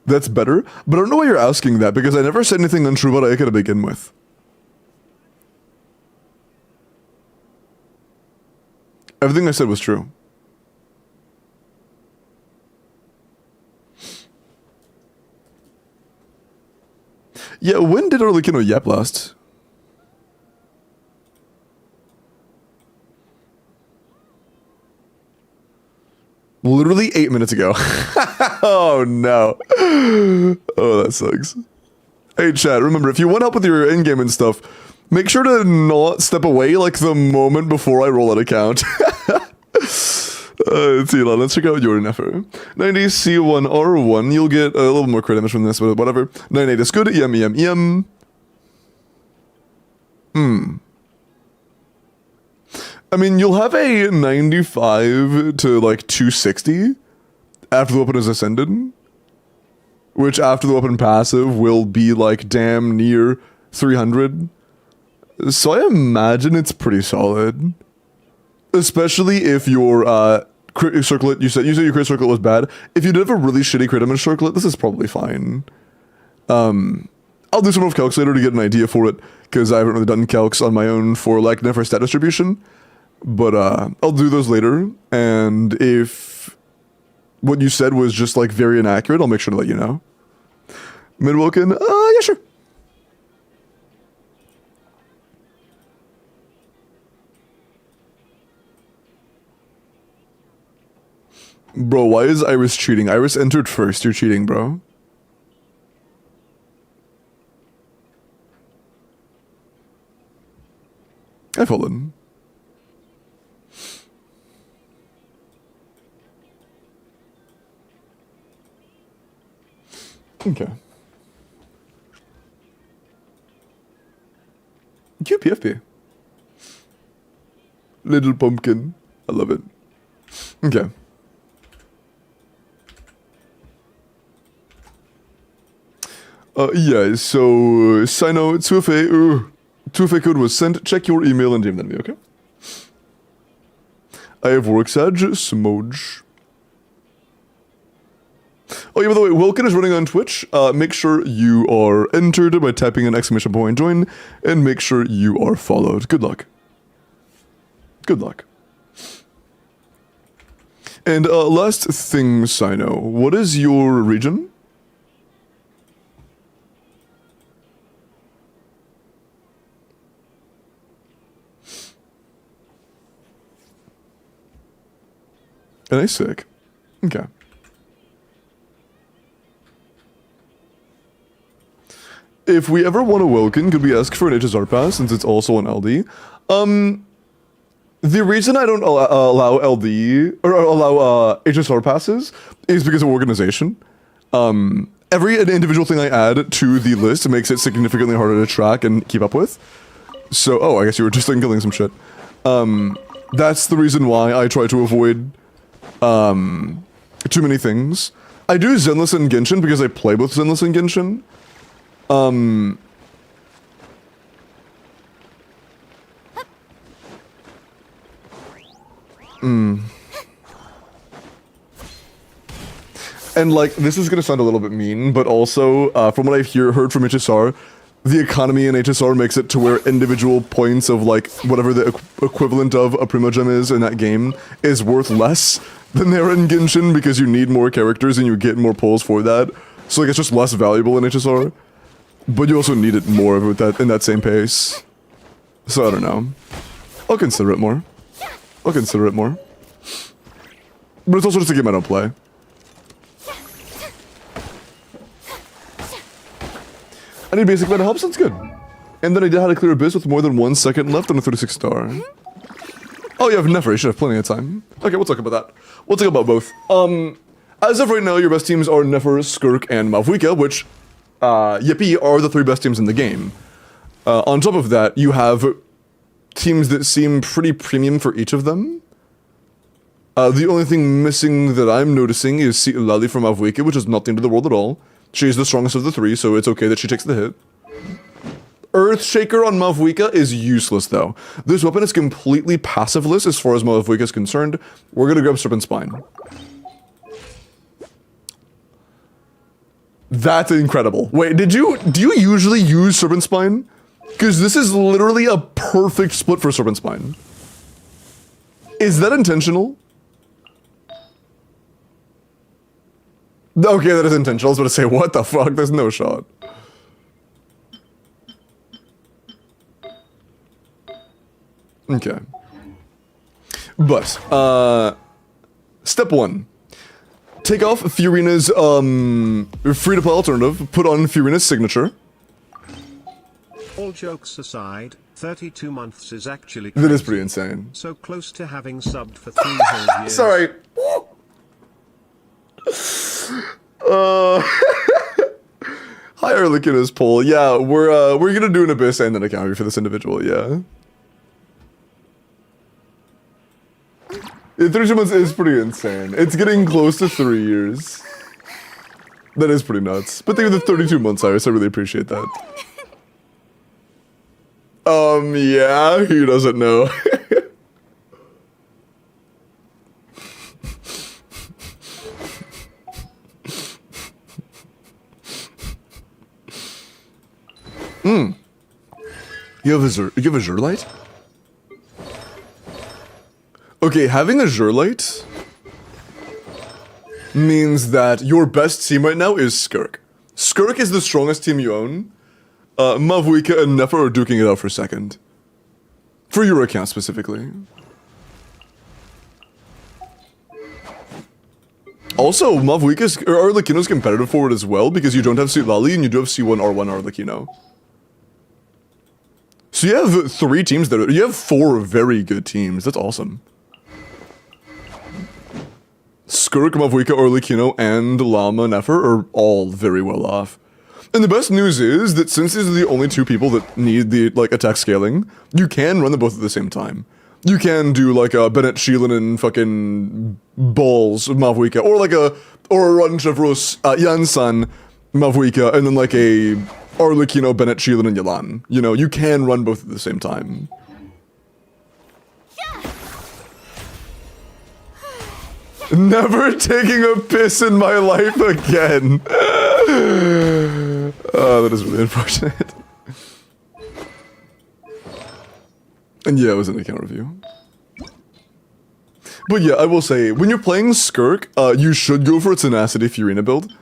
That's better, but I don't know why you're asking that because I never said anything untrue about Ayaka to begin with. Everything I said was true. Yeah, when did Arlecchino yap last? Literally 8 minutes ago. Oh no. Oh, that sucks. Hey chat, remember, if you want help with your in-game and stuff, make sure to not step away like the moment before I roll an account. Let's see, let's check out your Nephra. 90C1R1, you'll get a little more crit damage from this, but whatever. 98 is good, EM. I mean, you'll have a 95 to like 260 after the weapon is ascended, which after the weapon passive will be like damn near 300. So I imagine it's pretty solid. Especially if your crit circlet, you said your crit circlet was bad. If you did have a really shitty crit damage circlet, this is probably fine. I'll do some more calcs later to get an idea for it, because I haven't really done calcs on my own for like Nephra stat distribution. But I'll do those later, and if what you said was just like very inaccurate, I'll make sure to let you know. Midwelkin, yeah, sure. Bro, why is Iris cheating? Iris entered first. You're cheating, bro. I've fallen. Okay. QPFP. Little pumpkin. I love it. Okay. Yeah, so Sino 2FA code was sent. Check your email and DM me, okay? I have work Saj, Smoj. Oh yeah, by the way, Welkin is running on Twitch. Make sure you are entered by typing an exclamation point join, and make sure you are followed. Good luck. Good luck. And last thing, Sino, what is your region? NA sick. Okay. If we ever want a Welkin, could we ask for an HSR pass since it's also an LD? The reason I don't allow LD or allow HSR passes is because of organization. Every individual thing I add to the list makes it significantly harder to track and keep up with. So, oh, I guess you were just killing some shit. That's the reason why I try to avoid too many things. I do Zenless and Genshin because I play with Zenless and Genshin. And like, this is gonna sound a little bit mean, but also, from what I've heard from HSR, the economy in HSR makes it to where individual points of like, whatever the equivalent of a Primogem is in that game is worth less than they are in Genshin because you need more characters and you get more pulls for that. So like, it's just less valuable in HSR. But you also need it more of that in that same pace. So I don't know. I'll consider it more. I'll consider it more. But it's also just a game I don't play. I need basic meta help, sounds good. And then I did how to clear Abyss with more than 1 second left on a 36 star. Oh, you have Nefer, you should have plenty of time. Okay, we'll talk about that. We'll talk about both. As of right now, your best teams are Nefer, Skirk, and Mavwika, which Yippee are the 3 best teams in the game. On top of that, you have teams that seem pretty premium for each of them. The only thing missing that I'm noticing is Lali from Mavwika, which is not the end of the world at all. She's the strongest of the 3, so it's okay that she takes the hit. Earthshaker on Mavwika is useless, though. This weapon is completely passiveless as far as Mavwika is concerned. We're gonna grab Serpent Spine. That's incredible. Wait, do you usually use Serpent Spine? Because this is literally a perfect split for Serpent Spine. Is that intentional? Okay, that is intentional. I was about to say, what the fuck? There's no shot. Okay. But, step 1. Take off Fiorina's, free-to-play alternative, put on Fiorina's signature. All jokes aside, 32 months is actually crazy. That is pretty insane. So close to having subbed for 3 whole years. Sorry. Hi, Arlequina's poll. Yeah, we're gonna do an Abyss and an account for this individual, yeah. 32 months is pretty insane. It's getting close to 3 years. That is pretty nuts. But thank you for the 32 months, Iris. I really appreciate that. Yeah, who doesn't know? You have a Zerlite? Okay, having a Zerlite means that your best team right now is Skirk. Skirk is the strongest team you own. Mavwika and Nefer are duking it out for second. For your account specifically. Also, Mavwika's Arlecchino's competitive forward as well because you don't have Lali and you do have C1 R1 Arlecchino. So you have 3 teams that you have 4 very good teams. That's awesome. Skirk, Mavuika, Orlikino, and Llama Nefer are all very well off. And the best news is that since these are the only two people that need the like attack scaling, you can run them both at the same time. You can do like a Bennett Sheelan and fucking balls of Mavuika, or like a run Chevros Yansan Mavuika, and then like a Arlecchino, Bennett Sheelan, and Yalan. You know, you can run both at the same time. Never taking a piss in my life again. Oh, that is really unfortunate. And yeah, it was in the account review. But yeah, I will say, when you're playing Skirk, you should go for a Tenacity Fiorina build.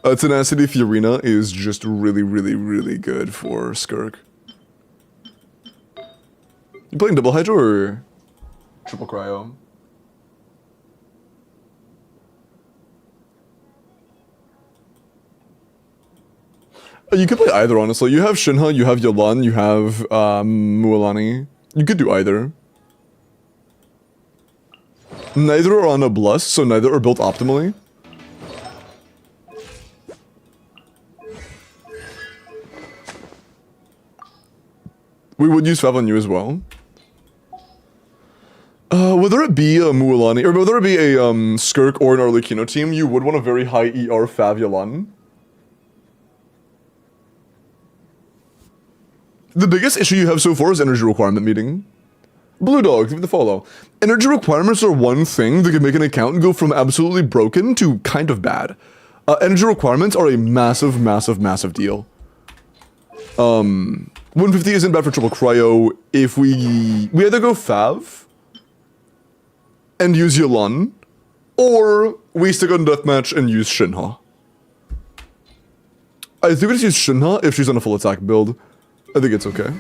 Tenacity Fiorina is just really, really, really good for Skirk. You playing double Hydro or triple Cryo? You could play either, honestly. You have Shinha, you have Yalan, you have Mualani. You could do either. Neither are on a Bless, so neither are built optimally. We would use Fav on you as well. Whether it be a Mualani, or whether it be a Skirk or an Arlecchino team, you would want a very high ER Fav Yalan. The biggest issue you have so far is energy requirement meeting. Blue Dog, give me the follow. Energy requirements are one thing that can make an account go from absolutely broken to kind of bad. Energy requirements are a massive, massive, massive deal. 150 isn't bad for triple cryo. If we either go Fav and use Yalan, or we stick on Deathmatch and use Shinha. I think we just use Shinha if she's on a full attack build. I think it's okay.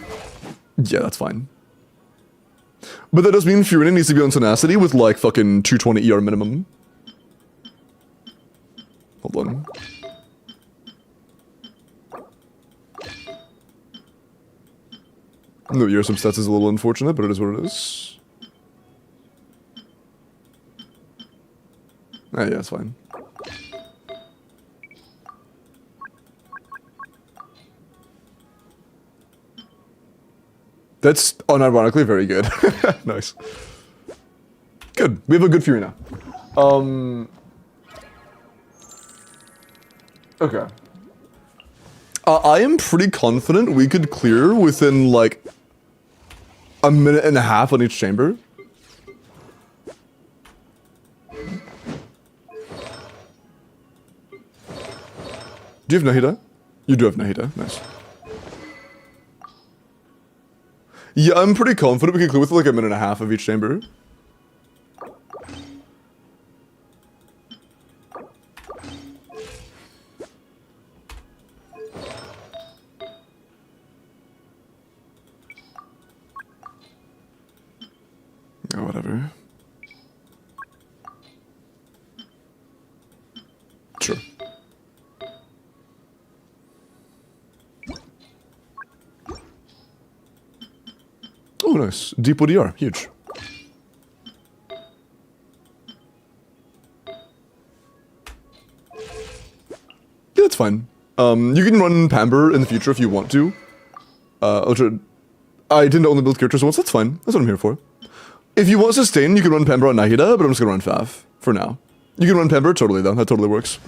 Yeah, that's fine. But that does mean Fiorina needs to be on Tenacity with like fucking 220 ER minimum. Hold on. No, ER substats is a little unfortunate, but it is what it is. Ah, yeah, it's fine. That's unironically very good. Nice. Good. We have a good Fiorina. Okay. I am pretty confident we could clear within like a minute and a half on each chamber. Do you have Nahida? You do have Nahida. Nice. Yeah, I'm pretty confident we can clear with like a minute and a half of each chamber. Oh, whatever. Sure. Oh, nice. Deep ODR. Huge. Yeah, that's fine. You can run Pamber in the future if you want to. I tend to only build characters once. That's fine. That's what I'm here for. If you want Sustain, you can run Pamber on Nahida, but I'm just gonna run Fav for now. You can run Pamber totally, though. That totally works.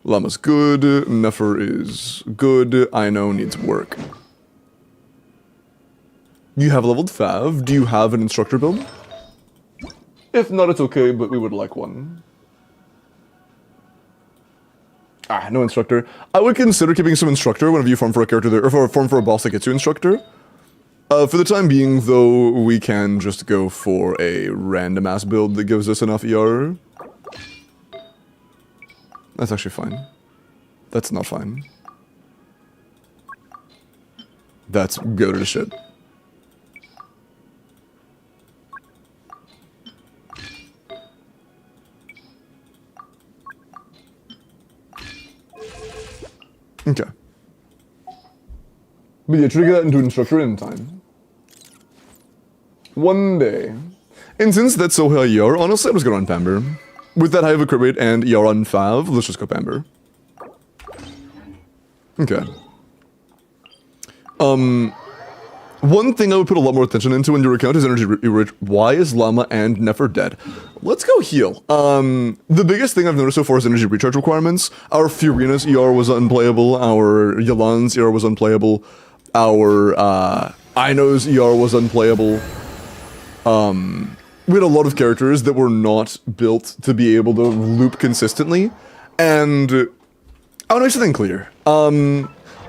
Llama's good. Nefer is good. I know needs work. You have leveled Fav. Do you have an instructor build? If not, it's okay, but we would like one. Ah, no instructor. I would consider keeping some instructor whenever you farm for a character there, or farm for a boss that gets you instructor. For the time being, though, we can just go for a random-ass build that gives us enough ER. That's actually fine. That's not fine. That's good as shit. Okay. But yeah, try to get that into instructor in time. One day. And since that's so high ER, honestly, I'm just gonna run Pamber. With that high of a crit rate and ER on Fav, let's just go Pamber. Okay. One thing I would put a lot more attention into in your account is energy rich. Why is Llama and Nefer dead? Let's go heal. The biggest thing I've noticed so far is energy recharge requirements. Our Fiorina's ER was unplayable. Our Yalan's ER was unplayable. Our Aino's ER was unplayable. We had a lot of characters that were not built to be able to loop consistently. And I want to make something clear.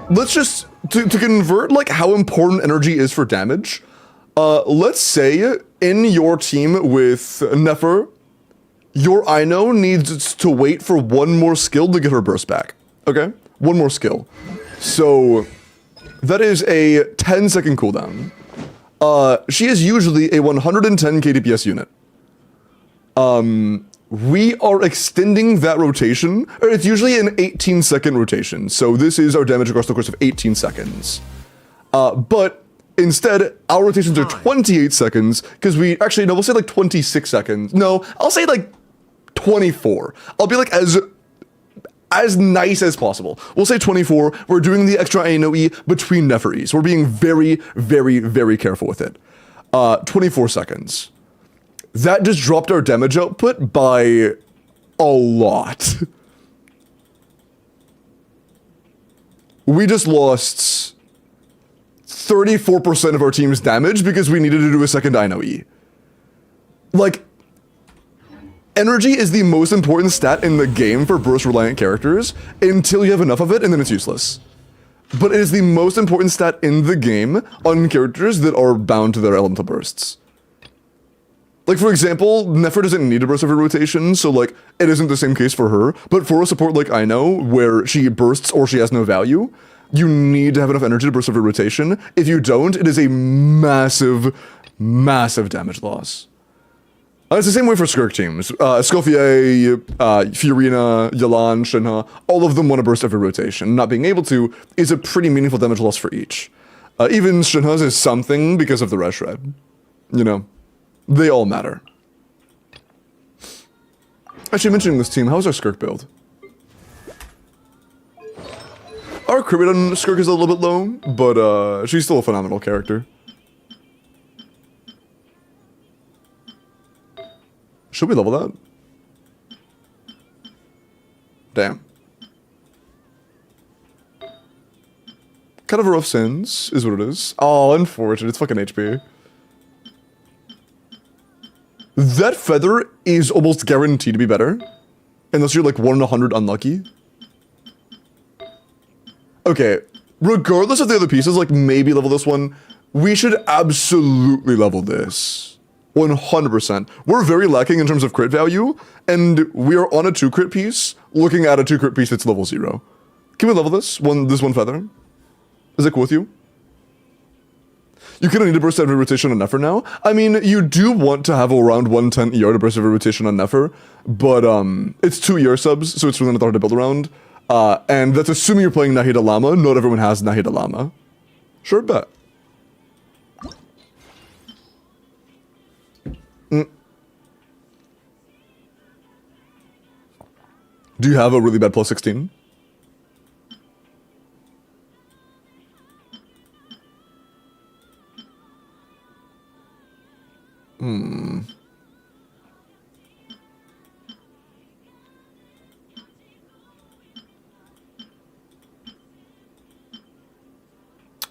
Let's just, to convert like how important energy is for damage, let's say in your team with Nefer, your Aino needs to wait for one more skill to get her burst back. Okay? One more skill. So that is a 10-second cooldown. She is usually a 110 KDPS unit. We are extending that rotation, or it's usually an 18-second rotation, so this is our damage across the course of 18 seconds. But instead, our rotations are 28 seconds, because we, actually, no, we'll say like 26 seconds. No, I'll say like 24. I'll be like as nice as possible. We'll say 24. We're doing the extra ANOE between Neferes. We're being very, very, very careful with it. 24 seconds. That just dropped our damage output by a lot. We just lost 34% of our team's damage because we needed to do a second ANOE. Like, energy is the most important stat in the game for burst-reliant characters until you have enough of it, and then it's useless. But it is the most important stat in the game on characters that are bound to their elemental bursts. Like, for example, Nefer doesn't need a burst every rotation, so, like, it isn't the same case for her. But for a support like Aino, where she bursts or she has no value, you need to have enough energy to burst every rotation. If you don't, it is a massive, massive damage loss. It's the same way for Skirk teams. Escoffier, Fiorina, Yalan, Shinha, all of them want to burst every rotation. Not being able to is a pretty meaningful damage loss for each. Even Shinha's is something because of the Red Shred. You know, they all matter. Actually, mentioning this team, how's our Skirk build? Our crit rate on Skirk is a little bit low, but she's still a phenomenal character. Should we level that? Damn. Kind of a rough sins, is what it is. Oh, unfortunate. It's fucking HP. That feather is almost guaranteed to be better. Unless you're like 1 in 100 unlucky. Okay. Regardless of the other pieces, like maybe level this one, we should absolutely level this. 100%. We're very lacking in terms of crit value, and we are on a 2 crit piece, looking at a 2 crit piece that's level 0. Can we level this? This one feather? Is it cool with you? You kind of need to burst every rotation on Nefer now. I mean, you do want to have around 110 ER to burst every rotation on Nefer, but it's 2 ER subs, so it's really not hard to build around. And that's assuming you're playing Nahida Lama. Not everyone has Nahida Lama. Sure, bet. Do you have a really bad plus 16?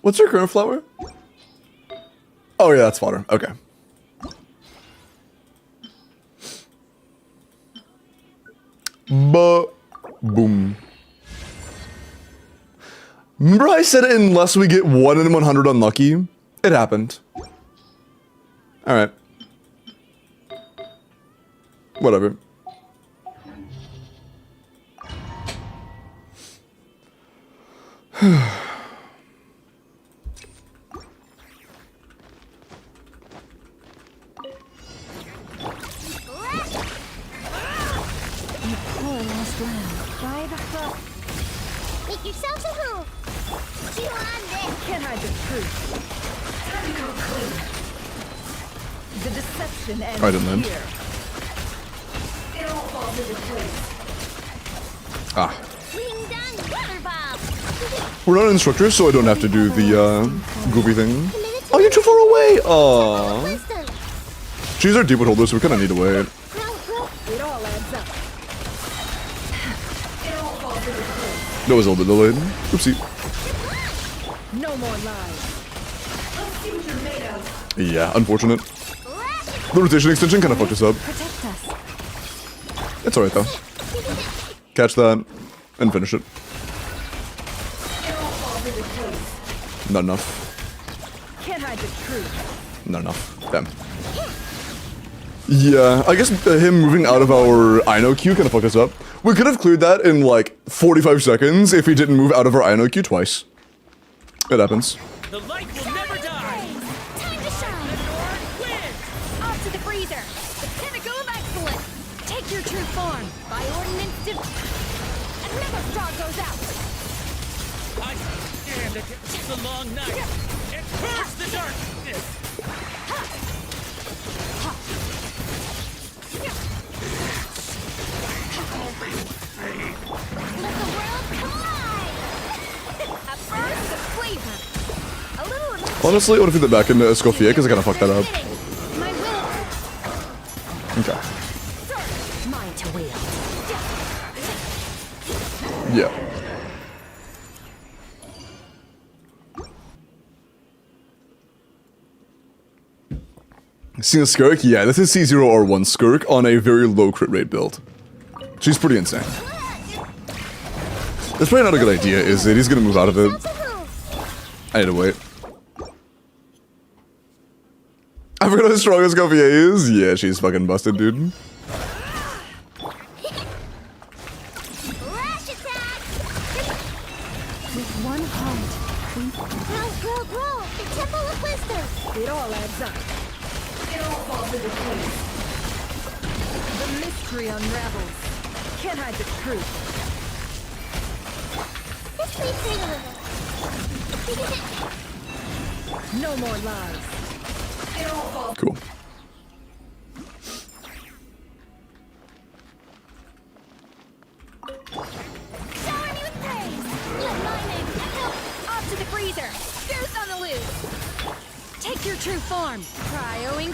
What's your current flower? Oh yeah, that's fodder. Okay. Boom. Remember I said unless we get 1 in 100 unlucky? It happened. Alright. Whatever. Make yourselves at home. Can't hide the truth. The Deception ends I didn't land. here. Ah. Wing done, water bomb. We're not instructors, so I don't have to do the goofy thing. Oh, you're too far away! Aww. She's our deepwood holder, so we kinda need to wait. It all adds up. That was a little bit delayed. Oopsie. No more lies. Yeah, unfortunate. The rotation extension kinda fucked us up. Protect us. It's alright though. Catch that and finish it. Not enough. Can't hide the truth. Not enough. Damn. Yeah, I guess him moving out of our Ino queue kind of fucked us up. We could have cleared that in like 45 seconds if he didn't move out of our Ino queue twice. It happens. The light will never die. Time to shine. Win. Off to the freezer. The pinnacle of excellence. Take your true form. By ordinance another star goes out. I stand it. It's a long night. It hurts the darkness. Let the world collide. A burst of flavor. A little of Honestly, I want to feed that back into Escoffier because I kind of fucked that up. my will. Okay. Mine to wield. Yeah. Seen a Skirk? Yeah, this is C0R1 Skirk on a very low crit rate build. She's pretty insane. That's probably not a good idea, is it? He's gonna move out of it. I need to wait. I forgot how strong Escoffier is. Yeah, she's fucking busted, dude. Lash attack. With one heart, we Grow. The temple of wisdom. It all adds up. The mystery unravels. Can't hide the truth. This leads me No more lies. Cool. Shower me with praise. Let my name echo. Off to the freezer. Goose on the loose. Take your true form. Cryoing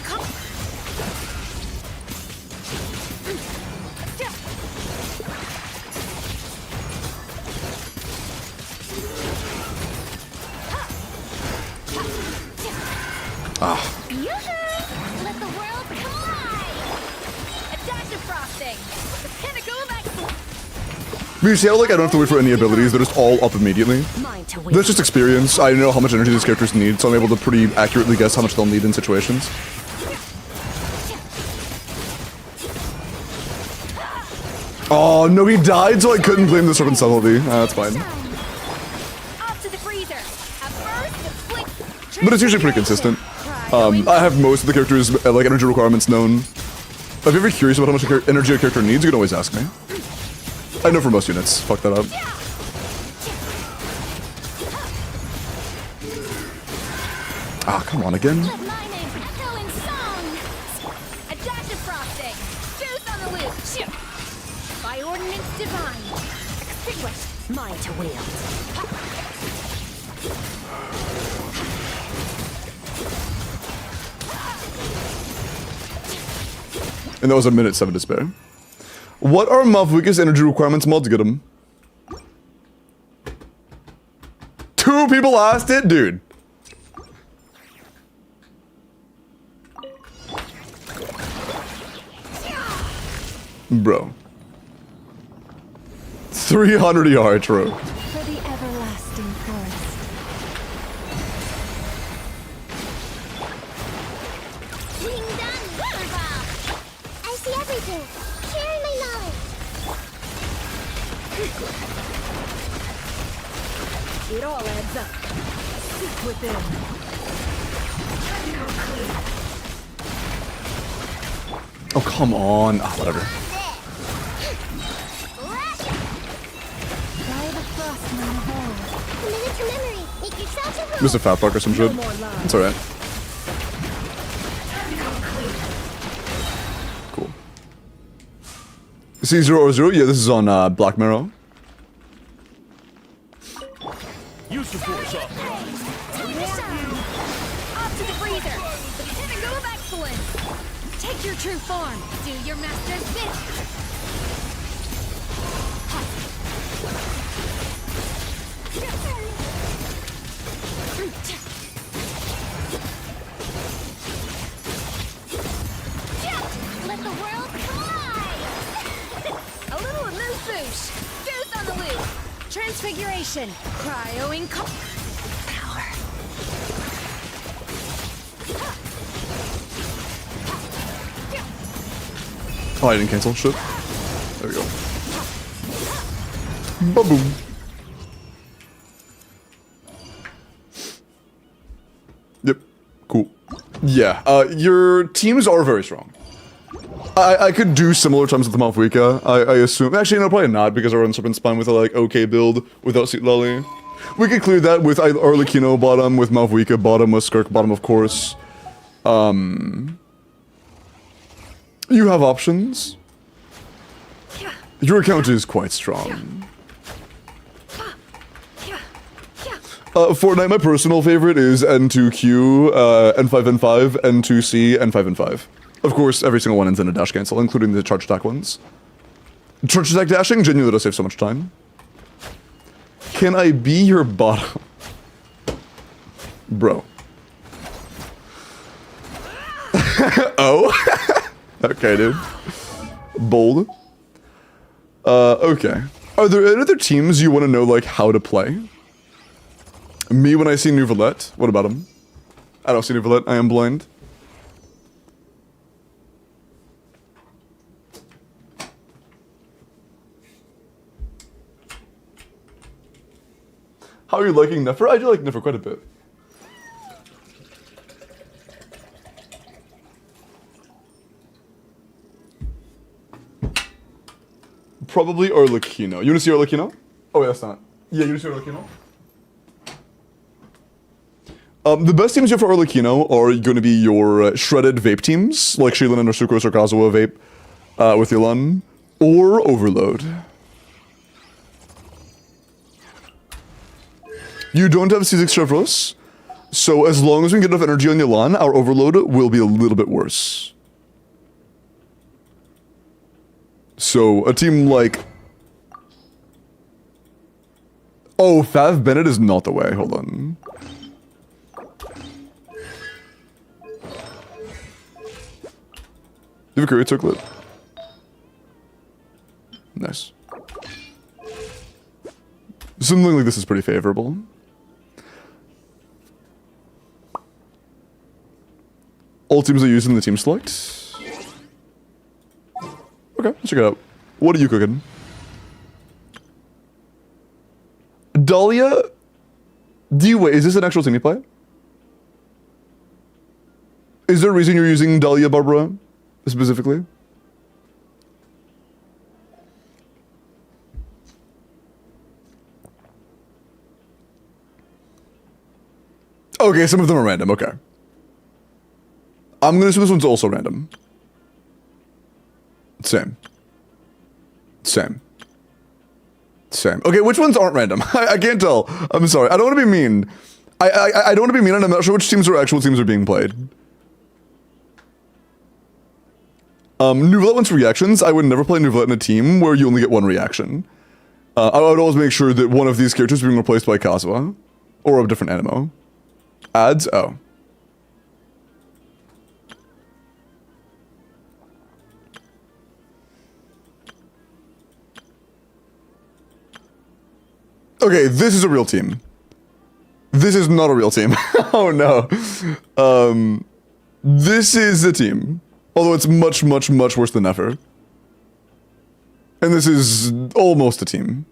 Let the world collide. A dash of frosting. The pinnacle of excellence. You see how, like, I don't have to wait for any abilities, they're just all up immediately? Mine to win. That's just experience. I know how much energy these characters need, so I'm able to pretty accurately guess how much they'll need in situations. Oh, no, he died, so I couldn't blame the Serpent Subtlety. That's fine. Off to the freezer. A burst of flick. But it's usually pretty consistent. I have most of the characters' like energy requirements known. If you're ever curious about how much energy a character needs, you can always ask me. I know for most units. Fuck that up. Ah, come on again. Let my name echo in song. A dash of frosting. Juice on the loose. By ordinance divine. Extinguished. Mine to wield. And that was a minute 7 to spare. What are Mavwika's energy requirements mod to get him? 2 people asked it? Dude. Bro. 300 ER, true. for the everlasting forest. Wing done. Water bomb. I see everything. Sharing my knowledge. It all adds up. Seek within. Oh, come on. Ah, whatever. By the frostman of old. Committed to memory. Make yourself a Mr. Fatbuck or some shit. No more lies. It's alright. C0 yeah, this is on Black Mirror. Use the force off. Take a shot. Off to the freezer. The pinnacle of excellence. Take your true form. Do your master's bidding. Let the world fly. A little amuse bouche. Goose on the loose. Transfiguration. Cryoing power. Oh, I didn't cancel. Shit. There we go. Ba-boom. Yep. Cool. Yeah. Your teams are very strong. I could do similar times with the Malfuika. I assume. Actually, no, probably not, because I run Serpent Spine with a, like, okay build without Seat Lolly. We could clear that with Arlecchino bottom, with Malfuika bottom, with Skirk bottom, of course. You have options. Your account is quite strong. Fortnite, my personal favorite is N2Q, N5N5, N2C, N5N5. Of course, every single one ends in a dash cancel, including the charge attack ones. Charge attack dashing genuinely does save so much time. Can I be your bottom? Bro. Oh? Okay, dude. Bold. Okay. Are there any other teams you want to know, like, how to play? Me when I see Nouvelette? What about him? I don't see Nouvelette. I am blind. How are you liking Nefer? I do like Nefer quite a bit. Probably Arlecchino. You wanna see Arlecchino? Oh, yeah, that's not. Yeah, you wanna see Arlecchino? The best teams you have for Arlecchino are going to be your shredded vape teams, like Shailen and Sucrose or Kazuha vape with Yelan, or Overload. You don't have C6 Chevros, so as long as we can get enough energy on Yelan, our Overload will be a little bit worse. So, a team like... Oh, Fav Bennett is not the way, hold on. You have a courier circlet? Nice. Something like this is pretty favorable. All teams are using the team select. Okay, let's check it out. What are you cooking? Dahlia? Wait, is this an actual team you play? Is there a reason you're using Dahlia, Barbara? Specifically? Okay, some of them are random, okay. I'm gonna assume this one's also random. Same. Same. Same. Okay, which ones aren't random? I can't tell. I'm sorry. I don't want to be mean. I don't want to be mean, and I'm not sure which teams are actual teams are being played. Nouvelette wants reactions. I would never play Nouvelette in a team where you only get one reaction. I would always make sure that one of these characters is being replaced by Kazuha. Or a different animo. Ads? Oh. Okay, this is a real team. This is not a real team. Oh no. This is a team. Although it's much, much, much worse than ever. And this is almost a team.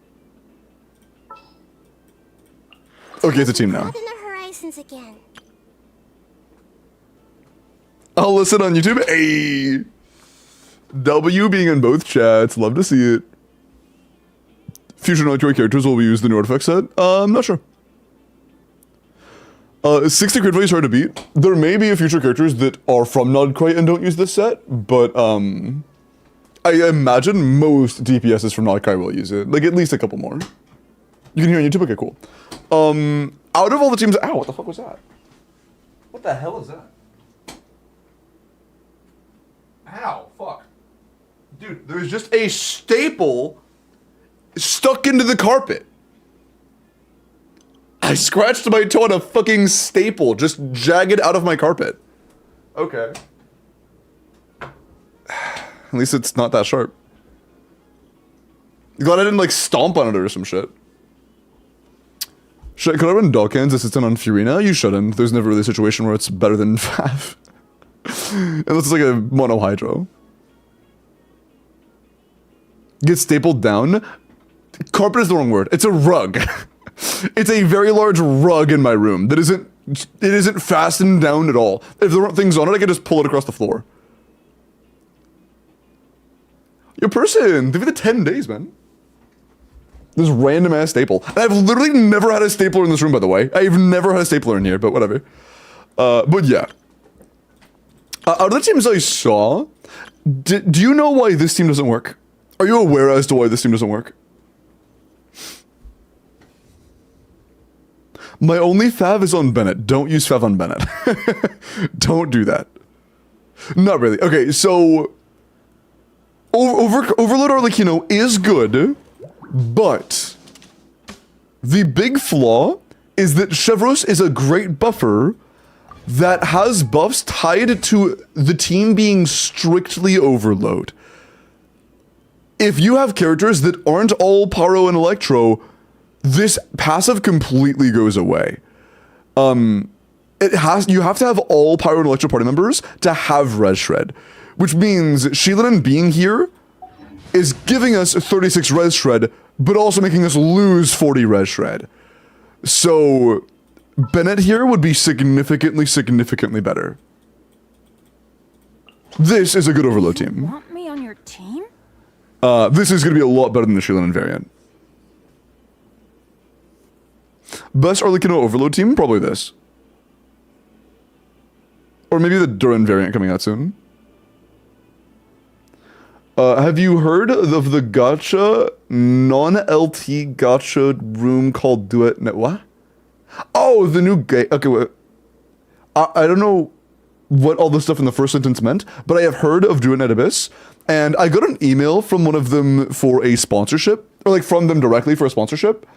Okay, it's a team now. Broaden the horizons again. I'll listen on YouTube. Hey! W being in both chats. Love to see it. Future Noctua characters will be used in the artifact set. I'm not sure. 60 crit value is hard to beat. There may be a future characters that are from Nodquite and don't use this set, but I imagine most DPSs from Notkai will use it. Like, at least a couple more. You can hear on YouTube? Okay, cool. Out of all the teams... Ow, what the fuck was that? What the hell is that? Ow, fuck. Dude, there's just a staple stuck into the carpet. I scratched my toe on a fucking staple, just jagged out of my carpet. Okay. At least it's not that sharp. Glad I didn't, like, stomp on it or some shit. Could I run Dawkins assistant on Furina? You shouldn't. There's never really a situation where it's better than Fav. Unless it's like a monohydro. Get stapled down? Carpet is the wrong word. It's a rug. It's a very large rug in my room that isn't fastened down at all. If there weren't things on it, I could just pull it across the floor. Your person, give it 10 days, man. This random ass staple. And I've literally never had a stapler in this room, by the way. I've never had a stapler in here, but whatever. But yeah. Out of the teams I saw, do you know why this team doesn't work? Are you aware as to why this team doesn't work? My only fav is on Bennett. Don't use fav on Bennett. Don't do that. Not really. Okay, so... Overload Arlecchino is good, but the big flaw is that Chevros is a great buffer that has buffs tied to the team being strictly Overload. If you have characters that aren't all Pyro and Electro, this passive completely goes away. You have to have all Pyro and Electro party members to have Res Shred, which means Sheilin being here is giving us 36 Res Shred, but also making us lose 40 Res Shred. So Bennett here would be significantly better. This is a good Overload team. Want me on your team? This is going to be a lot better than the Sheilin variant. Best Arlecchino Overload team? Probably this. Or maybe the Duran variant coming out soon. Have you heard of the gacha, non-LT gacha room called Duet Net? What? Oh, the new game. Okay, wait. I don't know what all the stuff in the first sentence meant, but I have heard of Duet Net Abyss, and I got an email from one of them for a sponsorship, or like from them directly for a sponsorship.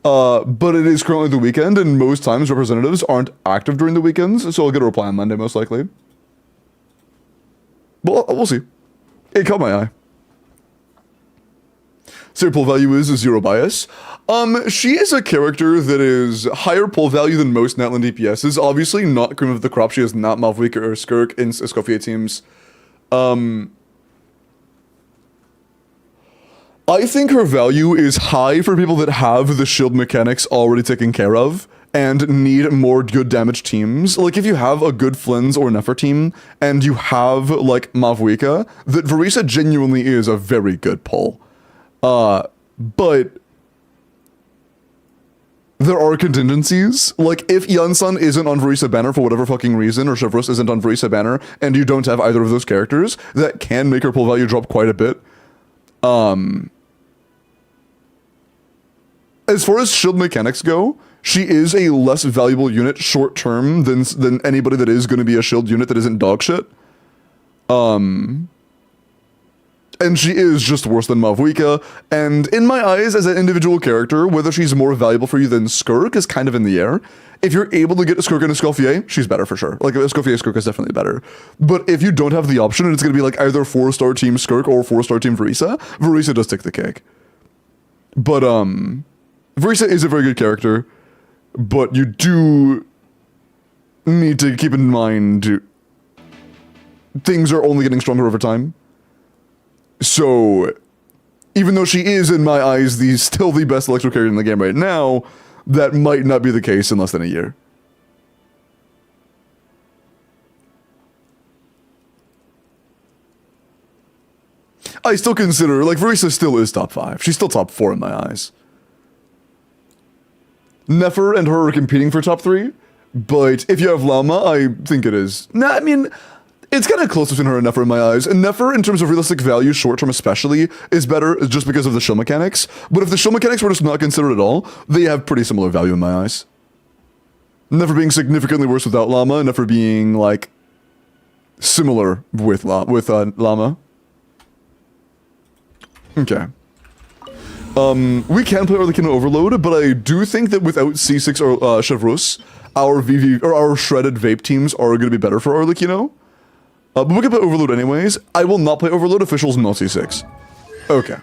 But it is currently the weekend, and most times representatives aren't active during the weekends, so I'll get a reply on Monday, most likely. Well, we'll see. It caught my eye. So your pull value is 0 bias. She is a character that is higher pull value than most Natlan DPSs. Obviously not cream of the crop. She is not Malvika or Skirk in Escoffier teams. I think her value is high for people that have the shield mechanics already taken care of and need more good damage teams. Like, if you have a good Flynn's or Nefer team, and you have, like, Mavuika, that Verisa genuinely is a very good pull. But there are contingencies. Like, if Yansan isn't on Verisa banner for whatever fucking reason, or Chevros isn't on Verisa banner, and you don't have either of those characters, that can make her pull value drop quite a bit. As far as shield mechanics go, she is a less valuable unit short term than anybody that is going to be a shield unit that isn't dog shit. And she is just worse than Mavuika, and in my eyes, as an individual character, whether she's more valuable for you than Skirk is kind of in the air. If you're able to get a Skirk and Escoffier, she's better for sure. Like, Escoffier Skirk is definitely better. But if you don't have the option, and it's going to be like either 4-star team Skirk or 4-star team Verisa, Verisa does take the cake. But, Verisa is a very good character, but you do need to keep in mind things are only getting stronger over time. So, even though she is, in my eyes, still the best electro character in the game right now, that might not be the case in less than a year. I still consider, like, Verisa still is top 5. She's still top 4 in my eyes. Nefer and her are competing for top 3, but if you have Lama, I think it is. Nah, I mean, It's kind of close between her and Nefer in my eyes. And Nefer, in terms of realistic value, short term especially, is better just because of the shield mechanics. But if the shield mechanics were just not considered at all, they have pretty similar value in my eyes. Nefer being significantly worse without Llama, and Nefer being, like, similar with Llama. Okay. We can play Arlecchino Overload, but I do think that without C6 or Chevrus, our VV or our shredded vape teams are going to be better for Arlecchino. But we can play Overload anyways. I will not play Overload. Officials not C6. Okay,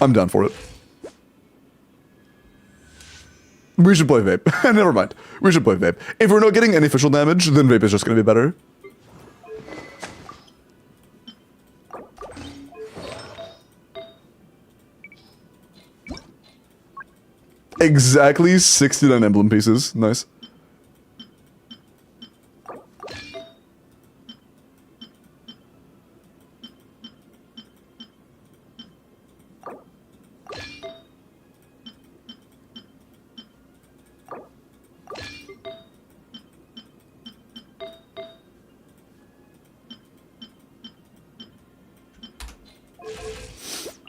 I'm down for it. We should play vape. Never mind. We should play vape. If we're not getting any official damage, then vape is just going to be better. Exactly 69 emblem pieces. Nice.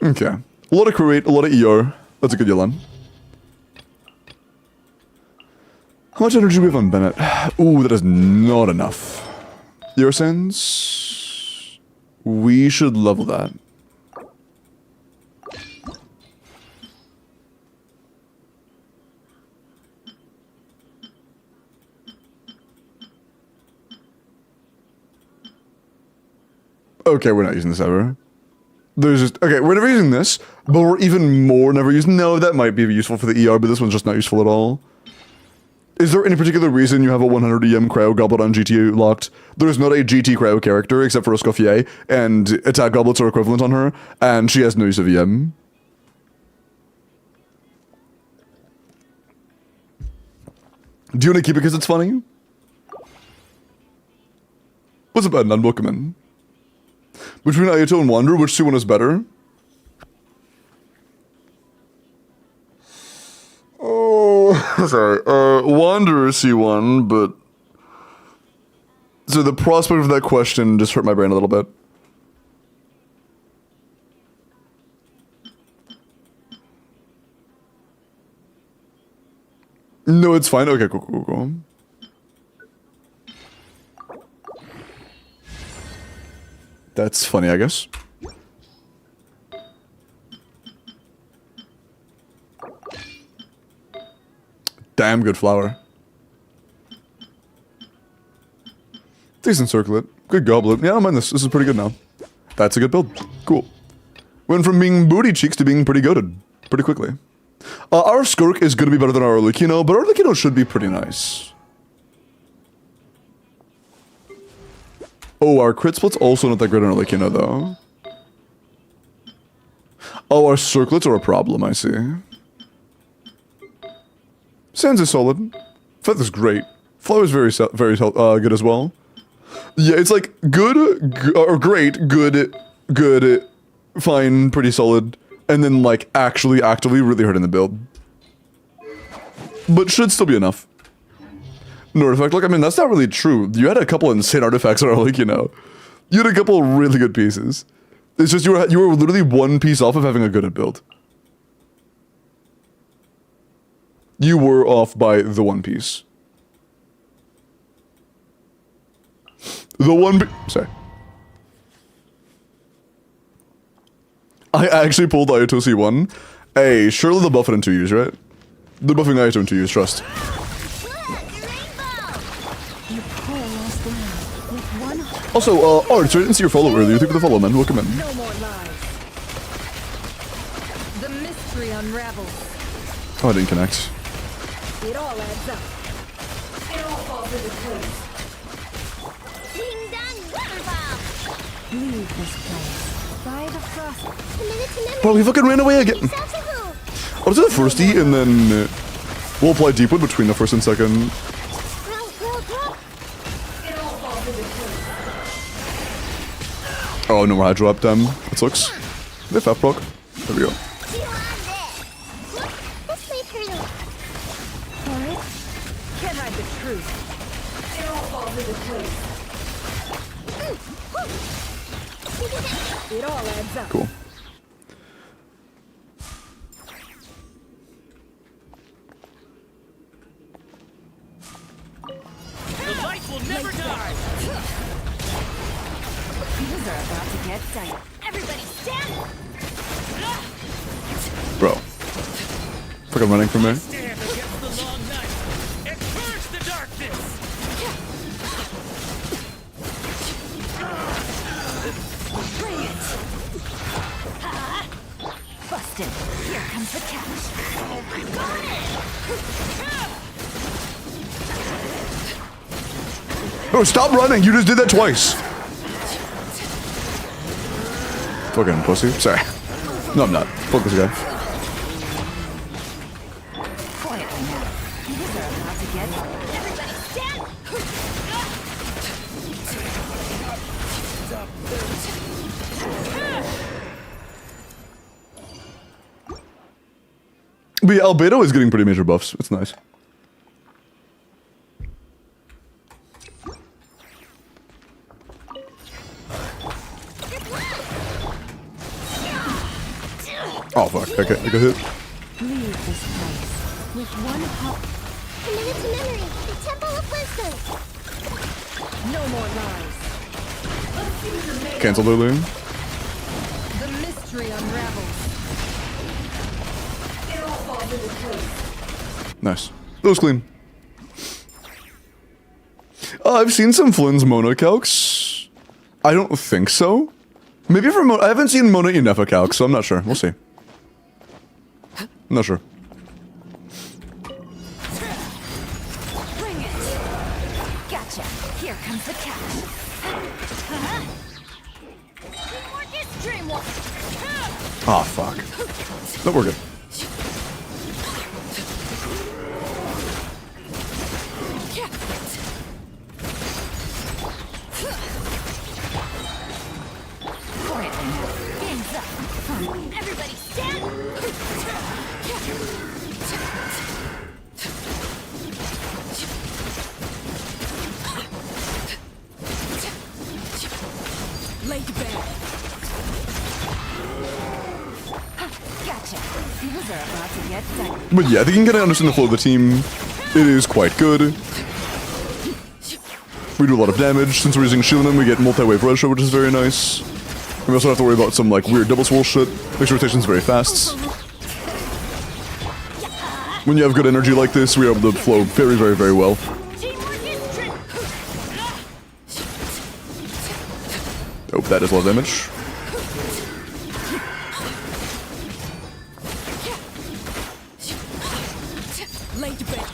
Okay. A lot of create, a lot of ER. That's a good Yolan. How much energy do we have on Bennett? Ooh, that is not enough. Your sense? We should level that. Okay, we're not using this ever. There's just, okay, we're never using this, but we're even more never using, no, that might be useful for the ER, but this one's just not useful at all. Is there any particular reason you have a 100 EM cryo goblet on GT locked? There's not a GT cryo character except for Escoffier, and attack goblets are equivalent on her, and she has no use of EM. Do you want to keep it because it's funny? What's about non-Bookman? Between Ayato and Wander, which one is better? Oh, sorry. Wanderer C1, but... So the prospect of that question just hurt my brain a little bit. No, it's fine. Okay, cool. That's funny, I guess. Damn good flower. Decent circlet. Good goblet. Yeah, I don't mind this. This is pretty good now. That's a good build. Cool. Went from being booty cheeks to being pretty goated. Pretty quickly. Our Skirk is going to be better than our Arlecchino, but our Arlecchino should be pretty nice. Oh, our crit split's also not that great on Arlecchino, though. Oh, our circlets are a problem, I see. Sands is solid. Feather's great. Flower's very good as well. Yeah, it's like good, or great, good, fine, pretty solid, and then like actually actively really hurting the build. But should still be enough. No artifact, like, I mean, that's not really true. You had a couple insane artifacts that are like, you know, you had a couple really good pieces. It's just you were literally one piece off of having a good build. You were off by the one piece. The one sorry. I actually pulled Ayato C1. Hey, surely they'll buff it in 2 years, right? They're buffing Ayato in 2 years, trust. Also, Arch, I didn't see your follow earlier. Thank you for the follow, man. Welcome in. No more lies. The mystery unravels. Oh, I didn't connect. It all adds up. It all falls into place. Ding dong waterfall. Leave this place. By the frost. Bro, he fucking ran away again. I'll do the first E, and then we'll apply Deepwood between the first and second. Oh, no more Hydro up, damn. That sucks. They fat proc. There we go. Can't hide the truth. It all falls into place. It all adds up. Cool. The light will never die! These are about to get tight. Everybody stand! Bro. Fucking running from me. Stand against the long night and purge the darkness! Bring it! Busted. Here comes the catch. Got it! Oh, stop running! You just did that twice! Fucking pussy. Sorry. No, I'm not. Fuck this guy. Quietly now. These are about to get... Everybody stand! But yeah, Albedo is getting pretty major buffs. It's nice. Oh fuck, okay, I got hit. Leave this place with one hop. Commit to memory. The Temple of Wisdom. No more lies. Cancel early. The mystery unravels. It all falls into place. Nice. That was clean. I've seen some Flynn's Mona calcs. I don't think so. Maybe for Mona. I haven't seen Mona Inefa calcs, so I'm not sure. We'll see. I'm not sure. Bring it. Gotcha. Here comes the catch. Teamwork is dreamwork. Ah, fuck. No, we're good. Quietly now. Game's up. Everybody stand. Laid bare. Gotcha. These are about to get tight. But yeah, they can kind of understand the flow of the team. It is quite good. We do a lot of damage. Since we're using Shielding, we get multi-wave Russia, which is very nice. We also don't have to worry about some like weird double swirl shit. Makes rotations very fast. When you have good energy like this, we are able to flow very, very, very well. Teamwork is Oh, that is a lot of damage. Laid bare.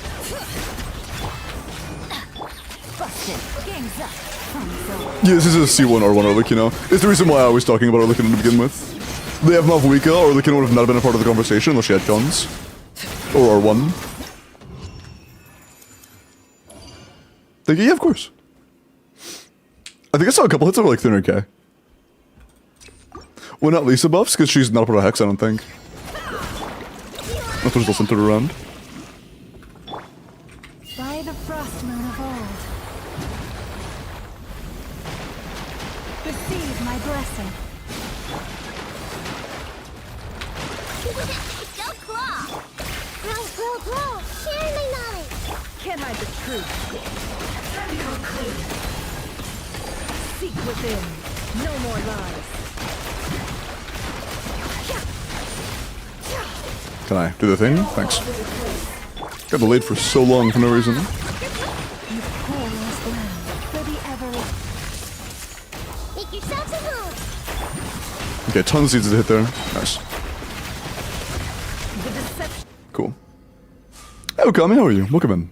busted. Game's up. Yeah, this is a C1 R1 Arlecchino. It's the reason why I was talking about Arlecchino to begin with. They have Malvuika, Arlecchino would have not been a part of the conversation unless she had guns. Or R1. Thank you, yeah, of course. I think I saw a couple hits that were like 300k. Well, not Lisa buffs, because she's not a part of Hex, I don't think. That's what was centered around. By the frost moon of old. Receive my blessing. Go claw! Grow, grow, grow! Share my knowledge! Can't hide the truth. Seek within. No more lies. Can I do the thing? Thanks. Got delayed for so long for no reason. You poor lost land for the ever. Make yourselves at home! Okay, tons of seeds to hit there. Nice. The deception. Cool. Hey, Okami, how are you? Welcome in.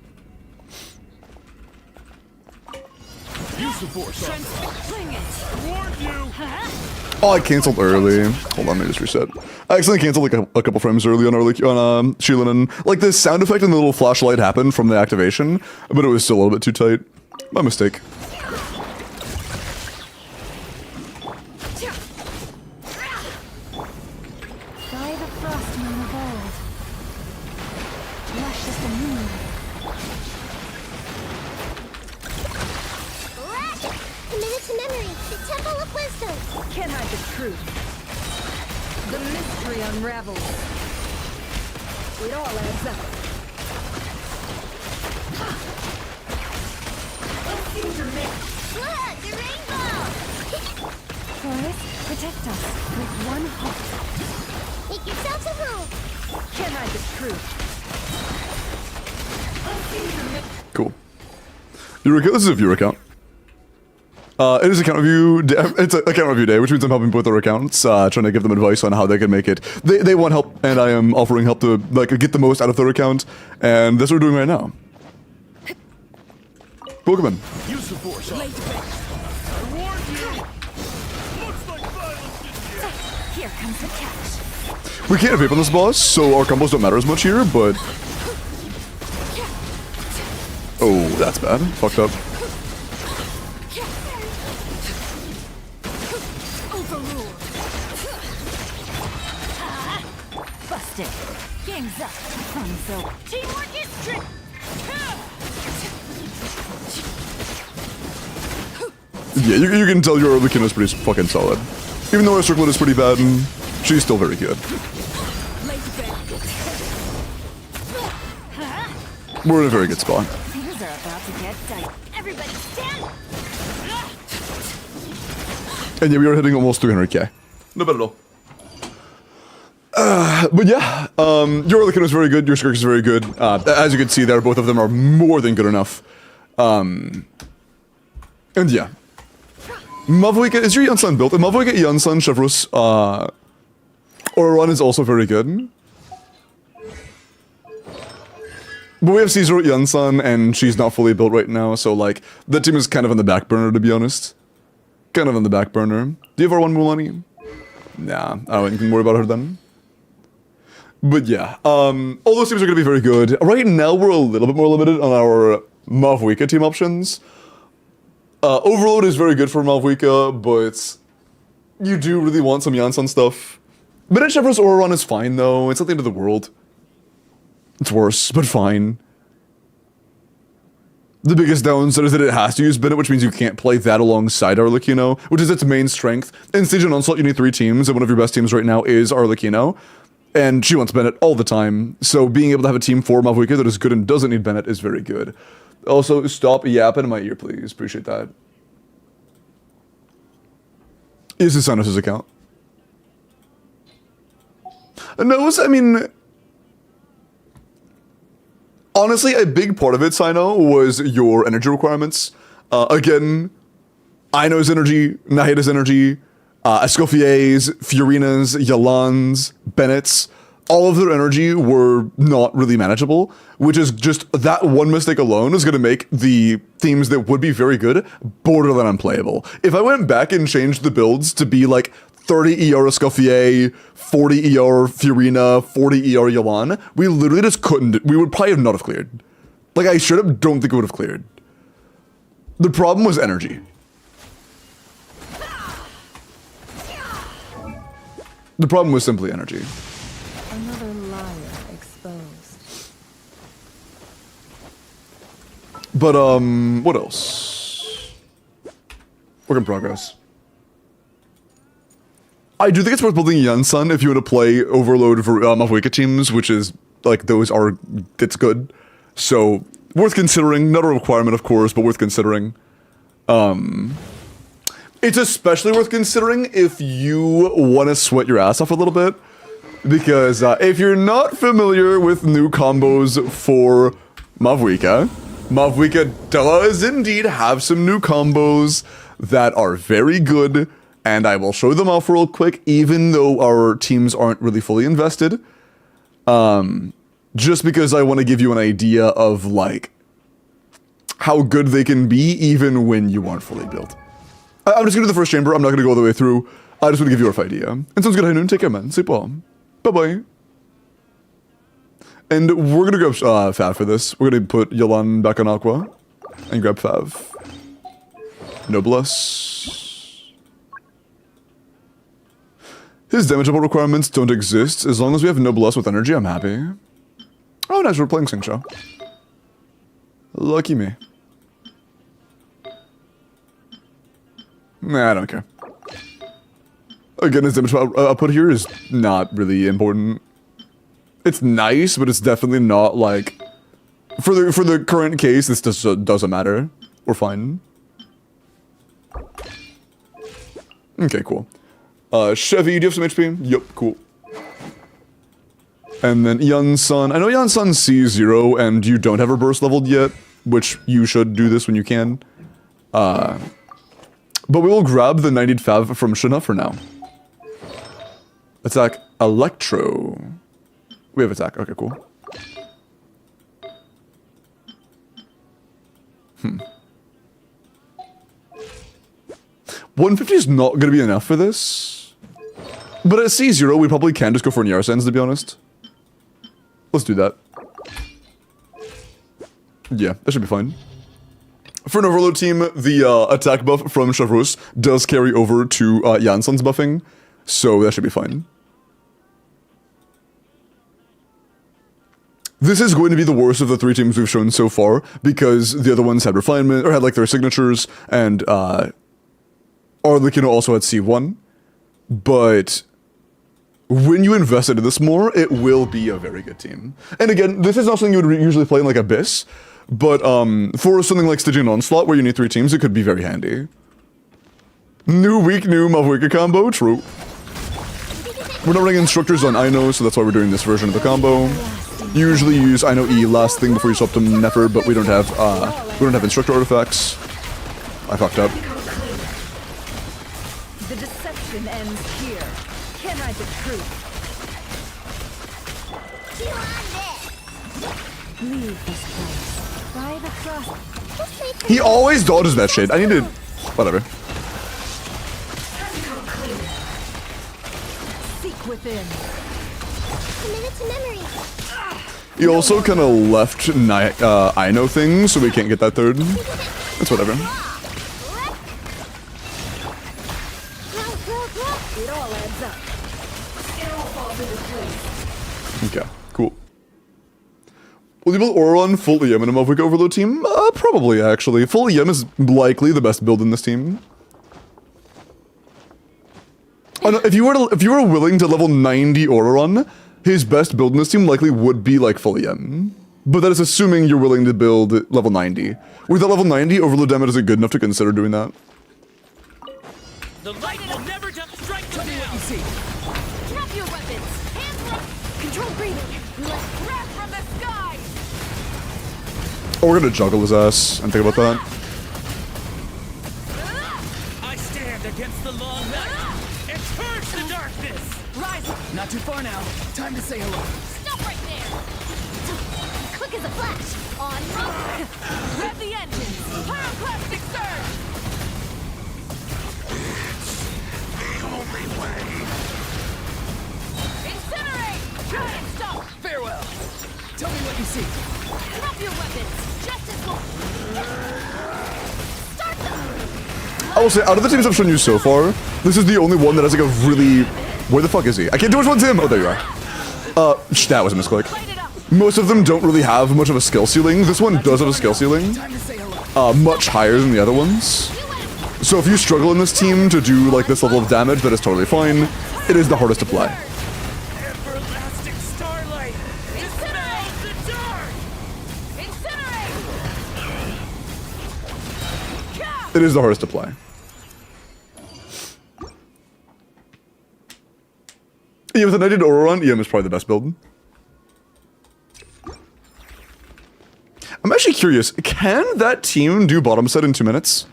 Use the force. Bring it! Warned you! Oh, I canceled early. Hold on, let me just reset. I accidentally canceled like a couple frames early on Sheila, and like the sound effect and the little flashlight happened from the activation, but it was still a little bit too tight. My mistake. By the frost moon of old. Lush as the moon. Committed to memory! hide the truth. The mystery unravels. It all adds up. Look, the rainbow! Forest, protect us with one heart. Make yourselves a move! Can't hide the truth. Cool. Eureka, this is a viewer account. It is account review day. It's account review day, which means I'm helping with their accounts, trying to give them advice on how they can make it. They want help, and I am offering help to like get the most out of their account, and that's what we're doing right now. Welcome in. Use the force. I warned you. Looks like violence in here. Here comes the catch. We can't vape on this boss, so our combos don't matter as much here, but... Oh, that's bad. Fucked up. Overruled. Busted. Game's up. Fun's over. Teamwork is trick! Yeah, you can tell your Lukin is pretty fucking solid. Even though our circlet is pretty bad, and she's still very good. We're in a very good spot. Things are about to get tight. Everybody stand! And yeah, we are hitting almost 300k. No bad at all. But yeah, your Lukin is very good, your Skirk is very good. As you can see there, both of them are more than good enough. And yeah. Mavwika, is your Yansan built? And Mavwika, Yansan, Chevrus, Oran is also very good. But we have Caesar, Yansan, and she's not fully built right now, so like, the team is kind of on the back burner, to be honest. Kind of on the back burner. Do you have R1 Mulani? Nah, I don't think worry about her then. But yeah, all those teams are going to be very good. Right now, we're a little bit more limited on our Mavwika team options. Overload is very good for Mavwika, but you do really want some Yansan stuff. Bennett Chevrus Oran is fine though, it's not the end of the world. It's worse, but fine. The biggest downside is that it has to use Bennett, which means you can't play that alongside Arlecchino, which is its main strength. In Siege and Onslaught, you need 3 teams, and one of your best teams right now is Arlecchino. And she wants Bennett all the time, so being able to have a team for Mavwika that is good and doesn't need Bennett is very good. Also, stop yapping in my ear, please. Appreciate that. Is this Sinus' account? No, I mean... Honestly, a big part of it, Sino, was your energy requirements. Again, Aino's energy, Nahida's energy, Escoffier's, Fiorina's, Yalan's, Bennett's, all of their energy were not really manageable, which is just that one mistake alone is going to make the themes that would be very good borderline unplayable. If I went back and changed the builds to be like 30 ER Escoffier, 40 ER Fiorina, 40 ER Yalan, we literally just couldn't, we would probably not have cleared. Like, I straight up don't think we would have cleared. The problem was energy. The problem was simply energy. Another liar exposed. But, what else? Work in progress. I do think it's worth building Yansan if you want to play Overload for Mavwika teams, which is, like, it's good. So, worth considering. Not a requirement, of course, but worth considering. It's especially worth considering if you want to sweat your ass off a little bit. Because if you're not familiar with new combos for Mavwika, Mavwika does indeed have some new combos that are very good. And I will show them off real quick, even though our teams aren't really fully invested. Just because I want to give you an idea of, like, how good they can be even when you aren't fully built. I'm just going to do the first chamber. I'm not going to go all the way through. I just want to give you a rough idea. And sounds good, High Noon. Take care, man. Sleep well. Bye-bye. And we're going to grab Fav for this. We're going to put Yalan back on Aqua. And grab Fav. Noblesse. His damageable requirements don't exist. As long as we have Noblesse with energy, I'm happy. Oh, nice. We're playing Sing Show. Lucky me. Nah, I don't care. Again, his damage output here is not really important. It's nice, but it's definitely not like for the current case. This doesn't matter. We're fine. Okay, cool. Chevy, do you have some HP? Yup, cool. And then Yan-san. I know Yan-san's C0 and you don't have her burst leveled yet, which you should do this when you can. But we will grab the 90 Fav from Shana for now. Attack Electro. We have attack. Okay, cool. 150 is not going to be enough for this. But at C0, we probably can just go for an Yarsands, to be honest. Let's do that. Yeah, that should be fine. For an overload team, the attack buff from Chavrus does carry over to Jansson's buffing, so that should be fine. This is going to be the worst of the three teams we've shown so far, because the other ones had refinement, or had like their signatures, and Arlecchino also had C1. But when you invest into this more, it will be a very good team. And again, this is not something you would usually play in like Abyss, but for something like Stygian Onslaught, where you need three teams, it could be very handy. New week, new Mavwika combo, true. We're not running instructors on Ino, so that's why we're doing this version of the combo. Usually you use Ino E last thing before you swap to Nefer, but we don't have instructor artifacts. I fucked up. The deception ends here. Can I the truth? Leave this place. By the cross. He always dodges that shit. I need to... Whatever. Seek within. Commit to memory. He also kind of left Ino thing, so we can't get that third. That's whatever. It all adds up. It all falls into place. Okay, cool. Will you build Auron full EM in a Mavwika overload team? Probably, actually. Full EM is likely the best build in this team. Oh, no, if you were willing to level 90 Auron, his best build in this team likely would be like full EM. But that is assuming you're willing to build level 90. With that level 90, overload damage isn't good enough to consider doing that. The light will never strike to me what you see. Drop your weapons. Hands up. Control breathing. Let's grab from the sky. Oh, we're gonna juggle his ass and think about that. I stand against the long night and purge the darkness. Rise up. Not too far now. Time to say hello. Stop right there. Quick as a flash. On up. Rev the engines. Pyroclastic surge. Incinerate. Giant stop. Farewell. Tell me what you see. Drop your weapons. Justice will... Start them. I will say, out of the teams I've shown you so far, this is the only one that has like a really... Where the fuck is he? I can't do which one's him! Oh, there you are. That was a misclick. Most of them don't really have much of a skill ceiling. This one does have a skill ceiling. Time to say hello. Much higher than the other ones. So if you struggle in this team to do like this level of damage, that is totally fine. It is the hardest to play. Everlasting starlight. Dispel the dark. Incinerate. It is the hardest to play. Yeah, with a Knighted Auron, EM is probably the best build. I'm actually curious, can that team do bottom set in 2 minutes?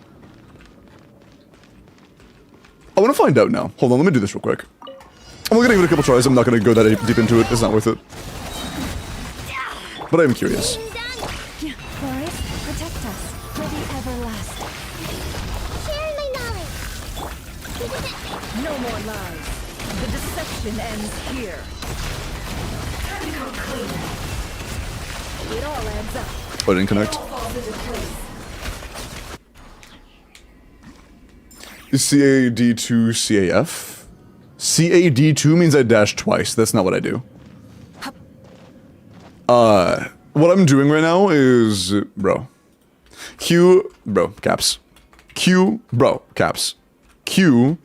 I want to find out now. Hold on, let me do this real quick. I'm only gonna give it a couple tries, I'm not gonna go that deep into it, it's not worth it. But I am curious. Boris, protect us for the everlasting. Share my knowledge. No more lies. The deception ends here. It all adds up. Oh, I didn't connect. CAD2 CAF? CAD2 means I dash twice. That's not what I do. What I'm doing right now is... Bro. Q... Bro. Caps. Q... Bro. Caps. Q...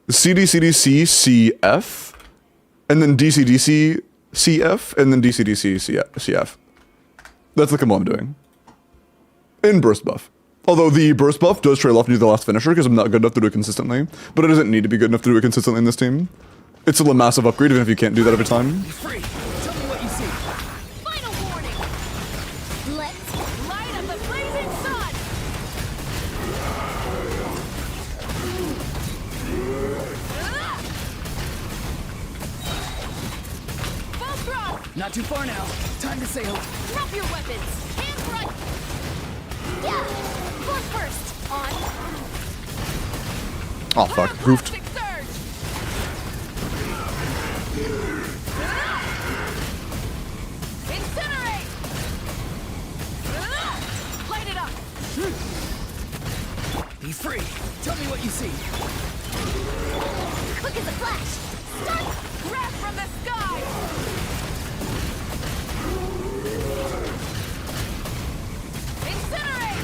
CDCDC CF, and then DCDC CF, and then DCDC CF. That's the combo I'm doing. In burst buff. Although the burst buff does trail off near the last finisher because I'm not good enough to do it consistently, but it doesn't need to be good enough to do it consistently in this team. It's still a massive upgrade even if you can't do that every time. Free. Tell me what you see. Final warning. Let's light up the blazing sun. Full throttle. Not too far now. Time to say hello. Drop your weapons. Hands right. Yeah. Force first. On. Oh fuck, goofed. Pyroclastic surge. Incinerate. Light it up. Be free. Tell me what you see. Quick as a flash. Start. Grab from the sky. Incinerate.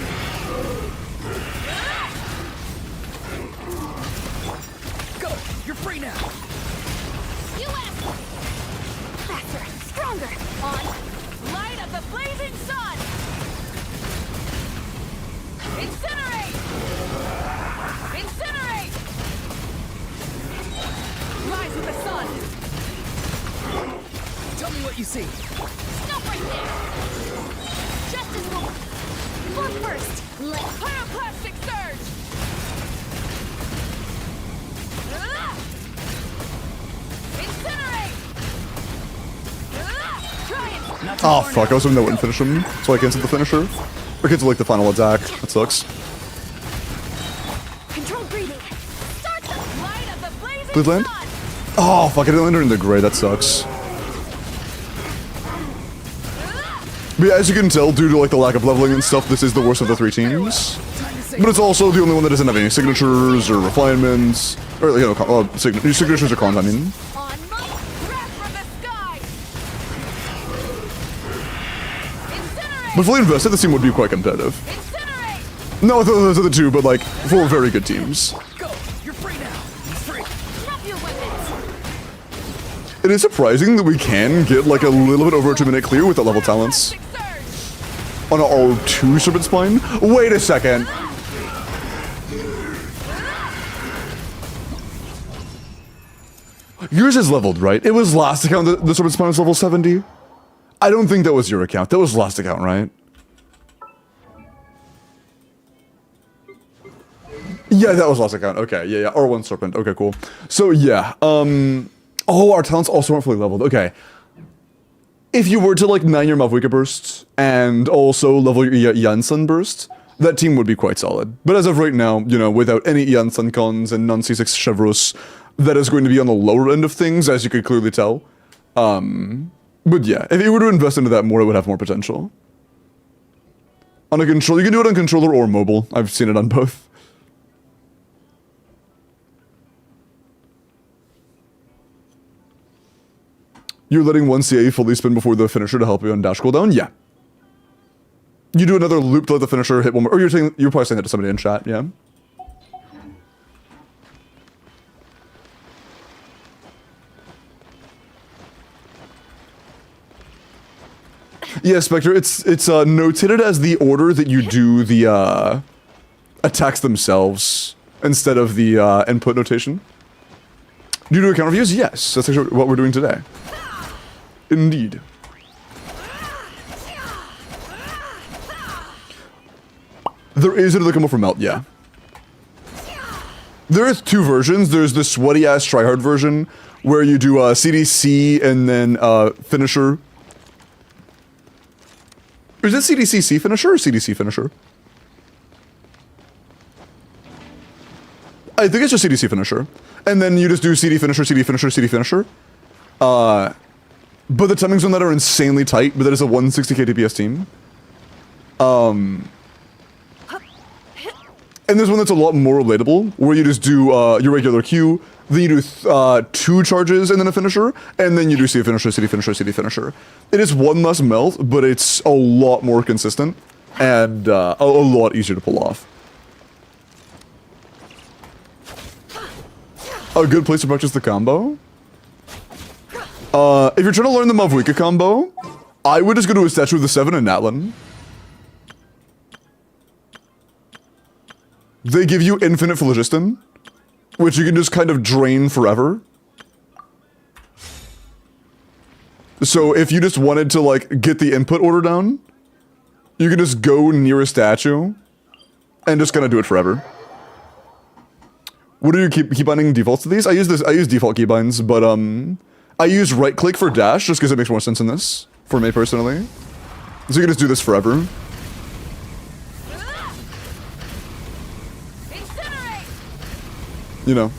Go. You're free now. US. Faster. Stronger. On. Light up the blazing sun. Incinerate. Incinerate. Rise with the sun. Tell me what you see. Stop right there. Justice will. Force first. Let pyroclastic surge. Incinerate. Try it. Not too Oh far fuck, I now. was hoping that wouldn't finish him, so I canceled the finisher. Or cancel like the final attack. That sucks. Controlled breathing. Start the light of the blazing Please land. sun. Oh fuck, I didn't land her in the gray, that sucks. But yeah, as you can tell, due to like the lack of leveling and stuff, this is the worst of the three teams. Time to say But it's also the only one that doesn't have any signatures or refinements, or you know, signatures or cons, I mean. On my grab from the sky. Incinerate. But fully invested, this team would be quite competitive. Incinerate. No, those are the two, but like, four very good teams. Go. You're free now. Be free. Drop your weapons. It is surprising that we can get like a little bit over a 2-minute clear with the level talents Pyroclastic surge. on our 2 Serpent Spine. Wait a second. Yours is leveled, right? It was last account that the Serpent Spine was level 70. I don't think that was your account. That was last account, right? Yeah, that was last account. Okay, yeah, R1 Serpent. Okay, cool. So yeah, oh, our talents also aren't fully leveled. Okay. If you were to like 9 your Malvika burst and also level your Janssen burst, that team would be quite solid. But as of right now, you know, without any Janssen cons and non C6 Chevros, that is going to be on the lower end of things, as you could clearly tell. But yeah, if you were to invest into that more, it would have more potential. On a controller, you can do it on controller or mobile. I've seen it on both. You're letting one CA fully spin before the finisher to help you on dash cooldown? Yeah. You do another loop to let the finisher hit one more. Or you're probably saying that to somebody in chat, yeah? Yeah, Spectre, it's notated as the order that you do the attacks themselves instead of the input notation. Do you do account reviews? Yes, that's actually what we're doing today. Indeed. There is another combo for Melt, yeah. There is 2 versions. There's the sweaty-ass tryhard version, where you do CDC and then finisher. Is it CDCC finisher or CDC finisher? I think it's just CDC finisher. And then you just do CD finisher, CD finisher, CD finisher. But the timings on that are insanely tight, but that is a 160k DPS team. And there's one that's a lot more relatable, where you just do your regular Q, then you do 2 charges and then a finisher, and then you do CD finisher, CD finisher, CD finisher. It is one less melt, but it's a lot more consistent, and a lot easier to pull off. a good place to practice the combo. If you're trying to learn the Mavuika combo, I would just go to a statue of the 7 in Natlin. They give you infinite phlogiston, which you can just kind of drain forever. So if you just wanted to like get the input order down, you can just go near a statue and just kind of do it forever. What do you keep keybinding defaults to these? I use default keybinds, but I use right click for dash just because it makes more sense in this for me personally. So you can just do this forever. You know.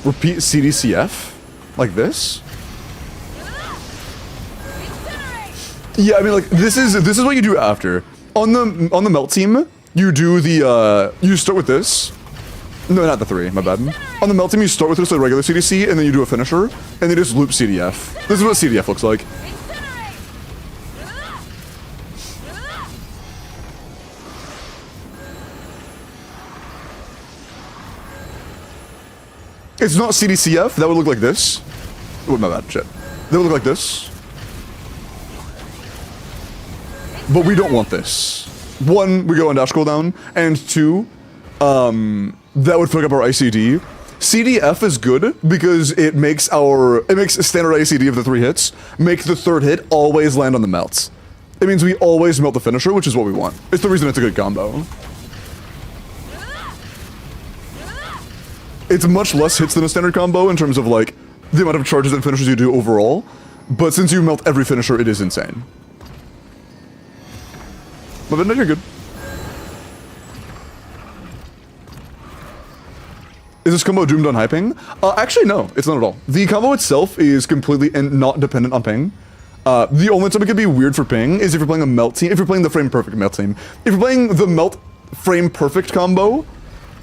Repeat CDCF? Like this? Yeah, I mean like this is what you do after. On the melt team, you do the you start with this. No, not the 3, my bad. On the melt team you start with this like regular CDC and then you do a finisher and then you just loop CDF. This is what CDF looks like. It's not CDCF, that would look like this. Oh, my bad, shit. That would look like this. But we don't want this. 1, we go on dash cooldown, and 2, that would fuck up our ICD. CDF is good because it makes standard ICD of the 3 hits, make the 3rd hit always land on the melts. It means we always melt the finisher, which is what we want. It's the reason it's a good combo. It's much less hits than a standard combo in terms of like the amount of charges and finishers you do overall, but since you melt every finisher, it is insane. But no, you're good. Is this combo doomed on high ping? Actually, no, it's not at all. The combo itself is completely and not dependent on ping. The only time it could be weird for ping is if you're playing a melt team, if you're playing the frame perfect melt team. If you're playing the melt frame perfect combo,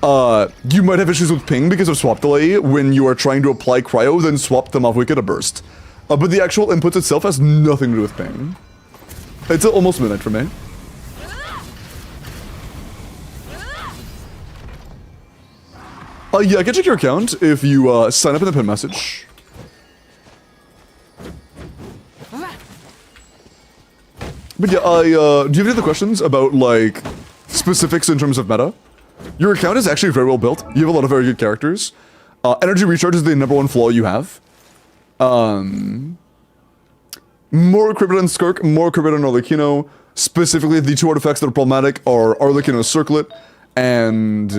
you might have issues with ping because of swap delay when you are trying to apply cryo, then swap them off wicked to burst. But the actual inputs itself has nothing to do with ping. It's almost midnight for me. Yeah, I can check your account if you sign up in the pin message. But yeah, do you have any other questions about like specifics in terms of meta? Your account is actually very well built. You have a lot of very good characters. Energy recharge is the #1 flaw you have. More Cryptid and Skirk, more Cryptid and Arlecchino. Specifically, the 2 artifacts that are problematic are Arlecchino's Circlet and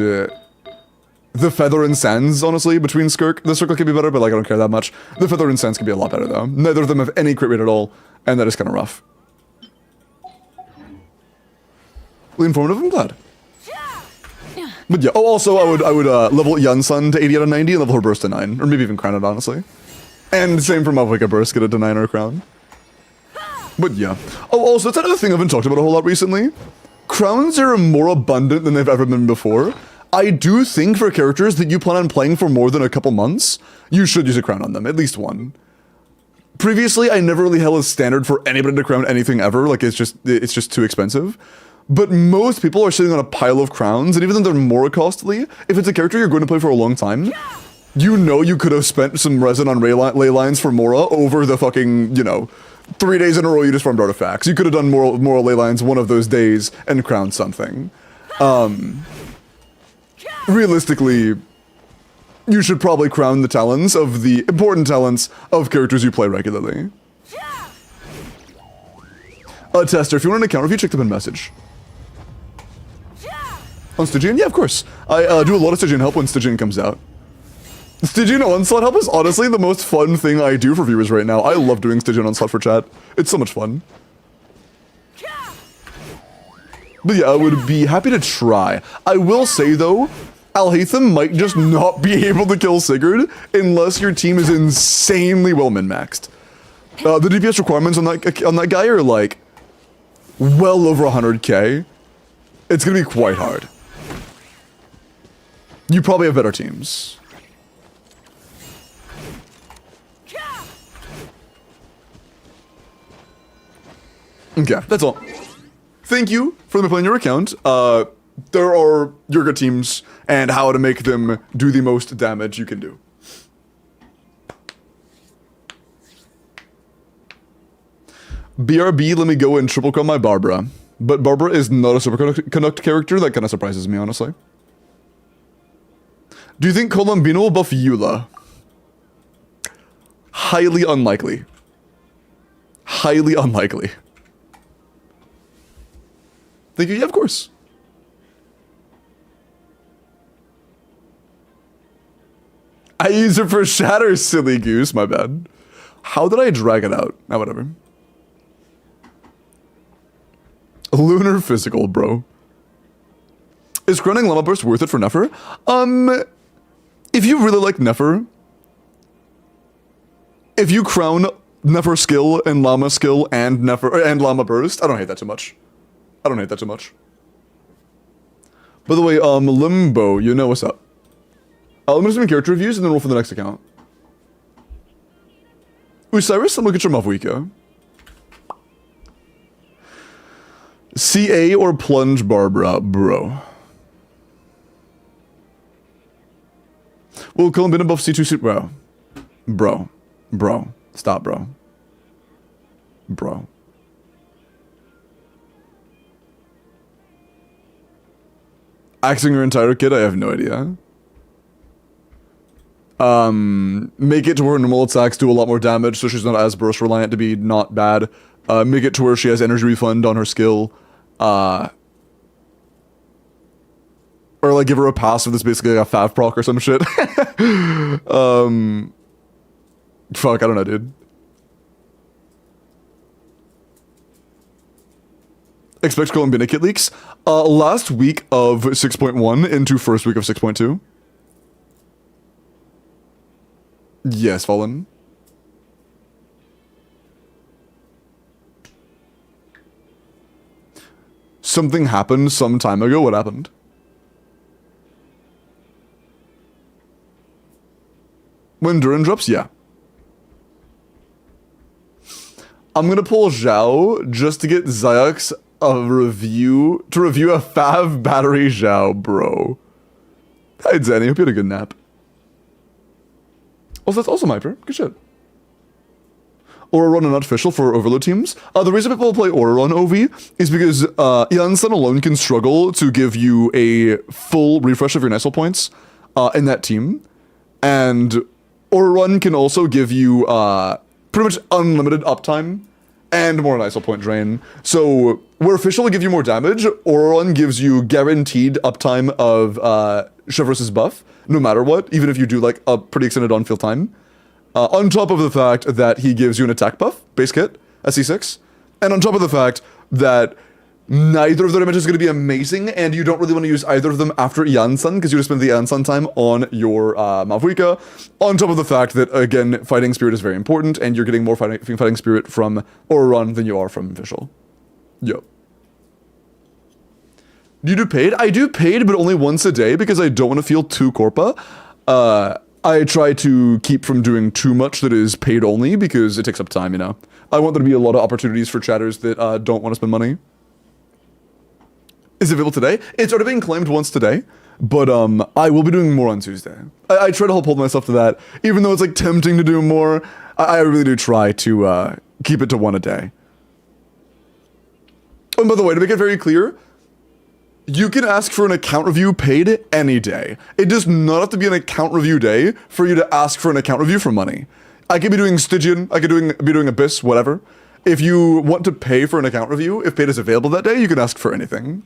the Feather and Sands, honestly, between Skirk. The Circlet can be better, but like I don't care that much. The Feather and Sands can be a lot better, though. Neither of them have any crit rate at all, and that is kind of rough. Really informative, I'm glad. But yeah, oh, also, I would level Yunsun to 80 out of 90 and level her Burst to 9. Or maybe even crown it, honestly. And same for Mavuika Burst, get it to 9 or crown. But yeah. Oh, also, that's another thing I haven't talked about a whole lot recently. Crowns are more abundant than they've ever been before. I do think for characters that you plan on playing for more than a couple months, you should use a crown on them, at least one. Previously, I never really held a standard for anybody to crown anything ever, like it's just too expensive. But most people are sitting on a pile of crowns, and even though they're more costly, if it's a character you're going to play for a long time, you know you could have spent some resin on ley lines for Mora over the fucking, you know, 3 days in a row you just farmed artifacts. You could have done Mora ley lines one of those days and crowned something. Realistically, you should probably crown the talents of the important talents of characters you play regularly. Tester, if you want an account review, check the pin message. On Stygian? Yeah, of course. I do a lot of Stygian help when Stygian comes out. Stygian Onslaught help is honestly the most fun thing I do for viewers right now. I love doing Stygian Onslaught for chat. It's so much fun. But yeah, I would be happy to try. I will say though, Alhaitham might just not be able to kill Sigurd unless your team is insanely well min-maxed. The DPS requirements on that guy are like well over 100k. It's gonna be quite hard. You probably have better teams. Okay, that's all. thank you for playing your account. There are Yurga teams and how to make them do the most damage you can do. BRB, let me go and triple kill my Barbara. But Barbara is not a Super Canuck character. That kind of surprises me, honestly. Do you think Colombino will buff Eula? Highly unlikely. Highly unlikely. Thank you. Yeah, of course. I use her for Shatter, silly goose. My bad. How did I drag it out? Ah, whatever. Lunar physical, bro. Is crowning Llama Burst worth it for Nefer? If you really like Nefer, if you crown Nefer skill and Llama skill and Nefer and Llama Burst, I don't hate that too much. I don't hate that too much. By the way, Limbo, you know what's up. Let me do some character reviews and then roll for the next account. Osiris, look at your Mavwika. CA or Plunge Barbara, bro. Will Columbina buff C2 bro. Bro. Stop, bro. Bro. Axing her entire kit? I have no idea. Make it to where normal attacks do a lot more damage, so she's not as burst reliant to be not bad. Make it to where she has energy refund on her skill. Or like give her a passive that's basically like a fav proc or some shit. Fuck, I don't know, dude. Expect Columbina kit leaks. Last week of 6.1 into first week of 6.2. Yes, Fallen. Something happened some time ago. What happened? When Duran drops? Yeah. I'm gonna pull Zhao just to get Ziox a review, to review a Fav battery Zhao, bro. Hi, Zenny. Hope you had a good nap. Also, that's also Hyper. Good shit. Auroron and Unofficial for Overload teams. The reason people play Auroron OV is because Yansan alone can struggle to give you a full refresh of your Nestle points in that team. And Auroron can also give you pretty much unlimited uptime and more Nestle point drain. So where Official will give you more damage, Auroron gives you guaranteed uptime of Chevrolet's buff, no matter what, even if you do like a pretty extended on-field time. On top of the fact that he gives you an attack buff, base kit, at C6. And on top of the fact that neither of their images is going to be amazing, and you don't really want to use either of them after Yansan, because you just spend the Yansan time on your Mavwika. On top of the fact that, again, Fighting Spirit is very important, and you're getting more Fighting Spirit from Auroron than you are from Official. Yo. Do you do paid? I do paid, but only once a day, because I don't want to feel too corpa. I try to keep from doing too much that is paid only, because it takes up time, you know? I want there to be a lot of opportunities for chatters that don't want to spend money. Is it available today? It's already been claimed once today, but I will be doing more on Tuesday. I try to hold myself to that, even though it's like tempting to do more. I really do try to keep it to one a day. Oh, and by the way, to make it very clear, you can ask for an account review paid any day. It does not have to be an account review day for you to ask for an account review for money. I could be doing Stygian, I could be doing Abyss, whatever. If you want to pay for an account review, if paid is available that day, you can ask for anything.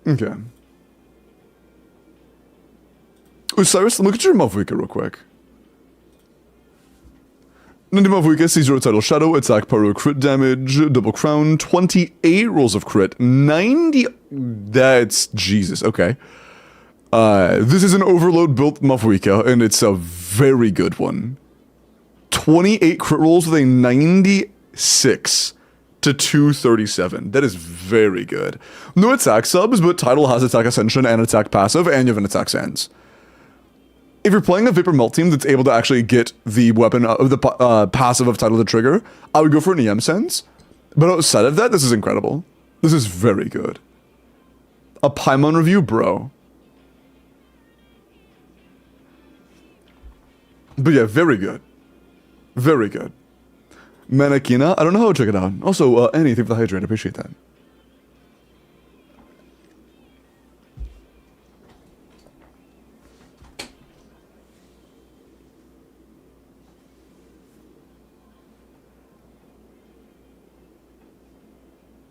Okay. Osiris, look at your Mavwika real quick. Nandi Mavwika sees your title Shadow, attack, pyro, crit damage, double crown, 28 rolls of crit, 90... That's... Jesus, okay. This is an overload built Mavwika, and it's a very good one. 28 crit rolls with a 90 26 to 237. That is very good. No attack subs, but title has attack ascension and attack passive, and you have an attack sans. If you're playing a Vapor Melt team that's able to actually get the weapon of the passive of title to trigger, I would go for an EM sense. But outside of that, this is incredible. This is very good. A Paimon review, bro. But yeah, very good. Very good. Manakina, I don't know how to check it out. Also, Annie, thank you for the hydrate, I appreciate that.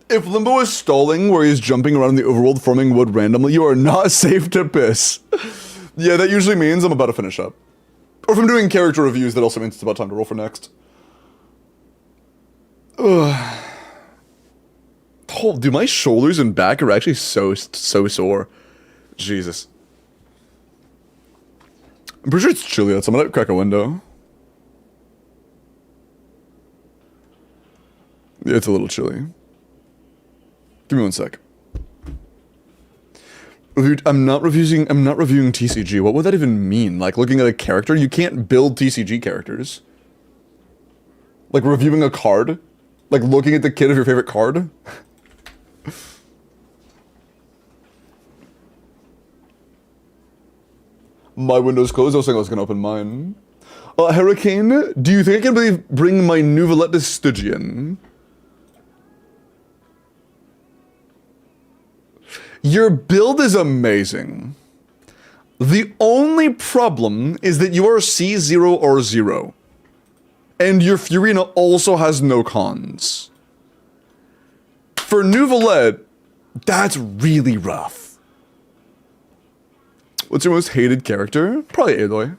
If Limbo is stalling where he's jumping around in the overworld forming wood randomly, you are not safe to piss. Yeah, that usually means I'm about to finish up. Or if I'm doing character reviews, that also means it's about time to roll for next. Ugh. Oh, dude, my shoulders and back are actually so sore. Jesus. I'm pretty sure it's chilly outside. I'm gonna crack a window. Yeah, it's a little chilly. Give me one sec. I'm not reviewing TCG. What would that even mean? Like looking at a character? You can't build TCG characters. Like reviewing a card? Like looking at the kit of your favorite card? My window's closed. I was saying I was gonna open mine. Hurricane, do you think I can bring my Nouvelette to Stygian? Your build is amazing. The only problem is that you are C0 or 0. And your Furina also has no cons. For Nouvelette, that's really rough. What's your most hated character? Probably Aloy.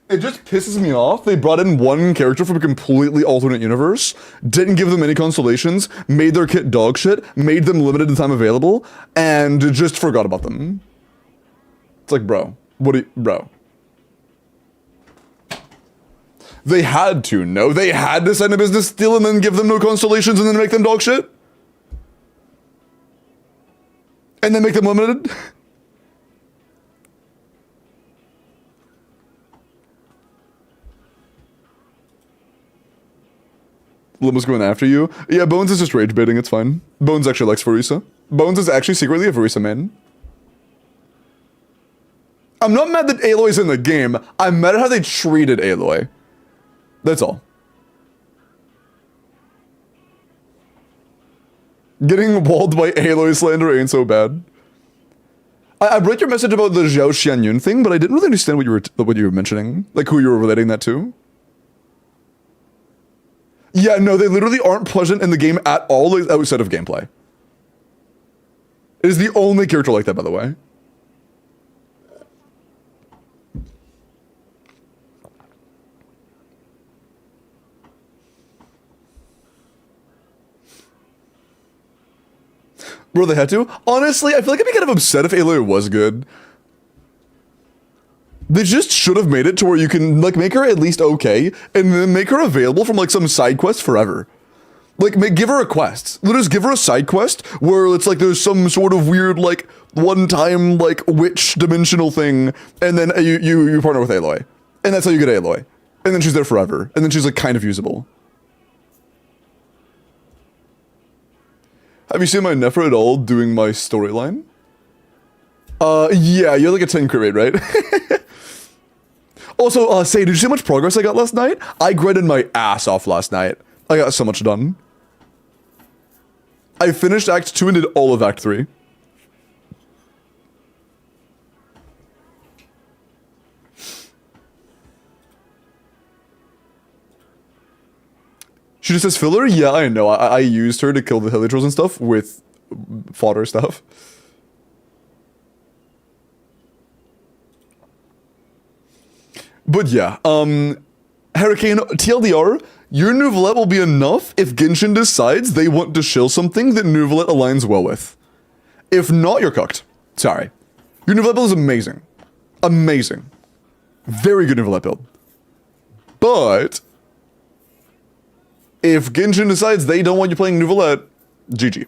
It just pisses me off. They brought in one character from a completely alternate universe, didn't give them any constellations, made their kit dog shit, made them limited in time available, and just forgot about them. It's like, bro, bro. They had to, no? They had to send a business steal and then give them no constellations and then make them dog shit? And then make them limited? Limo's going after you. Yeah, Bones is just rage baiting, it's fine. Bones actually likes Farisa. Bones is actually secretly a Farisa man. I'm not mad that Aloy's in the game. I'm mad at how they treated Aloy. That's all. Getting walled by Aloy slander ain't so bad. I read your message about the Zhao Xianyun thing, but I didn't really understand what you were mentioning. Like who you were relating that to. Yeah, no, they literally aren't present in the game at all outside of gameplay. It is the only character like that, by the way. Bro, they had to? Honestly, I feel like I'd be kind of upset if Aloy was good. They just should have made it to where you can, like, make her at least okay, and then make her available from, like, some side quest forever. Like, give her a quest. Just give her a side quest where it's like there's some sort of weird, like, one-time, like, witch dimensional thing, and then you partner with Aloy. And that's how you get Aloy. And then she's there forever. And then she's, like, kind of usable. Have you seen my Nephra at all doing my storyline? Yeah, you're like a 10 crit rate, right? Also, say, did you see how much progress I got last night? I grinded my ass off last night. I got so much done. I finished Act 2 and did all of Act 3. She just says filler? Yeah, I know. I used her to kill the Helitrolls and stuff with fodder stuff. But yeah, Hurricane, TLDR, your Nouvelette will be enough if Genshin decides they want to shill something that Nouvelette aligns well with. If not, you're cooked. Sorry. Your Nouvelette build is amazing. Amazing. Very good Neuvillette build. But if Genshin decides they don't want you playing Neuvillette, GG.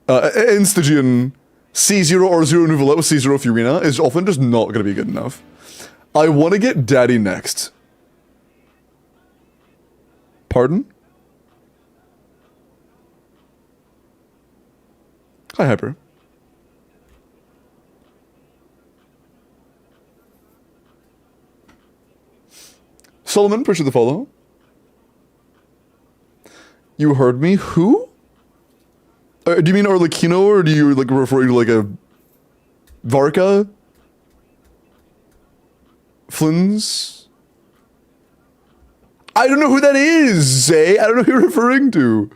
Instagian C0 or 0 Neuvillette with C0 Furina is often just not going to be good enough. I want to get Daddy next. Pardon? Hi, Hyper. Solomon, appreciate the follow. You heard me? Who? Do you mean Arlecchino, or do you like refer to like a Varka? Flins? I don't know who that is, Zay. I don't know who you're referring to.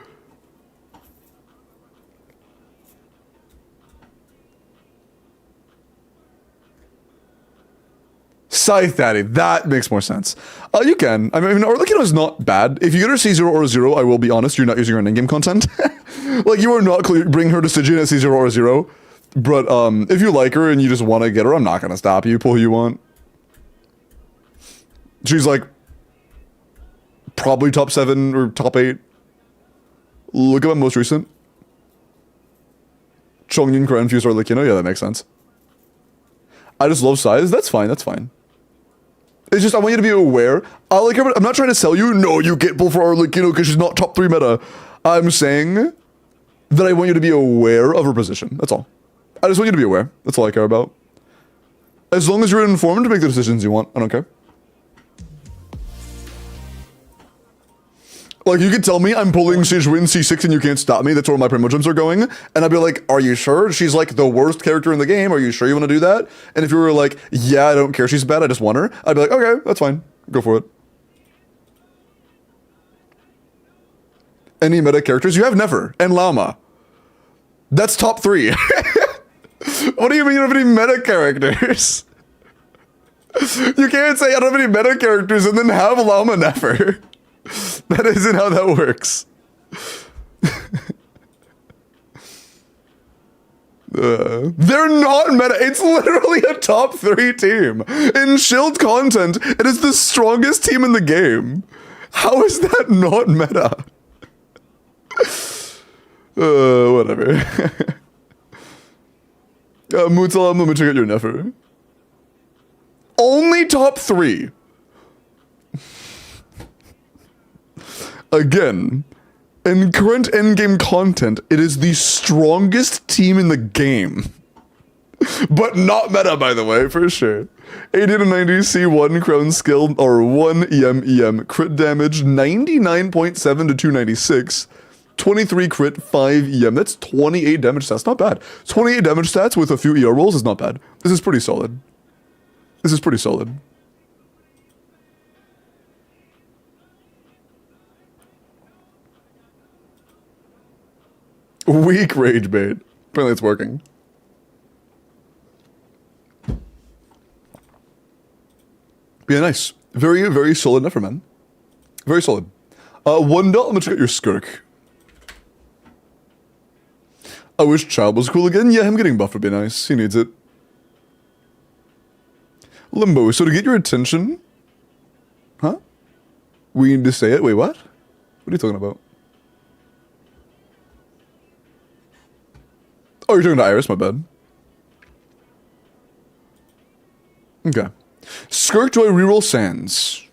Scythe Daddy, that makes more sense. You can. I mean, Arlecchino is not bad. If you get her C0 or 0, I will be honest, you're not using her in in-game content. Like, you are not bring her to Stygian at C0 or 0. But if you like her and you just want to get her, I'm not going to stop you. Pull who you want. She's like probably top 7 or top 8. Look at my most recent. Chongyun Crown Fuse Arlecchino. Yeah, that makes sense. I just love size. That's fine. That's fine. It's just, I want you to be aware. I'm not trying to sell you. No, you get pull for Arlecchino because she's not top 3 meta. I'm saying that I want you to be aware of her position. That's all. I just want you to be aware. That's all I care about. As long as you're informed to make the decisions you want, I don't care. Like, you could tell me I'm pulling Sigewin C6 and you can't stop me. That's where my Primogenims are going. And I'd be like, are you sure? She's like the worst character in the game. Are you sure you want to do that? And if you were like, yeah, I don't care, she's bad, I just want her. I'd be like, okay, that's fine. Go for it. Any meta characters? You have Nefer and Llama. That's top 3. What do you mean you don't have any meta characters? You can't say I don't have any meta characters and then have Llama Nefer. That isn't how that works. They're not meta. It's literally a top 3 team. In Shield content, it is the strongest team in the game. How is that not meta? Whatever. Mutsalam, let me check out your Nefer. Only top 3. Again, in current endgame content, it is the strongest team in the game. But not meta, by the way, for sure. 80 to 90 C1 crown skill, or 1 EM, crit damage, 99.7 to 296, 23 crit, 5 EM. That's 28 damage stats, not bad. 28 damage stats with a few ER rolls is not bad. This is pretty solid. This is pretty solid. Weak rage bait. Apparently it's working. Yeah, nice. Very, very solid Nefer, man. Very solid. $1, I'm gonna check out your Skirk. I wish Child was cool again. Yeah, him getting buffed would be nice. He needs it. Limbo, so to get your attention... Huh? We need to say it? Wait, what? What are you talking about? Oh, you're talking to Iris? My bad. Okay. Skirk, do I reroll Sands?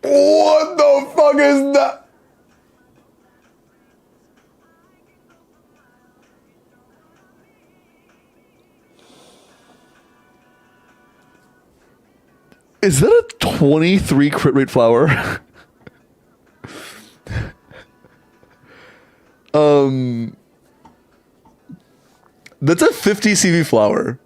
What the fuck is that? Is that a 23 crit rate flower? That's a 50 CV flower.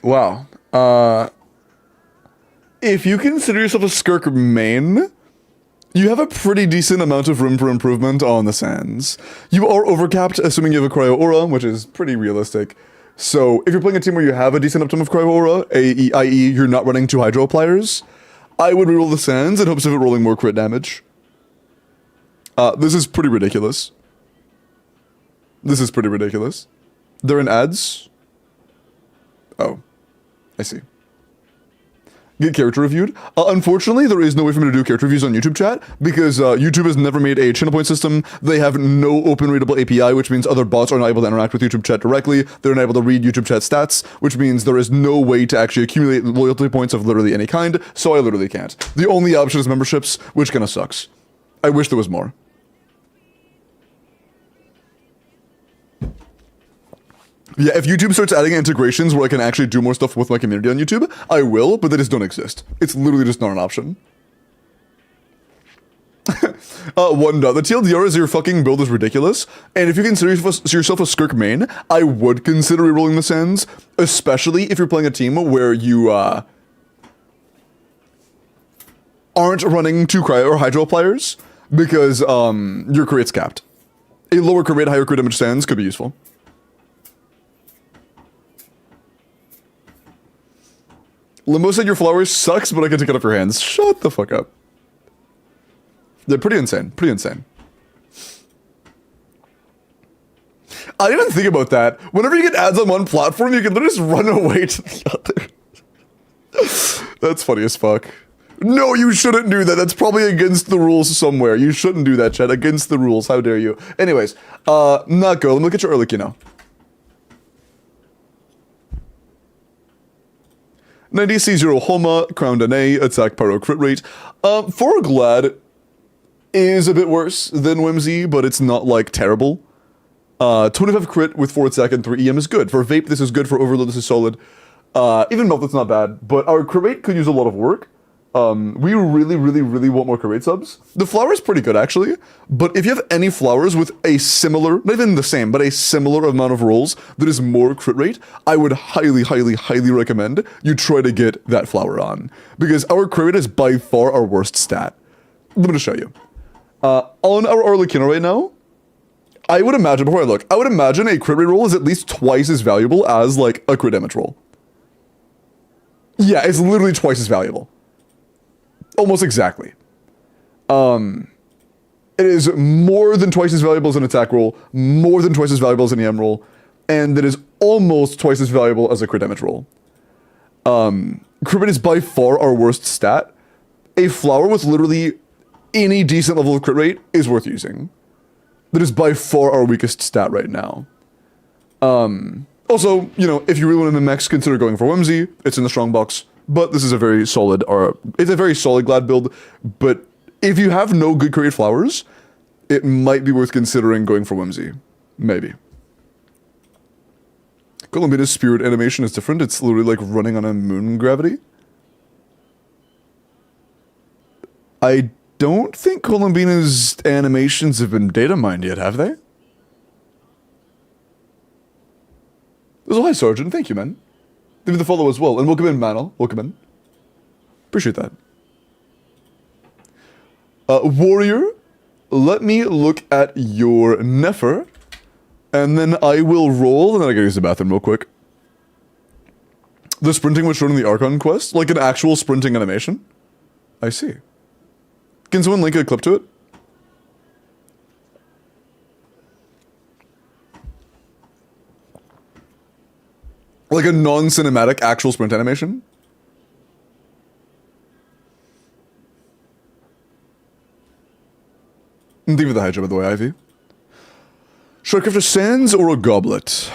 Wow. If you consider yourself a Skirk main, you have a pretty decent amount of room for improvement on the Sands. You are overcapped, assuming you have a Cryo Aura, which is pretty realistic. So if you're playing a team where you have a decent optimum of Cryo Aura, i.e. you're not running 2 Hydro Pliers, I would reroll the Sands in hopes of it rolling more crit damage. This is pretty ridiculous. This is pretty ridiculous. They're in ads. Oh, I see. Get character reviewed. Unfortunately, there is no way for me to do character reviews on YouTube chat because YouTube has never made a channel point system. They have no open readable API, which means other bots are not able to interact with YouTube chat directly. They're not able to read YouTube chat stats, which means there is no way to actually accumulate loyalty points of literally any kind. So I literally can't. The only option is memberships, which kind of sucks. I wish there was more. Yeah, if YouTube starts adding integrations where I can actually do more stuff with my community on YouTube, I will, but they just don't exist. It's literally just not an option. One dot. The TLDR is your fucking build is ridiculous, and if you consider yourself a Skirk main, I would consider rerolling the Sands, especially if you're playing a team where you aren't running 2 Cryo or Hydro Pliers, because your crit rate's capped. A lower crit rate, higher crit damage Sands could be useful. Limbo said your flowers sucks, but I can take it off your hands. Shut the fuck up. They're pretty insane. Pretty insane. I didn't even think about that. Whenever you get ads on one platform, you can literally just run away to the other. That's funny as fuck. No, you shouldn't do that. That's probably against the rules somewhere. You shouldn't do that, chat. Against the rules. How dare you? Anyways, not go. Let me look at your early now. 90C0 Homa, Crown Danae, attack pyro crit rate. For Glad is a bit worse than Whimsy, but it's not like terrible. 25 crit with 4 attack and 3 EM is good. For Vape, this is good. For Overload, this is solid. Even Melt, that's not bad. But our crit rate could use a lot of work. We really want more crit rate subs. The flower is pretty good, actually. But if you have any flowers with a similar, not even the same, but a similar amount of rolls that is more crit rate, I would highly recommend you try to get that flower on. Because our crit rate is by far our worst stat. Let me just show you. On our Arlecchino right now, I would imagine, before I look, I would imagine a crit rate roll is at least twice as valuable as, like, a crit damage roll. Yeah, it's literally twice as valuable. Almost exactly. It is more than twice as valuable as an attack roll, more than twice as valuable as an EM roll, and it is almost twice as valuable as a crit damage roll. Crit rate is by far our worst stat. A flower with literally any decent level of crit rate is worth using. That is by far our weakest stat right now. Also, you know, if you really want to min-max, consider going for Whimsy. It's in the strong box. But this is a very solid, it's a very solid Glad build. But if you have no good crit rate flowers, it might be worth considering going for Whimsy. Maybe. Columbina's spirit animation is different. It's literally like running on a moon gravity. I don't think Columbina's animations have been data mined yet, have they? Oh, hi, Sergeant. Thank you, man. Leave me the follow as well. And welcome in, Manel. Welcome in. Appreciate that. Warrior, let me look at your Nefer. And then I will roll, and then I gotta use the bathroom real quick. The sprinting was shown in the Archon quest? Like an actual sprinting animation? I see. Can someone link a clip to it? Like a non-cinematic actual sprint animation? Thank you for the Hydra, by the way, Ivy. Should I craft a sands or a goblet?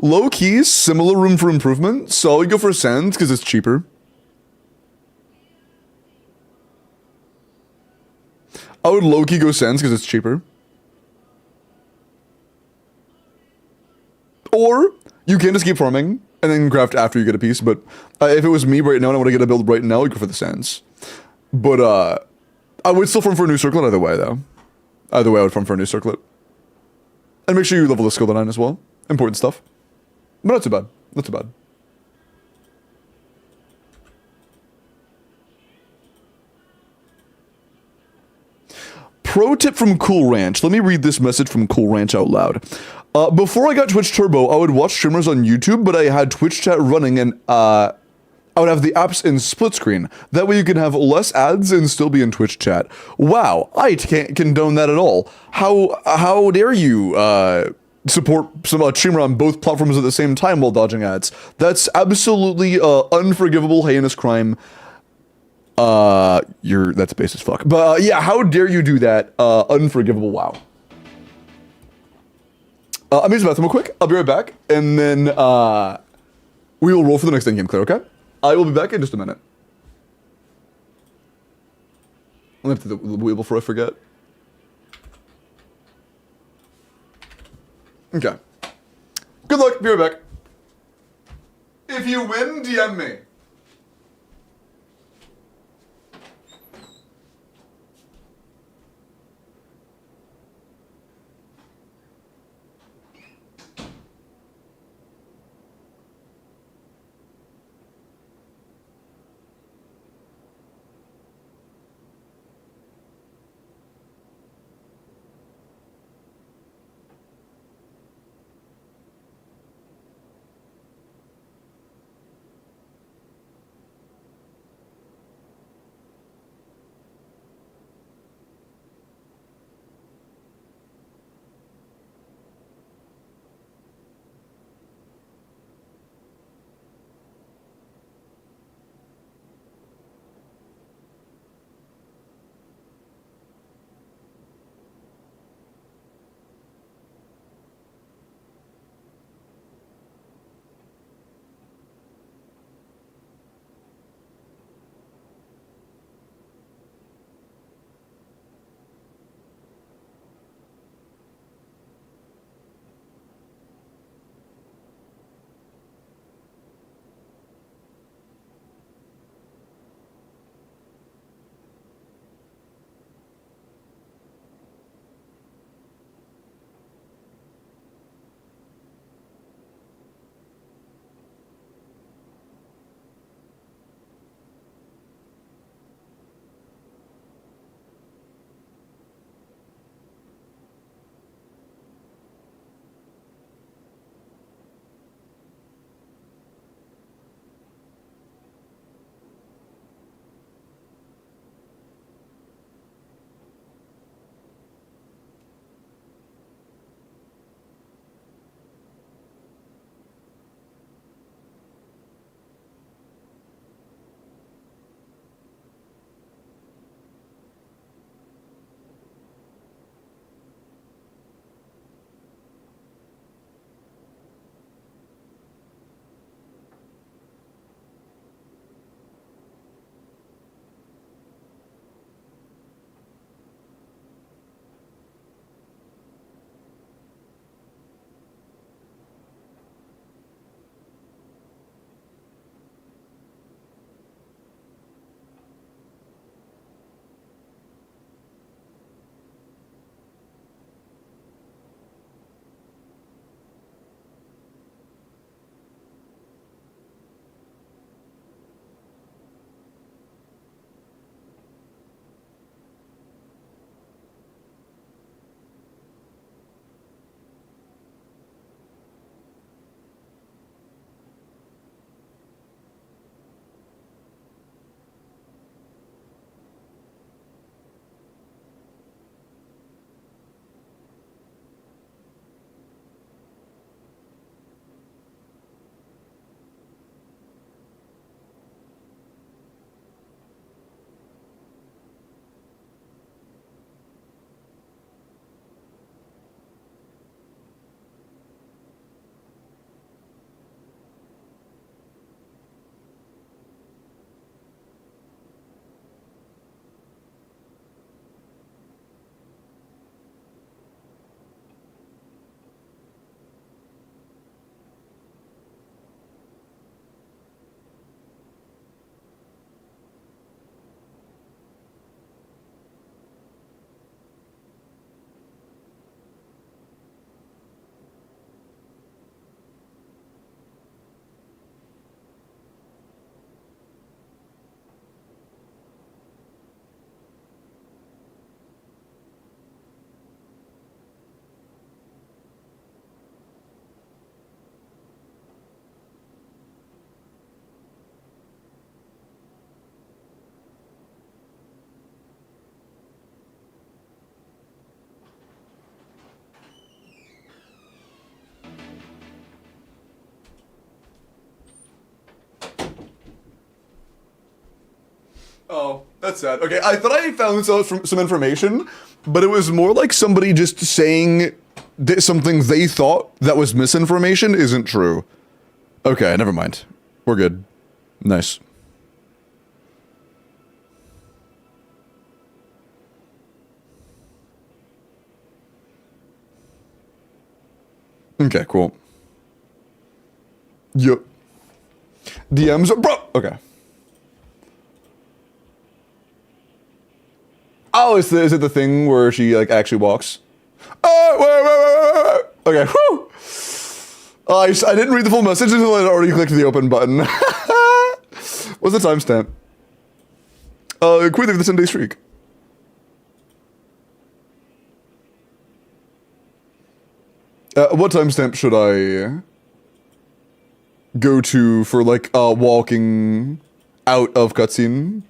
Low key, similar room for improvement, so I would go for sands because it's cheaper. I would low key go sands because it's cheaper. Or you can just keep farming and then craft after you get a piece. But if it was me right now and I want to get a build right now, I'd go for the sands. But I would still farm for a new circlet either way, though. Either way, I would farm for a new circlet. And make sure you level the skill to 9 as well. Important stuff. But not too bad. Not too bad. pro tip from Cool Ranch. Let me read this message from Cool Ranch out loud. Before I got Twitch Turbo, I would watch streamers on YouTube, but I had Twitch chat running and I would have the apps in split screen. That way you can have less ads and still be in Twitch chat. Wow, I can't condone that at all. How dare you support some streamer on both platforms at the same time while dodging ads? That's absolutely unforgivable, heinous crime. That's base as fuck. But yeah, how dare you do that? Unforgivable. Wow. I'm using the bathroom real quick. I'll be right back, and then we will roll for the next Endgame clear. Okay? I will be back in just a minute. I'm gonna have to do the wheel before I forget. Okay. Good luck. Be right back. If you win, DM me. Oh, that's sad. Okay, I thought I found some information, but it was more like somebody just saying that something they thought that was misinformation isn't true. Okay, never mind. We're good. Nice. Okay, cool. Yep. DMs, bro. Okay. Oh, is it the thing where she like actually walks? Oh, wait. Okay, whew. I didn't read the full message until I already clicked the open button. What's the timestamp? Queen of the 10-day streak. What timestamp should I go to for like walking out of cutscene?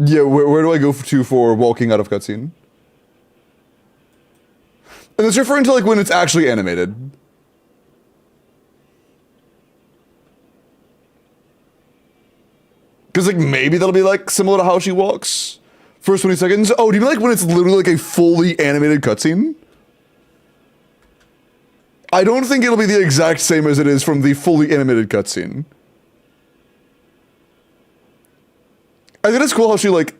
Yeah, where do I go for walking out of cutscene? And it's referring to like when it's actually animated. Because like maybe that'll be like similar to how she walks. First 20 seconds. Oh, do you mean like when it's literally like a fully animated cutscene? I don't think it'll be the exact same as it is from the fully animated cutscene. I think it's cool how she, like,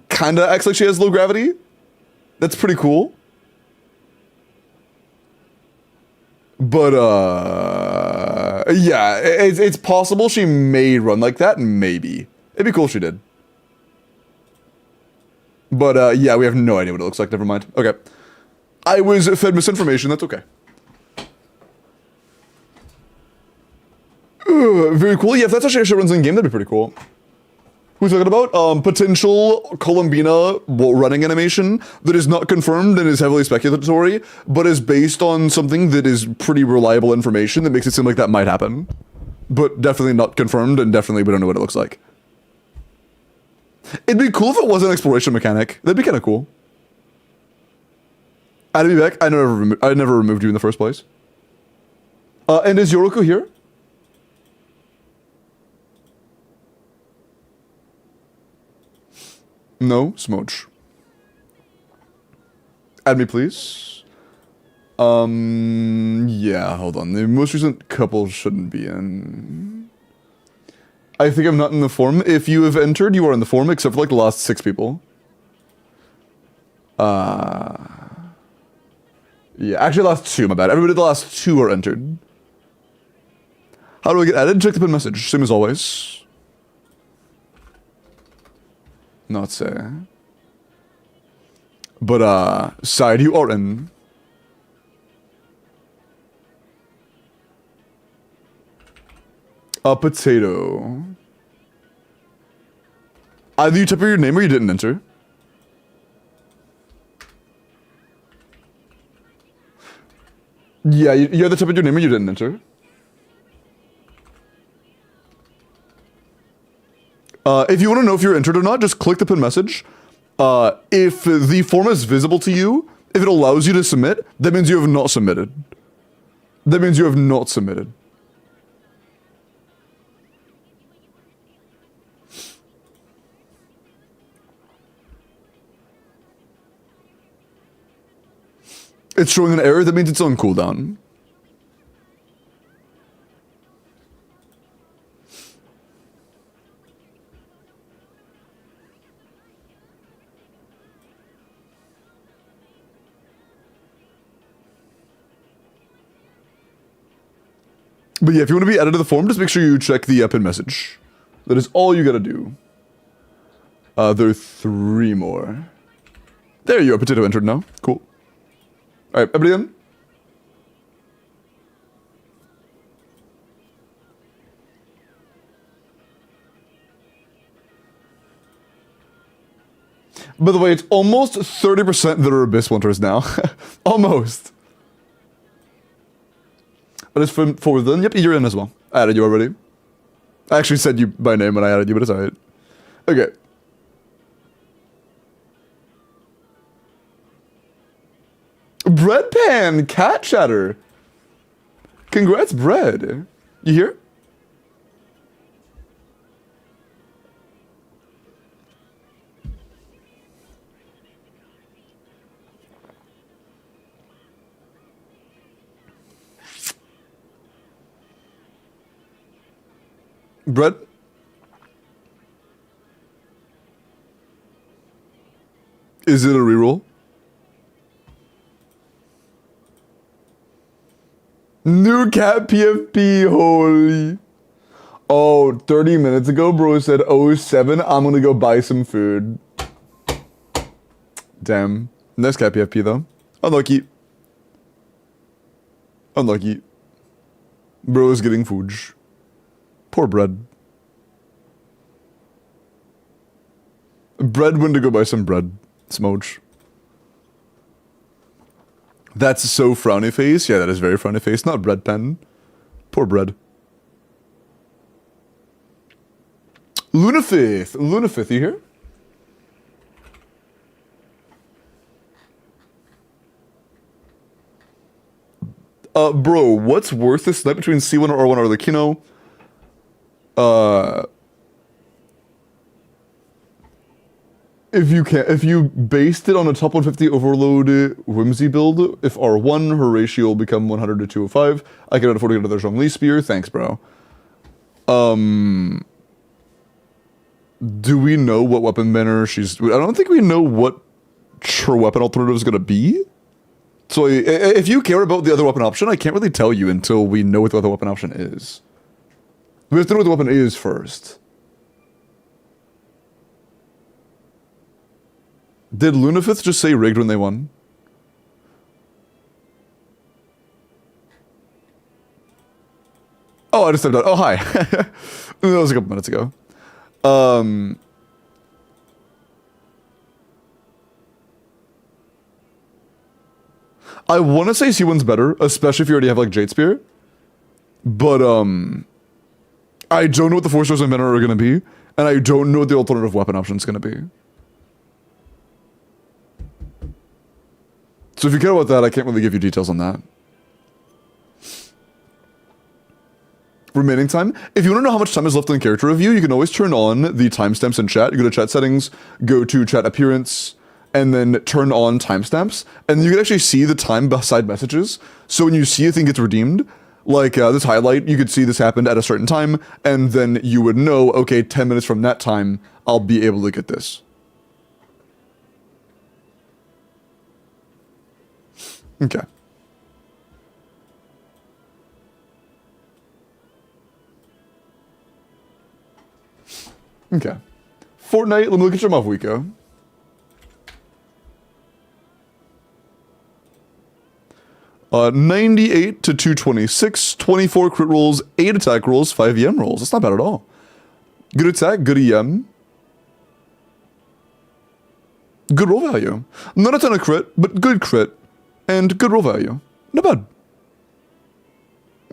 kinda acts like she has low gravity. That's pretty cool. But, yeah, it's possible she may run like that, maybe. It'd be cool if she did. But, yeah, we have no idea what it looks like, never mind. Okay. I was fed misinformation, that's okay. Very cool. Yeah, if that's actually how she runs in game, that'd be pretty cool. Who's talking about? Potential Columbina running animation that is not confirmed and is heavily speculatory, but is based on something that is pretty reliable information that makes it seem like that might happen. But definitely not confirmed, and definitely we don't know what it looks like. It'd be cool if it was an exploration mechanic. That'd be kind of cool. I'd be back. I never removed you in the first place. And is Yoroko here? No, Smooch. Add me, please. Yeah, hold on. The most recent couple shouldn't be in. I think I'm not in the forum. If you have entered, you are in the forum, except for like the last 6 people. Yeah, actually the last 2, my bad. Everybody the last 2 are entered. How do I get added? Check the pin message, same as always. Not say. But, side you are in. A potato. Either you type your name or you didn't enter. Yeah, you either type your name or you didn't enter. If you want to know if you're entered or not, just click the pin message. If the form is visible to you, if it allows you to submit, that means you have not submitted. That means you have not submitted. It's showing an error, that means it's on cooldown. But yeah, if you want to be added to the forum, just make sure you check the pin message. That is all you gotta do. There are 3 more. There you are, potato entered now. Cool. Alright, everybody in? By the way, it's almost 30% that are Abyss Winters now. Almost. I just forwarded them. Yep, you're in as well. I added you already. I actually said you by name when I added you, but it's alright. Okay. Bread Pan, cat chatter. Congrats, Bread. You hear? Bread? Is it a reroll? New cat PFP, holy. Oh, 30 minutes ago, bro said, oh, 07, I'm gonna go buy some food. Damn. Nice cat PFP, though. Unlucky. Unlucky. Bro is getting food. Poor Bread. Bread went to go buy some bread. Smooch. That's so frowny face. Yeah, that is very frowny face. Not Bread Pen. Poor Bread. Lunafith. Lunafith, you here? Bro, what's worth the snipe between C1 or R1 or Arlecchino? If you based it on a top 150 overload Whimsy build, if R1, her ratio will become 100 to 205. I can afford to get another Zhongli spear. Thanks, bro. Do we know what weapon banner she's... I don't think we know what her weapon alternative is going to be. So if you care about the other weapon option, I can't really tell you until we know what the other weapon option is. We have to know what the weapon is first. Did Lunafith just say rigged when they won? Oh, I just stepped out. Oh, hi. That was a couple minutes ago. I want to say C1's better, especially if you already have like Jade Spear. But I don't know what the 4 stars and banner are going to be, and I don't know what the alternative weapon option is going to be. So if you care about that, I can't really give you details on that. Remaining time. If you want to know how much time is left in the character review, you can always turn on the timestamps in chat. You go to chat settings, go to chat appearance, and then turn on timestamps. And you can actually see the time beside messages. So when you see a thing gets redeemed, like this highlight, you could see this happened at a certain time, and then you would know, okay, 10 minutes from that time, I'll be able to get this. Okay. Okay. Fortnite, let me look at your Muv Wiko. Uh, 98 to 226, 24 crit rolls, 8 attack rolls, 5 EM rolls. That's not bad at all. Good attack, good EM. Good roll value. Not a ton of crit, but good crit. And good roll value. Not bad.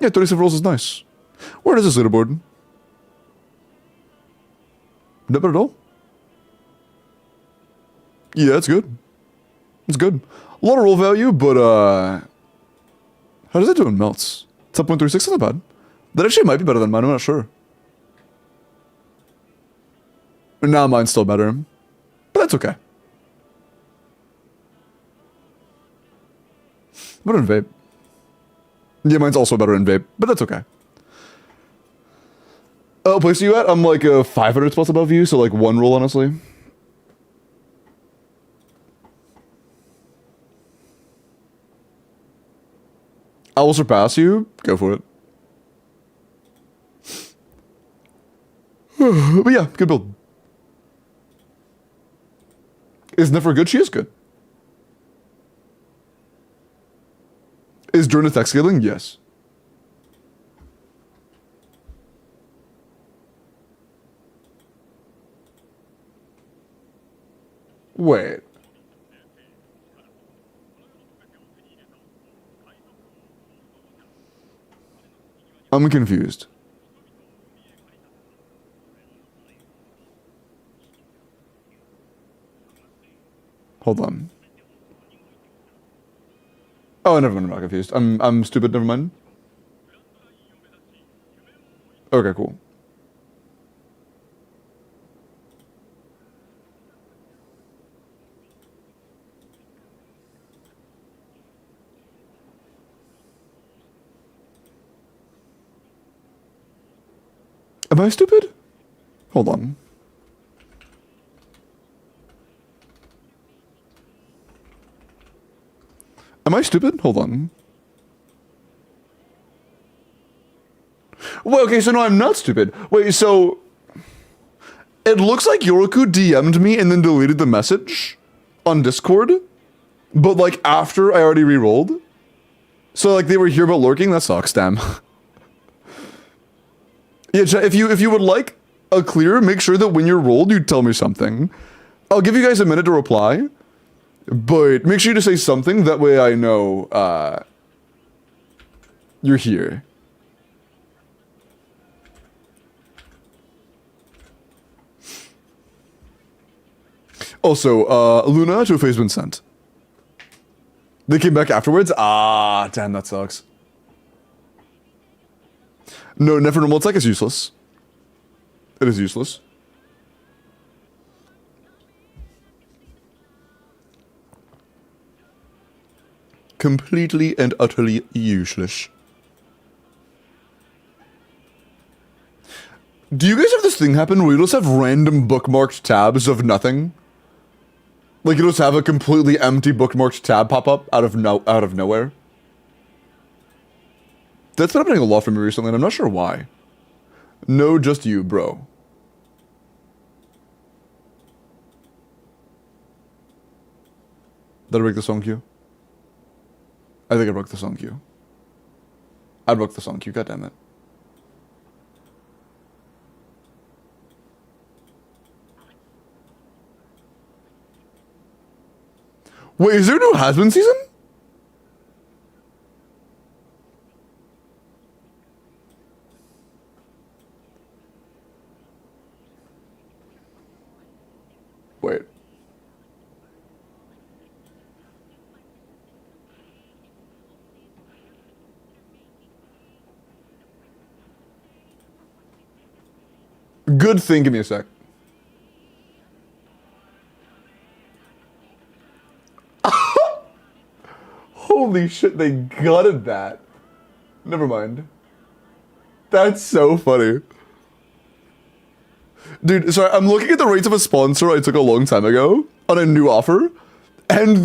Yeah, 37 rolls is nice. Where is this leaderboard? Not bad at all. Yeah, it's good. It's good. A lot of roll value, but how does that do in melts? Top 136 is not bad. That actually might be better than mine, I'm not sure. Nah, mine's still better. But that's okay. Better in vape. Yeah, mine's also better in vape, but that's okay. What place are you at? I'm like 500 spots above you, so like 1 roll, honestly. I will surpass you. Go for it. But yeah, good build. Is Nefer good? She is good. Is Drone attack scaling? Yes. Wait. I'm confused. Hold on. Oh, never mind. I'm not confused. I'm stupid. Never mind. Okay, cool. Am I stupid? Hold on. Am I stupid? Hold on. Well, okay, so no, I'm not stupid. Wait, so... It looks like Yoroku DM'd me and then deleted the message on Discord. But, like, after I already re-rolled. So, like, they were here but lurking? That sucks, damn. Yeah, if you would like a clear, make sure that when you're rolled, you tell me something. I'll give you guys a minute to reply. But make sure you say something, that way I know, you're here. Also, Luna to a phase been sent. They came back afterwards? Ah, damn, that sucks. No, never normal attack is useless. It is useless. Completely and utterly useless. Do you guys have this thing happen where you just have random bookmarked tabs of nothing? Like you just have a completely empty bookmarked tab pop up out of nowhere? That's been happening a lot for me recently, and I'm not sure why. No, just you, bro. Did I break the song queue? I think I broke the song queue. I broke the song queue, goddammit. Wait, is there a new Has-Been season? Wait. Good thing, give me a sec. Holy shit, they gutted that. Never mind. That's so funny. Dude, sorry, I'm looking at the rates of a sponsor I took a long time ago on a new offer. And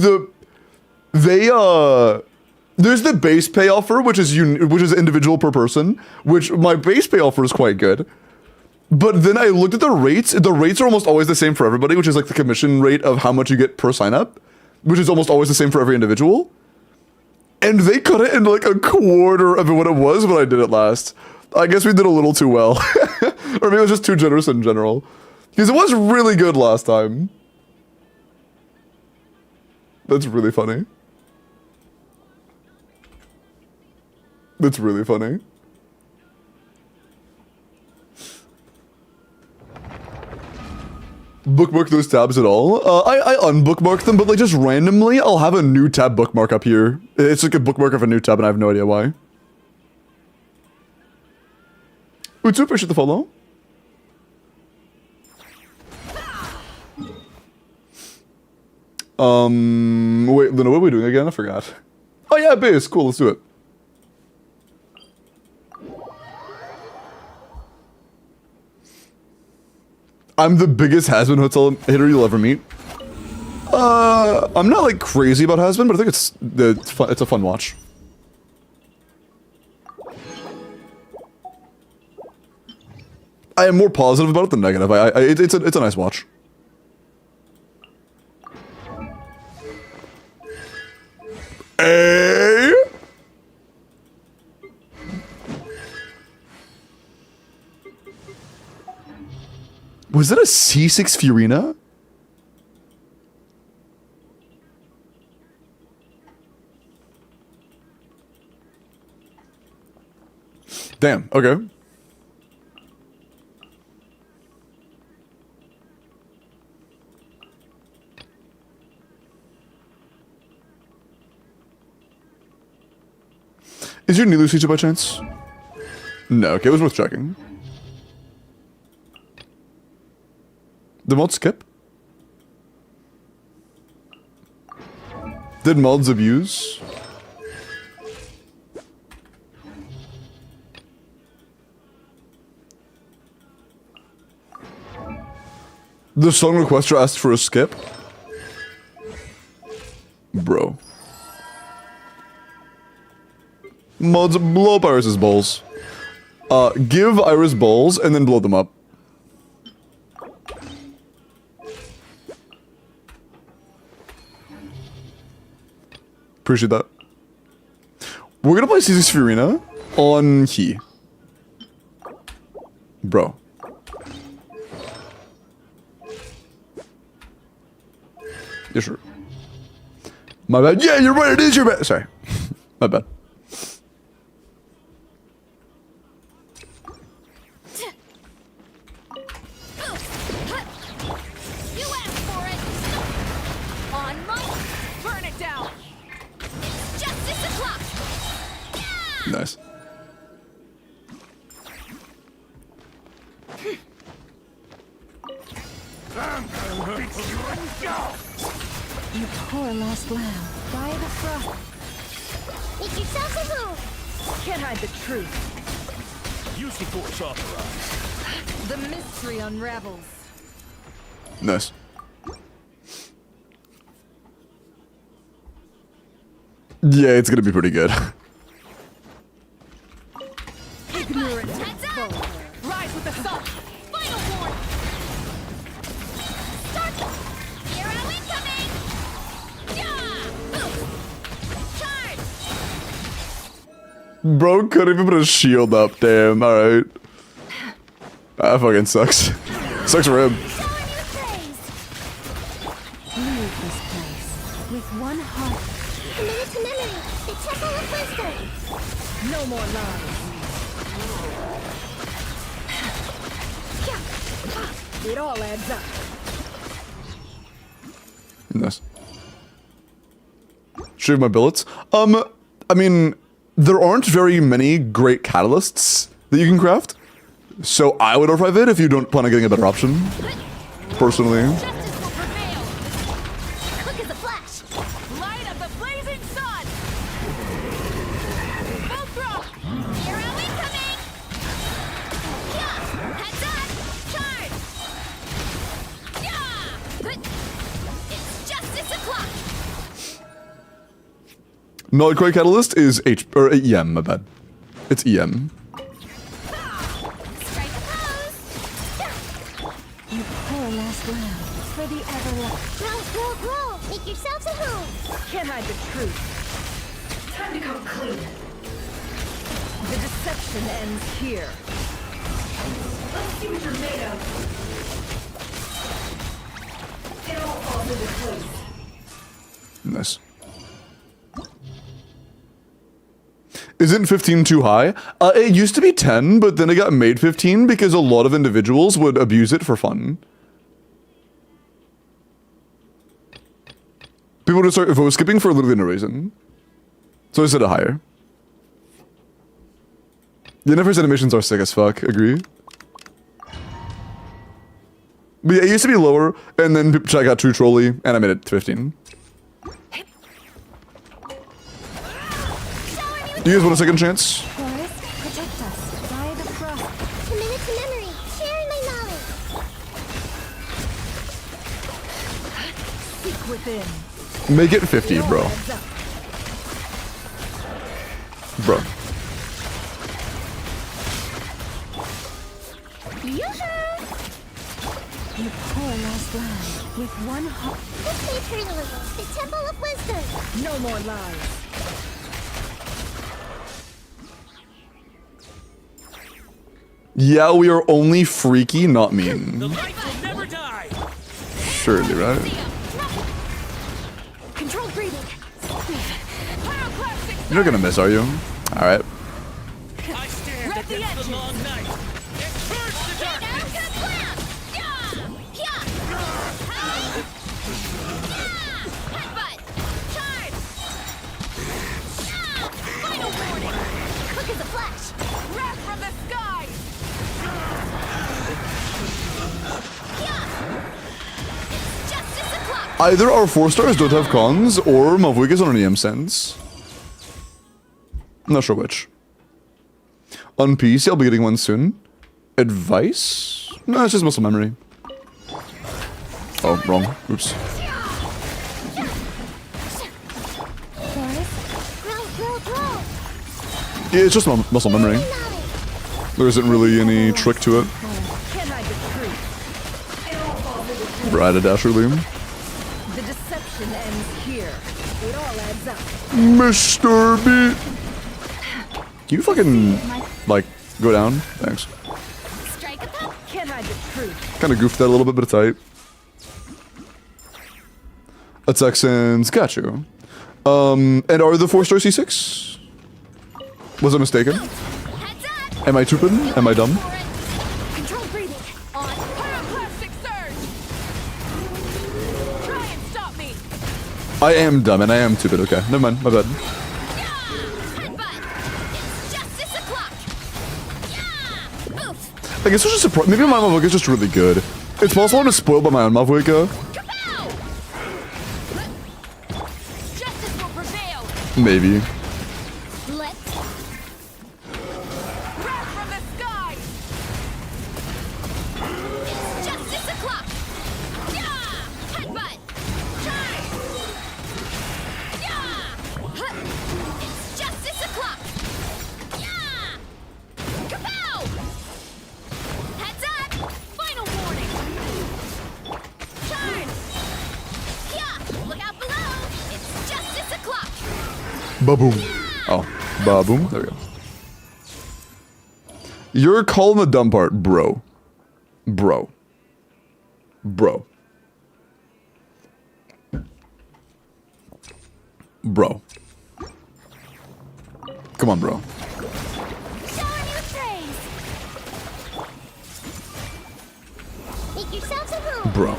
there's the base pay offer, which is individual per person, which my base pay offer is quite good. But then I looked at the rates are almost always the same for everybody, which is like the commission rate of how much you get per sign up, which is almost always the same for every individual. And they cut it in like a quarter of what it was when I did it last. I guess we did a little too well. Or maybe it was just too generous in general. Because it was really good last time. That's really funny. That's really funny. Bookmark those tabs at all? I unbookmark them, but like just randomly, I'll have a new tab bookmark up here. It's like a bookmark of a new tab, and I have no idea why. Utsu, appreciate the follow. Wait, Luna, what are we doing again? I forgot. Oh yeah, base, cool, let's do it. I'm the biggest Has-Been hotel hitter you'll ever meet. I'm not like crazy about Has-Been, but I think it's fun, it's a fun watch. I am more positive about it than negative. It's a nice watch. Hey! Was that a C6 Furina? Damn, okay. Is your Nilu feature by chance? No, okay, it was worth checking. The mod skip? Did mods abuse? The song requester asked for a skip? Bro. Mods, blow up Iris's balls. Give Iris balls and then blow them up. Appreciate that. We're gonna play C6 Fiorina on He. Bro. Yeah, sure. My bad. Yeah, you're right, it is your bad. Sorry. My bad. You asked for it! On my... Burn it down! It's justice o'clock! Yeah! Nice. You poor lost lamb. By the frost. Make yourself a move! Can't hide the truth. Use the force authorized. The mystery unravels. Nice. Yeah, it's gonna be pretty good. Ignorant. Heads up! Rise with the sun. Final warning! Start the... Hero incoming! Yeah! Charge! Bro couldn't even put a shield up, damn, alright. That fucking sucks. Sucks for him. Showing you praise! Leave this place with one heart. Committed to memory! The Temple of Wisdom! No more lies. It all adds up. Nice. Shave my billets. I mean, there aren't very many great catalysts that you can craft. So I would revive it if you don't plan on getting a better option. Personally. Justice will prevail! Quick as a flash! Light of the blazing sun! Full throttle! Hero incoming! Yeah! Heads up! Charge! Yeah! It's justice o'clock! Not quite catalyst is EM, my bad. It's EM. Strike a pose! You poor lost lamb. For the everlasting. Roll! Make yourselves a home! Can't hide the truth. Time to come clean. The deception ends here. Let's see what you're made of. It all falls into place. Nice. Isn't 15 too high? It used to be 10, but then it got made 15 because a lot of individuals would abuse it for fun. People would start vote skipping for literally no reason. So I set it higher. The Jennifer's animations are sick as fuck, agree? But yeah, it used to be lower, and then I got too trolly, and I made it 15. Do you guys want a second chance? Forest, protect us. By the frost. Committed to memory! Sharing my knowledge! Seek within. Make it 50, bro. Adds up. Bro. Yoo-hoo! You poor lost lamb. With one heart. This eternalism! The Temple of Wisdom! No more lies. Yeah, we are only freaky, not mean. The light will never die. Surely, right? Controlled breathing! You're not gonna miss, are you? Alright. I stand at the It's edges. the long night. It burns the Now, darkness. good plan. Yeah. Yeah. How? Yeah. Headbutt. Charge. Yeah. Final warning. Quick as a flash. Wrath from the skies. Yeah. It's justice o'clock. Either our 4 stars don't have cons, or Mavuika's on an EM sense. I'm not sure which. On PC, I'll be getting one soon. Advice? No, it's just muscle memory. Oh, wrong. Oops. Yeah, it's just muscle memory. There isn't really any trick to it. Can't hide the truth. Ride a dasher loom. The deception ends here. It all adds up. Mr. B. Can you fucking, like, go down? Thanks. Strike a pop. Can't hide the truth. Kind of goofed that a little bit, but it's tight. Attack sense, got you. And are the 4 star C6? Was I mistaken? Heads up. Am I stupid? Am I dumb? For it. Control breathing. On pyroclastic surge. Try and stop me. I am dumb and I am stupid. Okay, never mind. My bad. Yeah. Headbutt. It's justice o'clock. Yeah. Oof. I guess it's just surprised. Maybe my Mavuika is just really good. It's possible I'm just spoiled by my own Mavuika. Kapow! Justice will prevail. Maybe. Let's. Wrath from the skies. It's justice o'clock. Yeah. Headbutt. Charge. Yeah. Huh. It's justice o'clock. Yeah. Kapow! Heads up. Final warning. Charge. Yeah. Look out below. It's justice o'clock. Ba-boom. Oh, ba-boom. There we go. You're calling the dumb part, bro. Bro. Bro. Bro. Come on, bro. Showing you praise. Make yourselves at home. Bro.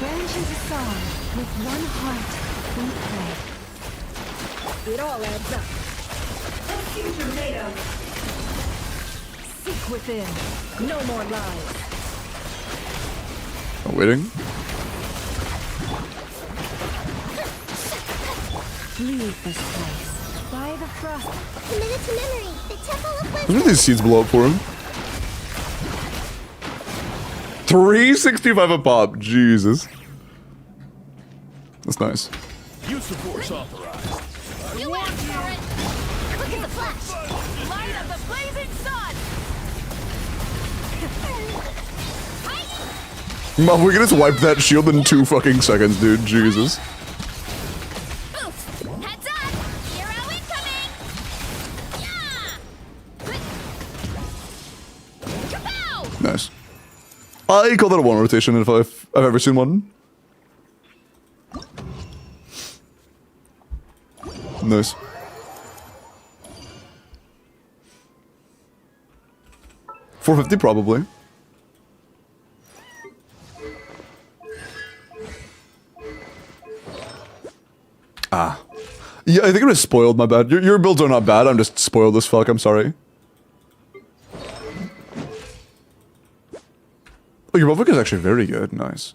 Branches a song. With one heart, we pray. It all adds up. Let's see what you're made of. Seek within. No more lies. I'm waiting. Leave this place. By the frost. Committed to memory. The temple of wisdom. When do these seeds blow up for him? 365 a pop. Jesus. That's nice. Use of force authorized. You asked for it. Look at the flash. Light of the blazing sun. Mom, we can just wipe that shield in 2 fucking seconds, dude. Jesus. Oof. Heads up. Hero incoming. Yeah. Kapow! Nice. I call that a 1 rotation if I've ever seen one. Nice. $450 probably. Ah. Yeah, I think I'm just spoiled, my bad. Your builds are not bad, I'm just spoiled as fuck, I'm sorry. Oh, your Mavuika is actually very good, nice.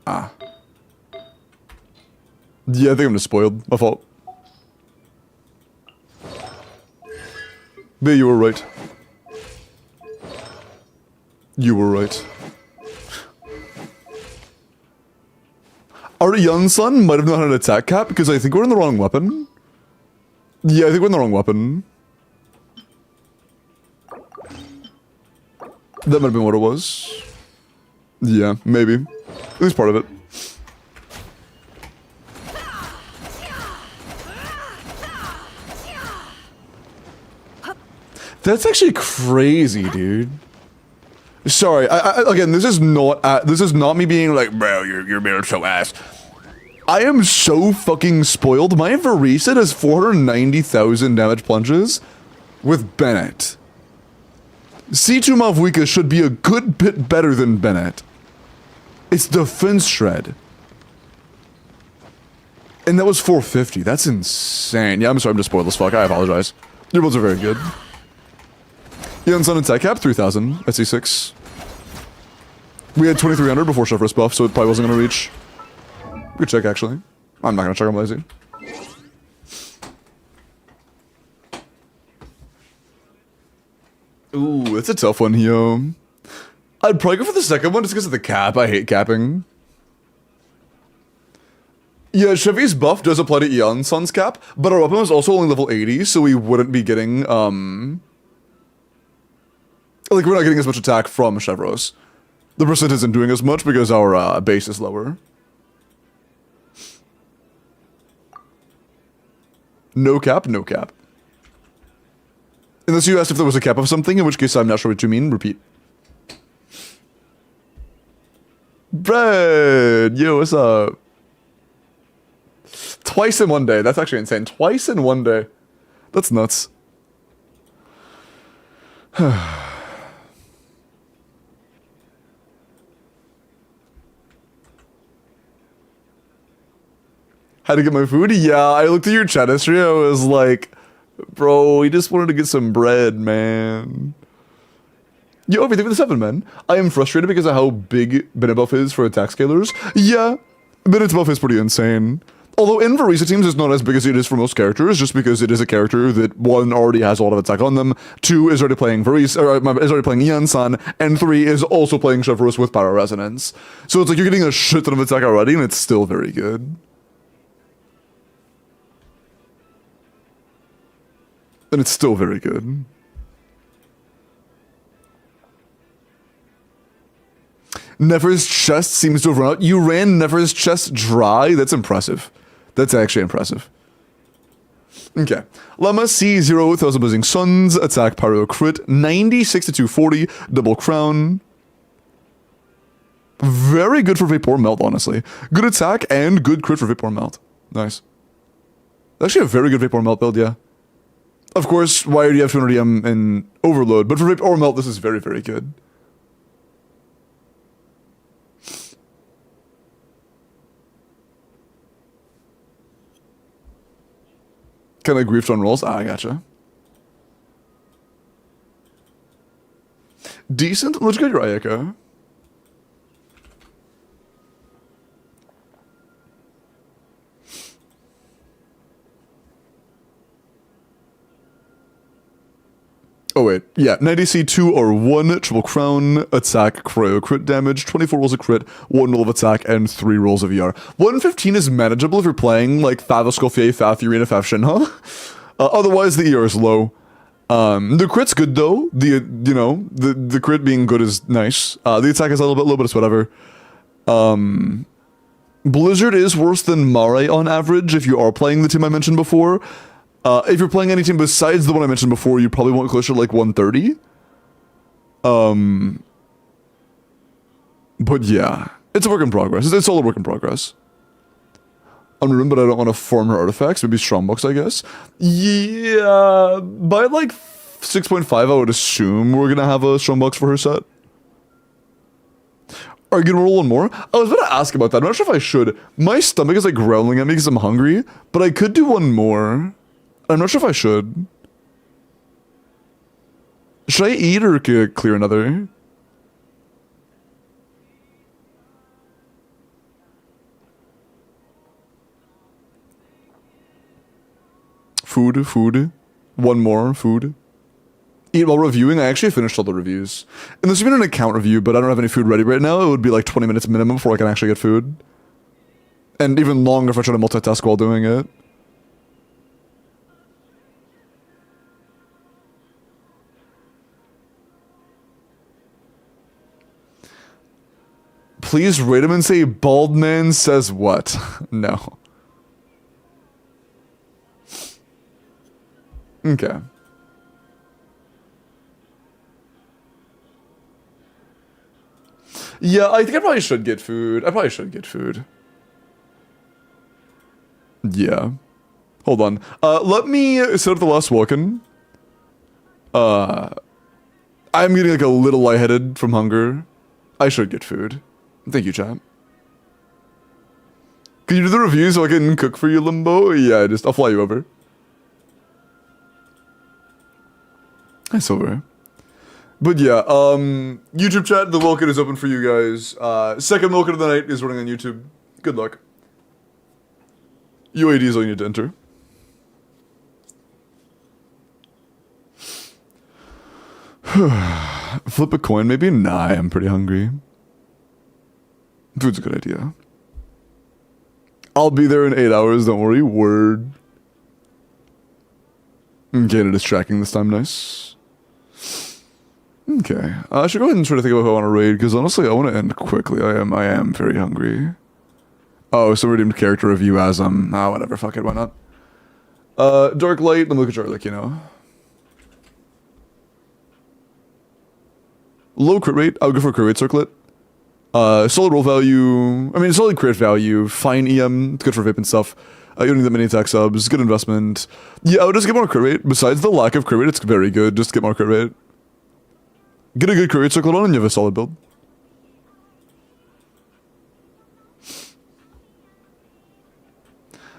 Ah. Yeah, I think I'm just spoiled. My fault. But you were right. You were right. Our young son might have not had an attack cap because I think we're in the wrong weapon. Yeah, I think we're in the wrong weapon. That might have been what it was. Yeah, maybe. At least part of it. That's actually crazy, dude. Sorry, I again, this is not me being like, bro, your build's so ass. I am so fucking spoiled. My Varisa does 490,000 damage plunges with Bennett. C2 Mavwika should be a good bit better than Bennett. It's defense shred. And that was 450. That's insane. Yeah, I'm sorry, I'm just spoiled as fuck. I apologize. Your builds are very good. Young Sun and Tech Cap, 3,000 at C6. We had 2,300 before Chevrolet's buff, so it probably wasn't going to reach. Good check, actually. I'm not going to check, I'm lazy. Ooh, it's a tough one here. I'd probably go for the second one just because of the cap. I hate capping. Yeah, Chevy's buff does apply to Eon Sun's cap, but our weapon was also only level 80, so we wouldn't be getting, like, we're not getting as much attack from Chevros. The percent isn't doing as much because our base is lower. No cap, no cap. Unless you asked if there was a cap of something, in which case I'm not sure what you mean. Repeat. Brad! Yo, what's up? Twice in one day. That's actually insane. Twice in one day. That's nuts. How to get my food? Yeah, I looked at your chat history. I was like, bro, he just wanted to get some bread, man. Yo, everything with the 7, man. I am frustrated because of how big Bennett buff is for attack scalers. Yeah, Bennett's buff is pretty insane. Although in Varisa teams, it's not as big as it is for most characters, just because it is a character that, 1, already has a lot of attack on them, 2, is already playing Varisa, or is already playing Yansan, and 3, is also playing Chevros with Power Resonance. So it's like you're getting a shit ton of attack already, and it's still very good. And it's still very good. Never's chest seems to have run out. You ran Never's chest dry? That's impressive. That's actually impressive. Okay. Llama C0, 1,000 Blazing Suns, attack pyro crit, 96 to 240, double crown. Very good for Vapor Melt, honestly. Good attack and good crit for Vapor Melt. Nice. Actually a very good Vapor Melt build, yeah. Of course, why do you have 200 EM in Overload? But for Vapor Melt, this is very, very good. Kind of griefed on rolls? Ah, I gotcha. Decent? Let's get your Ayaka. Oh wait, yeah, 90C 2 or 1, triple crown, attack, cryo, crit damage, 24 rolls of crit, 1 roll of attack, and 3 rolls of ER. 115 is manageable if you're playing like Fav Escoffier, Fav Fury, and Fav Shinha. Otherwise, the ER is low. The crit's good though. The crit being good is nice. The attack is a little bit low, but it's whatever. Blizzard is worse than Mare on average if you are playing the team I mentioned before. If you're playing any team besides the one I mentioned before, you probably want closer to like 130. But yeah, it's a work in progress. It's all a work in progress. Unruined, but I don't want to farm her artifacts. Maybe Strongbox, I guess. Yeah, by like 6.5, I would assume we're gonna have a Strongbox for her set. Are you gonna roll one more? I was about to ask about that. I'm not sure if I should. My stomach is like growling at me because I'm hungry, but I could do one more. I'm not sure if I should. Should I eat or clear another? Food. One more, food. Eat while reviewing. I actually finished all the reviews. And this has been an account review, but I don't have any food ready right now. It would be like 20 minutes minimum before I can actually get food. And even longer if I try to multitask while doing it. Please rate him and say bald man says what? No. Okay. Yeah, I think I probably should get food. Yeah. Hold on. Let me set up the last walk-in. I'm getting like a little lightheaded from hunger. I should get food. Thank you, chat. Can you do the review so I can cook for you, Limbo? Yeah, I'll fly you over. Hi, Silver. But yeah, YouTube chat, the Welkin is open for you guys. Second Welkin of the night is running on YouTube. Good luck. UAD is all you need to enter. Flip a coin, maybe? Nah, I'm pretty hungry. Food's a good idea. I'll be there in 8 hours, don't worry. Word. Okay, it is tracking this time, nice. Okay, I should go ahead and try to think about who I want to raid, because honestly, I want to end quickly. I am very hungry. Oh, so redeemed character review as whatever, fuck it, why not? Dark light, let me look at Charlie, you know. Low crit rate, I'll go for crit rate circlet. Solid roll value, solid crit value, fine EM, it's good for vape and stuff. You don't need that many attack subs, good investment. Yeah, I would just get more crit rate. Besides the lack of crit rate, it's very good, just get more crit rate. Get a good crit rate circlet on and you have a solid build.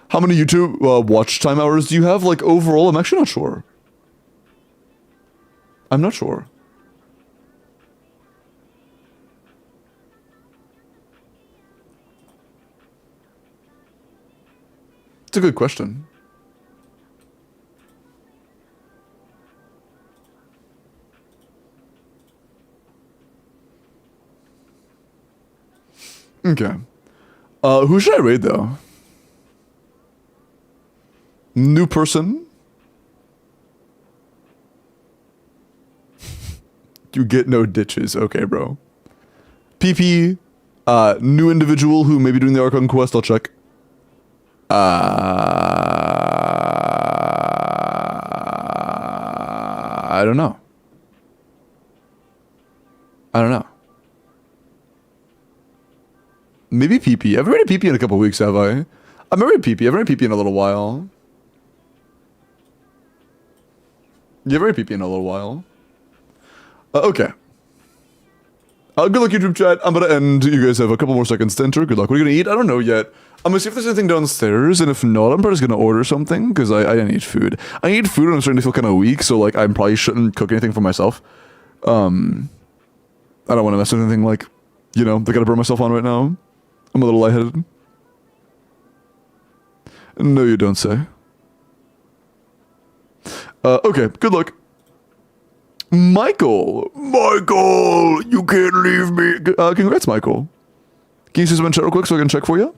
How many YouTube watch time hours do you have? Like overall, I'm actually not sure. I'm not sure. It's a good question. Okay. Who should I raid though? New person? You get no ditches. Okay, bro. PP. New individual who may be doing the Archon quest. I'll check. I don't know. Maybe PP. I haven't rated PP in a couple weeks, have I? I've rated PP. I haven't rated PP in a little while. You haven't rated PP in a little while. Okay. Good luck, YouTube chat. I'm gonna end. You guys have a couple more seconds to enter. Good luck. What are you gonna eat? I don't know yet. I'm gonna see if there's anything downstairs, and if not, I'm probably just gonna order something, because I need food. I need food and I'm starting to feel kind of weak, so like I probably shouldn't cook anything for myself. I don't want to mess with anything like, you know, I gotta burn myself on right now. I'm a little lightheaded. No, you don't say. Okay, good luck. Michael! Michael! You can't leave me! Congrats, Michael. Can you see some chat real quick so I can check for you?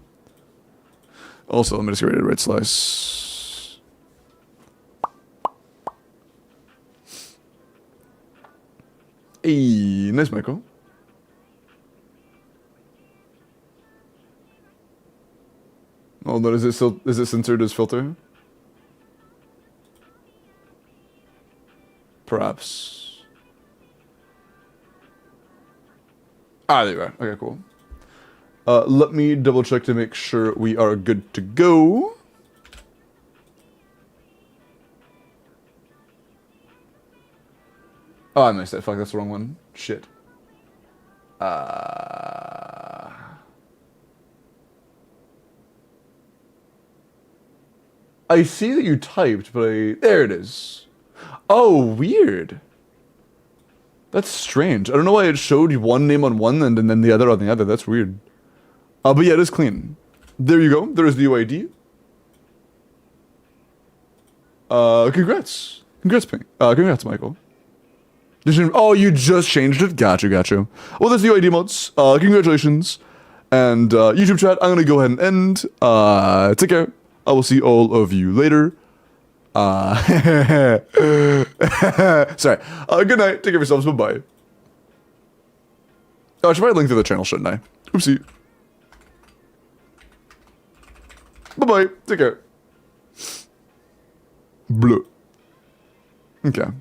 Also, let me just get ready to red slice. Hey, nice, Michael. Oh no, is it censored as filter? Perhaps. Ah, there you are. Okay, cool. Let me double check to make sure we are good to go. Oh, I missed it. Fuck, that's the wrong one. Shit. I see that you typed, but there it is. Oh, weird. That's strange. I don't know why it showed one name on one and then the other on the other. That's weird. But yeah, it is clean. There you go. There is the UID. Congrats. Congrats, Pink. Congrats, Michael. Oh, you just changed it? Got you. Well, there's the UID mods. Congratulations. And YouTube chat, I'm gonna go ahead and end. Take care. I will see all of you later. Sorry. Good night. Take care of yourselves. Bye-bye. Oh, I should probably link to the channel, shouldn't I? Oopsie. Bye-bye. Take care. Blue. Okay.